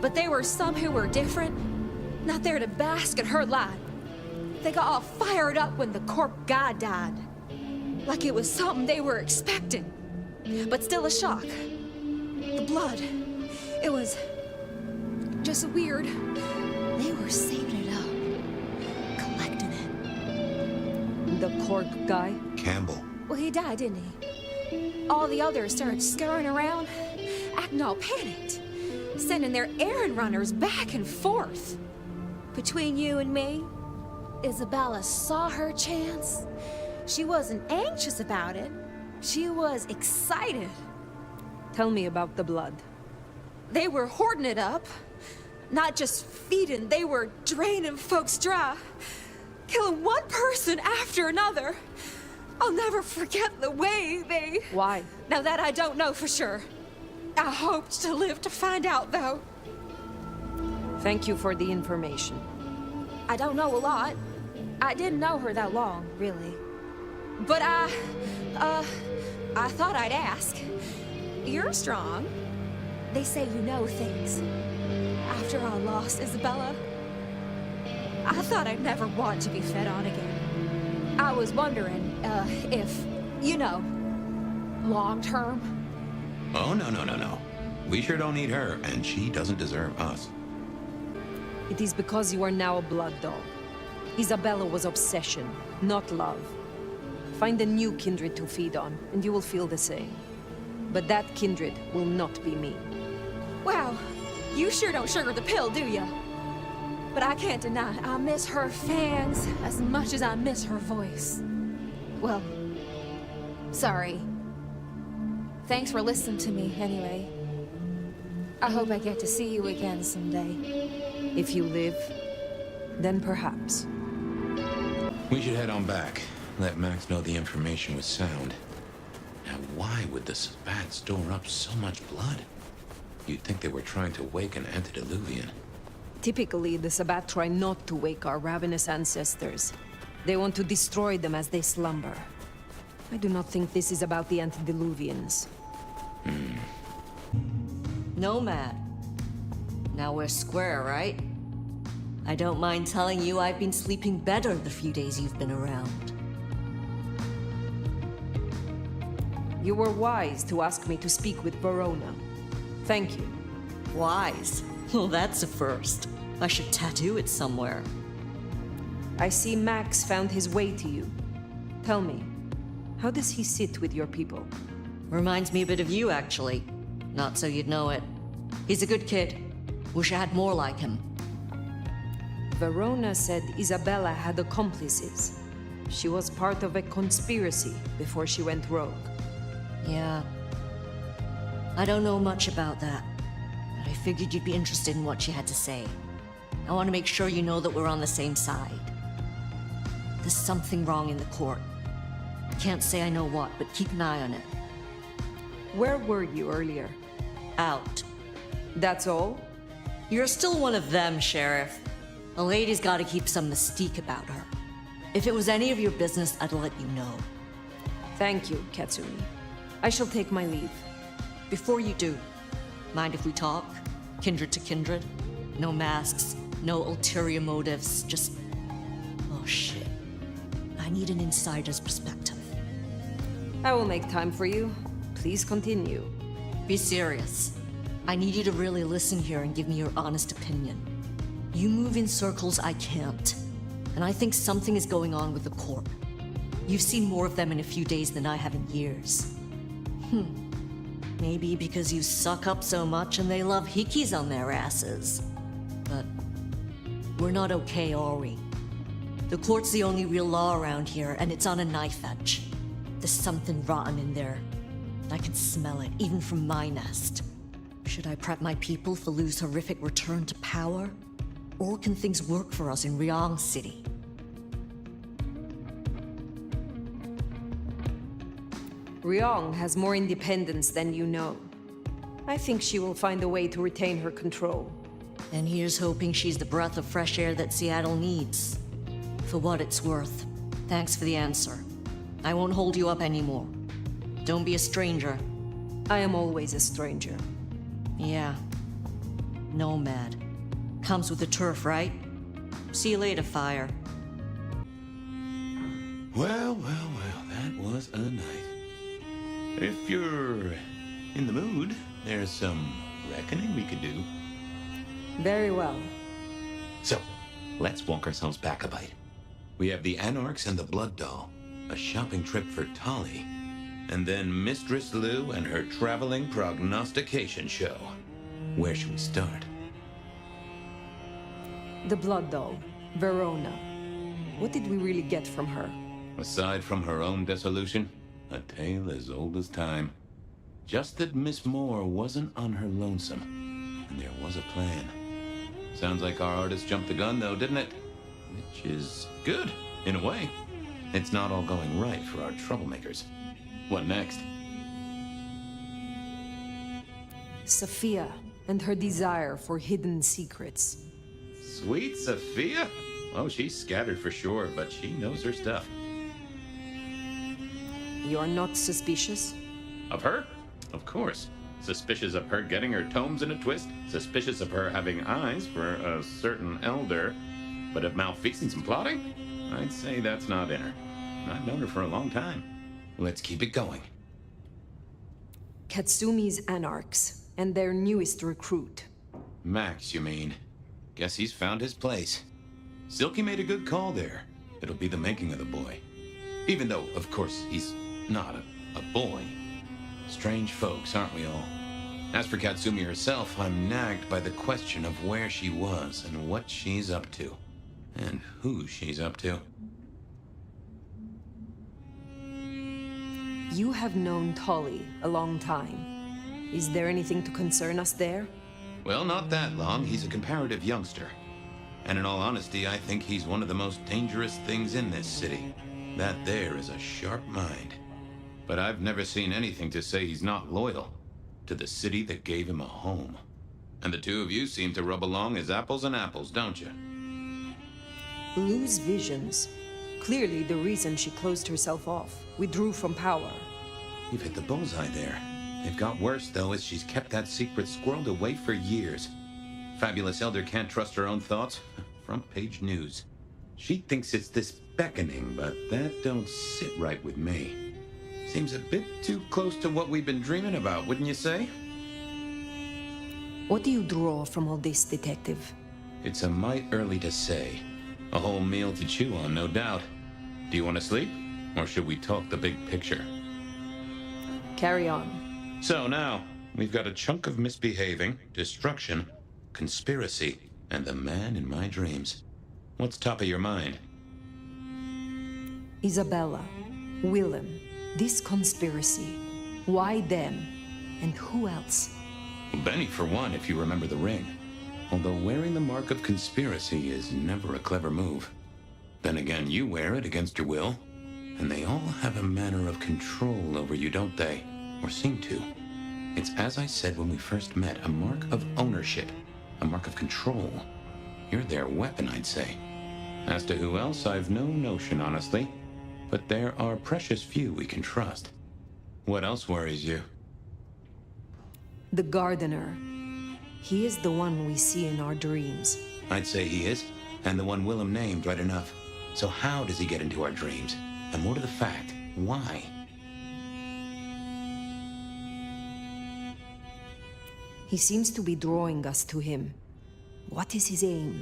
But there were some who were different, not there to bask in her light. They got all fired up when the corp guy died. Like it was something they were expecting, but still a shock. The blood, it was just weird. They were saving it up, collecting it. The corp guy? Campbell. Well, he died, didn't he? All the others started scurrying around, acting all panicked, sending their errand runners back and forth. Between you and me, Isabella saw her chance. She wasn't anxious about it. She was excited. Tell me about the blood. They were hoarding it up. Not just feeding, they were draining folks dry. Killing one person after another. I'll never forget the way they... Why? Now that I don't know for sure. I hoped to live to find out, though. Thank you for the information. I don't know a lot. I didn't know her that long, really. But I thought I'd ask. You're strong. They say you know things. After I lost Isabella, I thought I'd never want to be fed on again. I was wondering, if, you know, long term. Oh, no. We sure don't need her, and she doesn't deserve us. It is because you are now a blood doll. Isabella was obsession, not love. Find a new kindred to feed on, and you will feel the same. But that kindred will not be me. Wow, you sure don't sugar the pill, do ya? But I can't deny, I miss her fangs as much as I miss her voice. Well, sorry. Thanks for listening to me, anyway. I hope I get to see you again someday. If you live, then perhaps. We should head on back. Let Max know the information was sound. Now, why would the Sabbat store up so much blood? You'd think they were trying to wake an antediluvian. Typically, the Sabbat try not to wake our ravenous ancestors. They want to destroy them as they slumber. I do not think this is about the antediluvians. Nomad. Now we're square, right? I don't mind telling you I've been sleeping better the few days you've been around. You were wise to ask me to speak with Verona. Thank you. Wise? Well, that's a first. I should tattoo it somewhere. I see Max found his way to you. Tell me, how does he sit with your people? Reminds me a bit of you, actually. Not so you'd know it. He's a good kid. Wish I had more like him. Verona said Isabella had accomplices. She was part of a conspiracy before she went rogue. Yeah. I don't know much about that, but I figured you'd be interested in what she had to say. I want to make sure you know that we're on the same side. There's something wrong in the court. Can't say I know what, but keep an eye on it. Where were you earlier? Out. That's all? You're still one of them, Sheriff. A lady's gotta keep some mystique about her. If it was any of your business, I'd let you know. Thank you, Katsumi. I shall take my leave. Before you do, mind if we talk? Kindred to kindred? No masks, no ulterior motives, just... Oh shit. I need an insider's perspective. I will make time for you. Please continue. Be serious. I need you to really listen here and give me your honest opinion. You move in circles I can't, and I think something is going on with the Corp. You've seen more of them in a few days than I have in years. Maybe because you suck up so much and they love hikis on their asses. But we're not okay, are we? The court's the only real law around here, and it's on a knife edge. There's something rotten in there. I can smell it, even from my nest. Should I prep my people for Lu's horrific return to power? Or can things work for us in Ryong City? Ryong has more independence than you know. I think she will find a way to retain her control. And here's hoping she's the breath of fresh air that Seattle needs. For what it's worth, thanks for the answer. I won't hold you up anymore. Don't be a stranger. I am always a stranger. Yeah. Nomad. Comes with the turf, right? See you later, Phyre. Well, that was a night. If you're in the mood, there's some reckoning we could do. Very well. So, let's walk ourselves back a bite. We have the Anarchs and the Blood Doll, a shopping trip for Tali, and then Mistress Lu and her traveling prognostication show. Where should we start? The Blood Doll, Verona. What did we really get from her? Aside from her own dissolution, a tale as old as time. Just that Miss Moore wasn't on her lonesome, and there was a plan. Sounds like our artist jumped the gun, though, didn't it? Which is good, in a way. It's not all going right for our troublemakers. What next? Sophia and her desire for hidden secrets. Sweet Sophia? Oh, she's scattered for sure, but she knows her stuff. You're not suspicious? Of her? Of course. Suspicious of her getting her tomes in a twist. Suspicious of her having eyes for a certain elder. But of malfeasance and plotting? I'd say that's not in her. I've known her for a long time. Let's keep it going. Katsumi's Anarchs, and their newest recruit. Max, you mean? Guess he's found his place. Silky made a good call there. It'll be the making of the boy. Even though, of course, he's not a boy. Strange folks, aren't we all? As for Katsumi herself, I'm nagged by the question of where she was and what she's up to. And who she's up to. You have known Tolly a long time. Is there anything to concern us there? Well, not that long. He's a comparative youngster. And in all honesty, I think he's one of the most dangerous things in this city. That there is a sharp mind. But I've never seen anything to say he's not loyal to the city that gave him a home. And the two of you seem to rub along as apples and apples, don't you? Lose visions. Clearly the reason she closed herself off, withdrew from power. You've hit the bullseye there. It got worse, though, as she's kept that secret squirreled away for years. Fabulous Elder can't trust her own thoughts. Front page news. She thinks it's this beckoning, but that don't sit right with me. Seems a bit too close to what we've been dreaming about, wouldn't you say? What do you draw from all this, Detective? It's a mite early to say. A whole meal to chew on, no doubt. Do you want to sleep? Or should we talk the big picture? Carry on. So now, we've got a chunk of misbehaving, destruction, conspiracy, and the man in my dreams. What's top of your mind? Isabella, Willem, this conspiracy. Why them? And who else? Benny, for one, if you remember the ring. Although wearing the mark of conspiracy is never a clever move. Then again, you wear it against your will. And they all have a manner of control over you, don't they? Or seem to. It's as I said when we first met, a mark of ownership. A mark of control. You're their weapon, I'd say. As to who else, I've no notion, honestly. But there are precious few we can trust. What else worries you? The gardener. He is the one we see in our dreams. I'd say he is. And the one Willem named, right enough. So how does he get into our dreams? And more to the fact, why? He seems to be drawing us to him. What is his aim?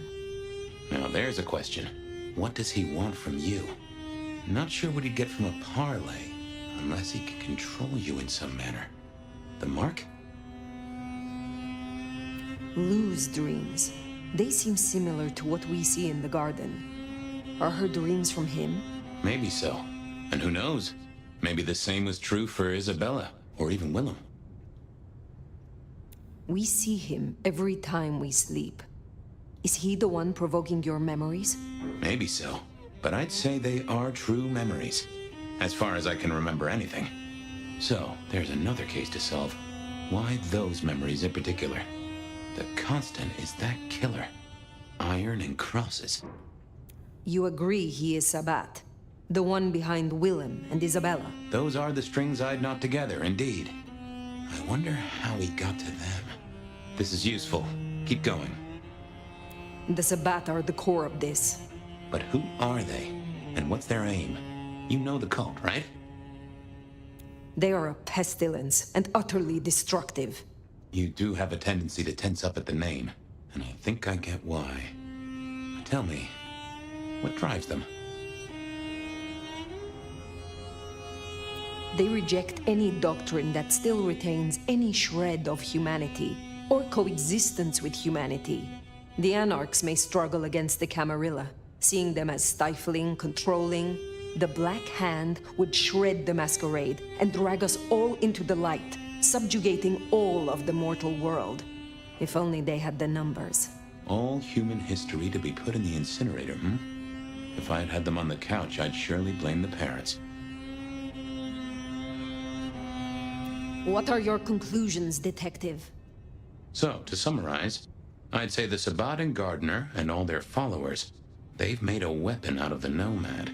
Now there's a question. What does he want from you? Not sure what he'd get from a parlay, unless he can control you in some manner. The mark? Lou's dreams. They seem similar to what we see in the garden. Are her dreams from him? Maybe so. And who knows? Maybe the same was true for Isabella, or even Willem. We see him every time we sleep. Is he the one provoking your memories? Maybe so. But I'd say they are true memories. As far as I can remember anything. So, there's another case to solve. Why those memories in particular? The constant is that killer. Iron and crosses. You agree he is Sabat, the one behind Willem and Isabella? Those are the strings I'd knot together, indeed. I wonder how he got to them. This is useful. Keep going. The Sabat are the core of this. But who are they? And what's their aim? You know the cult, right? They are a pestilence and utterly destructive. You do have a tendency to tense up at the name, and I think I get why. Tell me, what drives them? They reject any doctrine that still retains any shred of humanity, or coexistence with humanity. The Anarchs may struggle against the Camarilla, seeing them as stifling, controlling. The Black Hand would shred the Masquerade and drag us all into the light, subjugating all of the mortal world. If only they had the numbers. All human history to be put in the incinerator, hmm? If I had had them on the couch, I'd surely blame the parents. What are your conclusions, Detective? So, to summarize, I'd say the Sabbat and Gardner and all their followers, they've made a weapon out of the Nomad.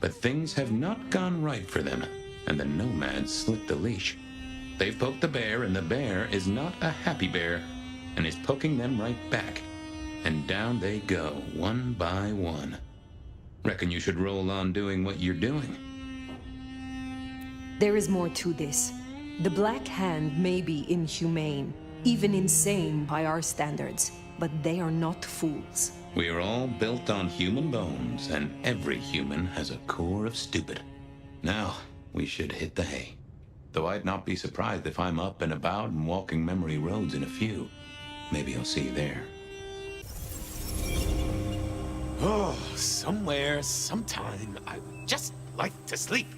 But things have not gone right for them, and the Nomad slipped the leash. They've poked the bear, and the bear is not a happy bear, and is poking them right back. And down they go, one by one. Reckon you should roll on doing what you're doing. There is more to this. The Black Hand may be inhumane, even insane by our standards, but they are not fools. We are all built on human bones, and every human has a core of stupid. Now, we should hit the hay. Though I'd not be surprised if I'm up and about and walking memory roads in a few. Maybe I'll see you there. Oh, somewhere, sometime, I would just like to sleep.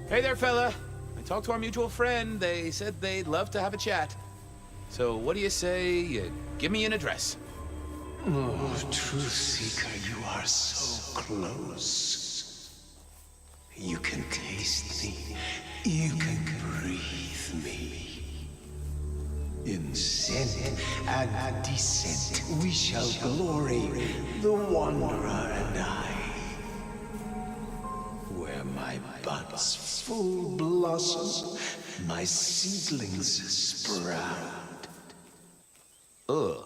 Hey there, fella. I talked to our mutual friend. They said they'd love to have a chat. So what do you say you give me an address? Oh, Truth Seeker, you are so close. You can taste me. You can breathe me. In scent and descent we shall glory, the Wanderer and I. Where my buds full blossom, my seedlings sprout. Ugh.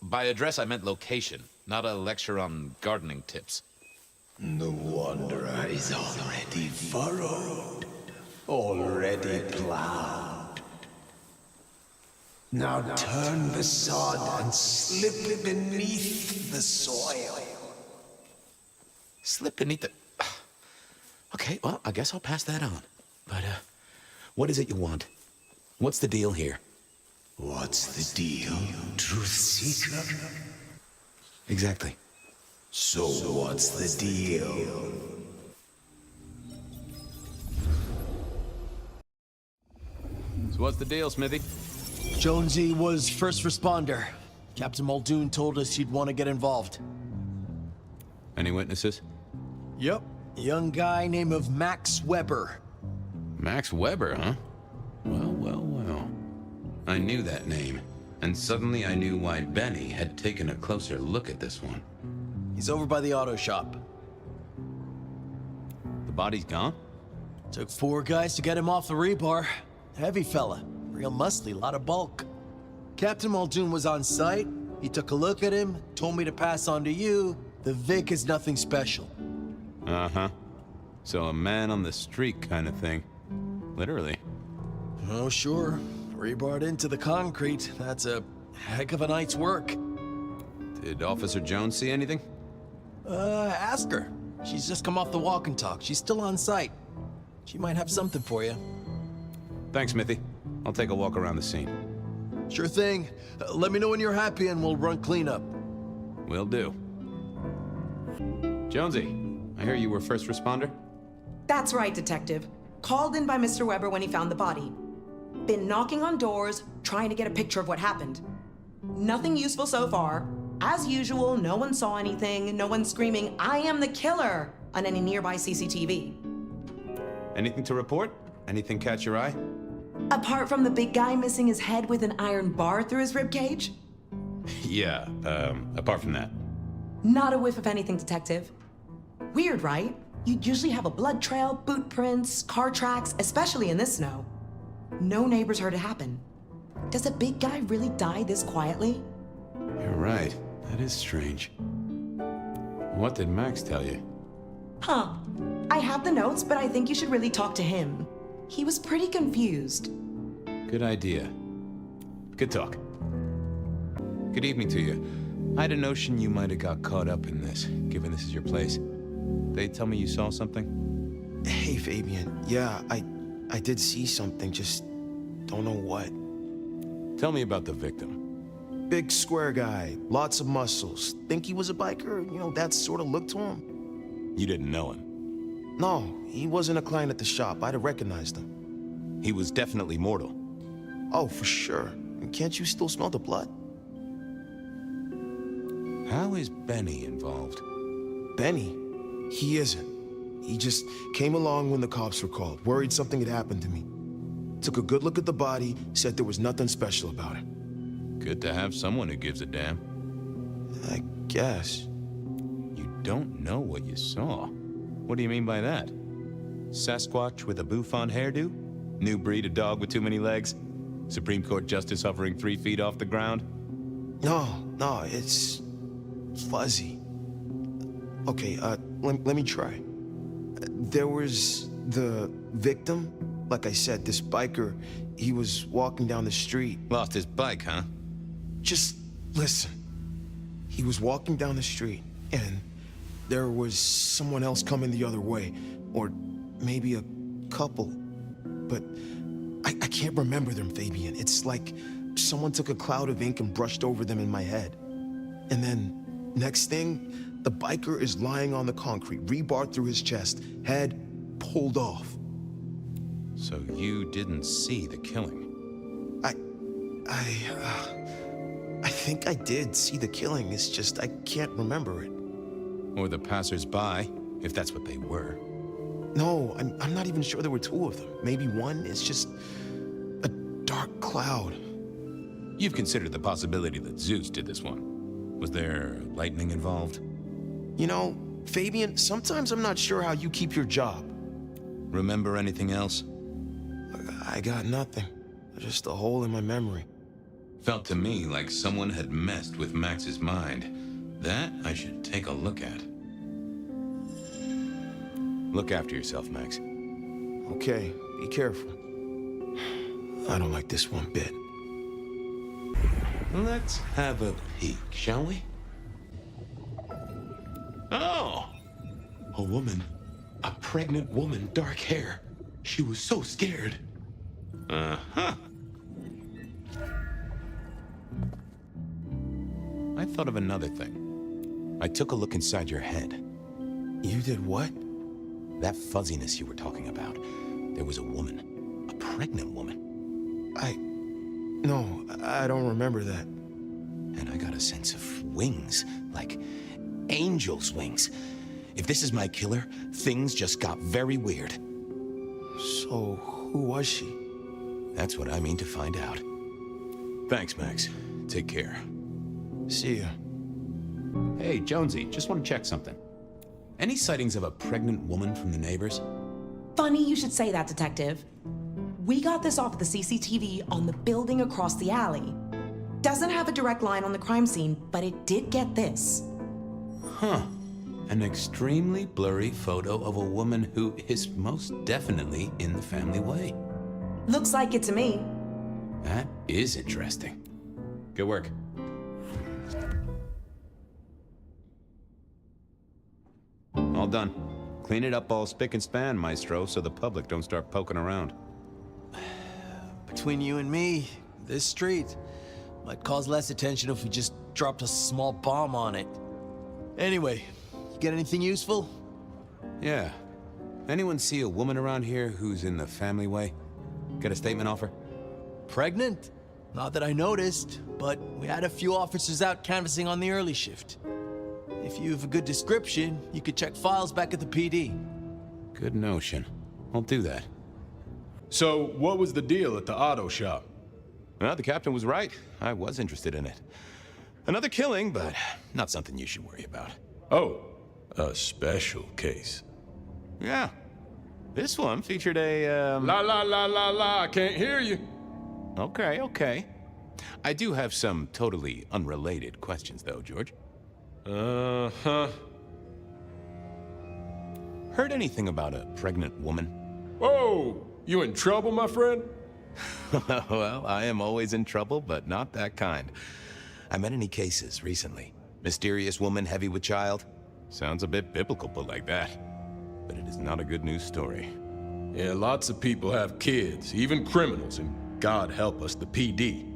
By address, I meant location, not a lecture on gardening tips. The Wanderer is already furrowed, already plowed. Now turn the sod and slip beneath the soil. Slip beneath the... Okay, well, I guess I'll pass that on. But, what is it you want? What's the deal here? What's the deal, Truth Seeker? Exactly. So what's the deal? So what's the deal, Smithy? Jonesy was first responder. Captain Muldoon told us he'd want to get involved. Any witnesses? Yep. A young guy named of Max Weber. Max Weber, huh? Well, well, well. I knew that name, and suddenly I knew why Benny had taken a closer look at this one. He's over by the auto shop. The body's gone? Took 4 guys to get him off the rebar. Heavy fella. Real muscly, lot of bulk. Captain Muldoon was on site. He took a look at him, told me to pass on to you. The Vic is nothing special. Uh-huh. So a man on the street kind of thing. Literally. Oh, sure. Rebarred into the concrete. That's a heck of a night's work. Did Officer Jones see anything? Ask her. She's just come off the walk and talk. She's still on site. She might have something for you. Thanks, Smithy. I'll take a walk around the scene. Sure thing. Let me know when you're happy and we'll run cleanup. Will do. Jonesy, I hear you were first responder? That's right, Detective. Called in by Mr. Weber when he found the body. Been knocking on doors, trying to get a picture of what happened. Nothing useful so far. As usual, no one saw anything, no one screaming, "I am the killer!" on any nearby CCTV. Anything to report? Anything catch your eye? Apart from the big guy missing his head with an iron bar through his ribcage? Yeah, apart from that. Not a whiff of anything, Detective. Weird, right? You'd usually have a blood trail, boot prints, car tracks, especially in this snow. No neighbors heard it happen. Does a big guy really die this quietly? You're right. That is strange. What did Max tell you? Huh. I have the notes, but I think you should really talk to him. He was pretty confused. Good idea. Good talk. Good evening to you. I had a notion you might have got caught up in this, given this is your place. They tell me you saw something? Hey, Fabien. Yeah, I did see something, just don't know what. Tell me about the victim. Big square guy, lots of muscles. Think he was a biker? You know, that sort of look to him? You didn't know him? No, he wasn't a client at the shop. I'd have recognized him. He was definitely mortal. Oh, for sure. Can't you still smell the blood? How is Benny involved? Benny? He isn't. He just came along when the cops were called, worried something had happened to me. Took a good look at the body, said there was nothing special about it. Good to have someone who gives a damn. I guess. You don't know what you saw. What do you mean by that? Sasquatch with a bouffant hairdo? New breed of dog with too many legs? Supreme Court justice hovering 3 feet off the ground? No, it's fuzzy. Okay, let me try. There was the victim. Like I said, this biker, he was walking down the street. Lost his bike, huh? Just listen. He was walking down the street, and there was someone else coming the other way. Or maybe a couple. But I can't remember them, Fabien. It's like someone took a cloud of ink and brushed over them in my head. And then, next thing, the biker is lying on the concrete, rebar through his chest, head pulled off. So you didn't see the killing? I think I did see the killing. It's just I can't remember it. Or the passers-by, if that's what they were. No, I'm not even sure there were 2 of them. Maybe one. It's just a dark cloud. You've considered the possibility that Zeus did this one. Was there lightning involved? You know, Fabien, sometimes I'm not sure how you keep your job. Remember anything else? I got nothing. Just a hole in my memory. Felt to me like someone had messed with Max's mind. That I should take a look at. Look after yourself, Max. Okay, be careful. I don't like this one bit. Let's have a peek, shall we? Oh! A woman. A pregnant woman, dark hair. She was so scared. Uh-huh. I thought of another thing. I took a look inside your head. You did what? That fuzziness you were talking about. There was a woman. A pregnant woman. No, I don't remember that. And I got a sense of wings, like angel's wings. If this is my killer, things just got very weird. So, who was she? That's what I mean to find out. Thanks, Max. Take care. See ya. Hey, Jonesy, just want to check something. Any sightings of a pregnant woman from the neighbors? Funny you should say that, Detective. We got this off the CCTV on the building across the alley. Doesn't have a direct line on the crime scene, but it did get this. Huh. An extremely blurry photo of a woman who is most definitely in the family way. Looks like it to me. That is interesting. Good work. All done. Clean it up all spick and span, Maestro, so the public don't start poking around. Between you and me, this street might cause less attention if we just dropped a small bomb on it. Anyway, you get anything useful? Yeah. Anyone see a woman around here who's in the family way? Get a statement off her? Pregnant? Not that I noticed, but we had a few officers out canvassing on the early shift. If you have a good description, you could check files back at the PD. Good notion. I'll do that. So, what was the deal at the auto shop? Well, the captain was right. I was interested in it. Another killing, but not something you should worry about. Oh, a special case. Yeah. This one featured a, La la la la la, I can't hear you. Okay, okay. I do have some totally unrelated questions, though, George. Uh-huh. Heard anything about a pregnant woman? Whoa! You in trouble, my friend? Well, I am always in trouble, but not that kind. I met any cases recently. Mysterious woman heavy with child? Sounds a bit biblical put like that. But it is not a good news story. Yeah, lots of people have kids, even criminals, and God help us, the PD.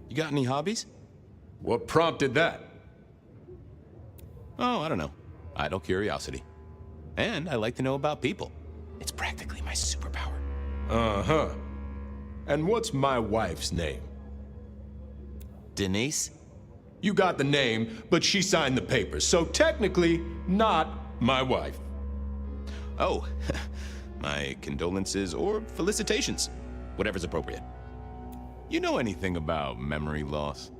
You got any hobbies? What prompted that? Oh, I don't know. Idle curiosity. And I like to know about people. It's practically my superpower. Uh-huh. And what's my wife's name? Denise? You got the name, but she signed the papers, so technically not my wife. Oh, my condolences or felicitations. Whatever's appropriate. You know anything about memory loss?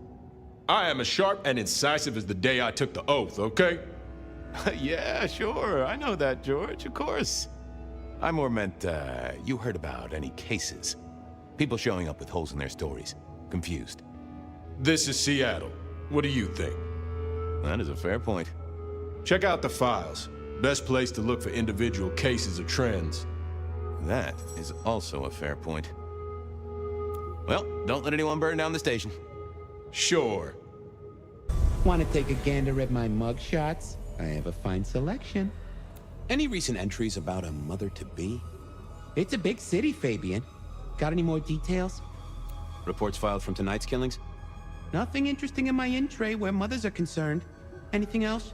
I am as sharp and incisive as the day I took the oath, okay? Yeah, sure. I know that, George, of course. I more meant, you heard about any cases. People showing up with holes in their stories. Confused. This is Seattle. What do you think? That is a fair point. Check out the files. Best place to look for individual cases or trends. That is also a fair point. Well, don't let anyone burn down the station. Sure. Want to take a gander at my mugshots? I have a fine selection. Any recent entries about a mother-to-be? It's a big city, Fabien. Got any more details? Reports filed from tonight's killings? Nothing interesting in my in-tray where mothers are concerned. Anything else?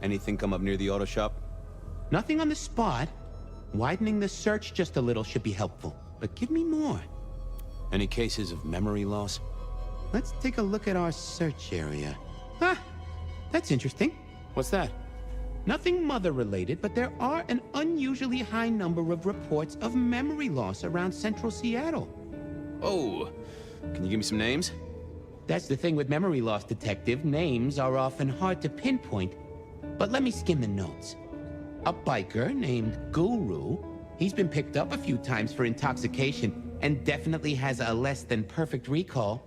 Anything come up near the auto shop? Nothing on the spot. Widening the search just a little should be helpful, but give me more. Any cases of memory loss? Let's take a look at our search area. Ah, that's interesting. What's that? Nothing mother-related, but there are an unusually high number of reports of memory loss around central Seattle. Oh, can you give me some names? That's the thing with memory loss, Detective. Names are often hard to pinpoint. But let me skim the notes. A biker named Guru. He's been picked up a few times for intoxication and definitely has a less than perfect recall.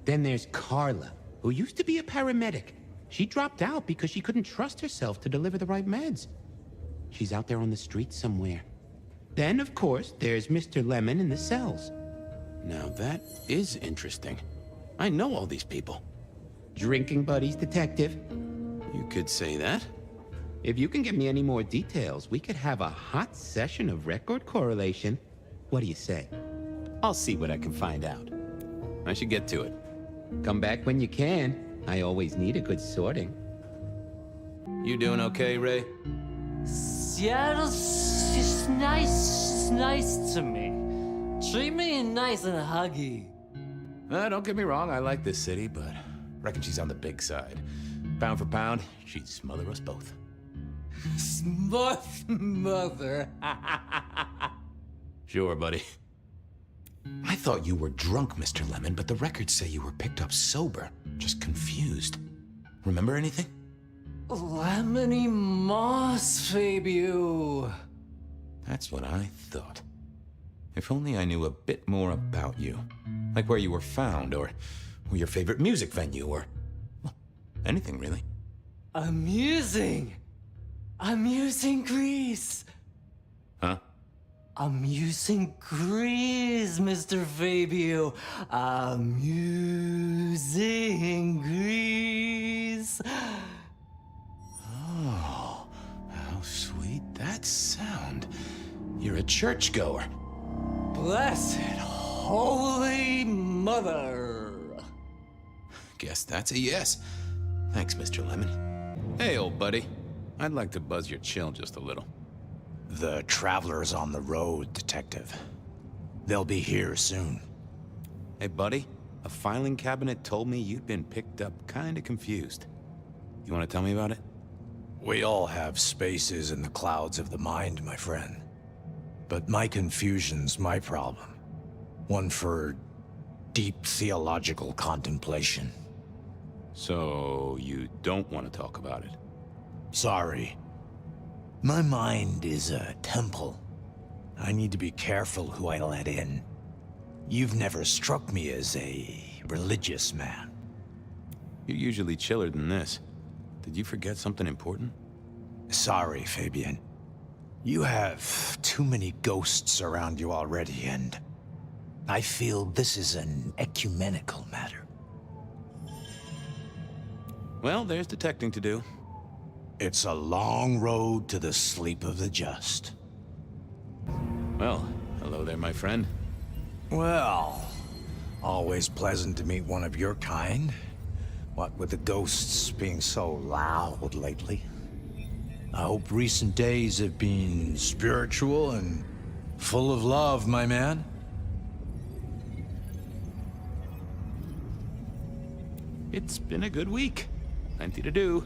Then there's Carla, who used to be a paramedic. She dropped out because she couldn't trust herself to deliver the right meds. She's out there on the streets somewhere. Then, of course, there's Mr. Lemon in the cells. Now that is interesting. I know all these people. Drinking buddies, Detective. You could say that. If you can get me any more details, we could have a hot session of record correlation. What do you say? I'll see what I can find out. I should get to it. Come back when you can. I always need a good sorting. You doing okay, Ray? Seattle's just nice to me. Treat me nice and huggy. Don't get me wrong, I like this city, but reckon she's on the big side. Pound for pound, she'd smother us both. Mother. Sure, buddy. I thought you were drunk, Mr. Lemon, but the records say you were picked up sober. Just confused. Remember anything? Lemony moss, Fabio. That's what I thought. If only I knew a bit more about you. Like where you were found, or your favorite music venue, or... well, anything, really. Amusing Greece. Huh? Amusing Greece, Mr. Fabio. Amusing Greece. Oh, how sweet that sound. You're a churchgoer. Blessed Holy Mother. Guess that's a yes. Thanks, Mr. Lemon. Hey, old buddy. I'd like to buzz your chill just a little. The traveler's on the road, Detective. They'll be here soon. Hey, buddy. A filing cabinet told me you'd been picked up kinda confused. You wanna tell me about it? We all have spaces in the clouds of the mind, my friend. But my confusion's my problem. One for deep theological contemplation. So, you don't want to talk about it? Sorry. My mind is a temple. I need to be careful who I let in. You've never struck me as a religious man. You're usually chiller than this. Did you forget something important? Sorry, Fabien. You have too many ghosts around you already, and I feel this is an ecumenical matter. Well, there's detecting to do. It's a long road to the sleep of the just. Well, hello there, my friend. Well, Always pleasant to meet one of your kind. What with the ghosts being so loud lately. I hope recent days have been spiritual and full of love, my man. It's been a good week. Plenty to do.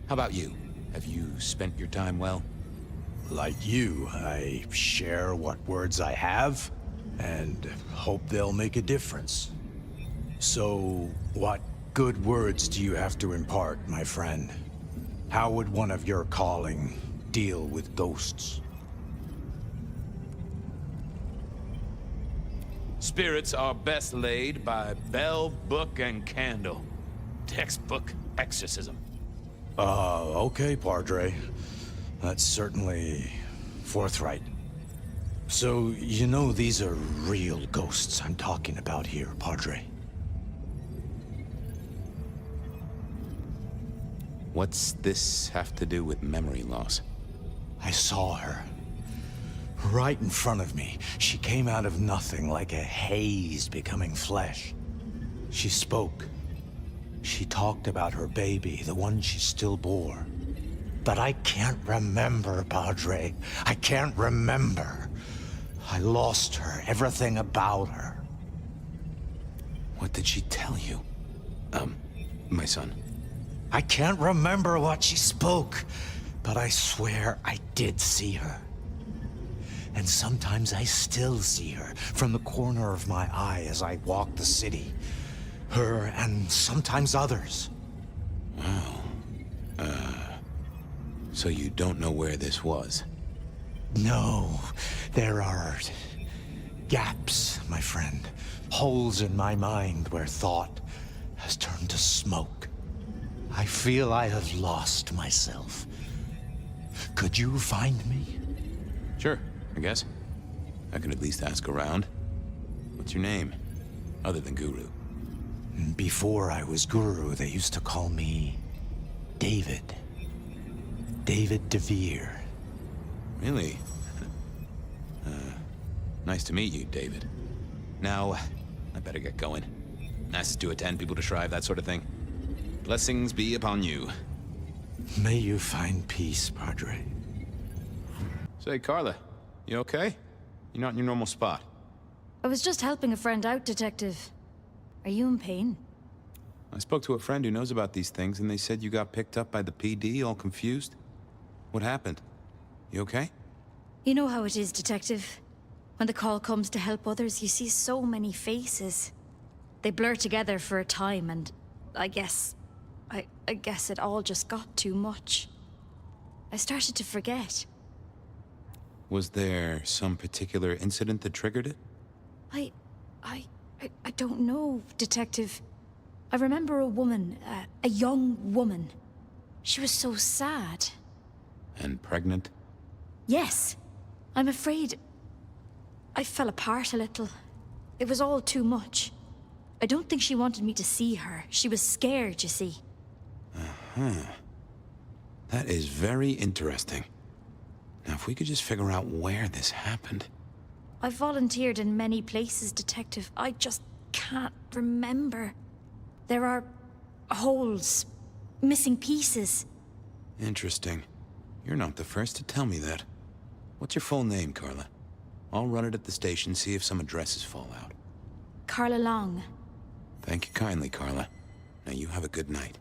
How about you? Have you spent your time well? Like you, I share what words I have, and hope they'll make a difference. So, what good words do you have to impart, my friend? How would one of your calling deal with ghosts? Spirits are best laid by bell, book, and candle. Textbook exorcism. Okay, Padre. That's certainly forthright. So, you know these are real ghosts I'm talking about here, Padre. What's this have to do with memory loss? I saw her. Right in front of me. She came out of nothing, like a haze becoming flesh. She spoke. She talked about her baby, the one she still bore. But I can't remember, Padre. I can't remember. I lost her, everything about her. What did she tell you? My son. I can't remember what she spoke, but I swear I did see her. And sometimes I still see her from the corner of my eye as I walk the city. Her and sometimes others. Wow. So you don't know where this was? No, there are gaps, my friend. Holes in my mind where thought has turned to smoke. I feel I have lost myself. Could you find me? Sure, I guess. I can at least ask around. What's your name? Other than Guru. Before I was Guru, they used to call me David. David DeVere. Really? Nice to meet you, David. Now, I better get going. Nice to attend, people to shrive, that sort of thing. Blessings be upon you. May you find peace, Padre. Say, Carla, you okay? You're not in your normal spot. I was just helping a friend out, Detective. Are you in pain? I spoke to a friend who knows about these things, and they said you got picked up by the PD, all confused. What happened? You okay? You know how it is, Detective. When the call comes to help others, you see so many faces. They blur together for a time, and I guess it all just got too much. I started to forget. Was there some particular incident that triggered it? I don't know, Detective. I remember a woman, a young woman. She was so sad. And pregnant? Yes. I'm afraid I fell apart a little. It was all too much. I don't think she wanted me to see her. She was scared, you see. Uh-huh. That is very interesting. Now, if we could just figure out where this happened. I've volunteered in many places, Detective. I just can't remember. There are holes, missing pieces. Interesting. You're not the first to tell me that. What's your full name, Carla? I'll run it at the station, see if some addresses fall out. Carla Long. Thank you kindly, Carla. Now you have a good night.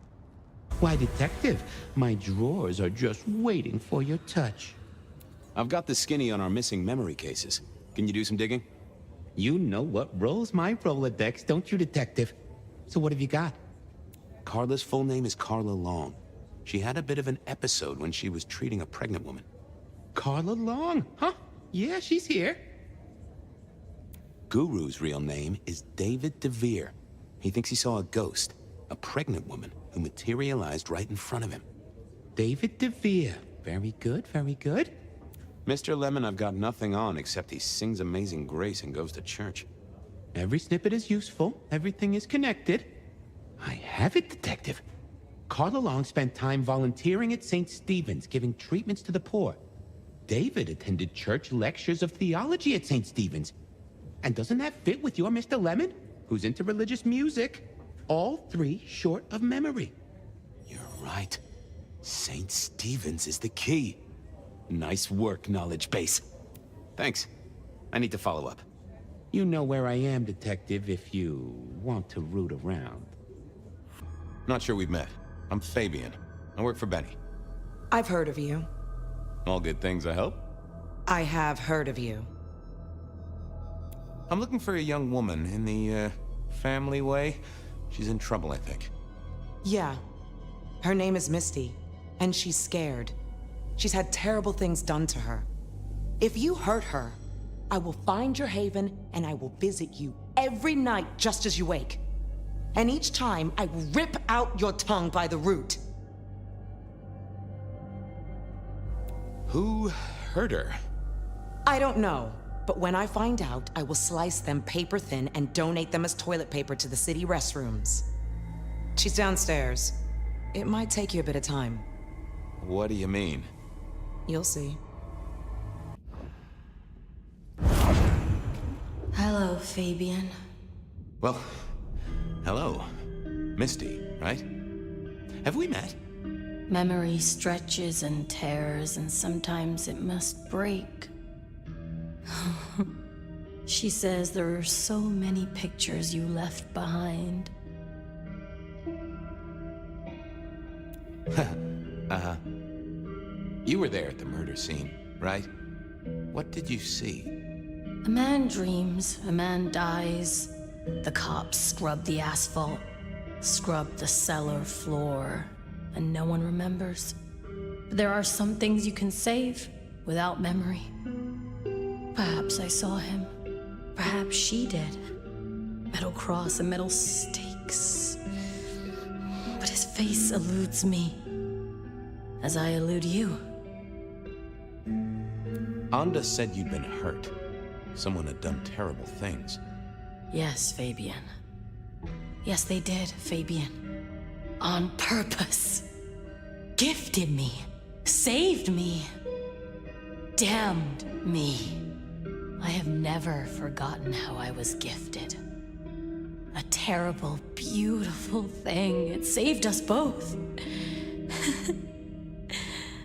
Why, Detective, my drawers are just waiting for your touch. I've got the skinny on our missing memory cases. Can you do some digging? You know what rolls my Rolodex, don't you, Detective? So what have you got? Carla's full name is Carla Long. She had a bit of an episode when she was treating a pregnant woman. Carla Long, huh? Yeah, she's here. Guru's real name is David DeVere. He thinks he saw a ghost, a pregnant woman who materialized right in front of him. David DeVere. Very good, very good. Mr. Lemon, I've got nothing on except he sings Amazing Grace and goes to church. Every snippet is useful. Everything is connected. I have it, Detective. Carla Long spent time volunteering at St. Stephen's, giving treatments to the poor. David attended church lectures of theology at St. Stephen's. And doesn't that fit with your Mr. Lemon? who's into religious music. All three short of memory. You're right. St. Stephen's is the key. Nice work, knowledge base. Thanks. I need to follow up. You know where I am, Detective, if you want to root around. Not sure we've met. I'm Fabien. I work for Benny. I've heard of you. All good things, I hope. I have heard of you. I'm looking for a young woman in the, family way. She's in trouble, I think. Yeah. Her name is Misty, and she's scared. She's had terrible things done to her. If you hurt her, I will find your haven and I will visit you every night just as you wake. And each time, I will rip out your tongue by the root. Who hurt her? I don't know, but when I find out, I will slice them paper thin and donate them as toilet paper to the city restrooms. She's downstairs. It might take you a bit of time. What do you mean? You'll see. Hello, Fabien. Well, hello. Misty, right? Have we met? Memory stretches and tears, and sometimes it must break. She says there are so many pictures you left behind. You were there at the murder scene, right? What did you see? A man dreams, a man dies. The cops scrub the asphalt, scrub the cellar floor, and no one remembers. But there are some things you can save without memory. Perhaps I saw him. Perhaps she did. Metal cross and metal stakes. But his face eludes me, as I elude you. Anda said you'd been hurt. Someone had done terrible things. Yes, Fabien. Yes, they did, Fabien. On purpose. Gifted me. Saved me. Damned me. I have never forgotten how I was gifted. A terrible, beautiful thing. It saved us both.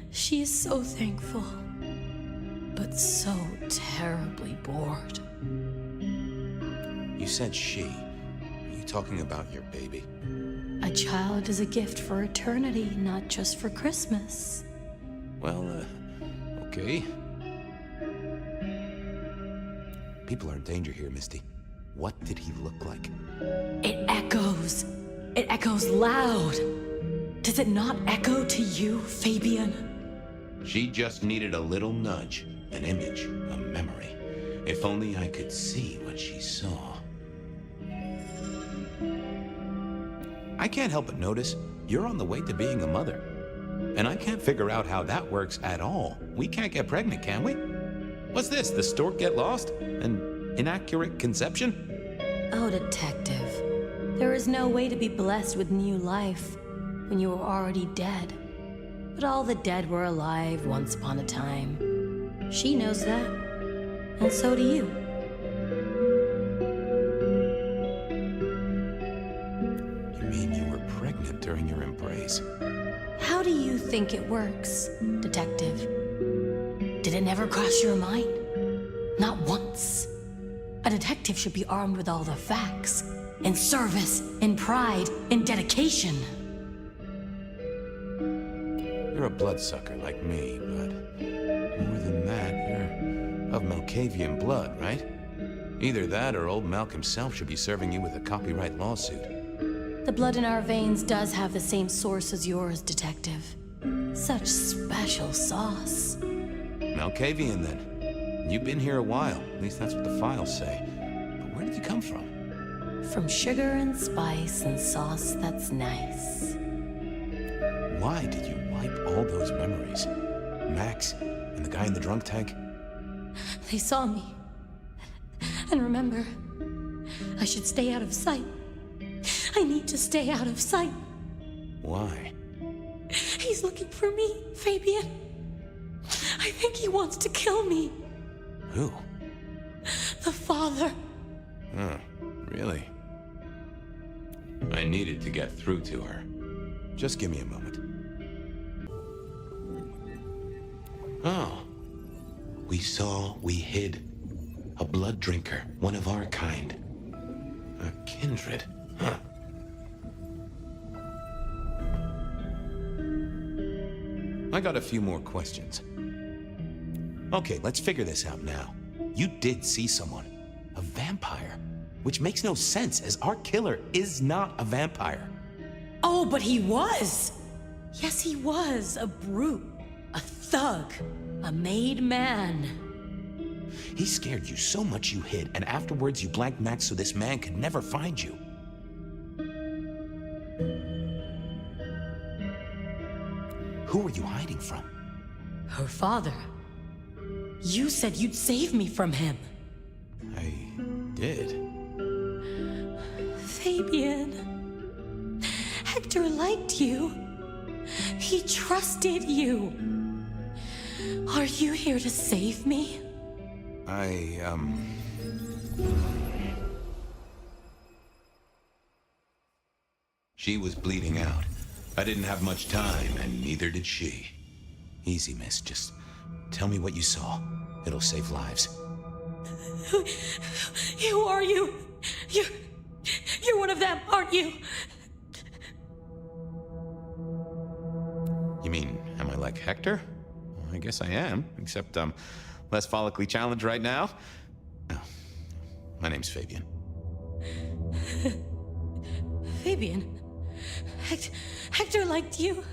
She is so thankful, but so terribly bored. You said she. Are you talking about your baby? A child is a gift for eternity, not just for Christmas. Well, okay. People are in danger here, Misty. What did he look like? It echoes. It echoes loud. Does it not echo to you, Fabien? She just needed a little nudge, an image, a memory. If only I could see what she saw. I can't help but notice you're on the way to being a mother. And I can't figure out how that works at all. We can't get pregnant, can we? What's this, the stork get lost? An inaccurate conception? Oh, Detective. There is no way to be blessed with new life when you are already dead. But all the dead were alive once upon a time. She knows that. And so do you. You mean you were pregnant during your embrace? How do you think it works, Detective? Did it never cross your mind? Not once. A detective should be armed with all the facts. In service, in pride, in dedication. You're a bloodsucker like me, but more than that, you're of Malkavian blood, right? Either that or old Malk himself should be serving you with a copyright lawsuit. The blood in our veins does have the same source as yours, Detective. Such special sauce. Malkavian, then. You've been here a while. At least that's what the files say. But where did you come from? From sugar and spice and sauce that's nice. Why did you wipe all those memories? Max and the guy in the drunk tank? They saw me. And remember, I should stay out of sight. I need to stay out of sight. Why? He's looking for me, Fabien. I think he wants to kill me. Who? The father. Huh, really? I needed to get through to her. Just give me a moment. Oh. We hid. A blood drinker, one of our kind. A kindred, huh? I got a few more questions. Okay, let's figure this out now. You did see someone. A vampire. Which makes no sense, as our killer is not a vampire. Oh, but he was! Yes, he was. A brute. A thug. A made man. He scared you so much you hid, and afterwards you blanked Max so this man could never find you. Who were you hiding from? Her father. You said you'd save me from him. I did. Fabien. Hector liked you. He trusted you. Are you here to save me? She was bleeding out. I didn't have much time, and neither did she. Easy, miss. Just tell me what you saw. It'll save lives. Who are you? You're one of them, aren't you? You mean, am I like Hector? Well, I guess I am, except I'm less follically challenged right now. No, my name's Fabien. Fabien? Hector liked you.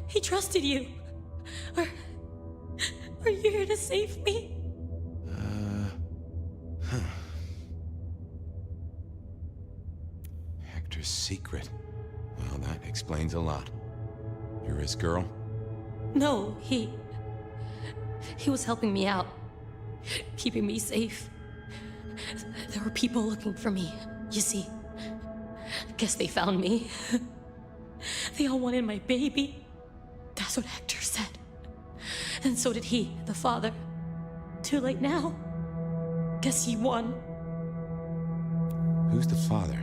He trusted you. Are you here to save me? Hector's secret. Well, that explains a lot. You're his girl? No, he was helping me out. Keeping me safe. There were people looking for me, you see. Guess they found me. They all wanted my baby. That's what Hector said. And so did he, the father. Too late now. Guess he won. Who's the father?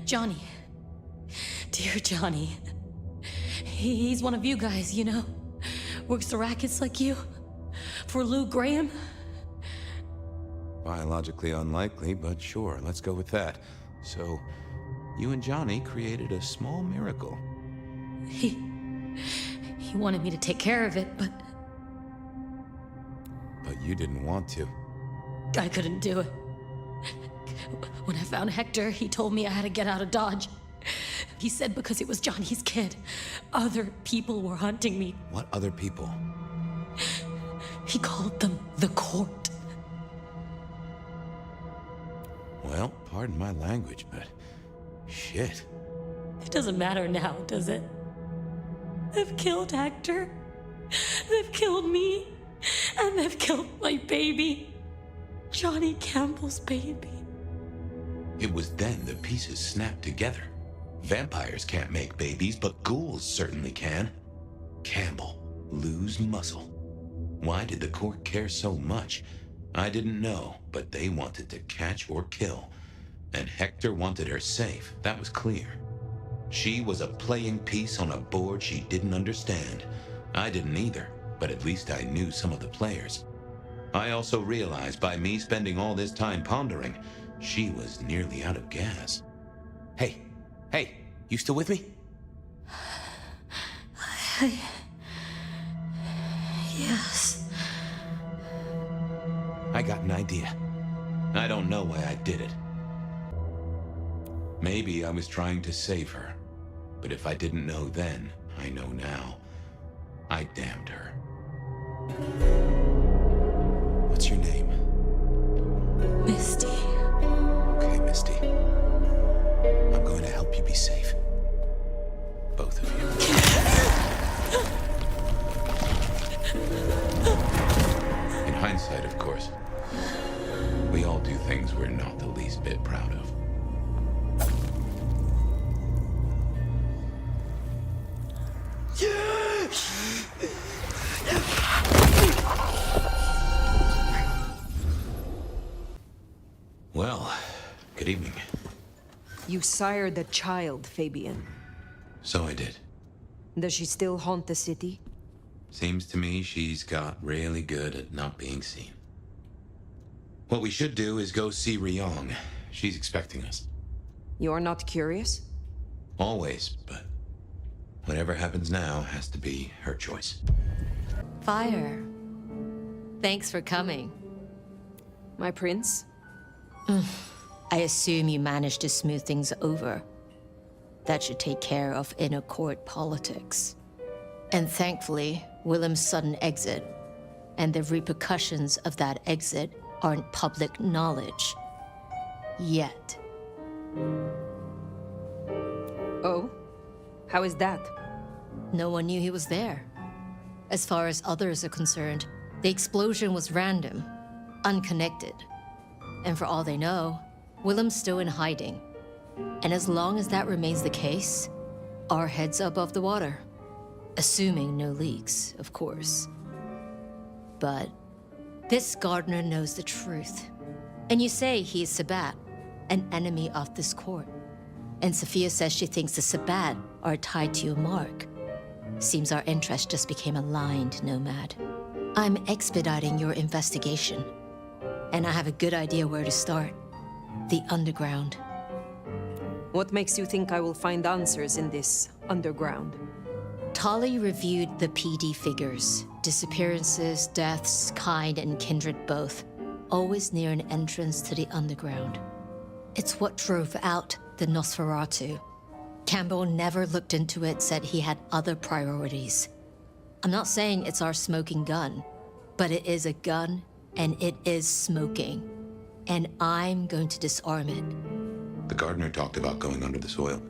Johnny. Dear Johnny. He's one of you guys, you know. Works the rackets like you. For Lou Graham. Biologically unlikely, but sure, let's go with that. So, you and Johnny created a small miracle. He wanted me to take care of it, but you didn't want to. I couldn't do it. When I found Hector, he told me I had to get out of Dodge. He said because it was Johnny's kid, other people were hunting me. What other people? He called them the court. Well, pardon my language, but shit. It doesn't matter now, does it? They've killed Hector. They've killed me. And they've killed my baby. Johnny Campbell's baby. It was then the pieces snapped together. Vampires can't make babies, but ghouls certainly can. Campbell, Lou's muscle. Why did the court care so much? I didn't know, but they wanted to catch or kill. And Hector wanted her safe, that was clear. She was a playing piece on a board she didn't understand. I didn't either, but at least I knew some of the players. I also realized by me spending all this time pondering, she was nearly out of gas. Hey, you still with me? Yes. I got an idea. I don't know why I did it. Maybe I was trying to save her. But if I didn't know then, I know now. I damned her. What's your name? Misty. Okay, Misty. I'm going to help you be safe. Both of you. In hindsight, of course. We all do things we're not the least bit proud of. Well, good evening. You sired a child, Fabien. So I did. Does she still haunt the city? Seems to me she's got really good at not being seen. What we should do is go see Ryong. She's expecting us. You're not curious? Always, but whatever happens now has to be her choice. Phyre. Thanks for coming. My prince? I assume you managed to smooth things over. That should take care of inner court politics. And thankfully, Willem's sudden exit and the repercussions of that exit aren't public knowledge. Yet. Oh? How is that? No one knew he was there. As far as others are concerned, the explosion was random, unconnected. And for all they know, Willem's still in hiding. And as long as that remains the case, our heads are above the water. Assuming no leaks, of course. But this gardener knows the truth. And you say he is Sabbat, an enemy of this court. And Sophia says she thinks the Sabbat are tied to your mark. Seems our interests just became aligned, Nomad. I'm expediting your investigation. And I have a good idea where to start. The underground. What makes you think I will find answers in this underground? Tali reviewed the PD figures. Disappearances, deaths, kind and kindred both. Always near an entrance to the underground. It's what drove out the Nosferatu. Campbell never looked into it, said he had other priorities. I'm not saying it's our smoking gun, but it is a gun, and it is smoking. And I'm going to disarm it. The gardener talked about going under the soil.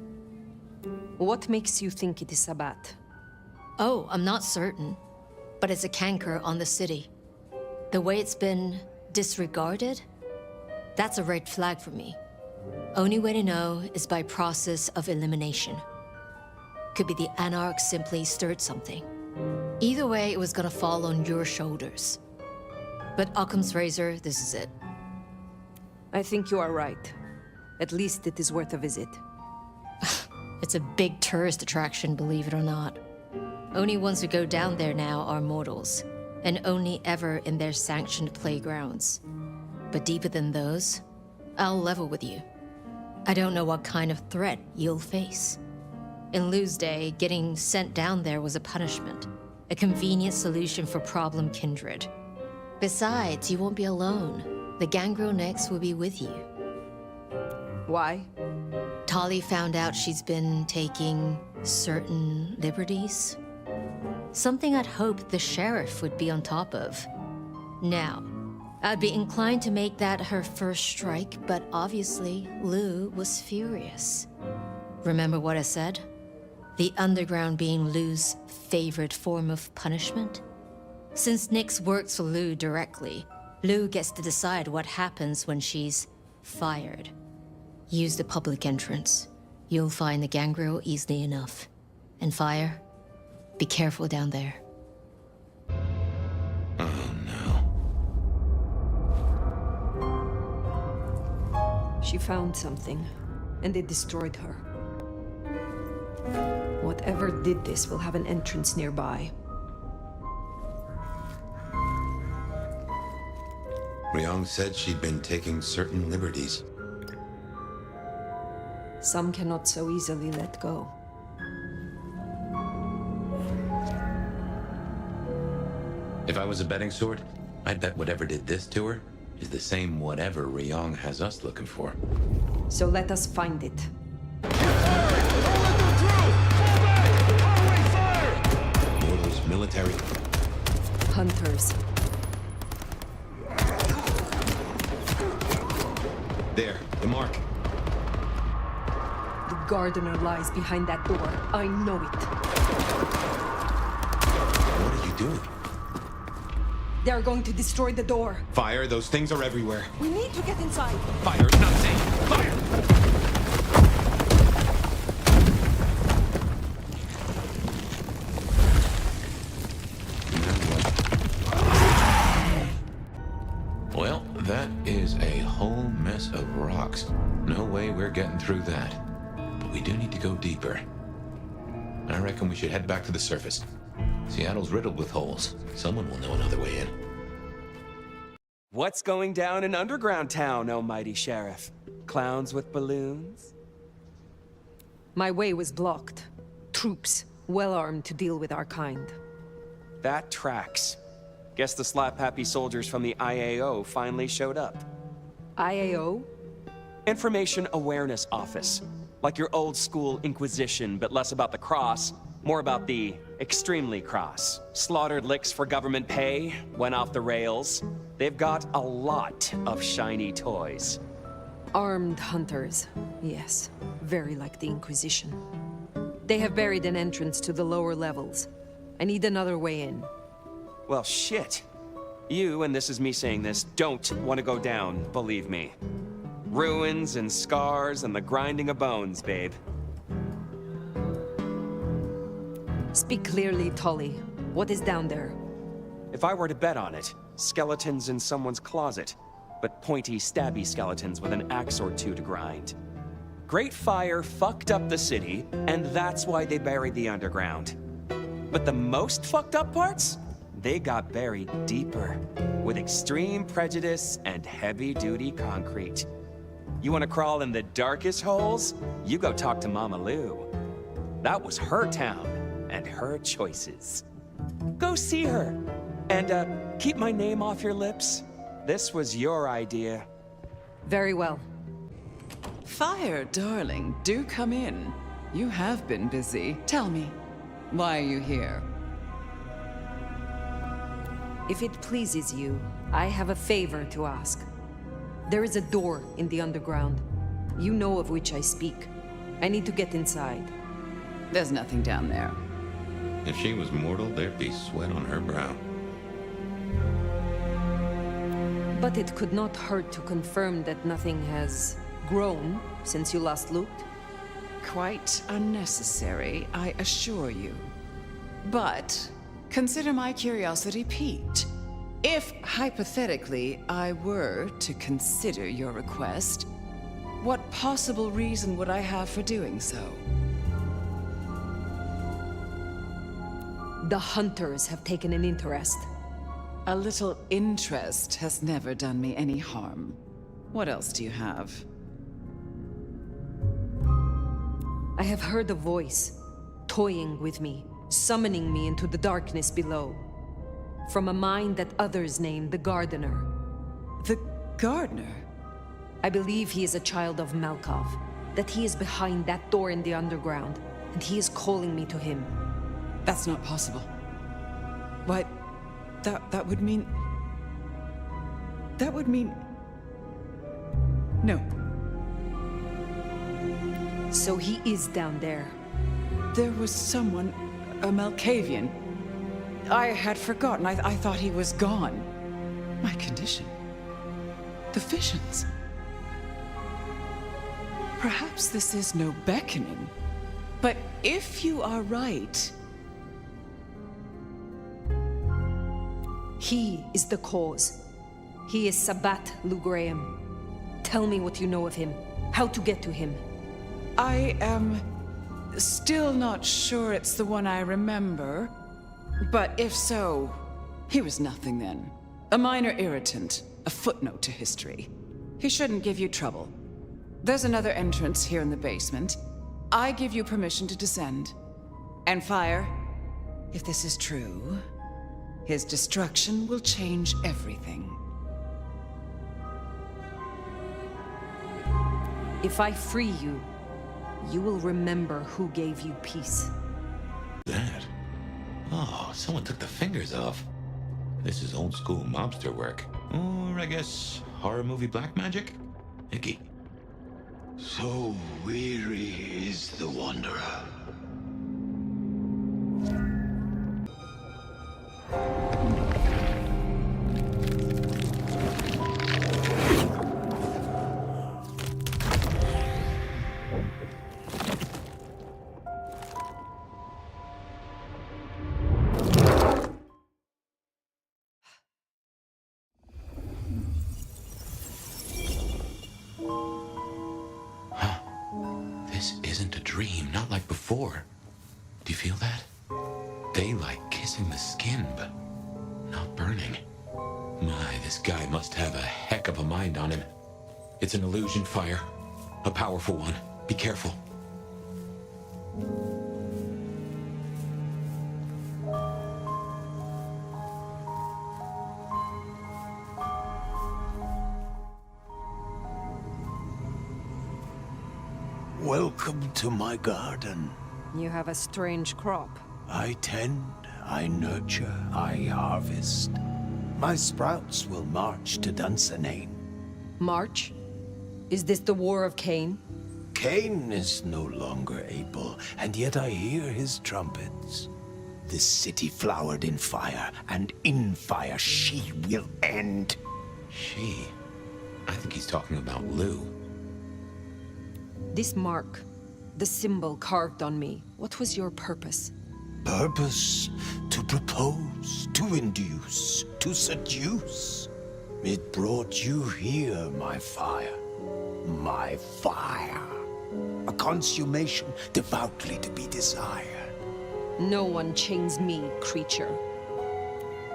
What makes you think it is Sabbat? Oh, I'm not certain, but it's a canker on the city. The way it's been disregarded, that's a red flag for me. Only way to know is by process of elimination. Could be the Anarch simply stirred something. Either way, it was gonna fall on your shoulders. But Occam's razor, this is it. I think you are right. At least it is worth a visit. It's a big tourist attraction, believe it or not. Only ones who go down there now are mortals, and only ever in their sanctioned playgrounds. But deeper than those, I'll level with you. I don't know what kind of threat you'll face. In Lou's day, getting sent down there was a punishment, a convenient solution for problem kindred. Besides, you won't be alone. The gangrel next will be with you. Why? Tali found out she's been taking certain liberties. Something I'd hoped the sheriff would be on top of. Now, I'd be inclined to make that her first strike, but obviously, Lou was furious. Remember what I said? The underground being Lou's favorite form of punishment? Since Nyx works for Lou directly, Lou gets to decide what happens when she's fired. Use the public entrance. You'll find the gangrel easily enough. And Phyre, be careful down there. Oh no. She found something, and it destroyed her. Whatever did this will have an entrance nearby. Ryong said she'd been taking certain liberties. Some cannot so easily let go. If I was a betting sword, I'd bet whatever did this to her is the same whatever Ryong has us looking for. So let us find it. Mortals, military. Hunters. There, the mark. The gardener lies behind that door. I know it. What are you doing? They are going to destroy the door. Phyre, those things are everywhere. We need to get inside. Phyre, it's not safe. Phyre! Well, that is a whole mess of rocks. No way we're getting through that. need to go deeper. I reckon we should head back to the surface. Seattle's riddled with holes. Someone will know another way in. What's going down in Underground Town, oh mighty sheriff? Clowns with balloons? My way was blocked. Troops, well armed to deal with our kind. That tracks. Guess the slap-happy soldiers from the IAO finally showed up. IAO? Information Awareness Office. Like your old school Inquisition, but less about the cross, more about the extremely cross. Slaughtered licks for government pay, went off the rails. They've got a lot of shiny toys. Armed hunters, yes. Very like the Inquisition. They have buried an entrance to the lower levels. I need another way in. Well, shit. You, and this is me saying this, don't want to go down, believe me. Ruins and scars and the grinding of bones, babe. Speak clearly, Tully. What is down there? If I were to bet on it, skeletons in someone's closet, but pointy, stabby skeletons with an axe or two to grind. Great Fire fucked up the city, and that's why they buried the underground. But the most fucked up parts? They got buried deeper, with extreme prejudice and heavy-duty concrete. You want to crawl in the darkest holes? You go talk to Mama Lou. That was her town, and her choices. Go see her, and keep my name off your lips. This was your idea. Very well. Phyre, darling, do come in. You have been busy. Tell me, why are you here? If it pleases you, I have a favor to ask. There is a door in the underground. You know of which I speak. I need to get inside. There's nothing down there. If she was mortal, there'd be sweat on her brow. But it could not hurt to confirm that nothing has grown since you last looked. Quite unnecessary, I assure you. But consider my curiosity piqued. If, hypothetically, I were to consider your request, what possible reason would I have for doing so? The hunters have taken an interest. A little interest has never done me any harm. What else do you have? I have heard a voice, toying with me, summoning me into the darkness below. From a mind that others name the Gardener. The Gardener? I believe he is a child of Malkov, that he is behind that door in the underground, and he is calling me to him. That's not possible. Why, that would mean... That would mean... No. So he is down there. There was someone, a Malkavian. I had forgotten. I thought he was gone. My condition. The visions. Perhaps this is no beckoning. But if you are right... He is the cause. He is Sabat Lugraham. Tell me what you know of him. How to get to him. I am still not sure it's the one I remember. But if so, he was nothing then. A minor irritant, a footnote to history. He shouldn't give you trouble. There's another entrance here in the basement. I give you permission to descend. And Phyre, if this is true, his destruction will change everything. If I free you, you will remember who gave you peace. That? Oh, someone took the fingers off. This is old school mobster work. Or I guess horror movie black magic? Icky. So weary is the wanderer. This isn't a dream. burning, not like before. Do you feel that? Daylight kissing the skin, but not burning. My, this guy must have a heck of a mind on him. It's an illusion, Phyre. A powerful one. Be careful. Welcome to my garden. You have a strange crop. I tend, I nurture, I harvest. My sprouts will march to Dunsinane. March? Is this the War of Cain? Cain is no longer able, and yet I hear his trumpets. This city flowered in fire, and in fire she will end. She? I think he's talking about Lou. This mark, the symbol carved on me, what was your purpose? Purpose? To propose, to induce, to seduce. It brought you here, my fire. My fire. A consummation devoutly to be desired. No one chains me, creature.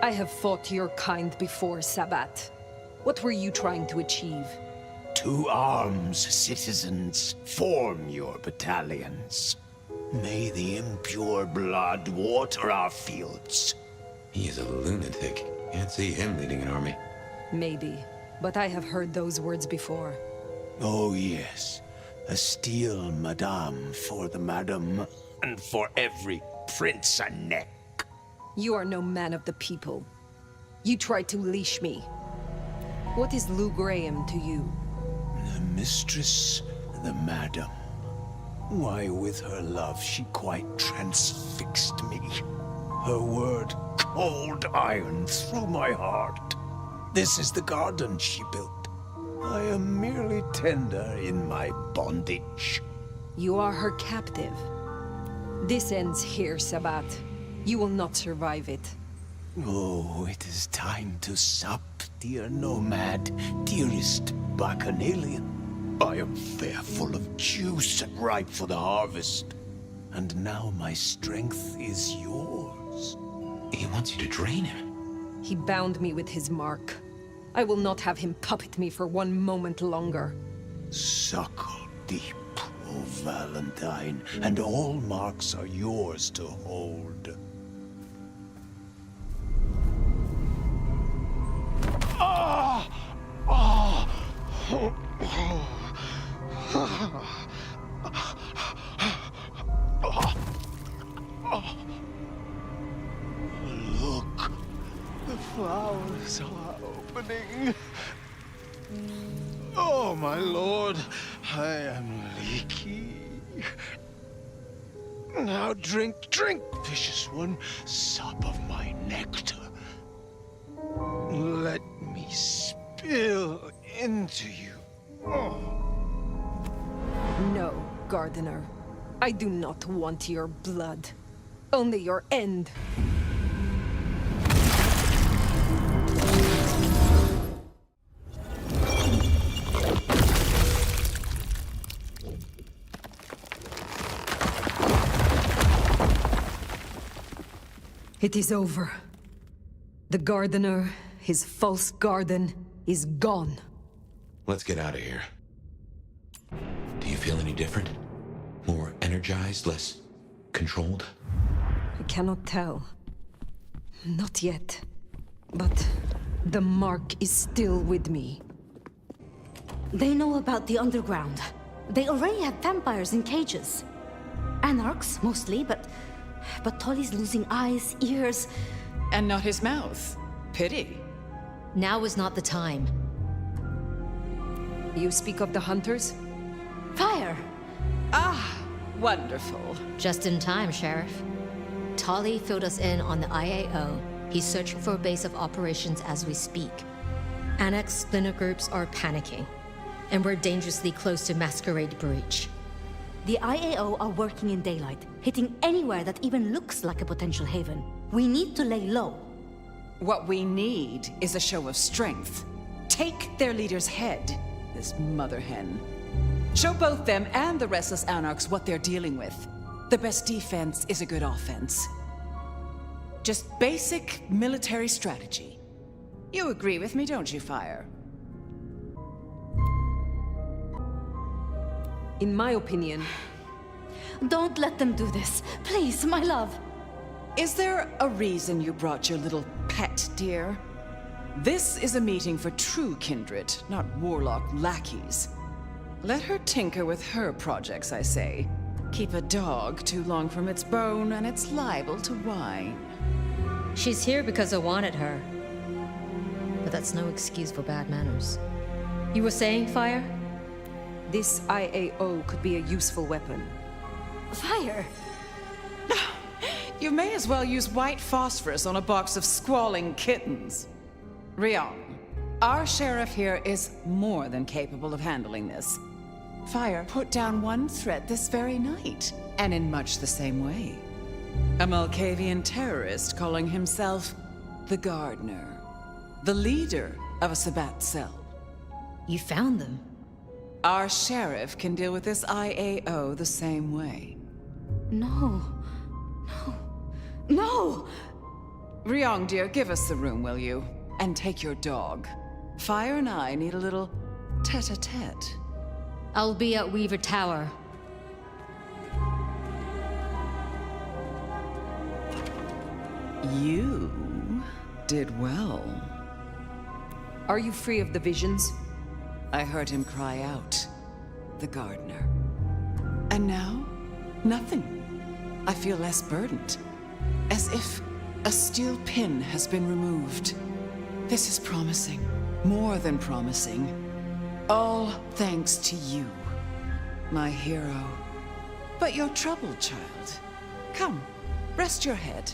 I have fought your kind before, Sabbat. What were you trying to achieve? To arms, citizens. Form your battalions. May the impure blood water our fields. He is a lunatic. Can't see him leading an army. Maybe, but I have heard those words before. Oh yes. A steel madame for the madam, and for every prince a neck. You are no man of the people. You tried to leash me. What is Lou Graham to you? The mistress, the madam. Why, with her love, she quite transfixed me. Her word, cold iron through my heart. This is the garden she built. I am merely tender in my bondage. You are her captive. This ends here, Sabbat. You will not survive it. Oh, it is time to sup, dear nomad, dearest bacchanalian. I am fair, full of juice and ripe for the harvest. And now my strength is yours. He wants you to drain him. He bound me with his mark. I will not have him puppet me for one moment longer. Suckle deep, O Valentine, and all marks are yours to hold. Ah! Ah! Oh! Look, the flowers are opening. Oh, my lord, I am leaky. Now drink, drink, vicious one, sup of my nectar. Let me spill into you. Oh. No, Gardener. I do not want your blood. Only your end. It is over. The Gardener, his false garden, is gone. Let's get out of here. Do you feel any different? More energized, less controlled? I cannot tell. Not yet. But the mark is still with me. They know about the underground. They already have vampires in cages. Anarchs, mostly, but Tolly's losing eyes, ears... And not his mouth. Pity. Now is not the time. You speak of the hunters? Fire! Ah, wonderful. Just in time, Sheriff. Tolly filled us in on the IAO. He's searching for a base of operations as we speak. Annex splinter groups are panicking, and we're dangerously close to Masquerade Breach. The IAO are working in daylight, hitting anywhere that even looks like a potential haven. We need to lay low. What we need is a show of strength. Take their leader's head, this mother hen. Show both them and the restless anarchs what they're dealing with. The best defense is a good offense. Just basic military strategy. You agree with me, don't you, Phyre? In my opinion... Don't let them do this. Please, my love. Is there a reason you brought your little pet, dear? This is a meeting for true kindred, not warlock lackeys. Let her tinker with her projects, I say. Keep a dog too long from its bone, and it's liable to whine. She's here because I wanted her. But that's no excuse for bad manners. You were saying, Phyre? This IAO could be a useful weapon. Phyre! You may as well use white phosphorus on a box of squalling kittens. Rion, our sheriff here is more than capable of handling this. Phyre put down one threat this very night, and in much the same way. A Malkavian terrorist calling himself the Gardener, the leader of a Sabbat cell. You found them? Our sheriff can deal with this IAO the same way. No. No! Rion, dear, give us the room, will you? And take your dog. Phyre and I need a little tete-a-tete. I'll be at Weaver Tower. You did well. Are you free of the visions? I heard him cry out. The Gardener. And now, nothing. I feel less burdened. As if a steel pin has been removed. This is promising. More than promising. All thanks to you, my hero. But you're troubled, child. Come, rest your head.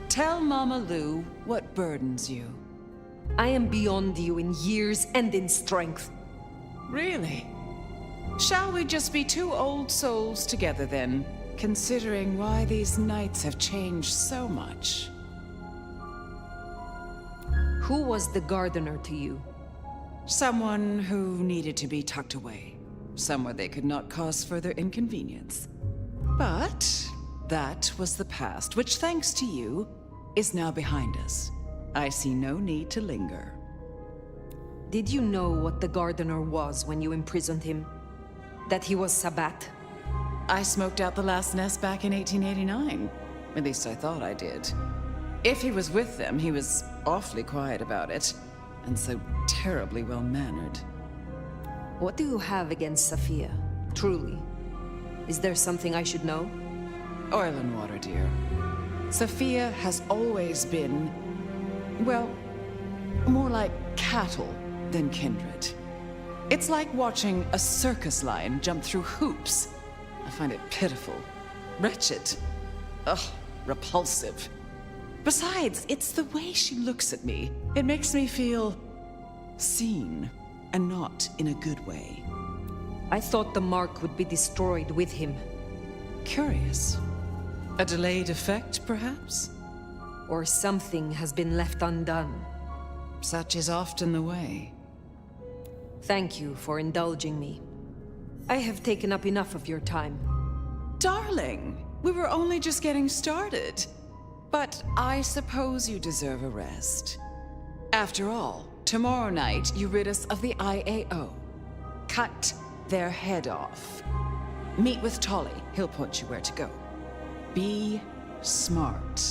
Tell Mama Lou what burdens you. I am beyond you in years and in strength. Really? Shall we just be two old souls together then, considering why these nights have changed so much? Who was the Gardener to you? Someone who needed to be tucked away, somewhere they could not cause further inconvenience. But that was the past, which, thanks to you, is now behind us. I see no need to linger. Did you know what the Gardener was when you imprisoned him? That he was Sabbat? I smoked out the last nest back in 1889. At least I thought I did. If he was with them, he was awfully quiet about it, and so terribly well-mannered. What do you have against Sophia, truly? Is there something I should know? Oil and water, dear. Sophia has always been, well, more like cattle than kindred. It's like watching a circus lion jump through hoops. I find it pitiful, wretched, repulsive. Besides, it's the way she looks at me. It makes me feel seen, and not in a good way. I thought the mark would be destroyed with him. Curious. A delayed effect, perhaps? Or something has been left undone. Such is often the way. Thank you for indulging me. I have taken up enough of your time. Darling, we were only just getting started. But I suppose you deserve a rest. After all, tomorrow night you rid us of the IAO. Cut their head off. Meet with Tolly. He'll point you where to go. Be smart.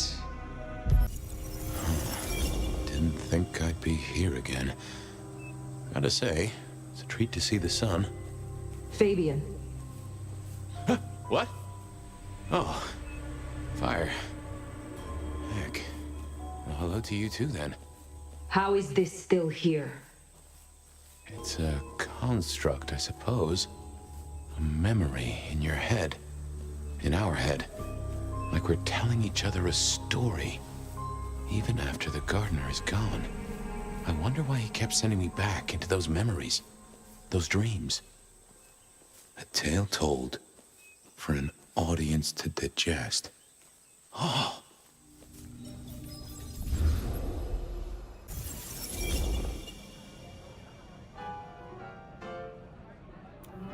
Didn't think I'd be here again. Gotta say, it's a treat to see the sun. Fabien. What? Oh, Phyre. Heck. Well, hello to you too, then. How is this still here? It's a construct, I suppose. A memory in your head. In our head. Like we're telling each other a story. Even after the Gardener is gone. I wonder why he kept sending me back into those memories. Those dreams. A tale told for an audience to digest. Oh!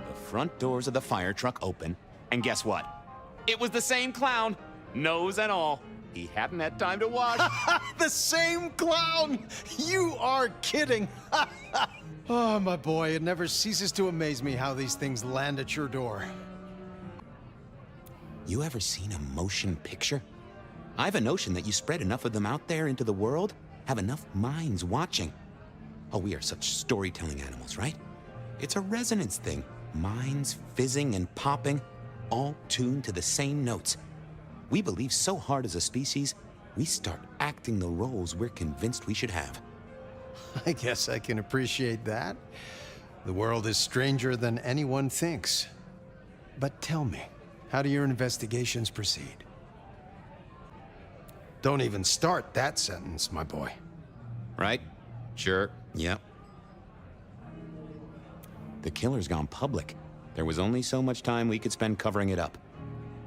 The front doors of the fire truck open, and guess what? It was the same clown, nose and all. He hadn't had time to wash. The same clown! You are kidding! Oh, my boy, it never ceases to amaze me how these things land at your door. You ever seen a motion picture? I have a notion that you spread enough of them out there into the world, have enough minds watching. Oh, we are such storytelling animals, right? It's a resonance thing. Minds fizzing and popping, all tuned to the same notes. We believe so hard as a species, we start acting the roles we're convinced we should have. I guess I can appreciate that. The world is stranger than anyone thinks. But tell me, how do your investigations proceed? Don't even start that sentence, my boy. Right? Sure. Yep. The killer's gone public. There was only so much time we could spend covering it up.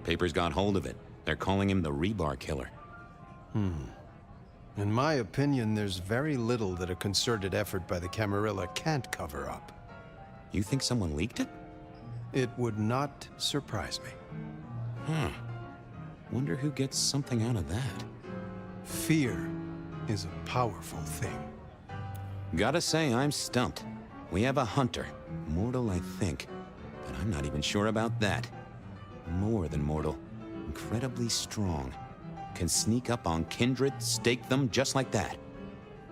Papers got hold of it. They're calling him the Rebar Killer. In my opinion, there's very little that a concerted effort by the Camarilla can't cover up. You think someone leaked it? It would not surprise me. Huh. Wonder who gets something out of that. Fear is a powerful thing. Gotta say, I'm stumped. We have a hunter. Mortal, I think. But I'm not even sure about that. More than mortal. Incredibly strong. Can sneak up on kindred, stake them just like that.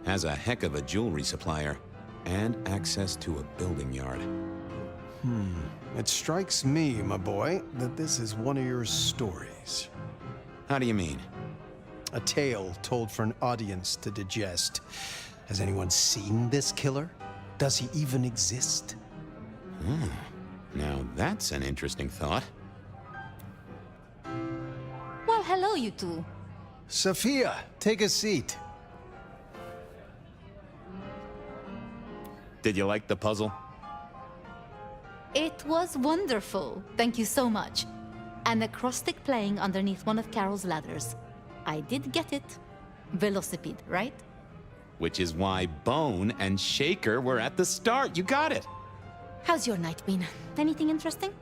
Has a heck of a jewelry supplier. And access to a building yard. It strikes me, my boy, that this is one of your stories. How do you mean? A tale told for an audience to digest. Has anyone seen this killer? Does he even exist? Now that's an interesting thought. Well, hello, you two. Sophia, take a seat. Did you like the puzzle? It was wonderful. Thank you so much. An acrostic playing underneath one of Carol's ladders. I did get it. Velocipede, right? Which is why Bone and Shaker were at the start. You got it! How's your night been? Anything interesting?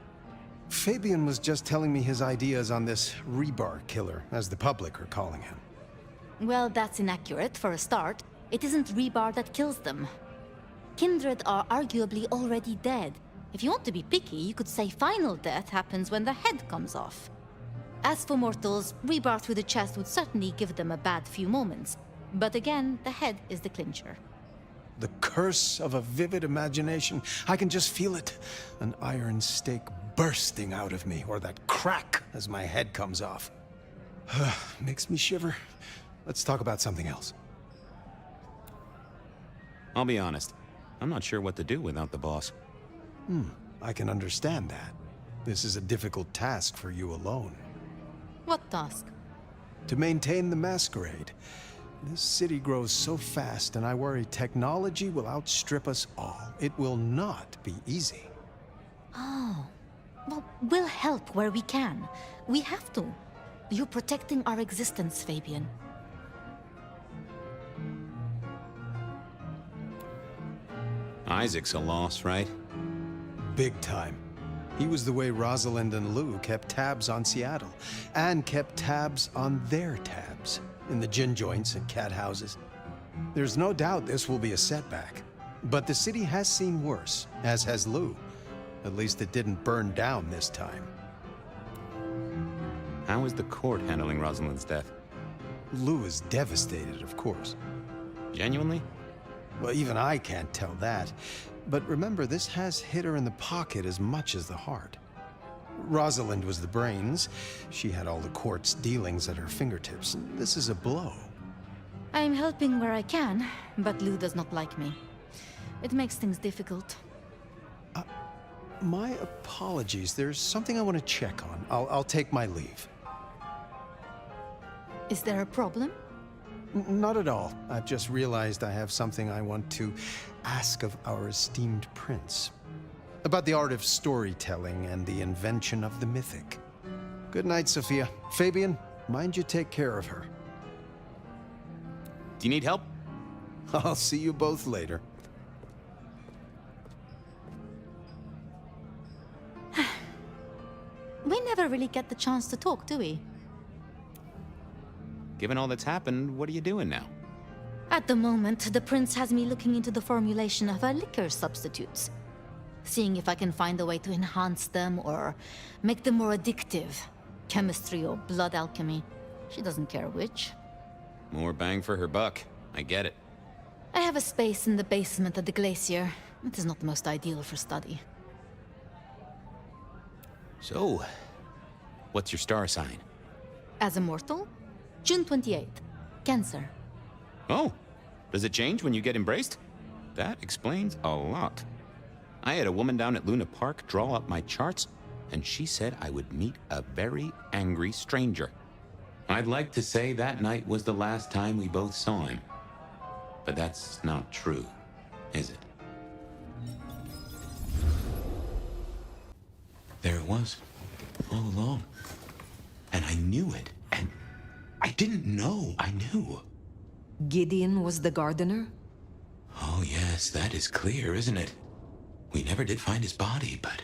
Fabien was just telling me his ideas on this Rebar Killer, as the public are calling him. Well, that's inaccurate for a start. It isn't Rebar that kills them. Kindred are arguably already dead. If you want to be picky, you could say final death happens when the head comes off. As for mortals, Rebar through the chest would certainly give them a bad few moments. But again, the head is the clincher. The curse of a vivid imagination. I can just feel it. An iron stake bursting out of me, or that crack as my head comes off. Makes me shiver. Let's talk about something else. I'll be honest. I'm not sure what to do without the boss. I can understand that. This is a difficult task for you alone. What task? To maintain the Masquerade. This city grows so fast, and I worry technology will outstrip us all. It will not be easy. Oh. Well, we'll help where we can. We have to. You're protecting our existence, Fabien. Isaac's a loss, right? Big time. He was the way Rosalind and Lou kept tabs on Seattle, and kept tabs on their tabs, in the gin joints and cat houses. There's no doubt this will be a setback, but the city has seen worse, as has Lou. At least it didn't burn down this time. How is the court handling Rosalind's death? Lou is devastated, of course. Genuinely? Well, even I can't tell that. But remember, this has hit her in the pocket as much as the heart. Rosalind was the brains. She had all the court's dealings at her fingertips. This is a blow. I'm helping where I can, but Lou does not like me. It makes things difficult. My apologies. There's something I want to check on. I'll take my leave. Is there a problem? Not at all. I've just realized I have something I want to ask of our esteemed prince. About the art of storytelling and the invention of the mythic. Good night, Sophia. Fabien, mind you take care of her. Do you need help? I'll see you both later. really get the chance to talk, do we? Given all that's happened, what are you doing now? At the moment, the prince has me looking into the formulation of our liquor substitutes. Seeing if I can find a way to enhance them or make them more addictive. Chemistry or blood alchemy. She doesn't care which. More bang for her buck. I get it. I have a space in the basement of the glacier. It is not the most ideal for study. So, what's your star sign? As a mortal, June 28th. Cancer. Oh, does it change when you get embraced? That explains a lot. I had a woman down at Luna Park draw up my charts, and she said I would meet a very angry stranger. I'd like to say that night was the last time we both saw him. But that's not true, is it? There it was, all along. And I knew it, and I didn't know I knew. Gideon was the gardener? Oh yes, that is clear, isn't it? We never did find his body, but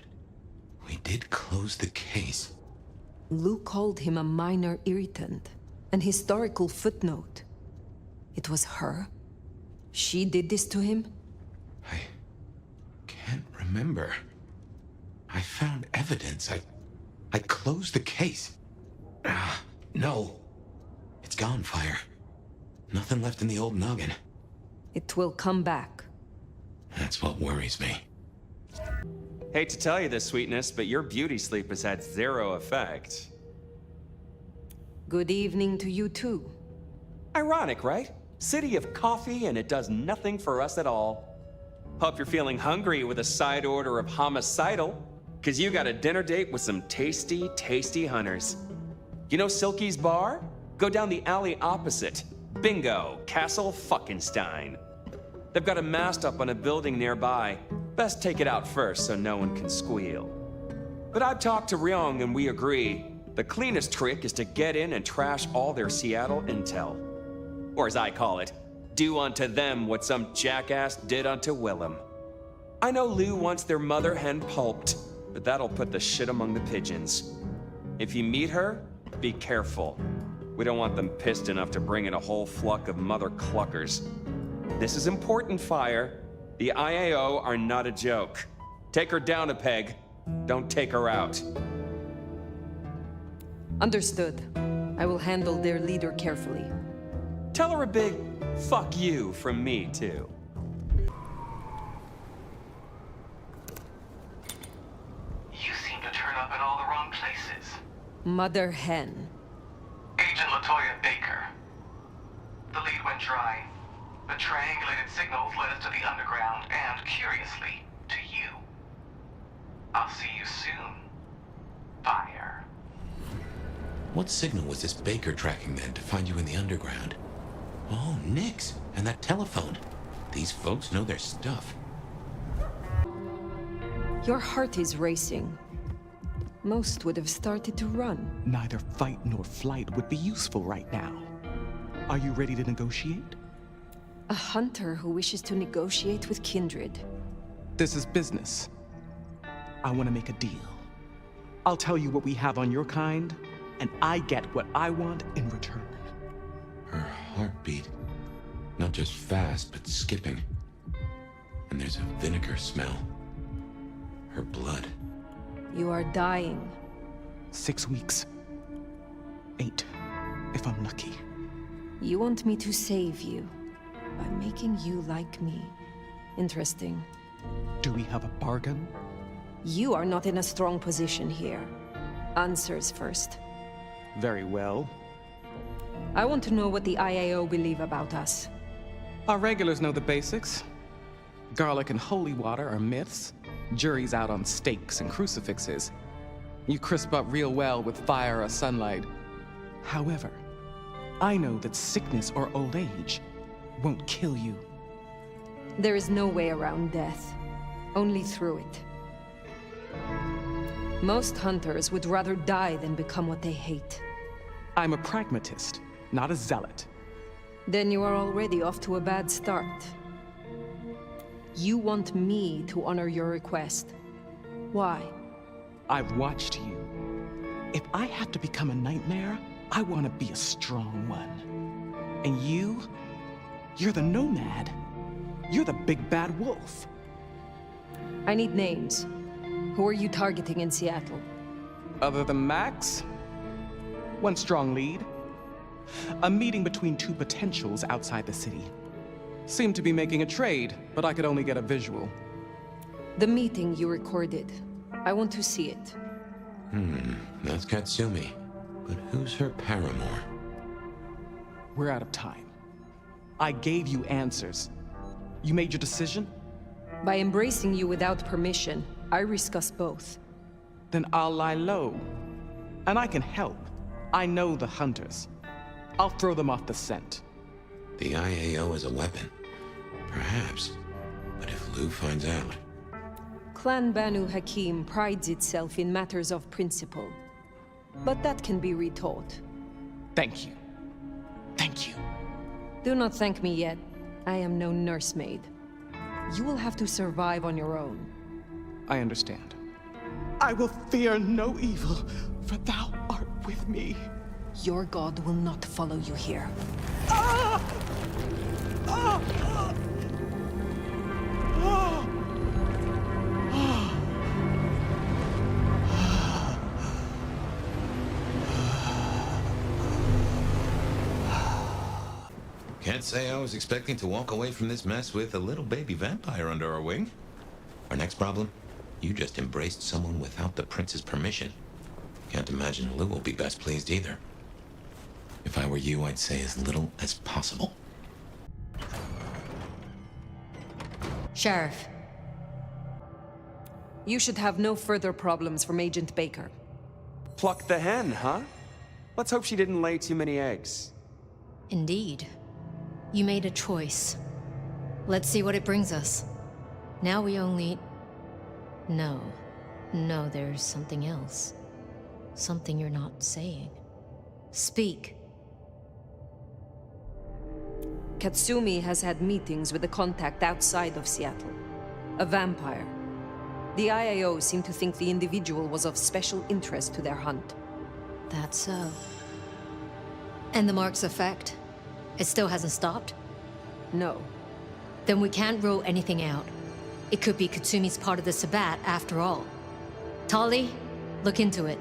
we did close the case. Lou called him a minor irritant, an historical footnote. It was her? She did this to him? I can't remember. I found evidence. I closed the case. No. It's gone, Phyre. Nothing left in the old noggin. It will come back. That's what worries me. Hate to tell you this, sweetness, but your beauty sleep has had zero effect. Good evening to you too. Ironic, right? City of coffee and it does nothing for us at all. Hope you're feeling hungry with a side order of homicidal, cause you got a dinner date with some tasty, tasty hunters. You know Silky's bar? Go down the alley opposite. Bingo, Castle Fuckenstein. They've got a mast up on a building nearby. Best take it out first so no one can squeal. But I've talked to Ryong and we agree. The cleanest trick is to get in and trash all their Seattle intel. Or as I call it, do unto them what some jackass did unto Willem. I know Lou wants their mother hen pulped, but that'll put the shit among the pigeons. If you meet her, be careful. We don't want them pissed enough to bring in a whole flock of mother cluckers. This is important, Phyre. The IAO are not a joke. Take her down a peg. Don't take her out. Understood. I will handle their leader carefully. Tell her a big fuck you from me, too. You seem to turn up in all the wrong places. Mother hen. Agent LaToya Baker. The lead went dry. The triangulated signals led us to the underground and, curiously, to you. I'll see you soon, Phyre. What signal was this Baker tracking then to find you in the underground? Oh, Nix, and that telephone. These folks know their stuff. Your heart is racing. Most would have started to run. Neither fight nor flight would be useful right now. Are you ready to negotiate? A hunter who wishes to negotiate with kindred. This is business. I want to make a deal. I'll tell you what we have on your kind, and I get what I want in return. Her heartbeat. Not just fast, but skipping. And there's a vinegar smell. Her blood. You are dying. 6 weeks. 8, if I'm lucky. You want me to save you by making you like me. Interesting. Do we have a bargain? You are not in a strong position here. Answers first. Very well. I want to know what the IAO believe about us. Our regulars know the basics. Garlic and holy water are myths. Jury's out on stakes and crucifixes. You crisp up real well with fire or sunlight. However, I know that sickness or old age won't kill you. There is no way around death. Only through it. Most hunters would rather die than become what they hate. I'm a pragmatist, not a zealot. Then you are already off to a bad start. You want me to honor your request. Why? I've watched you. If I have to become a nightmare, I want to be a strong one. And you're the nomad. You're the big bad wolf. I need names. Who are you targeting in Seattle? Other than Max, one strong lead. A meeting between two potentials outside the city. Seemed to be making a trade, but I could only get a visual. The meeting you recorded. I want to see it. That's Katsumi. But who's her paramour? We're out of time. I gave you answers. You made your decision? By embracing you without permission, I risk us both. Then I'll lie low. And I can help. I know the hunters. I'll throw them off the scent. The IAO is a weapon. Perhaps. But if Lou finds out... Clan Banu Hakim prides itself in matters of principle. But that can be retaught. Thank you. Thank you. Do not thank me yet. I am no nursemaid. You will have to survive on your own. I understand. I will fear no evil, for thou art with me. Your god will not follow you here. Ah! Ah! Ah! Ah! Can't say I was expecting to walk away from this mess with a little baby vampire under our wing. Our next problem? You just embraced someone without the prince's permission. Can't imagine Lou will be best pleased either. If I were you, I'd say as little as possible. Sheriff. You should have no further problems from Agent Baker. Pluck the hen, huh? Let's hope she didn't lay too many eggs. Indeed. You made a choice. Let's see what it brings us. Now we only... No, there's something else. Something you're not saying. Speak. Katsumi has had meetings with a contact outside of Seattle. A vampire. The IAO seem to think the individual was of special interest to their hunt. That's so. And the mark's effect? It still hasn't stopped? No. Then we can't rule anything out. It could be Katsumi's part of the Sabbat after all. Tali, look into it.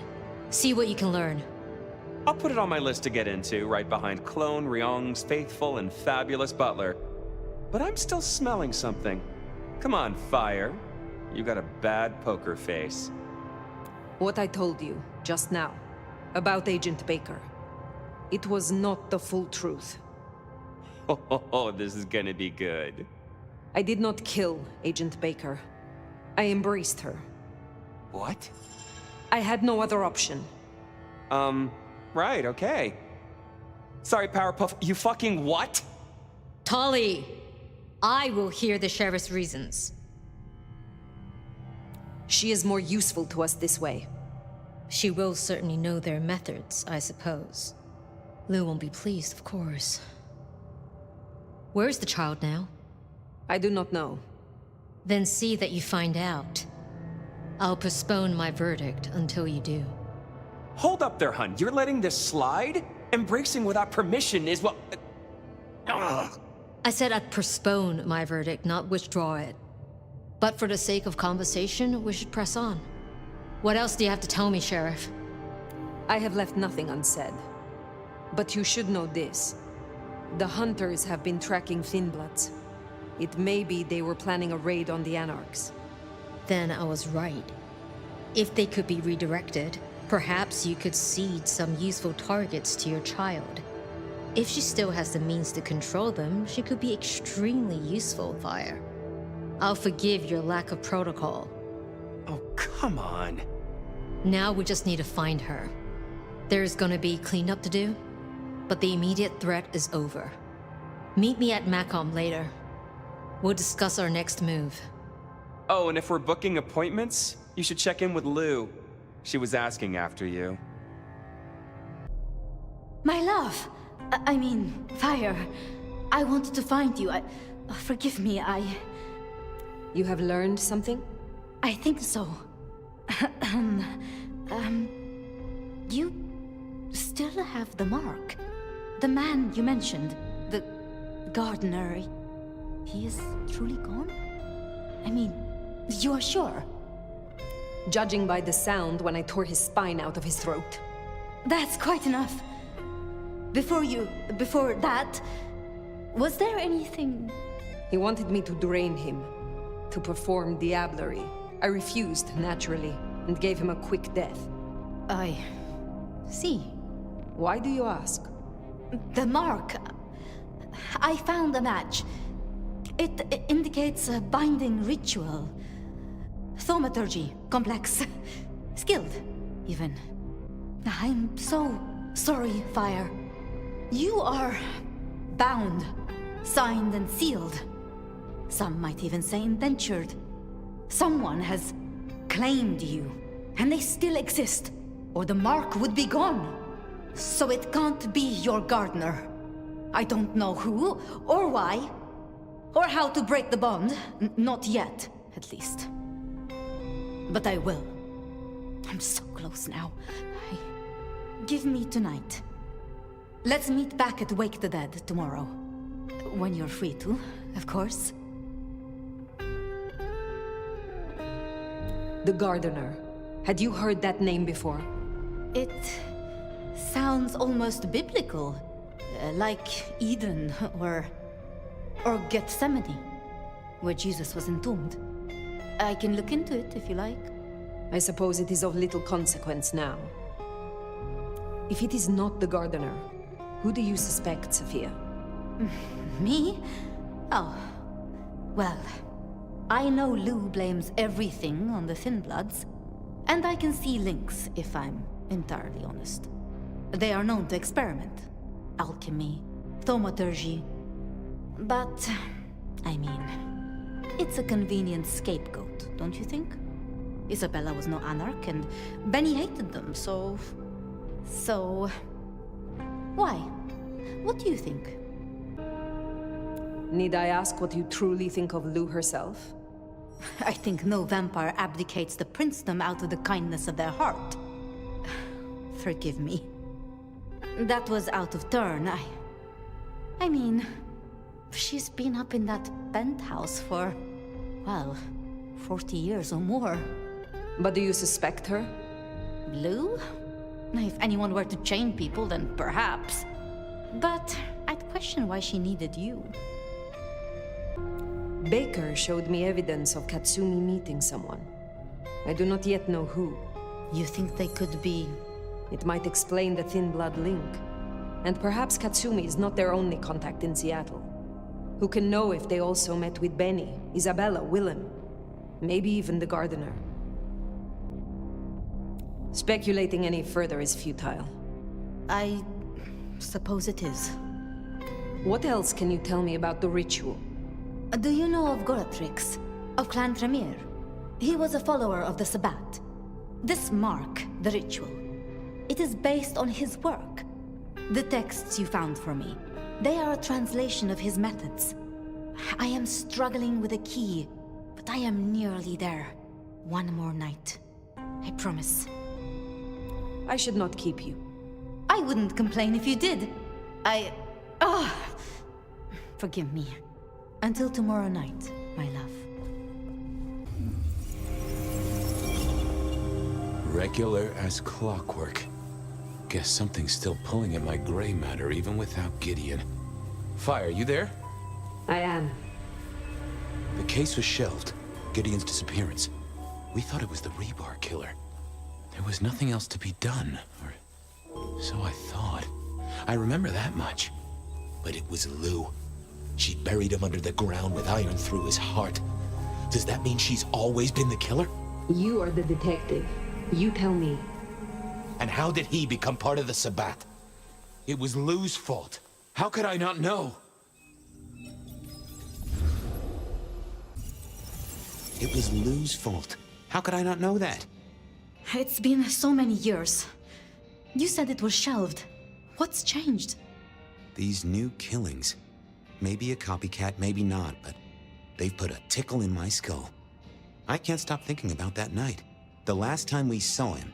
See what you can learn. I'll put it on my list to get into, right behind Clone Ryong's faithful and fabulous butler. But I'm still smelling something. Come on, Phyre. You got a bad poker face. What I told you, just now, about Agent Baker. It was not the full truth. Oh, this is gonna be good. I did not kill Agent Baker. I embraced her. What? I had no other option. Right, okay. Sorry, Powerpuff, you fucking what? Tali! I will hear the sheriff's reasons. She is more useful to us this way. She will certainly know their methods, I suppose. Lou won't be pleased, of course. Where's the child now? I do not know. Then see that you find out. I'll postpone my verdict until you do. Hold up there, hun. You're letting this slide? Embracing without permission is what... Ugh. I said I'd postpone my verdict, not withdraw it. But for the sake of conversation, we should press on. What else do you have to tell me, Sheriff? I have left nothing unsaid. But you should know this. The hunters have been tracking Thinbloods. It may be they were planning a raid on the Anarchs. Then I was right. If they could be redirected, perhaps you could seed some useful targets to your child. If she still has the means to control them, she could be extremely useful, Phyre. I'll forgive your lack of protocol. Oh, come on. Now we just need to find her. There's gonna be cleanup to do, but the immediate threat is over. Meet me at Macomb later. We'll discuss our next move. Oh, and if we're booking appointments, you should check in with Lou. She was asking after you. My love! I mean, Phyre. I wanted to find you. Forgive me, You have learned something? I think so. You still have the mark. The man you mentioned, the gardener, he is truly gone? I mean, you are sure? Judging by the sound when I tore his spine out of his throat. That's quite enough. Before that, was there anything? He wanted me to drain him, to perform diablerie. I refused, naturally, and gave him a quick death. I see. Why do you ask? The mark. I found a match. It indicates a binding ritual. Thaumaturgy, complex. Skilled, even. I'm so sorry, Phyre. You are bound, signed and sealed. Some might even say indentured. Someone has claimed you, and they still exist, or the mark would be gone. So it can't be your gardener. I don't know who, or why, or how to break the bond. Not yet, at least. But I will. I'm so close now. Give me tonight. Let's meet back at Wake the Dead tomorrow. When you're free to, of course. The gardener. Had you heard that name before? It sounds almost biblical. Like Eden or Gethsemane, where Jesus was entombed. I can look into it if you like. I suppose it is of little consequence now. If it is not the gardener, who do you suspect, Sophia? Me? Oh. Well, I know Lou blames everything on the Thin Bloods, and I can see links, if I'm entirely honest. They are known to experiment. Alchemy, thaumaturgy. But, I mean, it's a convenient scapegoat, don't you think? Isabella was no anarch, and Benny hated them, so... Why? What do you think? Need I ask what you truly think of Lou herself? I think no vampire abdicates the princedom out of the kindness of their heart. Forgive me. That was out of turn. I mean, she's been up in that penthouse for, well, 40 years or more. But do you suspect her? Lou? If anyone were to chain people, then perhaps. But I'd question why she needed you. Baker showed me evidence of Katsumi meeting someone. I do not yet know who. You think they could be... It might explain the Thin Blood link. And perhaps Katsumi is not their only contact in Seattle. Who can know if they also met with Benny, Isabella, Willem, maybe even the gardener. Speculating any further is futile. I suppose it is. What else can you tell me about the ritual? Do you know of Goratrix, of Clan Tremere? He was a follower of the Sabbat. This mark, the ritual, it is based on his work. The texts you found for me, they are a translation of his methods. I am struggling with a key, but I am nearly there. One more night. I promise. I should not keep you. I wouldn't complain if you did. Forgive me. Until tomorrow night, my love. Regular as clockwork. Guess something's still pulling at my gray matter even without Gideon. Phyre, you there? I am. The case was shelved. Gideon's disappearance. We thought it was the rebar killer. There was nothing else to be done, or so I thought. I remember that much. But it was Lou. She buried him under the ground with iron through his heart. Does that mean she's always been the killer? You are the detective. You tell me. And how did he become part of the Sabbat? It was Lou's fault. How could I not know? It was Lou's fault. How could I not know that? It's been so many years. You said it was shelved. What's changed? These new killings. Maybe a copycat, maybe not, but they've put a tickle in my skull. I can't stop thinking about that night. The last time we saw him,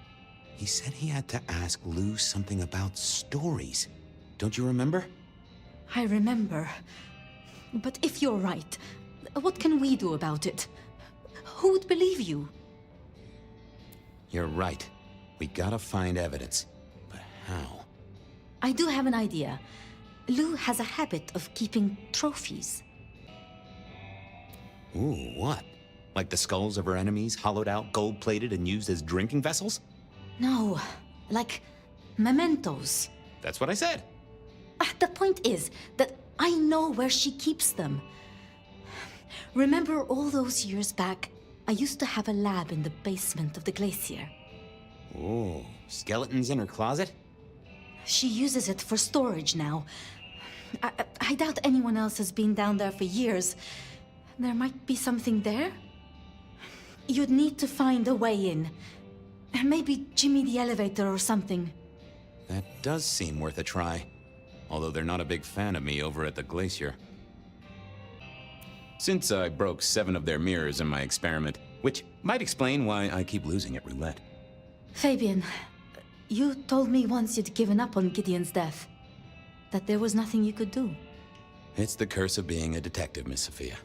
He said he had to ask Lou something about stories. Don't you remember? I remember. But if you're right, what can we do about it? Who would believe you? You're right. We gotta find evidence. But how? I do have an idea. Lou has a habit of keeping trophies. Ooh, what? Like the skulls of her enemies, hollowed out, gold-plated, and used as drinking vessels? No, like mementos. That's what I said. The point is that I know where she keeps them. Remember all those years back, I used to have a lab in the basement of the glacier. Ooh, skeletons in her closet? She uses it for storage now. I doubt anyone else has been down there for years. There might be something there. You'd need to find a way in. Maybe Jimmy the elevator or something. That does seem worth a try. Although they're not a big fan of me over at the glacier. Since I broke 7 of their mirrors in my experiment, which might explain why I keep losing at roulette. Fabien, you told me once you'd given up on Gideon's death. That there was nothing you could do. It's the curse of being a detective, Miss Sophia.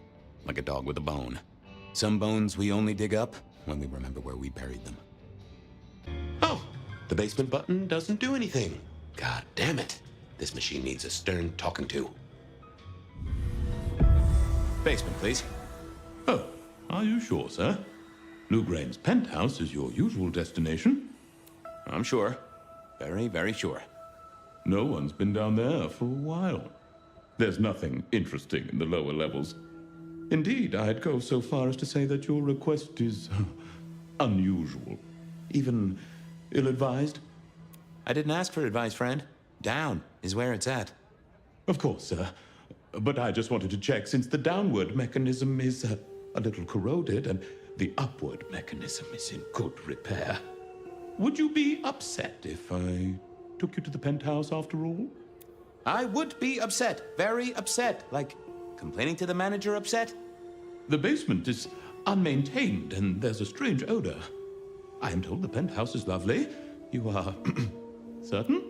Like a dog with a bone. Some bones we only dig up when we remember where we buried them. Oh, the basement button doesn't do anything. God damn it. This machine needs a stern talking to. Basement, please. Oh, are you sure, sir? Lou Graham's penthouse is your usual destination? I'm sure. Very, very sure. No one's been down there for a while. There's nothing interesting in the lower levels. Indeed, I'd go so far as to say that your request is unusual. Even ill-advised. I didn't ask for advice, friend. Down is where it's at. Of course, sir. But I just wanted to check, since the downward mechanism is a little corroded and the upward mechanism is in good repair. Would you be upset if I took you to the penthouse after all? I would be upset. Very upset. Like, complaining to the manager upset? The basement is unmaintained and there's a strange odor. I am told the penthouse is lovely. You are certain?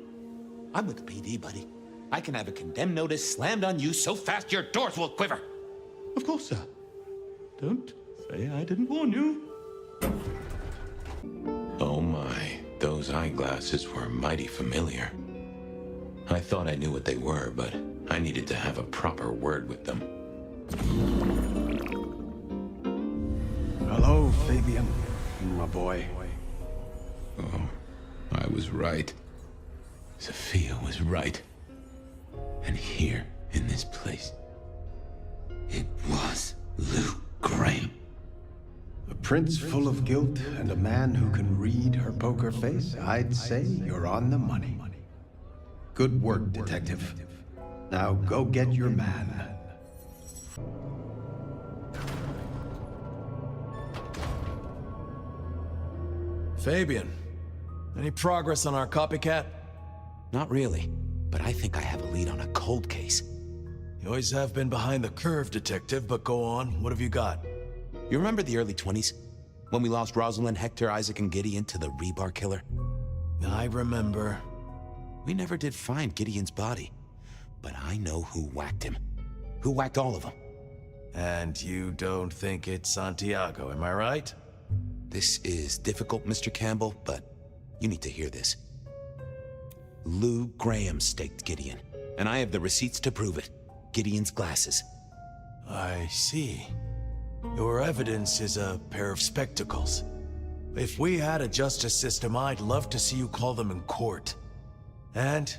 I'm with the PD, buddy. I can have a condemned notice slammed on you so fast your doors will quiver. Of course, sir. Don't say I didn't warn you. Oh my, those eyeglasses were mighty familiar. I thought I knew what they were, but I needed to have a proper word with them. Hello, Fabien, my boy. Oh, I was right. Sophia was right. And here, in this place, it was Lou Graham. A prince full of guilt and a man who can read her poker face. I'd say you're on the money. Good work, detective. Now go get your man. Fabien, any progress on our copycat? Not really, but I think I have a lead on a cold case. You always have been behind the curve, detective, but go on. What have you got? You remember the early 20s? When we lost Rosalind, Hector, Isaac, and Gideon to the rebar killer? I remember. We never did find Gideon's body, but I know who whacked him. Who whacked all of them. And you don't think it's Santiago, am I right? This is difficult, Mr. Campbell, but you need to hear this. Lou Graham staked Gideon, and I have the receipts to prove it. Gideon's glasses. I see. Your evidence is a pair of spectacles. If we had a justice system, I'd love to see you call them in court. And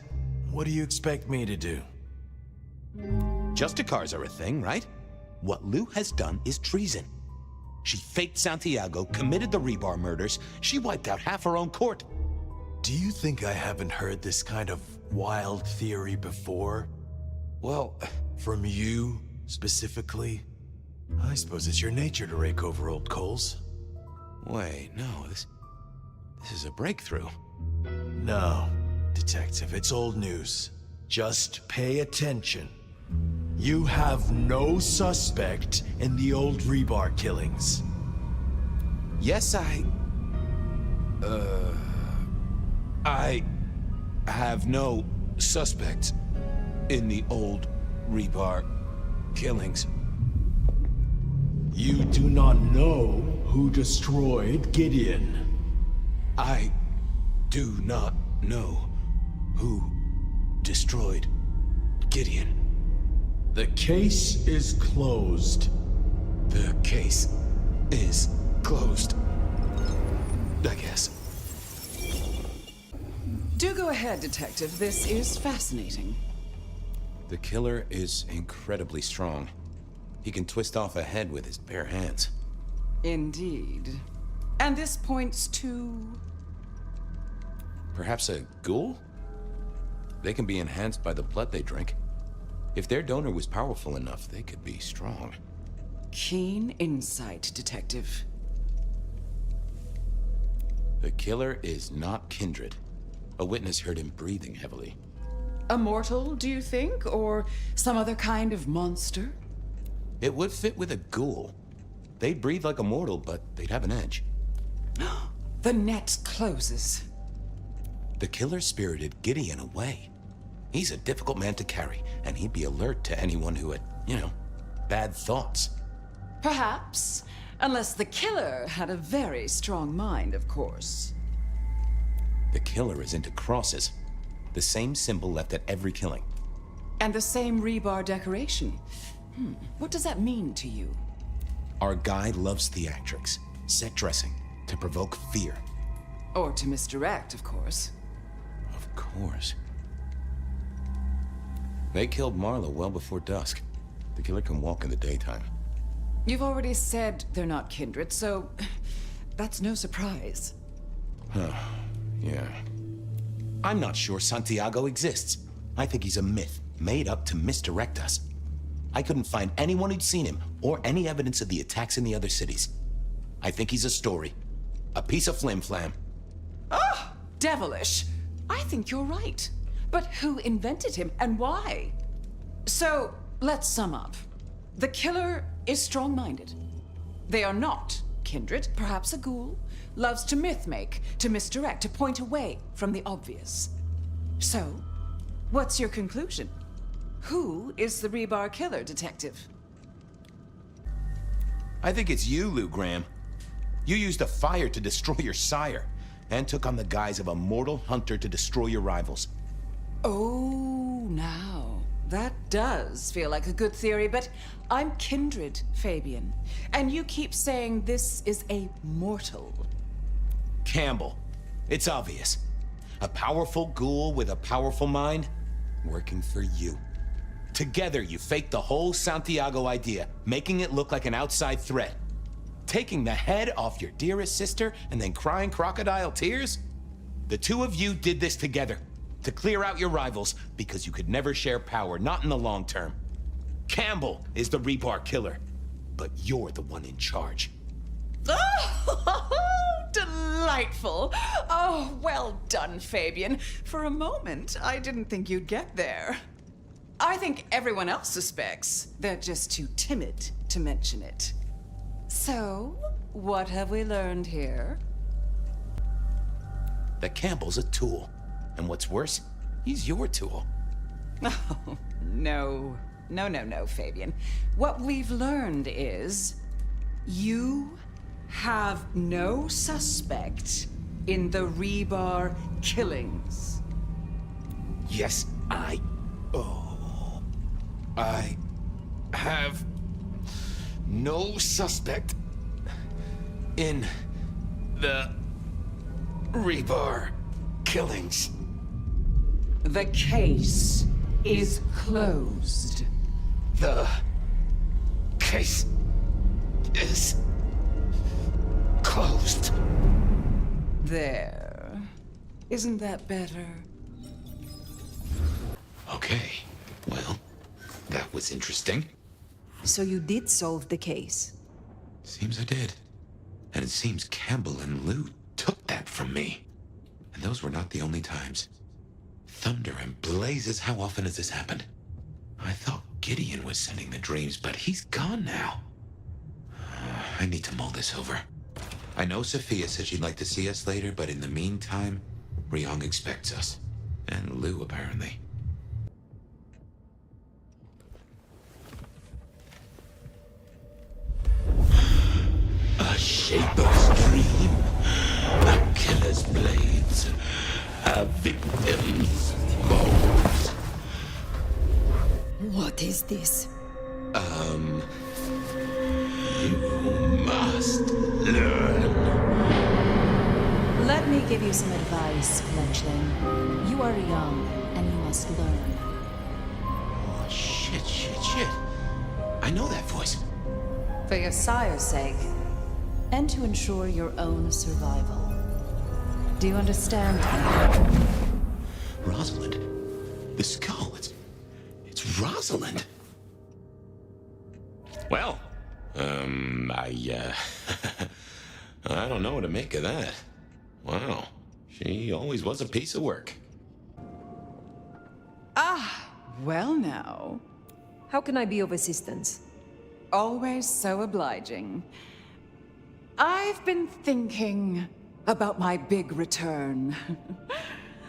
what do you expect me to do? Justicars are a thing, right? What Lou has done is treason. She faked Santiago, committed the rebar murders. She wiped out half her own court. Do you think I haven't heard this kind of wild theory before? Well, from you, specifically? I suppose it's your nature to rake over old coals. Wait, no, this is a breakthrough. No, detective, it's old news. Just pay attention. You have no suspect in the old rebar killings. Yes, I have no suspects in the old Rebar killings. You do not know who destroyed Gideon. I do not know who destroyed Gideon. The case is closed. The case is closed, I guess. Do go ahead, Detective. This is fascinating. The killer is incredibly strong. He can twist off a head with his bare hands. Indeed. And this points to... Perhaps a ghoul? They can be enhanced by the blood they drink. If their donor was powerful enough, they could be strong. Keen insight, Detective. The killer is not kindred. A witness heard him breathing heavily. A mortal, do you think? Or some other kind of monster? It would fit with a ghoul. They'd breathe like a mortal, but they'd have an edge. The net closes. The killer spirited Gideon away. He's a difficult man to carry, and he'd be alert to anyone who had, bad thoughts. Perhaps. Unless the killer had a very strong mind, of course. The killer is into crosses. The same symbol left at every killing. And the same rebar decoration. What does that mean to you? Our guy loves theatrics, set dressing, to provoke fear. Or to misdirect, of course. Of course. They killed Marlowe well before dusk. The killer can walk in the daytime. You've already said they're not kindred, so that's no surprise. Yeah. I'm not sure Santiago exists. I think he's a myth, made up to misdirect us. I couldn't find anyone who'd seen him, or any evidence of the attacks in the other cities. I think he's a story. A piece of flim-flam. Oh, devilish. I think you're right. But who invented him, and why? So, let's sum up. The killer is strong-minded. They are not kindred, perhaps a ghoul, loves to myth-make, to misdirect, to point away from the obvious. So, what's your conclusion? Who is the rebar killer, Detective? I think it's you, Lou Graham. You used a fire to destroy your sire, and took on the guise of a mortal hunter to destroy your rivals. Oh, now, that does feel like a good theory, but I'm kindred, Fabien. And you keep saying this is a mortal. Campbell. It's obvious. A powerful ghoul with a powerful mind, working for you. Together, you faked the whole Santiago idea, making it look like an outside threat. Taking the head off your dearest sister and then crying crocodile tears? The two of you did this together, to clear out your rivals, because you could never share power, not in the long term. Campbell is the rebar killer, but you're the one in charge. Oh, delightful. Oh, well done, Fabien. For a moment, I didn't think you'd get there. I think everyone else suspects. They're just too timid to mention it. So, what have we learned here? That Campbell's a tool. And what's worse, he's your tool. Oh, no. No, Fabien. What we've learned is you have no suspect in the rebar killings. Yes, I have no suspect in the rebar killings. The case is closed. The case is closed. There. Isn't that better? Okay, well, that was interesting. So you did solve the case? Seems I did. And it seems Campbell and Lou took that from me. And those were not the only times. Thunder and blazes, how often has this happened? I thought Gideon was sending the dreams, but he's gone now. I need to mull this over. I know Sophia said she'd like to see us later, but in the meantime, Ryong expects us. And Lou, apparently. A shaper's dream. A killer's blades. A victim's bones. What is this? You must learn. Let me give you some advice, fledgling. You are young, and you must learn. Oh, shit. I know that voice. For your sire's sake, and to ensure your own survival. Do you understand? Rosalind. The skull. It's Rosalind. Well, I don't know what to make of that. Wow. She always was a piece of work. Well now. How can I be of assistance? Always so obliging. I've been thinking about my big return.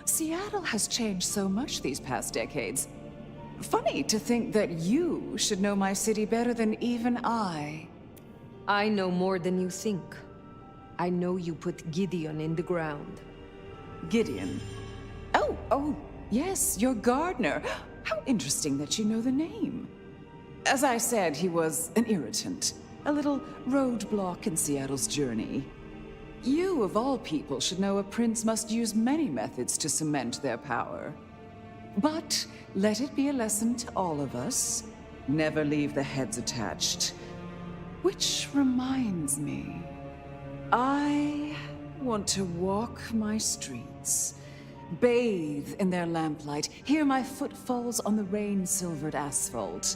Seattle has changed so much these past decades. Funny to think that you should know my city better than even I. I know more than you think. I know you put Gideon in the ground. Gideon? Oh, yes, your gardener. How interesting that you know the name. As I said, he was an irritant, a little roadblock in Seattle's journey. You, of all people, should know a prince must use many methods to cement their power. But let it be a lesson to all of us. Never leave the heads attached. Which reminds me, I want to walk my streets, bathe in their lamplight, hear my footfalls on the rain-silvered asphalt.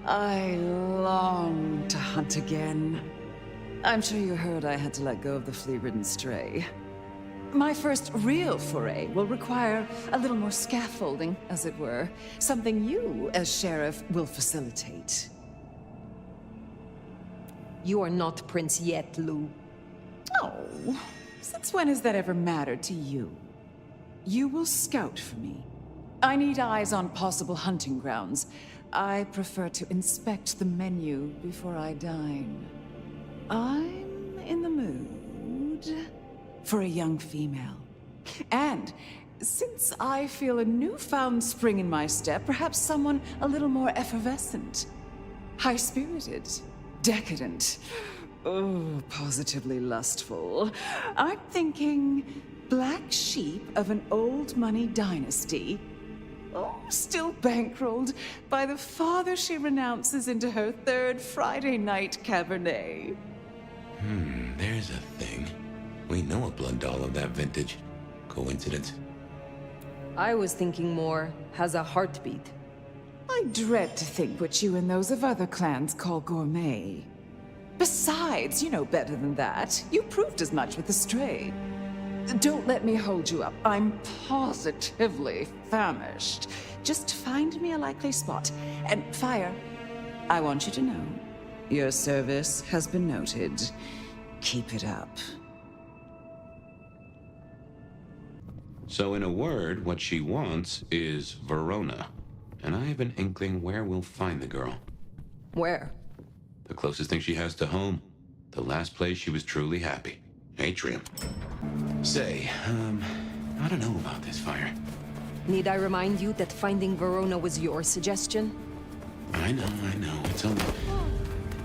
I long to hunt again. I'm sure you heard I had to let go of the flea-ridden stray. My first real foray will require a little more scaffolding, as it were. Something you, as sheriff, will facilitate. You are not prince yet, Lou. Oh, since when has that ever mattered to you? You will scout for me. I need eyes on possible hunting grounds. I prefer to inspect the menu before I dine. I'm in the mood for a young female. And since I feel a newfound spring in my step, perhaps someone a little more effervescent, high-spirited, decadent, oh, positively lustful. I'm thinking black sheep of an old money dynasty. Oh, still bankrolled by the father she renounces into her third Friday night Cabernet. There's a thing. We know a blood doll of that vintage. Coincidence? I was thinking more, has a heartbeat. I dread to think what you and those of other clans call gourmet. Besides, you know better than that. You proved as much with the stray. Don't let me hold you up. I'm positively famished. Just find me a likely spot. And Phyre, I want you to know, your service has been noted. Keep it up. So in a word, what she wants is Verona. And I have an inkling where we'll find the girl. Where? The closest thing she has to home. The last place she was truly happy. Atrium. Say, I don't know about this, Phyre. Need I remind you that finding Verona was your suggestion? I know. It's only...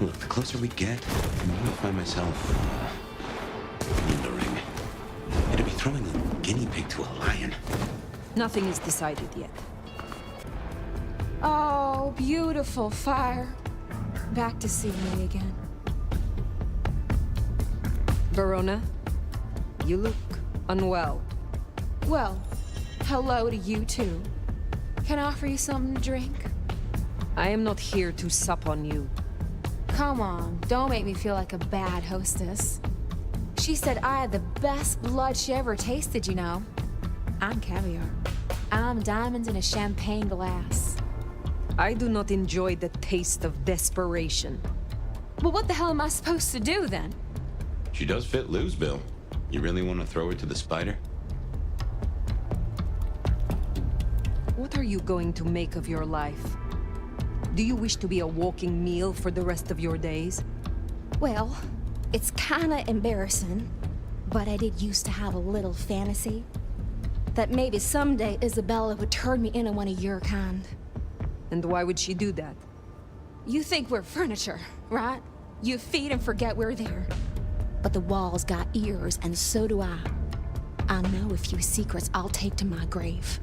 Look, the closer we get, the more I find myself, wondering. It'd be throwing a guinea pig to a lion. Nothing is decided yet. Oh, beautiful, Phyre. Back to see me again. Verona, you look unwell. Well, hello to you too. Can I offer you something to drink? I am not here to sup on you. Come on, don't make me feel like a bad hostess. She said I had the best blood she ever tasted, you know. I'm caviar. I'm diamonds in a champagne glass. I do not enjoy the taste of desperation. Well, what the hell am I supposed to do then? She does fit Lou's bill. You really want to throw her to the spider? What are you going to make of your life? Do you wish to be a walking meal for the rest of your days? Well, it's kinda embarrassing, but I did used to have a little fantasy that maybe someday Isabella would turn me into one of your kind. And why would she do that? You think we're furniture, right? You feed and forget we're there. But the walls got ears, and so do I. I know a few secrets I'll take to my grave.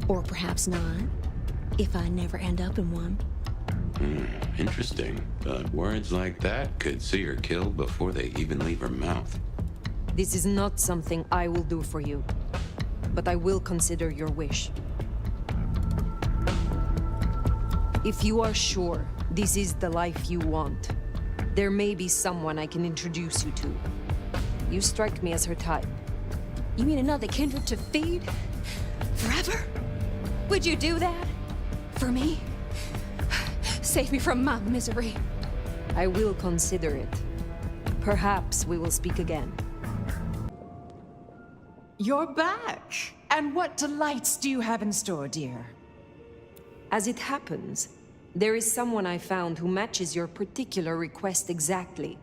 Or perhaps not, if I never end up in one. Interesting. But words like that could see her killed before they even leave her mouth. This is not something I will do for you, but I will consider your wish. If you are sure this is the life you want, there may be someone I can introduce you to. You strike me as her type. You mean another kindred to feed? Forever? Would you do that? For me? Save me from my misery. I will consider it. Perhaps we will speak again. You're back! And what delights do you have in store, dear? As it happens, there is someone I found who matches your particular request exactly.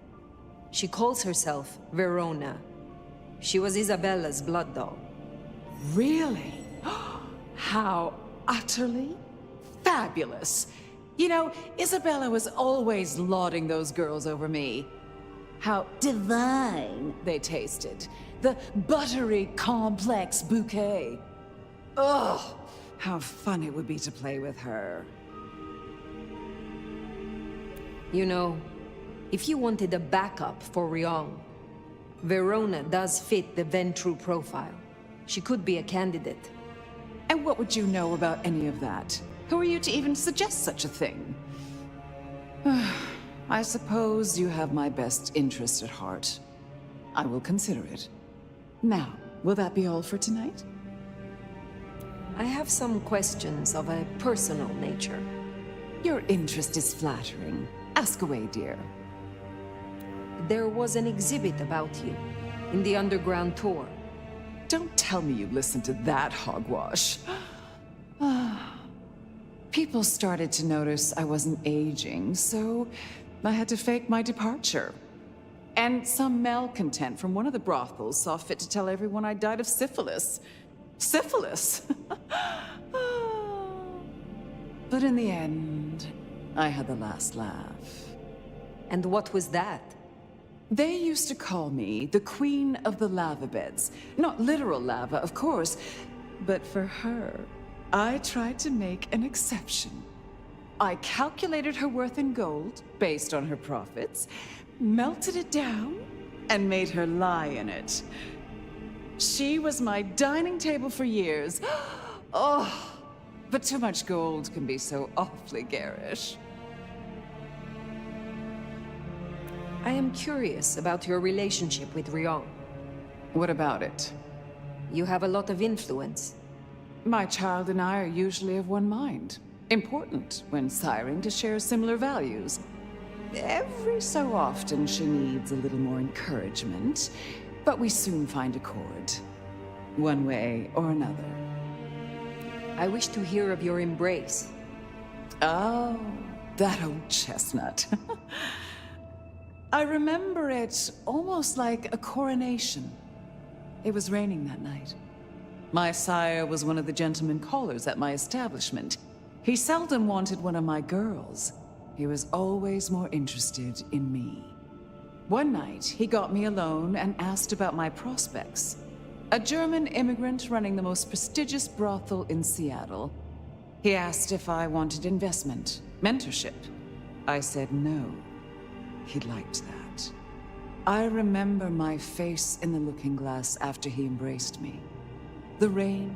She calls herself Verona. She was Isabella's blood doll. Really? How utterly fabulous. You know, Isabella was always lauding those girls over me. How divine they tasted. The buttery, complex bouquet. Oh, how fun it would be to play with her. You know, if you wanted a backup for Rion, Verona does fit the Ventru profile. She could be a candidate. And what would you know about any of that? Who are you to even suggest such a thing? I suppose you have my best interest at heart. I will consider it. Now, will that be all for tonight? I have some questions of a personal nature. Your interest is flattering. Ask away, dear. There was an exhibit about you in the underground tour. Don't tell me you listened to that hogwash. People started to notice I wasn't aging, so I had to fake my departure. And some malcontent from one of the brothels saw fit to tell everyone I died of syphilis. Syphilis! But in the end, I had the last laugh. And what was that? They used to call me the Queen of the Lava Beds. Not literal lava, of course, but for her, I tried to make an exception. I calculated her worth in gold, based on her profits, melted it down, and made her lie in it. She was my dining table for years. Oh, but too much gold can be so awfully garish. I am curious about your relationship with Rion. What about it? You have a lot of influence. My child and I are usually of one mind. Important when siring to share similar values. Every so often she needs a little more encouragement, but we soon find accord. One way or another. I wish to hear of your embrace. Oh, that old chestnut. I remember it almost like a coronation. It was raining that night. My sire was one of the gentlemen callers at my establishment. He seldom wanted one of my girls. He was always more interested in me. One night, he got me alone and asked about my prospects. A German immigrant running the most prestigious brothel in Seattle. He asked if I wanted investment, mentorship. I said no. He liked that. I remember my face in the looking glass after he embraced me. The rain,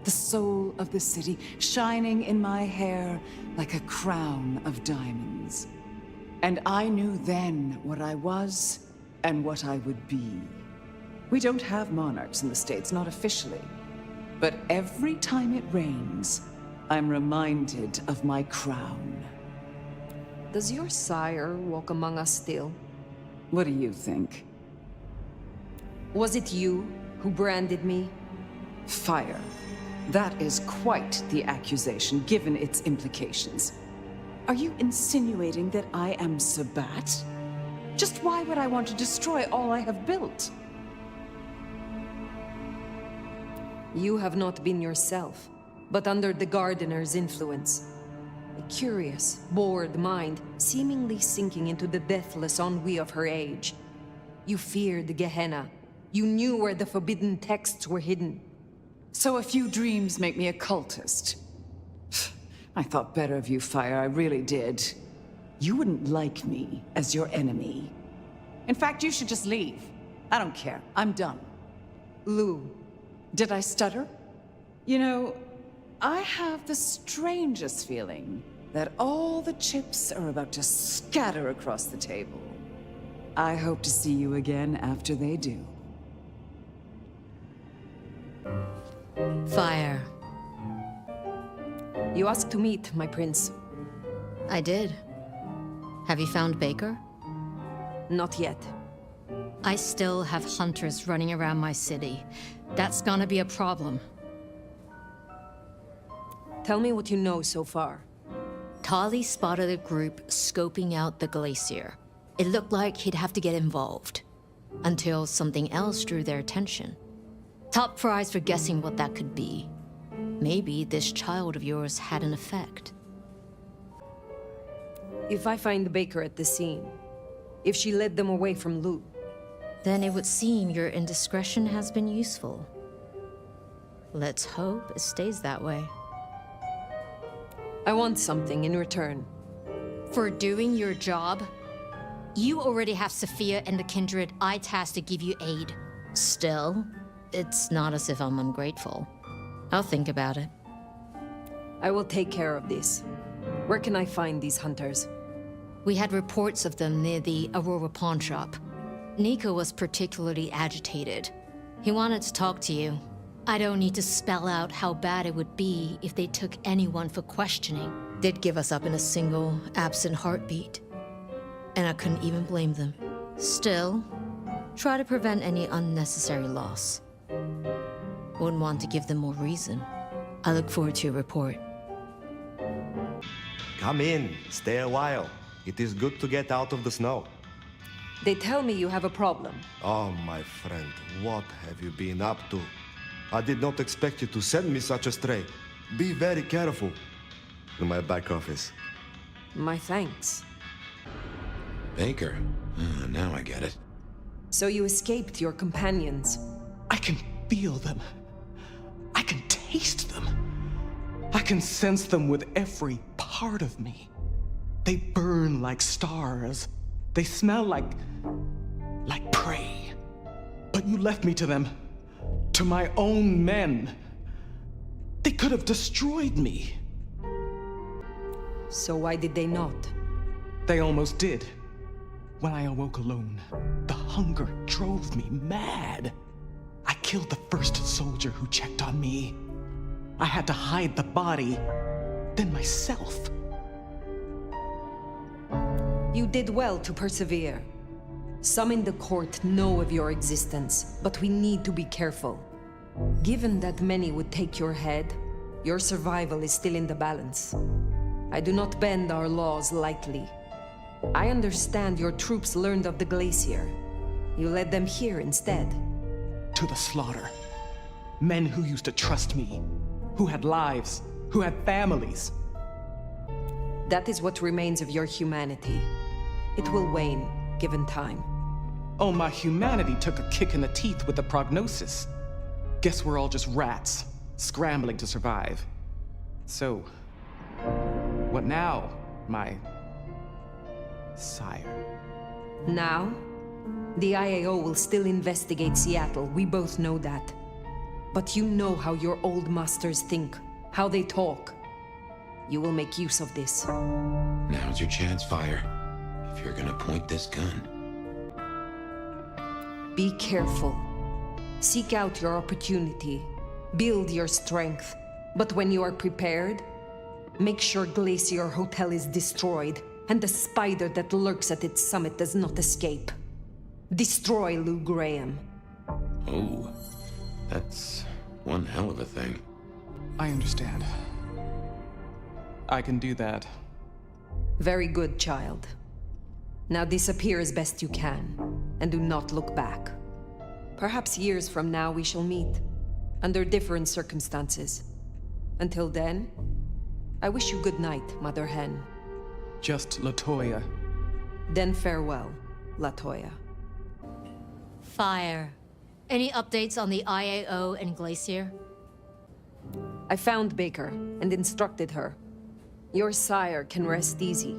the soul of the city, shining in my hair like a crown of diamonds. And I knew then what I was and what I would be. We don't have monarchs in the States, not officially. But every time it rains, I'm reminded of my crown. Does your sire walk among us still? What do you think? Was it you who branded me? Fire. That is quite the accusation, given its implications. Are you insinuating that I am Sabat? Just why would I want to destroy all I have built? You have not been yourself, but under the Gardener's influence. A curious, bored mind, seemingly sinking into the deathless ennui of her age. You feared Gehenna. You knew where the forbidden texts were hidden. So a few dreams make me a cultist. I thought better of you, Phyre, I really did. You wouldn't like me as your enemy. In fact, you should just leave. I don't care. I'm done. Lou. Did I stutter? You know, I have the strangest feeling that all the chips are about to scatter across the table. I hope to see you again after they do. Phyre. You asked to meet, my prince. I did. Have you found Baker? Not yet. I still have hunters running around my city. That's gonna be a problem. Tell me what you know so far. Tali spotted a group scoping out the glacier. It looked like he'd have to get involved. Until something else drew their attention. Top prize for guessing what that could be. Maybe this child of yours had an effect. If I find Baker at the scene, if she led them away from Lou, then it would seem your indiscretion has been useful. Let's hope it stays that way. I want something in return. For doing your job? You already have Sophia and the kindred I tasked to give you aid. Still, it's not as if I'm ungrateful. I'll think about it. I will take care of this. Where can I find these hunters? We had reports of them near the Aurora pawn shop. Nico was particularly agitated. He wanted to talk to you. I don't need to spell out how bad it would be if they took anyone for questioning. They'd give us up in a single, absent heartbeat. And I couldn't even blame them. Still, try to prevent any unnecessary loss. Wouldn't want to give them more reason. I look forward to your report. Come in, stay a while. It is good to get out of the snow. They tell me you have a problem. Oh, my friend, what have you been up to? I did not expect you to send me such a stray. Be very careful. In my back office. My thanks. Baker. Now I get it. So you escaped your companions. I can feel them. I can taste them. I can sense them with every part of me. They burn like stars. They smell like prey. But you left me to them. To my own men. They could have destroyed me. So why did they not? They almost did. When I awoke alone, the hunger drove me mad. I killed the first soldier who checked on me. I had to hide the body, then myself. You did well to persevere. Some in the court know of your existence, but we need to be careful. Given that many would take your head, your survival is still in the balance. I do not bend our laws lightly. I understand your troops learned of the glacier. You led them here instead. To the slaughter. Men who used to trust me, who had lives, who had families. That is what remains of your humanity. It will wane, given time. Oh, my humanity took a kick in the teeth with the prognosis. Guess we're all just rats, scrambling to survive. So, what now, my sire? Now? The IAO will still investigate Seattle, we both know that. But you know how your old masters think, how they talk. You will make use of this. Now's your chance, Phyre. If you're gonna point this gun. Be careful. Seek out your opportunity. Build your strength. But when you are prepared, make sure Glacier Hotel is destroyed and the spider that lurks at its summit does not escape. Destroy Lou Graham. Oh, that's one hell of a thing. I understand. I can do that. Very good, child. Now disappear as best you can, and do not look back. Perhaps years from now we shall meet, under different circumstances. Until then, I wish you good night, Mother Hen. Just Latoya. Then farewell, Latoya. Phyre. Any updates on the IAO and Glacier? I found Baker and instructed her. Your sire can rest easy.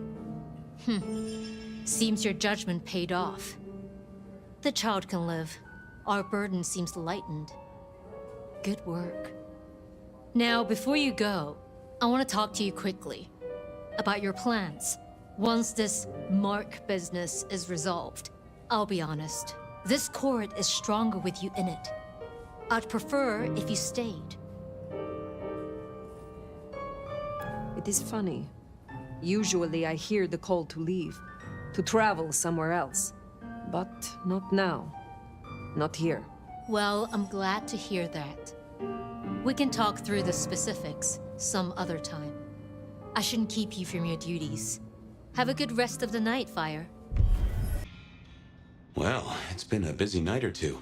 Seems your judgment paid off. The child can live. Our burden seems lightened. Good work. Now, before you go, I want to talk to you quickly about your plans. Once this Mark business is resolved, I'll be honest, this court is stronger with you in it. I'd prefer if you stayed. It is funny. Usually I hear the call to leave, to travel somewhere else. But not now. Not here. Well, I'm glad to hear that. We can talk through the specifics some other time. I shouldn't keep you from your duties. Have a good rest of the night, Phyre. Well, it's been a busy night or two.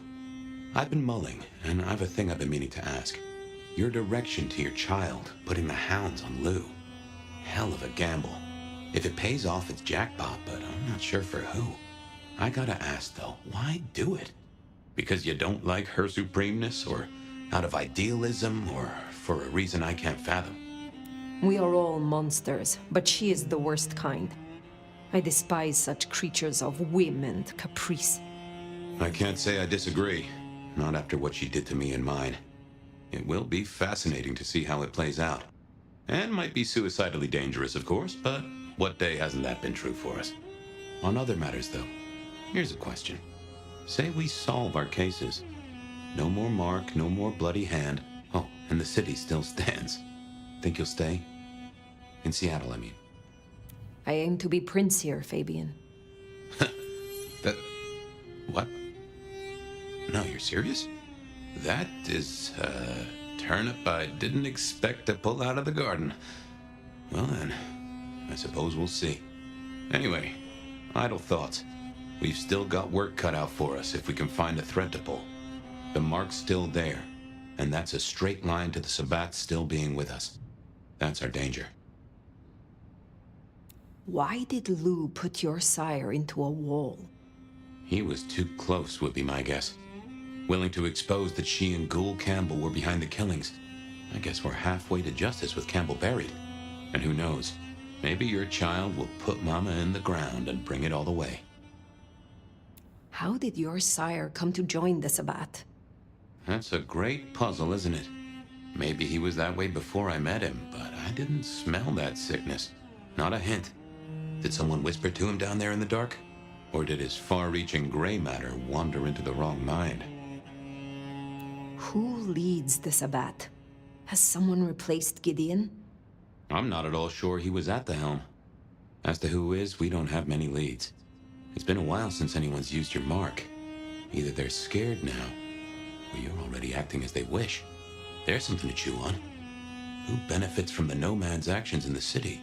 I've been mulling, and I have a thing I've been meaning to ask. Your direction to your child, putting the hounds on Lou. Hell of a gamble. If it pays off, it's jackpot, but I'm not sure for who. I gotta ask, though, why do it? Because you don't like her supremeness, or out of idealism, or for a reason I can't fathom? We are all monsters, but she is the worst kind. I despise such creatures of whim and caprice. I can't say I disagree. Not after what she did to me and mine. It will be fascinating to see how it plays out. And might be suicidally dangerous, of course, but what day hasn't that been true for us? On other matters, though, here's a question. Say we solve our cases. No more Mark, no more bloody hand. Oh, and the city still stands. Think you'll stay? In Seattle, I mean. I aim to be prince here, Fabien. That... what? No, you're serious? That is a turnip I didn't expect to pull out of the garden. Well then, I suppose we'll see. Anyway, idle thoughts. We've still got work cut out for us if we can find a thread to pull. The mark's still there, and that's a straight line to the Sabbat still being with us. That's our danger. Why did Lou put your sire into a wall? He was too close, would be my guess. Willing to expose that she and Ghoul Campbell were behind the killings. I guess we're halfway to justice with Campbell buried. And who knows, maybe your child will put Mama in the ground and bring it all the way. How did your sire come to join the Sabbat? That's a great puzzle, isn't it? Maybe he was that way before I met him, but I didn't smell that sickness. Not a hint. Did someone whisper to him down there in the dark? Or did his far-reaching gray matter wander into the wrong mind? Who leads the Sabbat? Has someone replaced Gideon? I'm not at all sure he was at the helm. As to who is, we don't have many leads. It's been a while since anyone's used your mark. Either they're scared now, or you're already acting as they wish. There's something to chew on. Who benefits from the Nomad's actions in the city?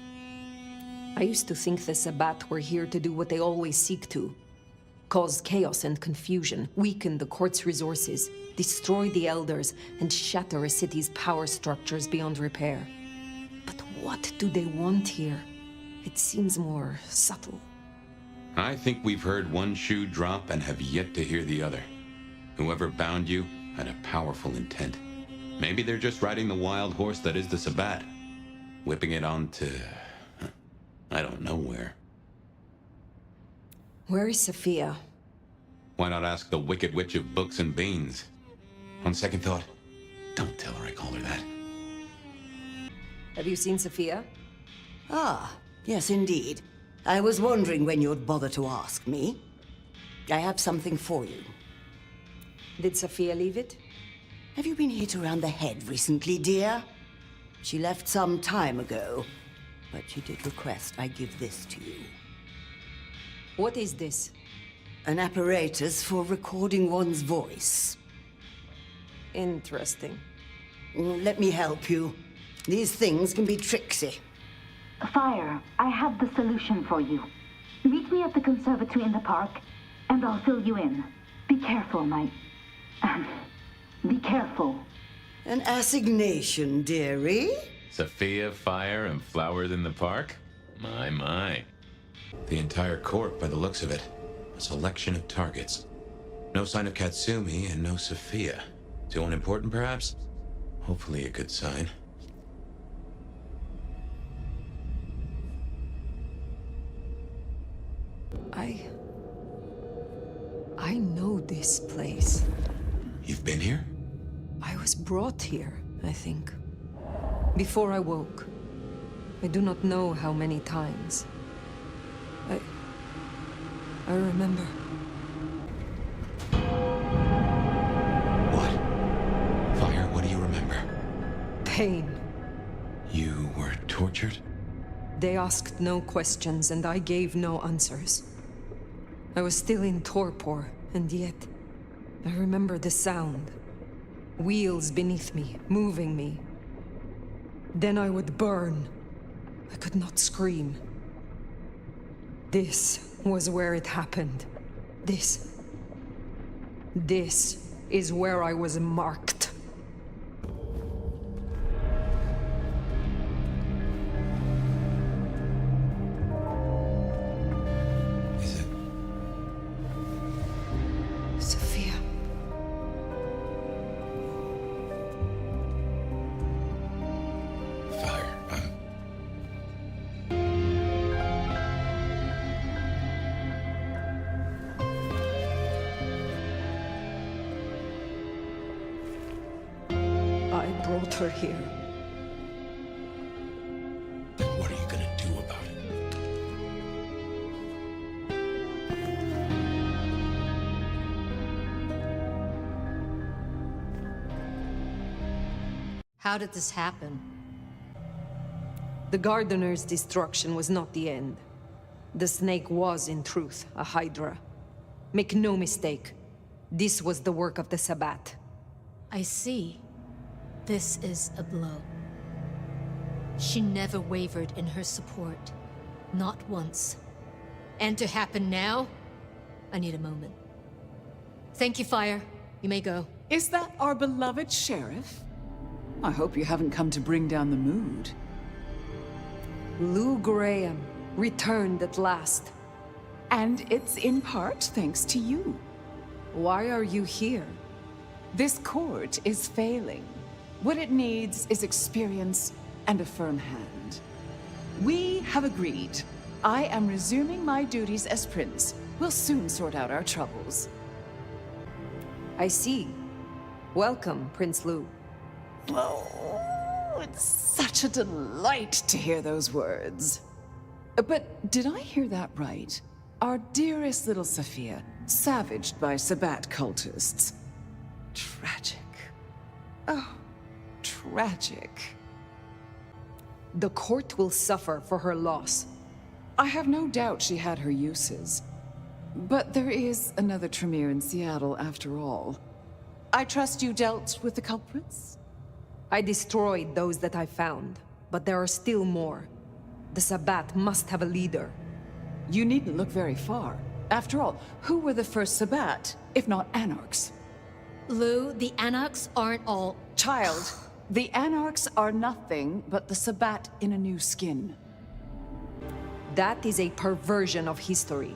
I used to think the Sabbat were here to do what they always seek to. Cause chaos and confusion, weaken the court's resources, destroy the elders, and shatter a city's power structures beyond repair. But what do they want here? It seems more subtle. I think we've heard one shoe drop and have yet to hear the other. Whoever bound you had a powerful intent. Maybe they're just riding the wild horse that is the Sabbat, whipping it onto... I don't know where. Where is Sophia? Why not ask the Wicked Witch of Books and Beans? On second thought, don't tell her I call her that. Have you seen Sophia? Ah, yes indeed. I was wondering when you'd bother to ask me. I have something for you. Did Sophia leave it? Have you been hit around the head recently, dear? She left some time ago, but she did request I give this to you. What is this? An apparatus for recording one's voice. Interesting. Let me help you. These things can be tricksy. Phyre, I have the solution for you. Meet me at the conservatory in the park, and I'll fill you in. Be careful, be careful. An assignation, dearie? Sophia, fire, and flowers in the park? My. The entire court, by the looks of it. A selection of targets. No sign of Katsumi and no Sophia. Too unimportant, perhaps? Hopefully a good sign. I know this place. You've been here? I was brought here, I think. Before I woke. I do not know how many times. I remember. What? Fire, what do you remember? Pain. You were tortured? They asked no questions, and I gave no answers. I was still in torpor, and yet I remember the sound. Wheels beneath me, moving me. Then I would burn. I could not scream. This was where it happened. This is where I was marked. Sophia. Fire, I brought her here. Then what are you gonna do about it? How did this happen? The Gardener's destruction was not the end. The snake was, in truth, a Hydra. Make no mistake, this was the work of the Sabbat. I see. This is a blow. She never wavered in her support. Not once. And to happen now? I need a moment. Thank you, Fire. You may go. Is that our beloved sheriff? I hope you haven't come to bring down the mood. Lou Graham returned at last. And it's in part thanks to you. Why are you here? This court is failing. What it needs is experience and a firm hand. We have agreed. I am resuming my duties as prince. We'll soon sort out our troubles. I see. Welcome, Prince Lou. Oh, it's such a delight to hear those words. But did I hear that right? Our dearest little Sophia, savaged by Sabbat cultists. Tragic. Oh, tragic. The court will suffer for her loss. I have no doubt she had her uses. But there is another Tremere in Seattle after all. I trust you dealt with the culprits? I destroyed those that I found, but there are still more. The Sabbat must have a leader. You needn't look very far. After all, who were the first Sabbat, if not Anarchs? Lou, the Anarchs aren't all... Child, the Anarchs are nothing but the Sabbat in a new skin. That is a perversion of history.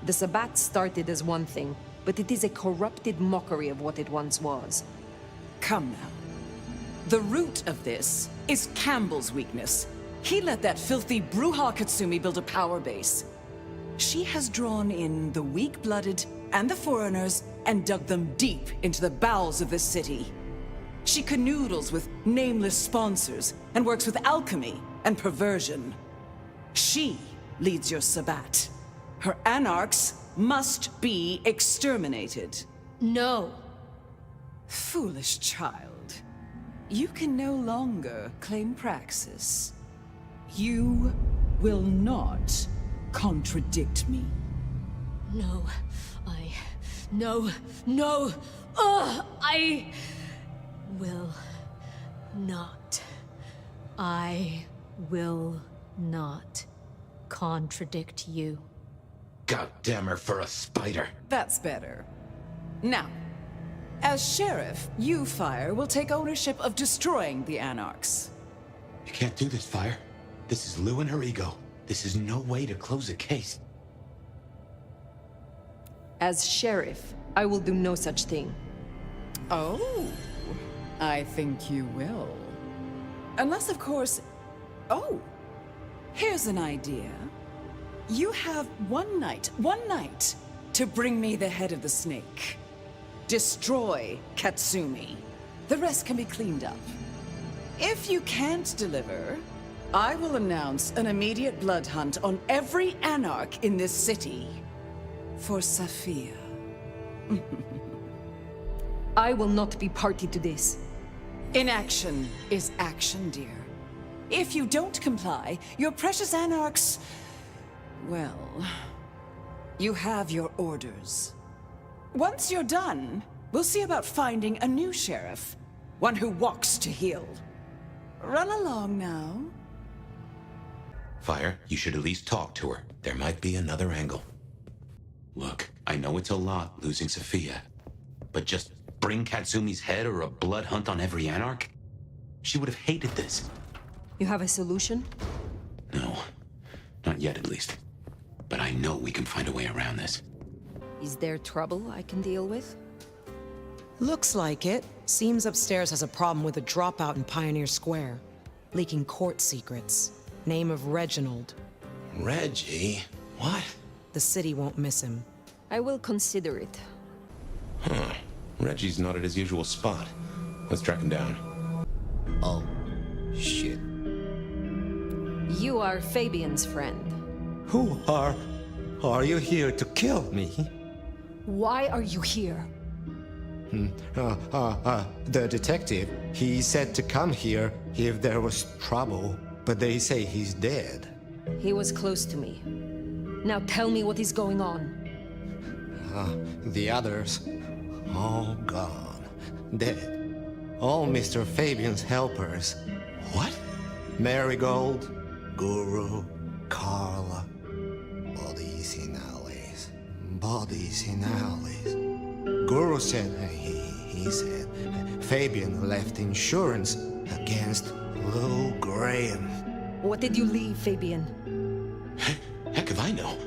The Sabbat started as one thing, but it is a corrupted mockery of what it once was. Come now. The root of this is Campbell's weakness. He let that filthy Bruja Katsumi build a power base. She has drawn in the weak-blooded and the foreigners and dug them deep into the bowels of this city. She canoodles with nameless sponsors and works with alchemy and perversion. She leads your Sabbat. Her Anarchs must be exterminated. No. Foolish child. You can no longer claim praxis. You will not contradict me. No. No. I will not. I will not contradict you. God damn her for a spider. That's better. Now, as sheriff, you, Phyre, will take ownership of destroying the Anarchs. You can't do this, Phyre. This is Lou and her ego. This is no way to close a case. As sheriff, I will do no such thing. Oh, I think you will. Unless, of course... Oh, here's an idea. You have one night, to bring me the head of the snake. Destroy Katsumi. The rest can be cleaned up. If you can't deliver, I will announce an immediate blood hunt on every Anarch in this city. For Sophia. I will not be party to this. Inaction is action, dear. If you don't comply, your precious Anarchs... well... you have your orders. Once you're done, we'll see about finding a new sheriff. One who walks to heal. Run along now. Phyre, you should at least talk to her. There might be another angle. Look, I know it's a lot losing Sophia, but just bring Katsumi's head or a blood hunt on every Anarch? She would have hated this. You have a solution? No, not yet at least. But I know we can find a way around this. Is there trouble I can deal with? Looks like it. Seems upstairs has a problem with a dropout in Pioneer Square. Leaking court secrets. Name of Reginald. Reggie? What? The city won't miss him. I will consider it. Huh. Reggie's not at his usual spot. Let's track him down. Oh, shit. You are Fabien's friend. Who are you here to kill me? Why are you here? The detective, he said to come here if there was trouble, but they say he's dead. He was close to me. Now tell me what is going on. The others, all gone, dead. All Mr. Fabien's helpers. What? Marigold, Guru, Carla. Bodies in alleys. Bodies in alleys. Guru said, he said, Fabien left insurance against Lou Graham. What did you leave, Fabien? Heck if I know.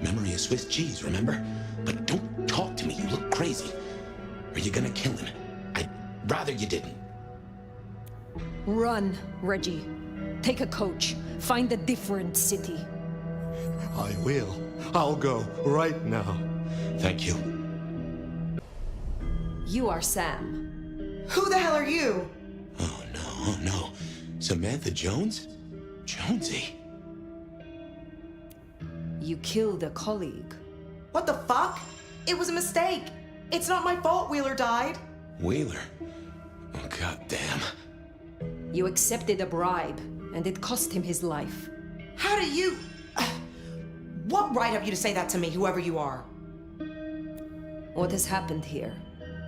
Memory is Swiss cheese, remember? But don't talk to me, you look crazy. Are you gonna kill him? I'd rather you didn't. Run, Reggie. Take a coach. Find a different city. I will. I'll go right now. Thank you. You are Sam. Who the hell are you? Oh no. Samantha Jones? Jonesy? You killed a colleague. What the fuck? It was a mistake. It's not my fault Wheeler died. Wheeler? Oh, goddamn. You accepted a bribe, and it cost him his life. How do you... What right have you to say that to me, whoever you are? What has happened here?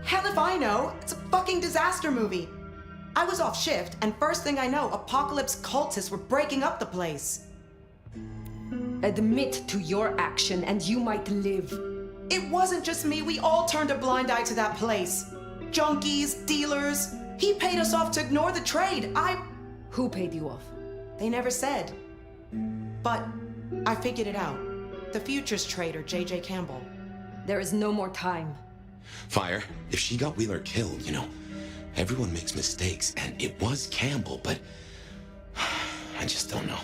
Hell if I know. It's a fucking disaster movie. I was off shift, and first thing I know, Apocalypse cultists were breaking up the place. Admit to your action, and you might live. It wasn't just me. We all turned a blind eye to that place. Junkies, dealers. He paid us off to ignore the trade. Who paid you off? They never said. But I figured it out. The futures trader, J.J. Campbell. There is no more time. Phyre, if she got Wheeler killed, you know, everyone makes mistakes, and it was Campbell, but I just don't know.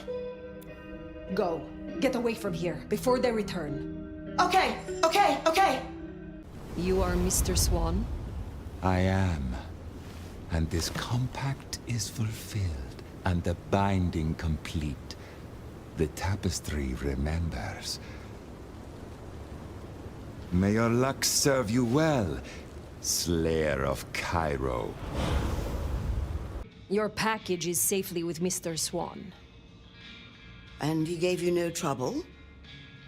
Go. Get away from here before they return. Okay. You are Mr. Swan? I am. And this compact is fulfilled, and the binding complete. The tapestry remembers. May your luck serve you well, Slayer of Cairo. Your package is safely with Mr. Swan. And he gave you no trouble?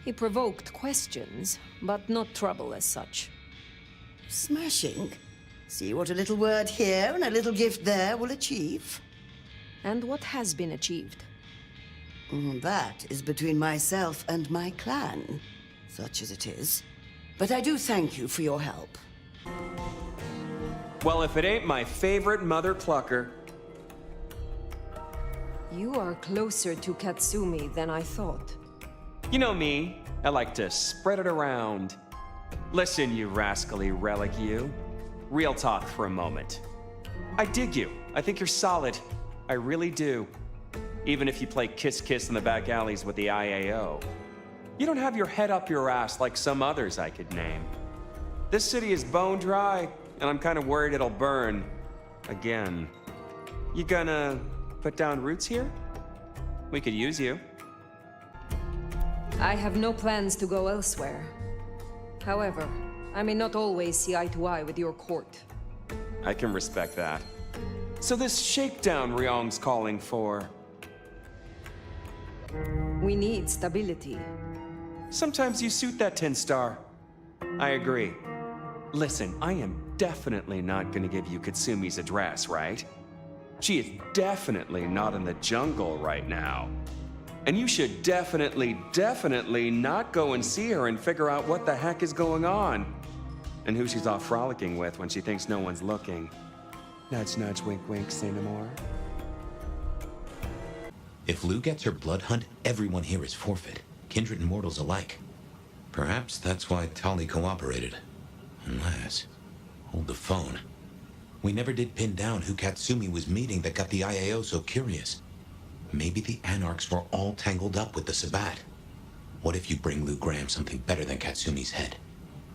He provoked questions, but not trouble as such. Smashing. See what a little word here and a little gift there will achieve. And what has been achieved? That is between myself and my clan, such as it is. But I do thank you for your help. Well, if it ain't my favorite mother clucker. You are closer to Katsumi than I thought. You know me, I like to spread it around. Listen, you rascally relic, you. Real talk for a moment. I dig you. I think you're solid. I really do. Even if you play kiss-kiss in the back alleys with the IAO. You don't have your head up your ass like some others I could name. This city is bone dry, and I'm kind of worried it'll burn. Again. You gonna put down roots here? We could use you. I have no plans to go elsewhere. However, I may not always see eye to eye with your court. I can respect that. So this shakedown Ryong's calling for... We need stability. Sometimes you suit that 10-star. I agree. Listen, I am definitely not gonna give you Katsumi's address, right? She is definitely not in the jungle right now. And you should definitely not go and see her and figure out what the heck is going on. And who she's off frolicking with when she thinks no one's looking. Nudge, nudge, wink, wink, say no more. If Lou gets her blood hunt, everyone here is forfeit. Kindred and mortals alike. Perhaps that's why Tali cooperated. Unless... Hold the phone. We never did pin down who Katsumi was meeting that got the IAO so curious. Maybe the Anarchs were all tangled up with the Sabbat. What if you bring Lou Graham something better than Katsumi's head?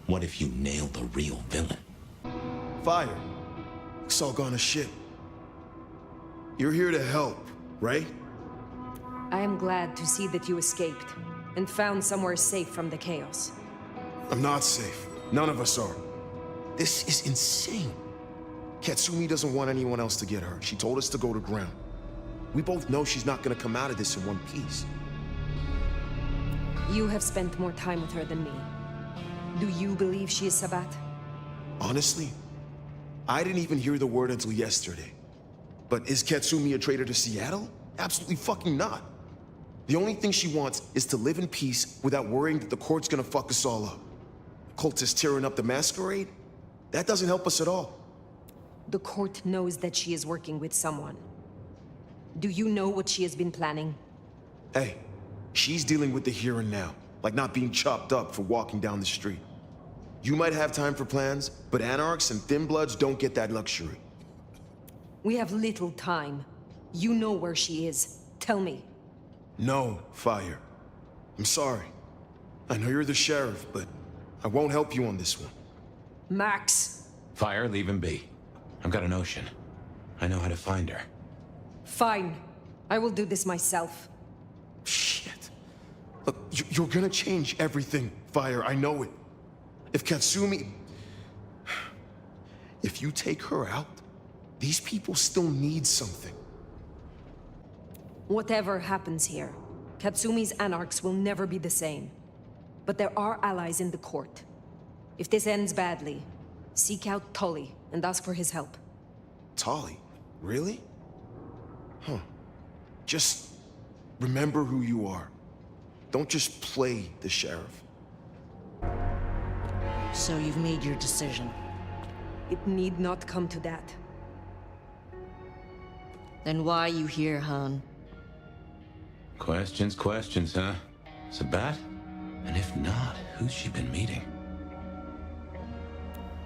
What if you nail the real villain? Phyre. It's all gone to shit. You're here to help, right? I am glad to see that you escaped and found somewhere safe from the chaos. I'm not safe. None of us are. This is insane. Katsumi doesn't want anyone else to get hurt. She told us to go to ground. We both know she's not gonna come out of this in one piece. You have spent more time with her than me. Do you believe she is Sabbat? Honestly, I didn't even hear the word until yesterday. But is Katsumi a traitor to Seattle? Absolutely fucking not. The only thing she wants is to live in peace without worrying that the court's gonna fuck us all up. Cultists tearing up the Masquerade? That doesn't help us at all. The court knows that she is working with someone. Do you know what she has been planning? Hey, she's dealing with the here and now, like not being chopped up for walking down the street. You might have time for plans, but Anarchs and Thin Bloods don't get that luxury. We have little time. You know where she is. Tell me. No, Phyre. I'm sorry. I know you're the sheriff, but I won't help you on this one. Max! Phyre, leave him be. I've got a notion. I know how to find her. Fine. I will do this myself. Shit. Look, you're gonna change everything, Phyre. I know it. If Katsumi... If you take her out, these people still need something. Whatever happens here, Katsumi's Anarchs will never be the same. But there are allies in the court. If this ends badly, seek out Tully and ask for his help. Tali? Really? Huh. Just remember who you are. Don't just play the sheriff. So you've made your decision. It need not come to that. Then why are you here, Han? Questions, huh? Sabbat? And if not, who's she been meeting?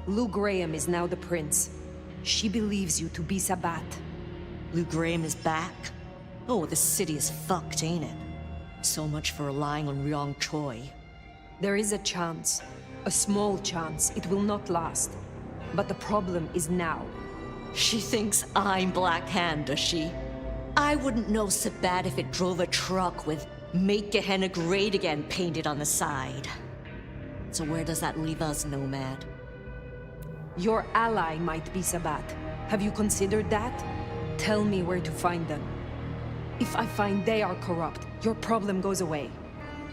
Lou Graham is now the prince. She believes you to be Sabbat. Lou Graham is back? Oh, the city is fucked, ain't it? So much for relying on Ryong Choi. There is a chance. A small chance. It will not last. But the problem is now. She thinks I'm Black Hand, does she? I wouldn't know Sabbat if it drove a truck with "Make Gehenna Great Again" painted on the side. So where does that leave us, Nomad? Your ally might be Sabbat. Have you considered that? Tell me where to find them. If I find they are corrupt, your problem goes away.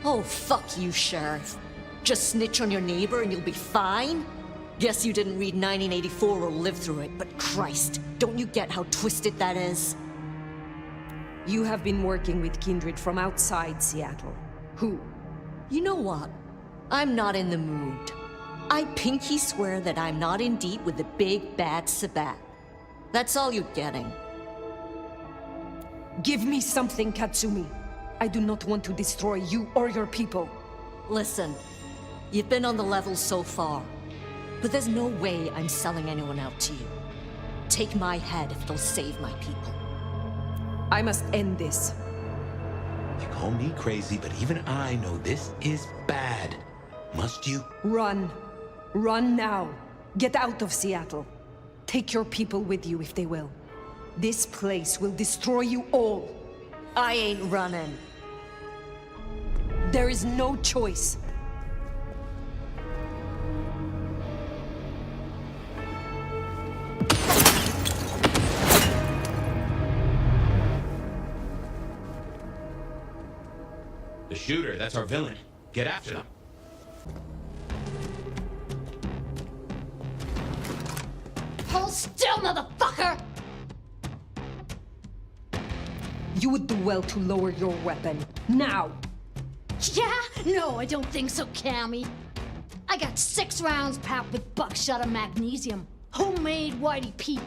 Oh, fuck you, Sheriff. Just snitch on your neighbor and you'll be fine? Guess you didn't read 1984 or live through it, but Christ, don't you get how twisted that is? You have been working with kindred from outside Seattle. Who? You know what? I'm not in the mood. I pinky swear that I'm not in deep with the big bad Sabat. That's all you're getting. Give me something, Katsumi. I do not want to destroy you or your people. Listen, you've been on the level so far, but there's no way I'm selling anyone out to you. Take my head if they'll save my people. I must end this. You call me crazy, but even I know this is bad. Must you? Run. Run now. Get out of Seattle. Take your people with you if they will. This place will destroy you all. I ain't running. There is no choice. The shooter, that's our villain. Get after them. Hold still, motherfucker! You would do well to lower your weapon. Now! Yeah? No, I don't think so, Cammy. I got 6 rounds packed with buckshot and magnesium. Homemade Whitey Pete.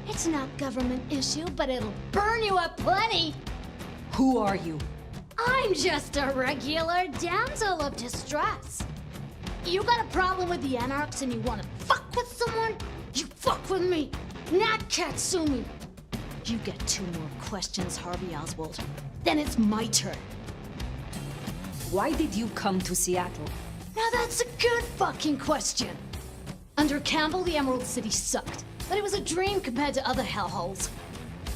It's not government issue, but it'll burn you up plenty. Who are you? I'm just a regular damsel of distress. You got a problem with the Anarchs and you wanna fuck with someone? You fuck with me, not Katsumi. You get 2 more questions, Harvey Oswald. Then it's my turn. Why did you come to Seattle? Now that's a good fucking question. Under Campbell, the Emerald City sucked, but it was a dream compared to other hellholes.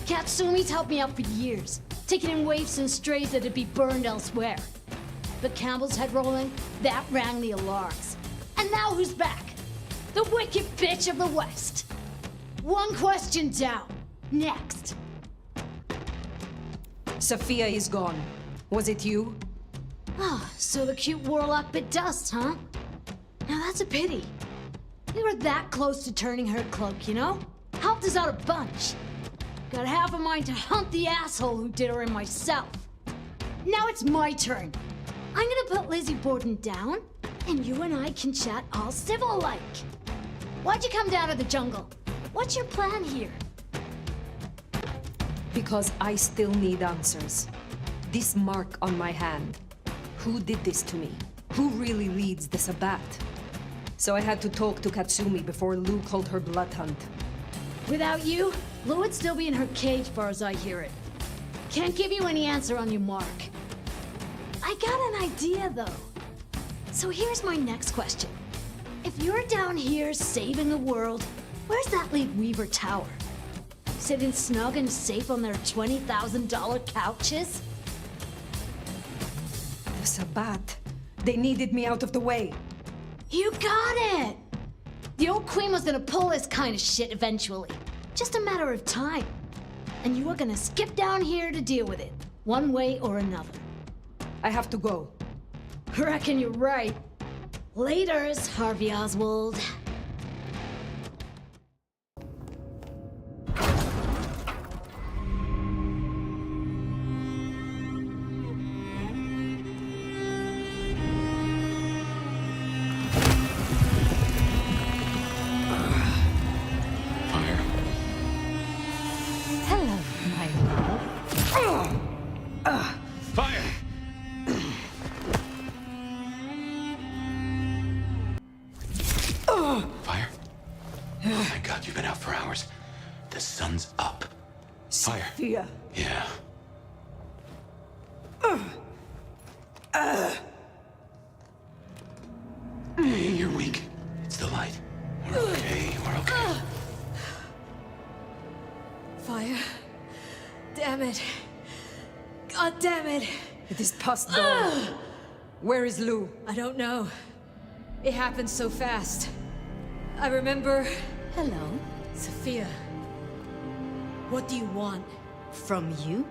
Katsumi's helped me out for years, taking in waifs and strays that'd be burned elsewhere. But Campbell's head rolling, that rang the alarms. And now who's back? The wicked bitch of the West. 1 question down. Next. Sophia is gone. Was it you? Ah, so the cute warlock bit dust, huh? Now that's a pity. We were that close to turning her cloak, you know? Helped us out a bunch. Got half a mind to hunt the asshole who did her in myself. Now it's my turn. I'm gonna put Lizzie Borden down, and you and I can chat all civil-like. Why'd you come down to the jungle? What's your plan here? Because I still need answers. This mark on my hand. Who did this to me? Who really leads the Sabbat? So I had to talk to Katsumi before Lou called her blood hunt. Without you, Lou would still be in her cage far as I hear it. Can't give you any answer on your mark. I got an idea, though. So here's my next question. If you're down here saving the world, where's that leave Weaver Tower? Sitting snug and safe on their $20,000 couches? The Sabbat. They needed me out of the way. You got it! The old queen was gonna pull this kind of shit eventually. Just a matter of time. And you were gonna skip down here to deal with it, one way or another. I have to go. Reckon you're right. Laters, Harvey Oswald. Hello, my love. Fire! Fire? Oh my god, you've been out for hours. The sun's up. Fire. Sophia. Yeah. Hey, you're weak. It's the light. We're okay, we're okay. Fire. Damn it. God damn it. It is past dawn. Where is Lou? I don't know. It happened so fast. I remember... Hello. Sophia. What do you want? From you?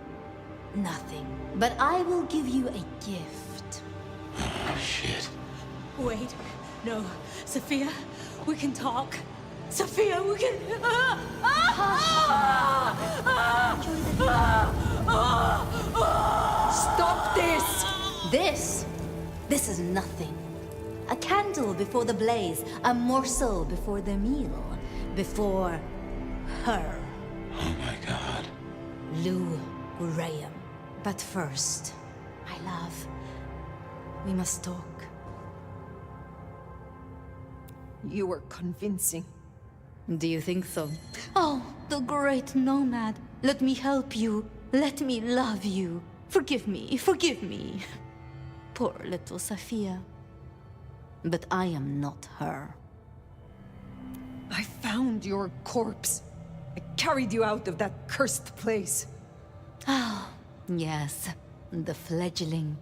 Nothing. But I will give you a gift. Oh, shit. Wait. No. Sophia, We can talk. Sophia, we can... Stop this! This is nothing. A candle before the blaze, a morsel before the meal, before her. Oh my god. Lou Graham. But first, my love, we must talk. You were convincing. Do you think so? Oh, the great nomad. Let me help you. Let me love you. Forgive me, forgive me. Poor little Sophia. But I am not her. I found your corpse. I carried you out of that cursed place. Ah, yes, the fledgling.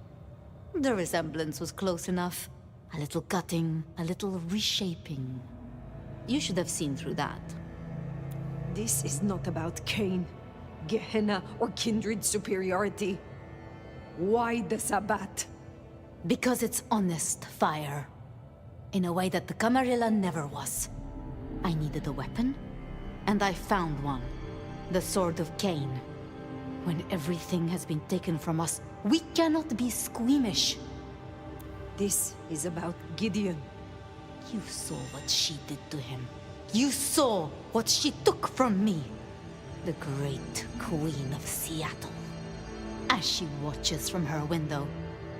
The resemblance was close enough. A little cutting, a little reshaping. You should have seen through that. This is not about Cain, Gehenna, or kindred superiority. Why the Sabbat? Because it's honest fire. In a way that the Camarilla never was. I needed a weapon, and I found one. The Sword of Cain. When everything has been taken from us, we cannot be squeamish. This is about Gideon. You saw what she did to him. You saw what she took from me. The great Queen of Seattle. As she watches from her window,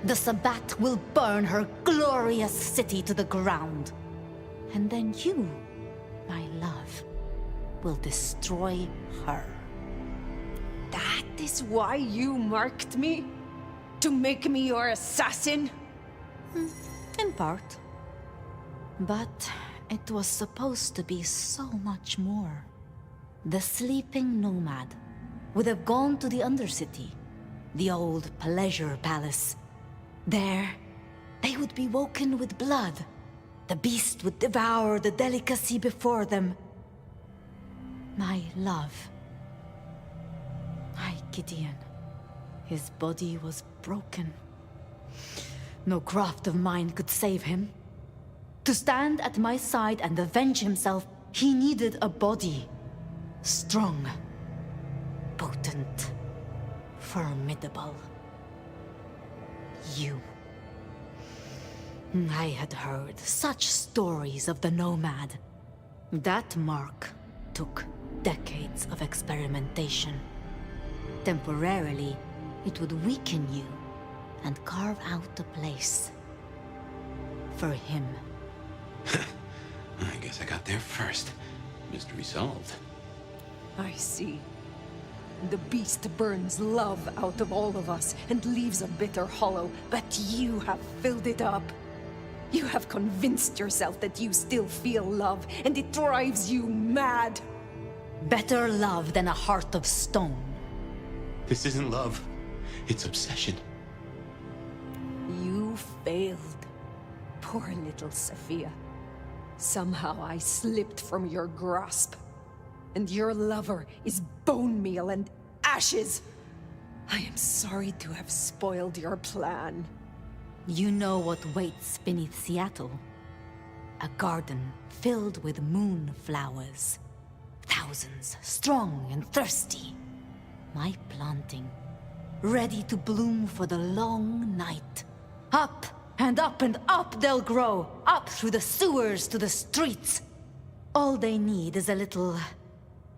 the Sabbat will burn her glorious city to the ground. And then you, my love, will destroy her. That is why you marked me? To make me your assassin? In part. But it was supposed to be so much more. The sleeping nomad would have gone to the Undercity, the old pleasure palace. There, they would be woken with blood. The beast would devour the delicacy before them. My love. My Gideon. His body was broken. No craft of mine could save him. To stand at my side and avenge himself, he needed a body. Strong. Potent. Formidable. You. I had heard such stories of the nomad. That mark took decades of experimentation. Temporarily, it would weaken you and carve out a place for him. I guess I got there first. Mystery solved. I see. The beast burns love out of all of us and leaves a bitter hollow, but you have filled it up. You have convinced yourself that you still feel love, and it drives you mad. Better love than a heart of stone. This isn't love. It's obsession. You failed. Poor little Sophia. Somehow I slipped from your grasp. And your lover is bone meal and ashes. I am sorry to have spoiled your plan. You know what waits beneath Seattle. A garden filled with moonflowers. Thousands, strong and thirsty. My planting, ready to bloom for the long night. Up and up and up they'll grow, up through the sewers to the streets. All they need is a little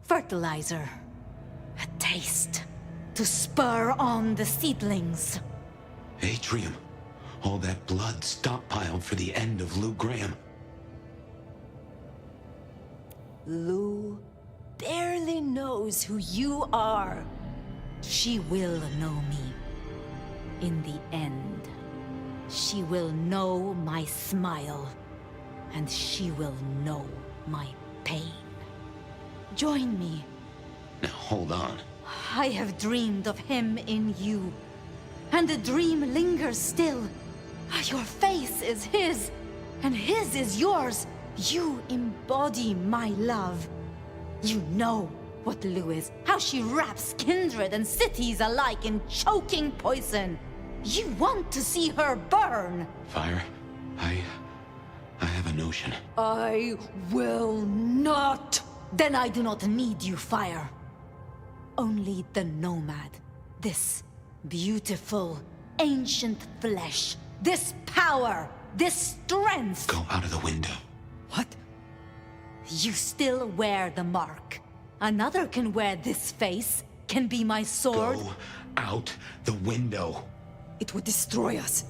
fertilizer, a taste, to spur on the seedlings. Atrium. All that blood stockpiled for the end of Lou Graham. Lou barely knows who you are. She will know me. In the end, she will know my smile, and she will know my pain. Join me. Now hold on. I have dreamed of him in you, and the dream lingers still. Your face is his, and his is yours. You embody my love. You know what Lou is, how she wraps kindred and cities alike in choking poison. You want to see her burn. Fire, I have a notion. I will not! Then I do not need you, Phyre. Only the Nomad. This beautiful, ancient flesh. This power. This strength. Go out of the window. What? You still wear the mark. Another can wear this face. Can be my sword. Go out the window. It would destroy us.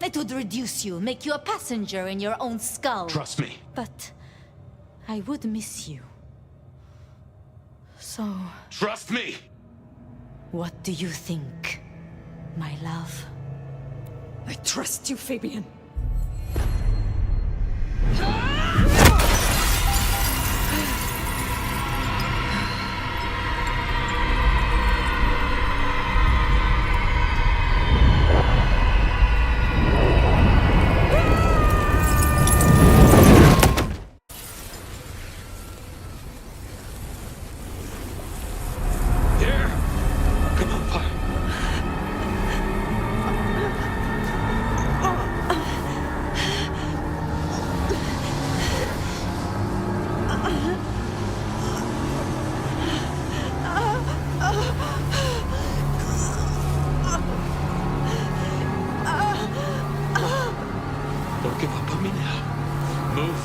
It would reduce you, make you a passenger in your own skull. Trust me. But I would miss you. So... Trust me! What do you think, my love? I trust you, Fabien. Don't give up on me now. Move.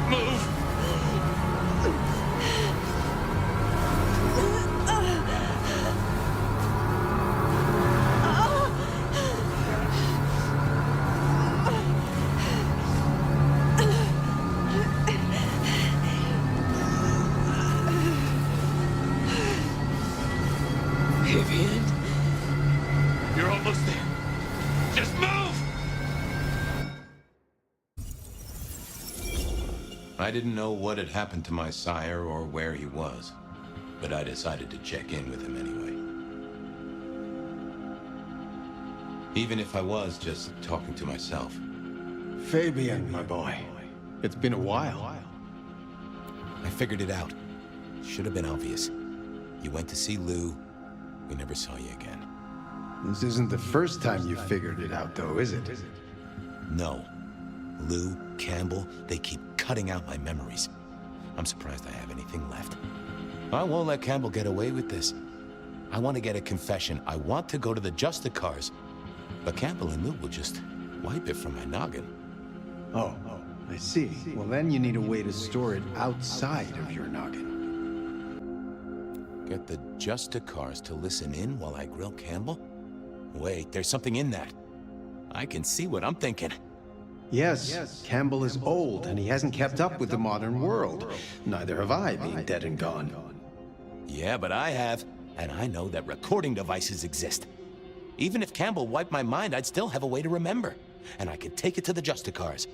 Move! Fabien? You're almost there. Just move! I didn't know what had happened to my sire or where he was, but I decided to check in with him anyway. Even if I was just talking to myself. Fabien, my boy. It's been a while. I figured it out. Should have been obvious. You went to see Lou. We never saw you again. This isn't the first time you figured it out, though, is it? No. Lou, Campbell, they keep cutting out my memories. I'm surprised I have anything left. I won't let Campbell get away with this. I want to get a confession. I want to go to the Justicars. But Campbell and Lou will just wipe it from my noggin. Oh, I see. Well, then you need a way to store it outside of your noggin. Get the Justicars to listen in while I grill Campbell? Wait, there's something in that. I can see what I'm thinking. Yes, Campbell is old, and he hasn't kept up with the modern world. Neither have I, being dead and gone. Yeah, but I have, and I know that recording devices exist. Even if Campbell wiped my mind, I'd still have a way to remember. And I could take it to the Justicars.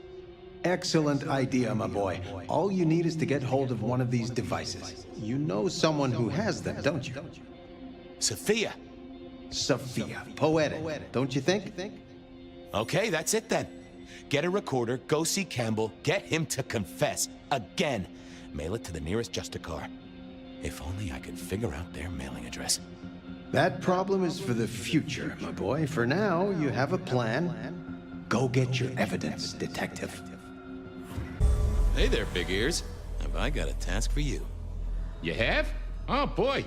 Excellent idea, my boy. All you need is to get hold of one of these devices. You know someone who has them, don't you? Sophia. Sophia. Poetic, don't you think? Okay, that's it then. Get a recorder, go see Campbell, get him to confess. Again. Mail it to the nearest Justicar. If only I could figure out their mailing address. That problem is for the future, my boy. For now, you have a plan. Go get your evidence, detective. Hey there, big ears. Have I got a task for you? You have? Oh, boy.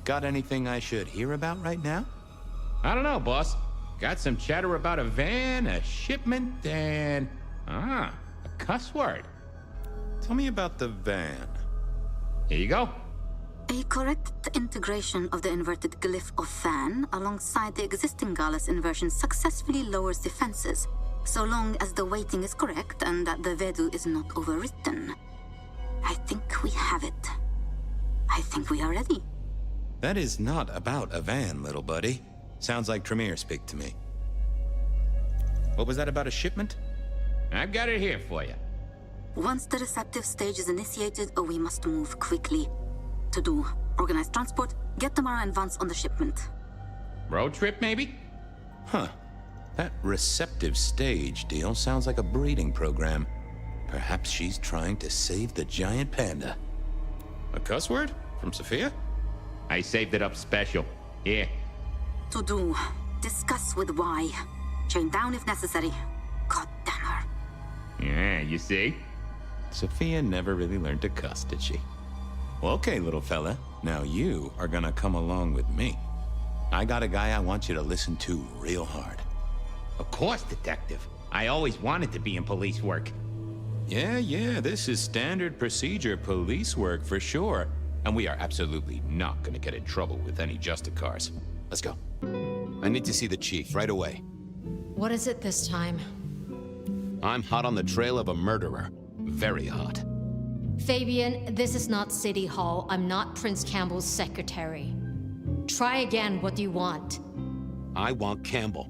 Got anything I should hear about right now? I don't know, boss. Got some chatter about a van, a shipment, and... a cuss word. Tell me about the van. Here you go. A correct integration of the inverted glyph of Fan alongside the existing Gallus inversion successfully lowers defenses, so long as the weighting is correct and that the Vedu is not overwritten. I think we have it. I think we are ready. That is not about a van, little buddy. Sounds like Tremere speak to me. What was that about a shipment? I've got it here for you. Once the receptive stage is initiated, we must move quickly. To do, organize transport, get Tamara and Vance on the shipment. Road trip, maybe? Huh. That receptive stage deal sounds like a breeding program. Perhaps she's trying to save the giant panda. A cuss word? From Sophia? I saved it up special. Here. To do, discuss with Y. Chain down if necessary. God damn her. Yeah, you see? Sophia never really learned to cuss, did she? Well, okay, little fella. Now you are gonna come along with me. I got a guy I want you to listen to real hard. Of course, Detective. I always wanted to be in police work. Yeah, this is standard procedure police work for sure. And we are absolutely not gonna get in trouble with any Justicars. Let's go. I need to see the chief right away. What is it this time? I'm hot on the trail of a murderer. Very hot. Fabien, this is not City Hall. I'm not Prince Campbell's secretary. Try again. What do you want? I want Campbell.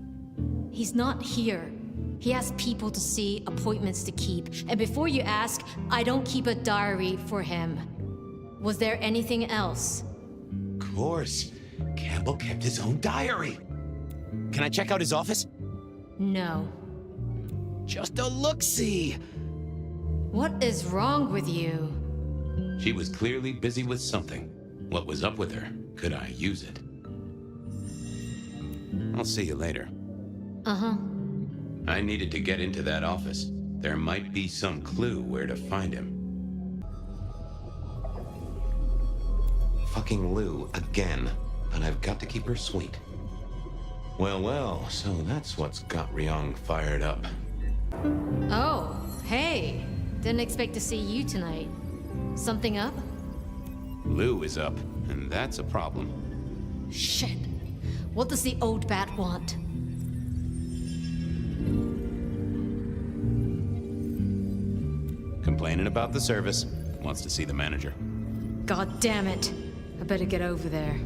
He's not here. He has people to see, appointments to keep. And before you ask, I don't keep a diary for him. Was there anything else? Of course. Campbell kept his own diary. Can I check out his office? No. Just a look-see. What is wrong with you? She was clearly busy with something. What was up with her? Could I use it? I'll see you later. Uh-huh. I needed to get into that office. There might be some clue where to find him. Fucking Lou again, but I've got to keep her sweet. Well, so that's what's got Ryong fired up. Oh, hey. Didn't expect to see you tonight. Something up? Lou is up, and that's a problem. Shit. What does the old bat want? Complaining about the service. Wants to see the manager. God damn it. I better get over there.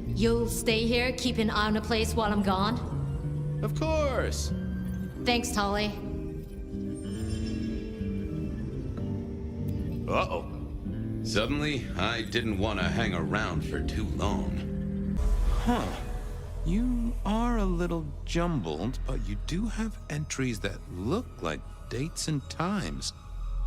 You'll stay here, keep an eye on the place while I'm gone? Of course. Thanks, Tolly. Uh-oh. Suddenly, I didn't want to hang around for too long. Huh. You are a little jumbled, but you do have entries that look like dates and times.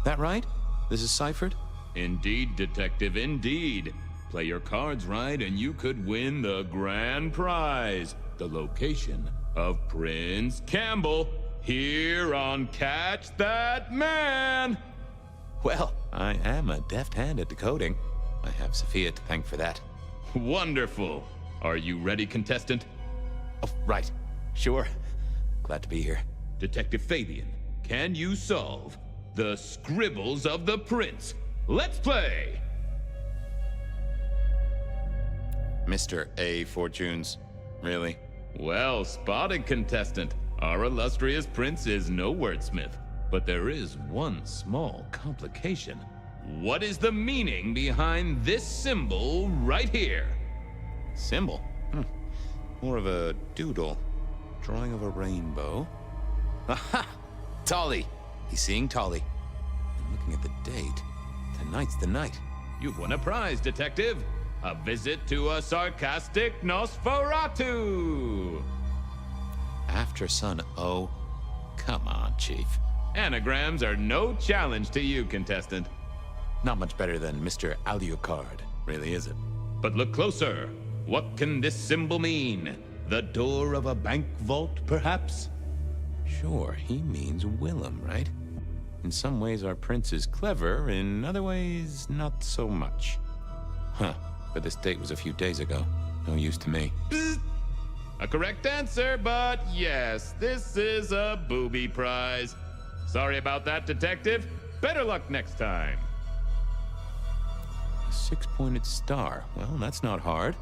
That right? This is ciphered? Indeed, Detective, indeed. Play your cards right and you could win the grand prize. The location of Prince Campbell, here on Catch That Man. Well, I am a deft hand at decoding. I have Sophia to thank for that. Wonderful. Are you ready, contestant? Oh, right. Sure. Glad to be here. Detective Fabien, can you solve the scribbles of the prince? Let's play! Mr. A. Fortunes. Really? Well spotted, contestant. Our illustrious prince is no wordsmith. But there is one small complication. What is the meaning behind this symbol right here? Symbol? More of a doodle. Drawing of a rainbow. Aha! Tolly! He's seeing Tolly. And looking at the date. Tonight's the night. You've won a prize, Detective. A visit to a sarcastic Nosferatu. After Sun O. Come on, Chief. Anagrams are no challenge to you, contestant. Not much better than Mr. Alucard, really, is it? But look closer. What can this symbol mean? The door of a bank vault, perhaps? Sure, he means Willem, right? In some ways, our prince is clever. In other ways, not so much. Huh, but this date was a few days ago. No use to me. A correct answer, but yes, this is a booby prize. Sorry about that, Detective. Better luck next time. A six-pointed star. Well, that's not hard.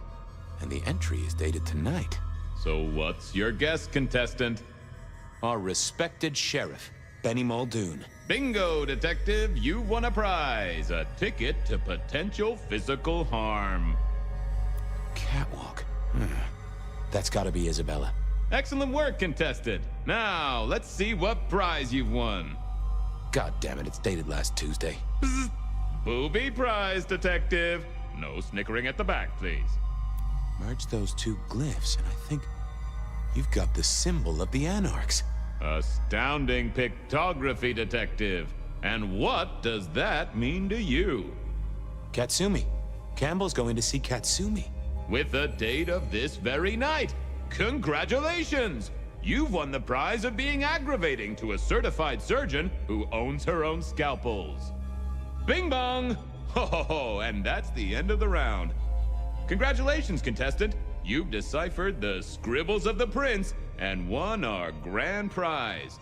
And the entry is dated tonight. So what's your guess, contestant? Our respected sheriff, Benny Muldoon. Bingo, Detective. You won a prize. A ticket to potential physical harm. Catwalk. That's gotta be Isabella. Excellent work, contestant. Now, let's see what prize you've won. God damn it, it's dated last Tuesday. Bzz. Booby prize, Detective. No snickering at the back, please. Merge those two glyphs, and I think you've got the symbol of the Anarchs. Astounding pictography, Detective. And what does that mean to you? Katsumi. Campbell's going to see Katsumi. With the date of this very night. Congratulations! you've won the prize of being aggravating to a certified surgeon who owns her own scalpels. Bing bong! Ho ho ho, and that's the end of the round. Congratulations, contestant. You've deciphered the scribbles of the prince and won our grand prize.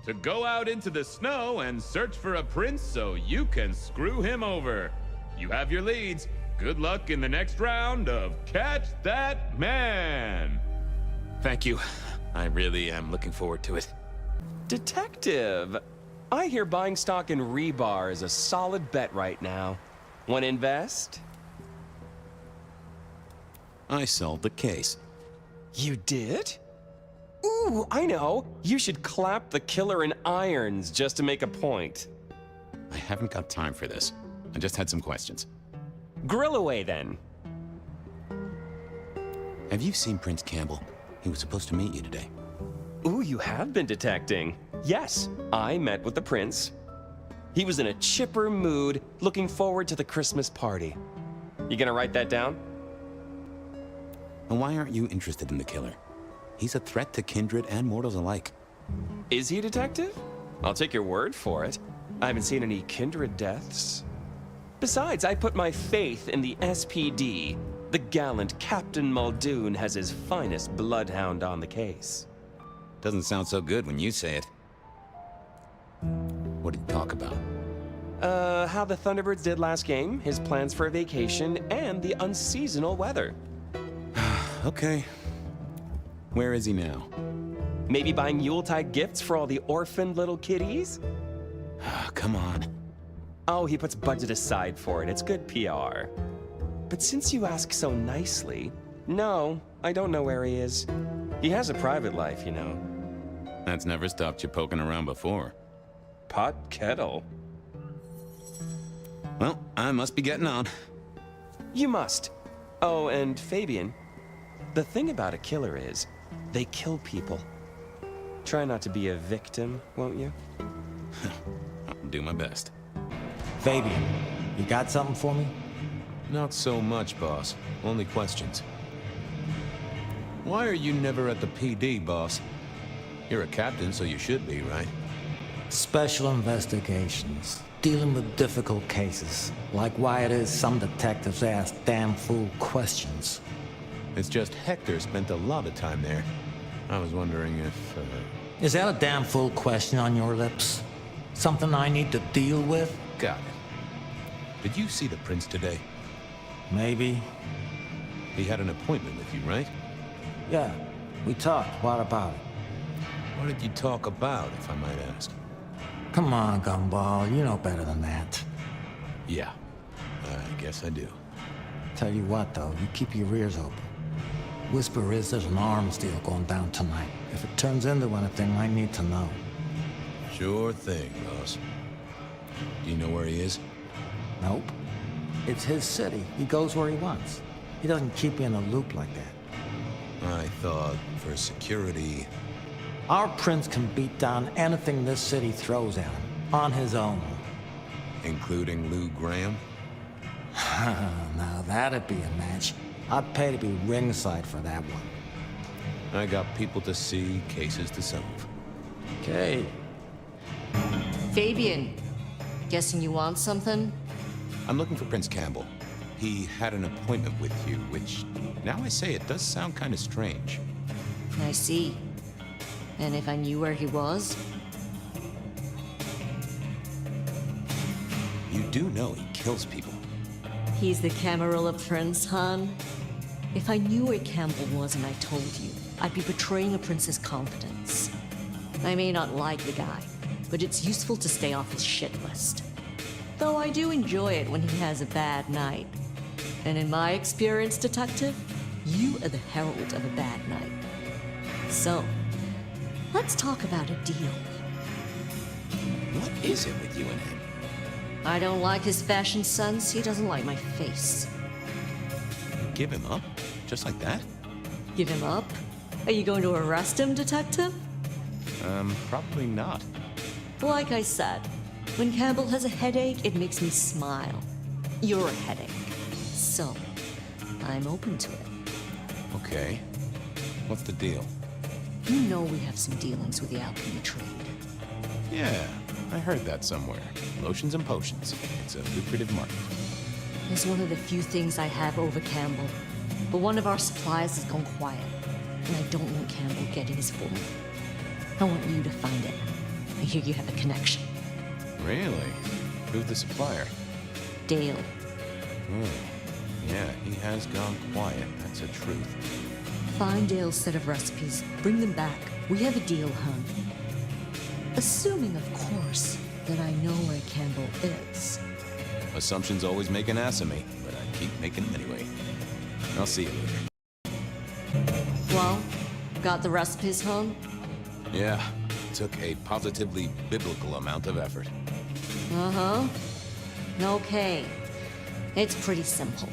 To go out into the snow and search for a prince so you can screw him over. You have your leads. Good luck in the next round of Catch That Man! Thank you. I really am looking forward to it. Detective, I hear buying stock in Rebar is a solid bet right now. Want to invest? I solved the case. You did? Ooh, I know. You should clap the killer in irons just to make a point. I haven't got time for this. I just had some questions. Grill away then. Have you seen Prince Campbell? He was supposed to meet you today. Ooh, you have been detecting. Yes, I met with the prince. He was in a chipper mood, looking forward to the Christmas party. You gonna write that down? And why aren't you interested in the killer? He's a threat to kindred and mortals alike. Is he a detective? I'll take your word for it. I haven't seen any kindred deaths. Besides, I put my faith in the SPD. The gallant Captain Muldoon has his finest bloodhound on the case. Doesn't sound so good when you say it. What did you talk about? How the Thunderbirds did last game, his plans for a vacation, and the unseasonal weather. Okay. Where is he now? Maybe buying Yuletide gifts for all the orphaned little kitties? Come on. Oh, he puts budget aside for it. It's good PR. But since you ask so nicely, no, I don't know where he is. He has a private life, you know. That's never stopped you poking around before. Pot kettle. Well, I must be getting on. You must. Oh, and Fabien, the thing about a killer is, they kill people. Try not to be a victim, won't you? I'll do my best. Fabien, you got something for me? Not so much, boss. Only questions. Why are you never at the PD, boss? You're a captain, so you should be, right? Special investigations. Dealing with difficult cases. Like why it is some detectives ask damn fool questions. It's just Hector spent a lot of time there. I was wondering if, Is that a damn fool question on your lips? Something I need to deal with? Got it. Did you see the prince today? Maybe. He had an appointment with you, right? Yeah, we talked. What about it? What did you talk about, if I might ask? Come on, Gumball. You know better than that. Yeah, I guess I do. Tell you what, though, you keep your ears open. Whisper is there's an arms deal going down tonight. If it turns into anything, I need to know. Sure thing, boss. Do you know where he is? Nope. It's his city. He goes where he wants. He doesn't keep you in a loop like that. I thought for security... Our prince can beat down anything this city throws at him, on his own. Including Lou Graham? Now that'd be a match. I'd pay to be ringside for that one. I got people to see, cases to solve. Okay. Fabien, guessing you want something? I'm looking for Prince Campbell. He had an appointment with you, which, now I say it, does sound kind of strange. I see. And if I knew where he was? You do know he kills people. He's the Camarilla Prince, hon. If I knew where Campbell was and I told you, I'd be betraying a prince's confidence. I may not like the guy, but it's useful to stay off his shit list. Though I do enjoy it when he has a bad night. And in my experience, detective, you are the herald of a bad night. So, let's talk about a deal. What is it with you and him? I don't like his fashion sense. He doesn't like my face. Give him up? Just like that? Give him up? Are you going to arrest him, detective? Probably not. Like I said, when Campbell has a headache, it makes me smile. You're a headache. So, I'm open to it. Okay. What's the deal? You know we have some dealings with the alchemy trade. Yeah, I heard that somewhere. Lotions and potions. It's a lucrative market. It's one of the few things I have over Campbell. But one of our supplies has gone quiet, and I don't want Campbell getting his full. I want you to find it. I hear you have a connection. Really? Who's the supplier? Dale. Yeah, he has gone quiet. That's a truth. Find Dale's set of recipes. Bring them back. We have a deal, hun. Assuming, of course, that I know where Campbell is. Assumptions always make an ass of me, but I keep making them anyway. I'll see you later. Well, got the recipes, hun? Yeah, took a positively biblical amount of effort. Uh-huh. Okay. It's pretty simple.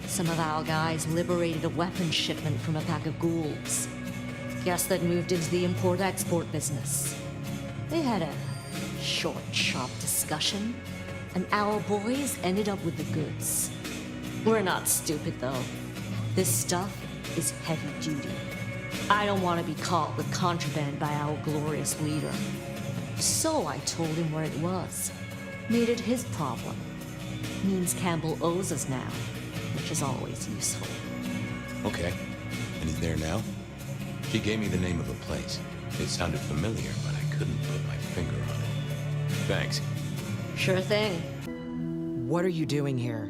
Some of our guys liberated a weapons shipment from a pack of ghouls. Guess that moved into the import-export business. They had a short, sharp discussion, and our boys ended up with the goods. We're not stupid, though. This stuff is heavy duty. I don't want to be caught with contraband by our glorious leader. So I told him where it was. Made it his problem. Means Campbell owes us now, which is always useful. Okay. And he's there now? She gave me the name of a place. It sounded familiar, but I couldn't put my finger on it. Thanks. Sure thing. What are you doing here?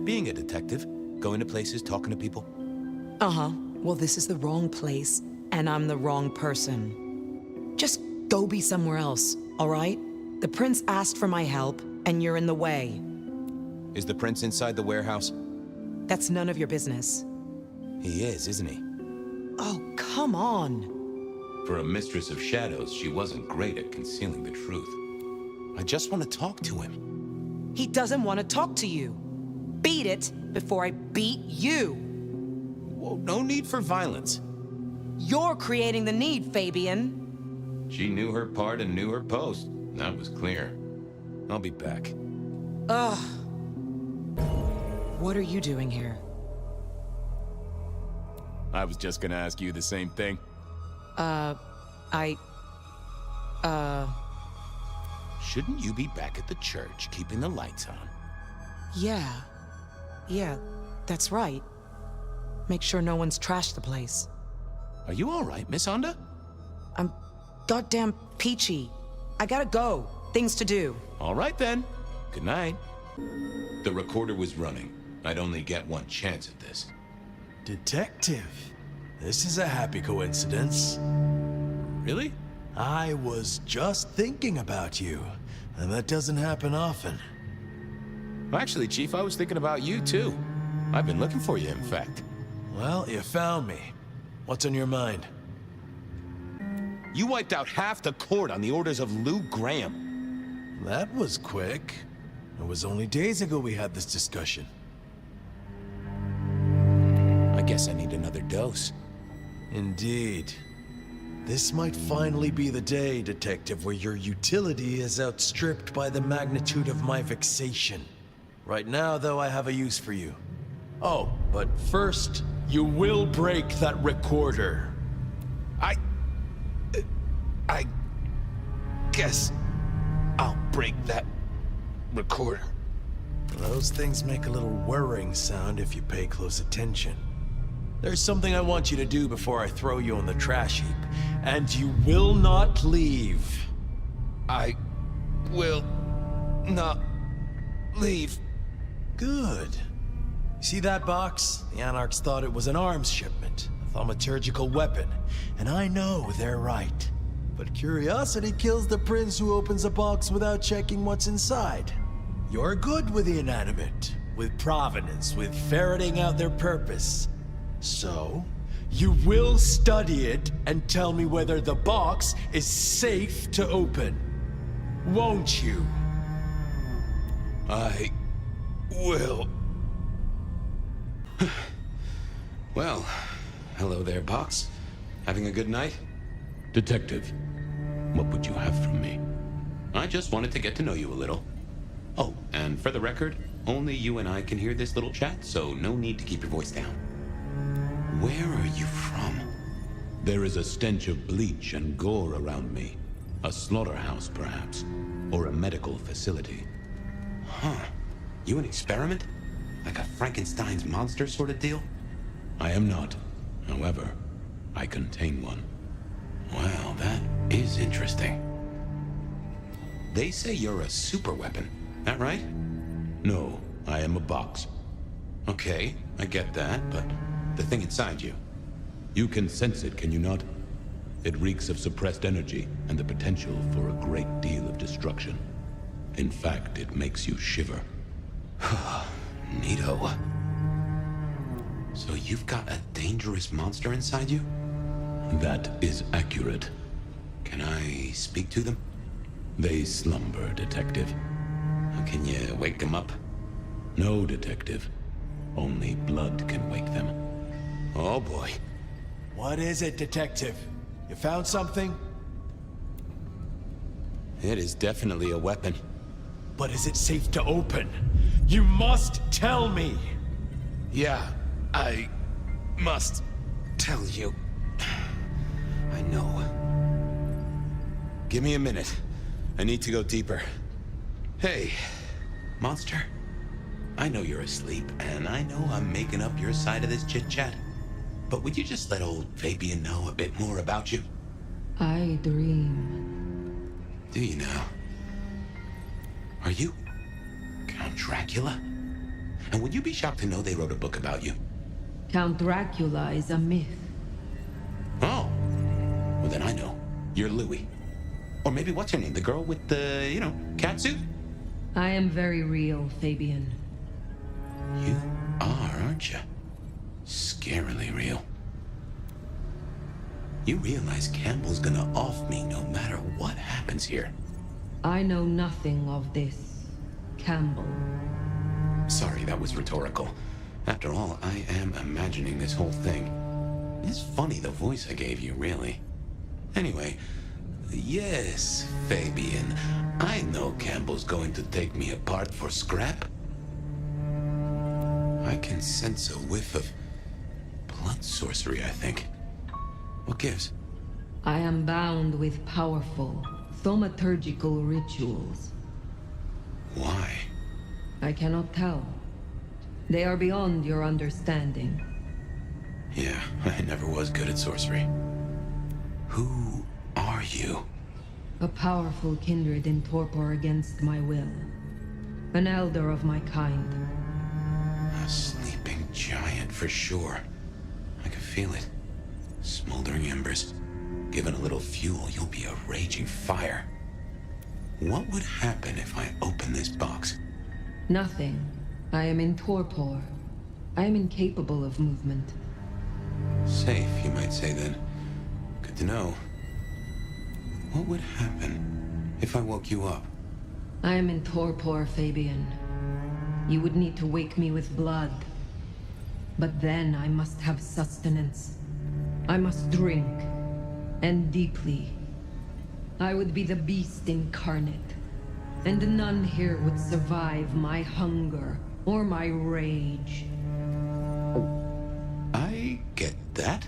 Being a detective. Going to places, talking to people. Uh-huh. Well, this is the wrong place, and I'm the wrong person. Just go be somewhere else, all right? The prince asked for my help, and you're in the way. Is the prince inside the warehouse? That's none of your business. He is, isn't he? Oh, come on. For a mistress of shadows, she wasn't great at concealing the truth. I just want to talk to him. He doesn't want to talk to you. Beat it before I beat you. Well, no need for violence. You're creating the need, Fabien. She knew her part and knew her post. That was clear. I'll be back. Ugh. What are you doing here? I was just gonna ask you the same thing. Shouldn't you be back at the church, keeping the lights on? Yeah, that's right. Make sure no one's trashed the place. Are you all right, Miss Honda? I'm goddamn peachy. I gotta go. Things to do. All right, then. Good night. The recorder was running. I'd only get one chance at this. Detective. This is a happy coincidence. Really? I was just thinking about you, and that doesn't happen often. Actually, Chief, I was thinking about you, too. I've been looking for you, in fact. Well, you found me. What's on your mind? You wiped out half the court on the orders of Lou Graham. That was quick. It was only days ago we had this discussion. I guess I need another dose. Indeed. This might finally be the day, Detective, where your utility is outstripped by the magnitude of my vexation. Right now, though, I have a use for you. Oh, but first, you will break that recorder. I guess I'll break that recorder. Those things make a little whirring sound if you pay close attention. There's something I want you to do before I throw you on the trash heap, and you will not leave. I will not leave. Good. See that box? The Anarchs thought it was an arms shipment, a thaumaturgical weapon, and I know they're right. But curiosity kills the prince who opens a box without checking what's inside. You're good with the inanimate, with provenance, with ferreting out their purpose. So, you will study it and tell me whether the box is safe to open. Won't you? I will. Well, hello there, box. Having a good night? Detective, what would you have from me? I just wanted to get to know you a little. Oh, and for the record, only you and I can hear this little chat, so no need to keep your voice down. Where are you from? There is a stench of bleach and gore around me. A slaughterhouse, perhaps. Or a medical facility. Huh. You an experiment? Like a Frankenstein's monster sort of deal? I am not. However, I contain one. Well, that is interesting. They say you're a superweapon. That right? No, I am a box. Okay, I get that, but the thing inside you. You can sense it, can you not? It reeks of suppressed energy and the potential for a great deal of destruction. In fact, it makes you shiver. Neato. So you've got a dangerous monster inside you? That is accurate. Can I speak to them? They slumber, Detective. Can you wake them up? No, Detective. Only blood can wake them. Oh boy. What is it, Detective? You found something? It is definitely a weapon. But is it safe to open? You must tell me! Yeah, I must tell you. I know. Give me a minute. I need to go deeper. Hey, monster. I know you're asleep, and I know I'm making up your side of this chit-chat. But would you just let old Fabien know a bit more about you? I dream. Do you now? Are you Count Dracula? And would you be shocked to know they wrote a book about you? Count Dracula is a myth. Oh. Well, then I know. You're Louis. Or maybe what's her name? The girl with the, cat suit? I am very real, Fabien. You are, aren't you? Scarily real. You realize Campbell's gonna off me no matter what happens here. I know nothing of this, Campbell. Sorry, that was rhetorical. After all, I am imagining this whole thing. It's funny the voice I gave you, really. Anyway, yes, Fabien, I know Campbell's going to take me apart for scrap. I can sense a whiff of blood sorcery, I think. What gives? I am bound with powerful, thaumaturgical rituals. Why? I cannot tell. They are beyond your understanding. Yeah, I never was good at sorcery. Who are you? A powerful kindred in torpor against my will. An elder of my kind. A sleeping giant for sure. I can feel it. Smoldering embers. Given a little fuel, you'll be a raging fire. What would happen if I open this box? Nothing. I am in torpor. I am incapable of movement. Safe, you might say then. Good to know. What would happen if I woke you up? I am in torpor, Fabien. You would need to wake me with blood. But then I must have sustenance. I must drink. And deeply. I would be the beast incarnate. And none here would survive my hunger or my rage. I get that.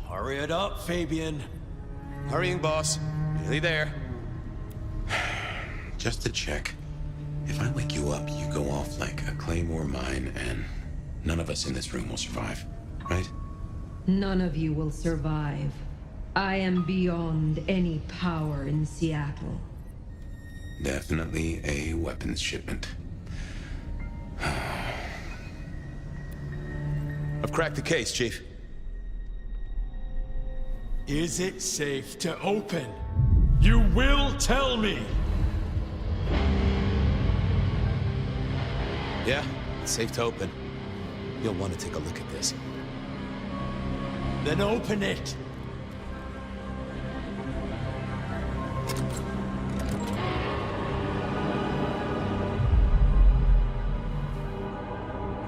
Hurry it up, Fabien. Hurrying, boss. Nearly there. Just to check. If I wake you up, you go off like a claymore mine, and none of us in this room will survive, right? None of you will survive. I am beyond any power in Seattle. Definitely a weapons shipment. I've cracked the case, Chief. Is it safe to open? You will tell me! Yeah, it's safe to open. You'll want to take a look at this. Then open it!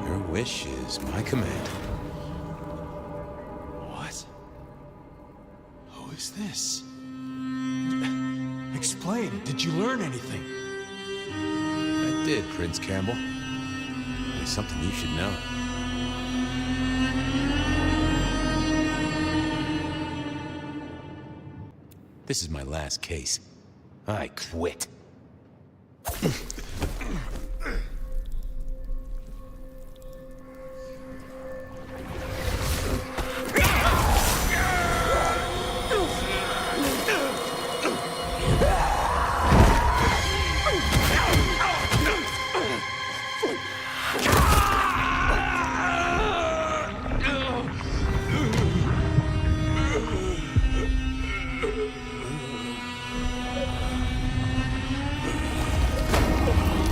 Your wish is my command. What? Who is this? Explain, did you learn anything? I did, Prince Campbell. There's something you should know. This is my last case. I quit.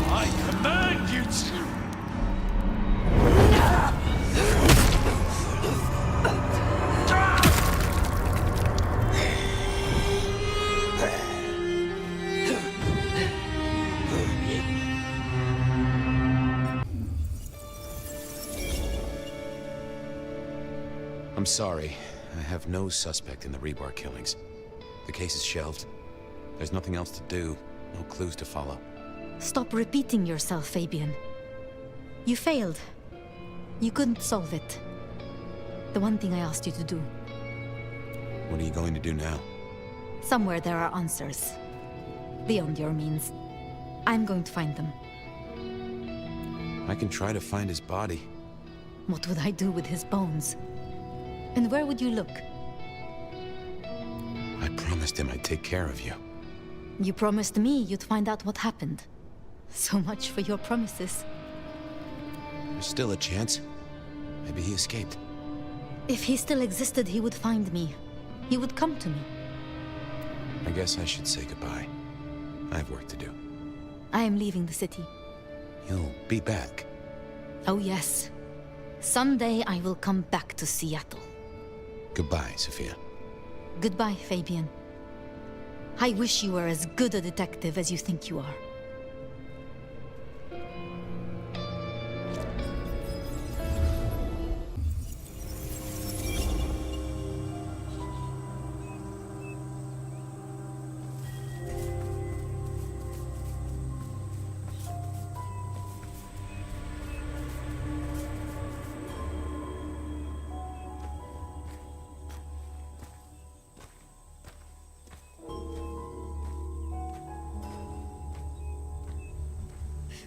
I command you to! I'm sorry. I have no suspect in the Rebar killings. The case is shelved. There's nothing else to do. No clues to follow. Stop repeating yourself, Fabien. You failed. You couldn't solve it. The one thing I asked you to do. What are you going to do now? Somewhere there are answers. Beyond your means. I'm going to find them. I can try to find his body. What would I do with his bones? And where would you look? I promised him I'd take care of you. You promised me you'd find out what happened. So much for your promises. There's still a chance. Maybe he escaped. If he still existed, he would find me. He would come to me. I guess I should say goodbye. I have work to do. I am leaving the city. You'll be back. Oh yes. Someday I will come back to Seattle. Goodbye, Sophia. Goodbye, Fabien. I wish you were as good a detective as you think you are.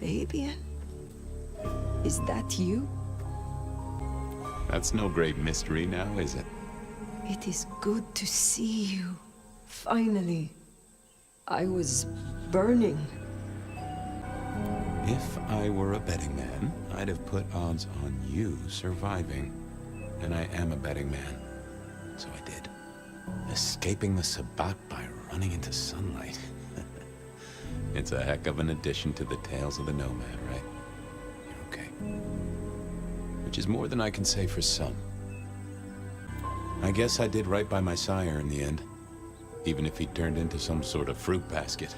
Fabien? Is that you? That's no great mystery now, is it? It is good to see you. Finally. I was burning. If I were a betting man, I'd have put odds on you surviving. And I am a betting man. So I did. Escaping the Sabbat by running into sunlight. It's a heck of an addition to the tales of the Nomad, right? Okay. Which is more than I can say for some. I guess I did right by my sire in the end. Even if he turned into some sort of fruit basket.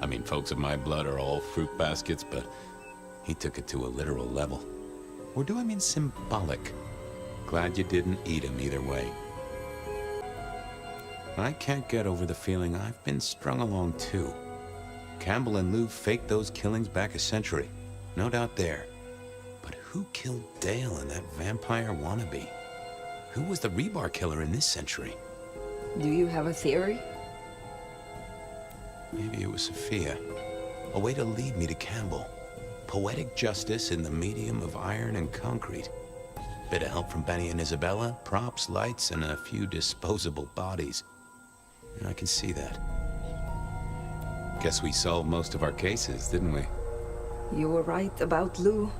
I mean, folks of my blood are all fruit baskets, but he took it to a literal level. Or do I mean symbolic? Glad you didn't eat him either way. I can't get over the feeling I've been strung along too. Campbell and Lou faked those killings back a century. No doubt there. But who killed Dale and that vampire wannabe? Who was the Rebar killer in this century? Do you have a theory? Maybe it was Sophia. A way to lead me to Campbell. Poetic justice in the medium of iron and concrete. Bit of help from Benny and Isabella, props, lights, and a few disposable bodies. And I can see that. Guess we solved most of our cases, didn't we? You were right about Lou.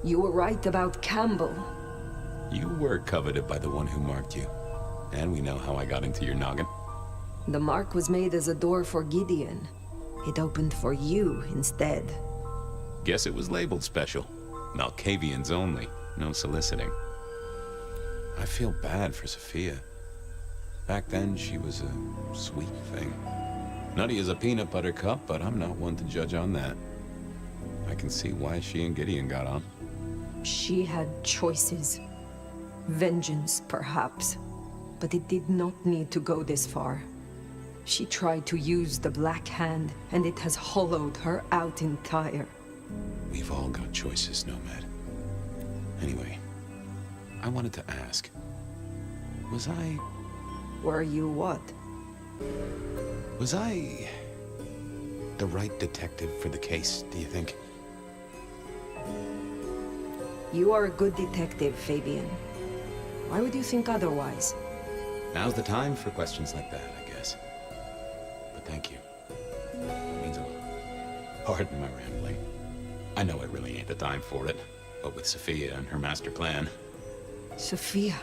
You were right about Campbell. You were coveted by the one who marked you. And we know how I got into your noggin. The mark was made as a door for Gideon. It opened for you instead. Guess it was labeled special. Malkavians only. No soliciting. I feel bad for Sophia. Back then, she was a sweet thing. Nutty as a peanut butter cup, but I'm not one to judge on that. I can see why she and Gideon got on. She had choices. Vengeance, perhaps. But it did not need to go this far. She tried to use the Black Hand, and it has hollowed her out entire. We've all got choices, Nomad. Anyway, I wanted to ask, was I... Were you what? Was I the right detective for the case, do you think? You are a good detective, Fabien. Why would you think otherwise? Now's the time for questions like that, I guess. But thank you. It means a lot. Pardon my rambling. I know it really ain't the time for it, but with Sophia and her master plan... Sophia,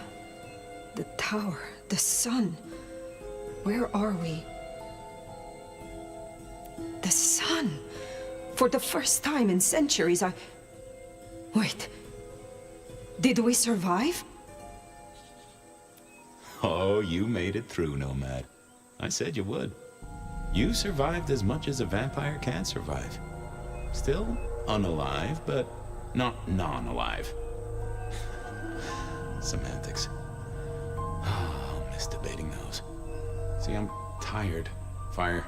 the tower, the sun. Where are we? The sun! For the first time in centuries, Wait. Did we survive? Oh, you made it through, Nomad. I said you would. You survived as much as a vampire can survive. Still unalive, but not non-alive. Semantics. Oh, I'll miss debating those. See, I'm tired, Fire.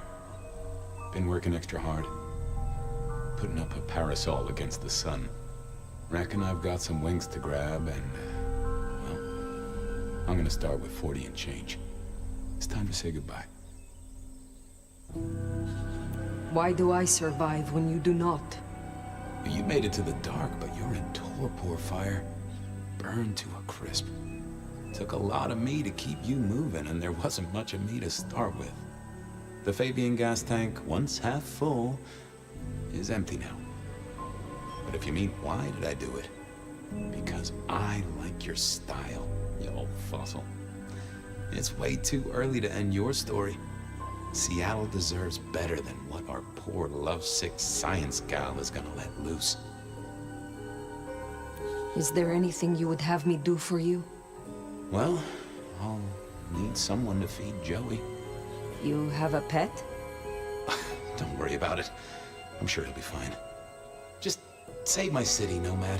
Been working extra hard. Putting up a parasol against the sun. Reckon I've got some wings to grab and, well, I'm gonna start with 40 and change. It's time to say goodbye. Why do I survive when you do not? You made it to the dark, but you're in torpor, Fire. Burned to a crisp. Took a lot of me to keep you moving, and there wasn't much of me to start with. The Fabien gas tank, once half full, is empty now. But if you mean why did I do it? Because I like your style, you old fossil. It's way too early to end your story. Seattle deserves better than what our poor lovesick science gal is gonna let loose. Is there anything you would have me do for you? Well, I'll need someone to feed Joey. You have a pet? Don't worry about it. I'm sure he'll be fine. Just save my city, Nomad.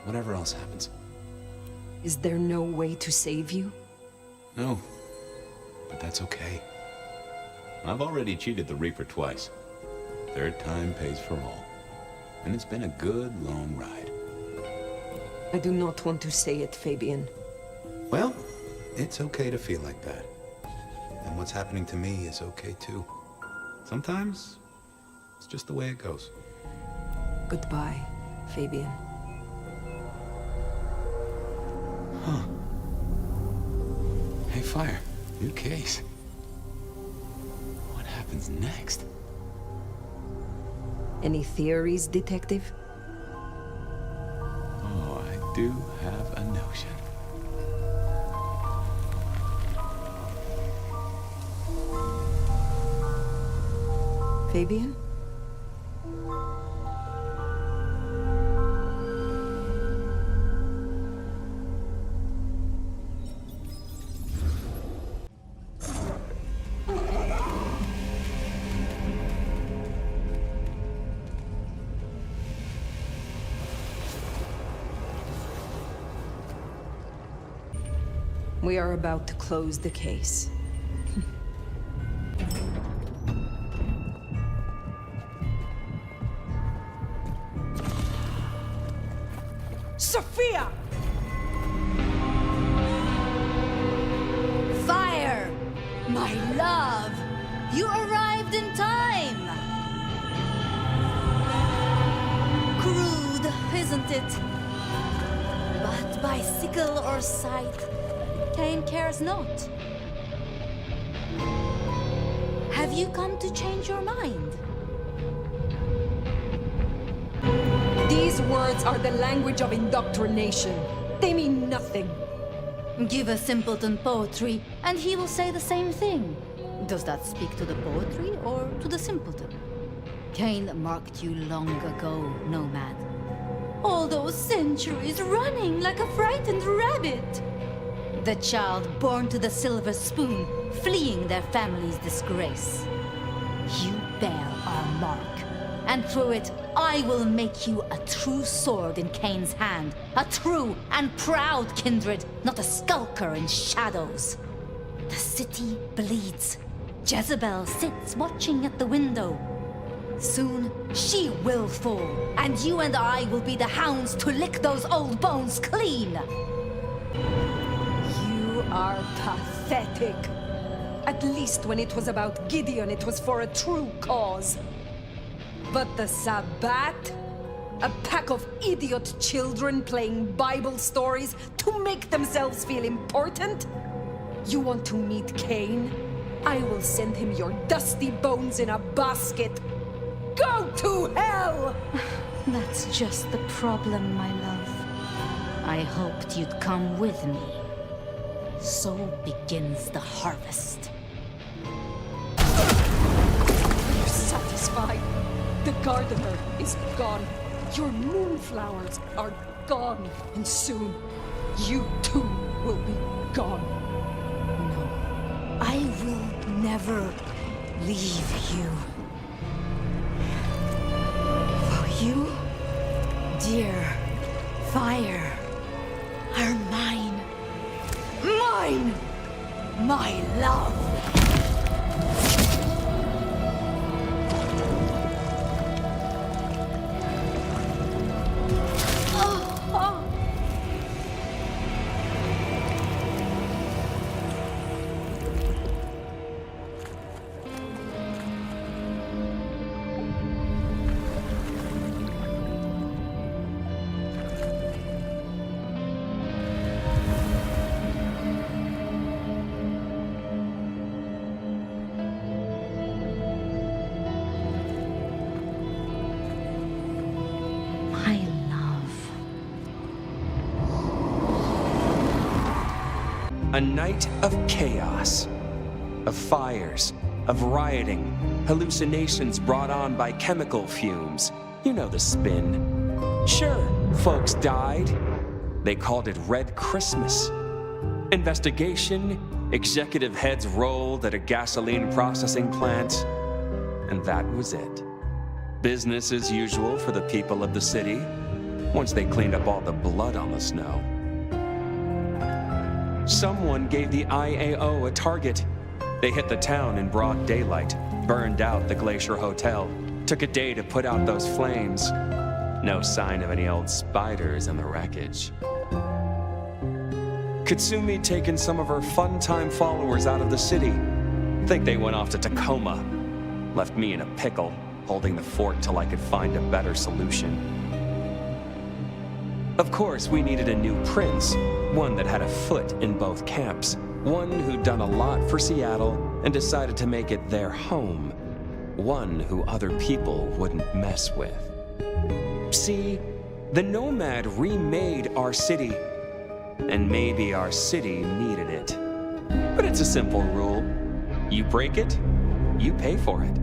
Whatever else happens. Is there no way to save you? No, but that's okay. I've already cheated the Reaper twice. Third time pays for all. And it's been a good, long ride. I do not want to say it, Fabien. Well, it's okay to feel like that. And what's happening to me is okay too. Sometimes, it's just the way it goes. Goodbye, Fabien. Huh. Hey, Fire. New case. What happens next? Any theories, Detective? Oh, I do have a notion. Fabien? We are about to close the case. Sophia! Fire! My love! You arrived in time! Crude, isn't it? But by sickle or sight, Cain cares not. Have you come to change your mind? These words are the language of indoctrination. They mean nothing. Give a simpleton poetry, and he will say the same thing. Does that speak to the poetry or to the simpleton? Cain marked you long ago, Nomad. All those centuries running like a frightened rabbit. The child born to the silver spoon, fleeing their family's disgrace. You bear our mark, and through it, I will make you a true sword in Cain's hand. A true and proud kindred, not a skulker in shadows. The city bleeds. Jezebel sits watching at the window. Soon, she will fall, and you and I will be the hounds to lick those old bones clean. You are pathetic. At least when it was about Gideon, it was for a true cause. But the Sabbat? A pack of idiot children playing Bible stories to make themselves feel important? You want to meet Cain? I will send him your dusty bones in a basket. Go to hell! That's just the problem, my love. I hoped you'd come with me. So begins the harvest. You're satisfied? The gardener is gone. Your moonflowers are gone. And soon, you too will be gone. I will never leave you. For you, dear Phyre, are mine. Mine! My love! A night of chaos, of fires, of rioting, hallucinations brought on by chemical fumes. You know the spin. Sure, folks died. They called it Red Christmas. Investigation, executive heads rolled at a gasoline processing plant, and that was it. Business as usual for the people of the city, once they cleaned up all the blood on the snow. Someone gave the IAO a target. They hit the town in broad daylight, burned out the Glacier Hotel. Took a day to put out those flames. No sign of any old spiders in the wreckage. Katsumi taken some of her fun-time followers out of the city. Think they went off to Tacoma. Left me in a pickle, holding the fort till I could find a better solution. Of course, we needed a new prince, one that had a foot in both camps, one who'd done a lot for Seattle and decided to make it their home, one who other people wouldn't mess with. See, the Nomad remade our city, and maybe our city needed it. But it's a simple rule. You break it, you pay for it.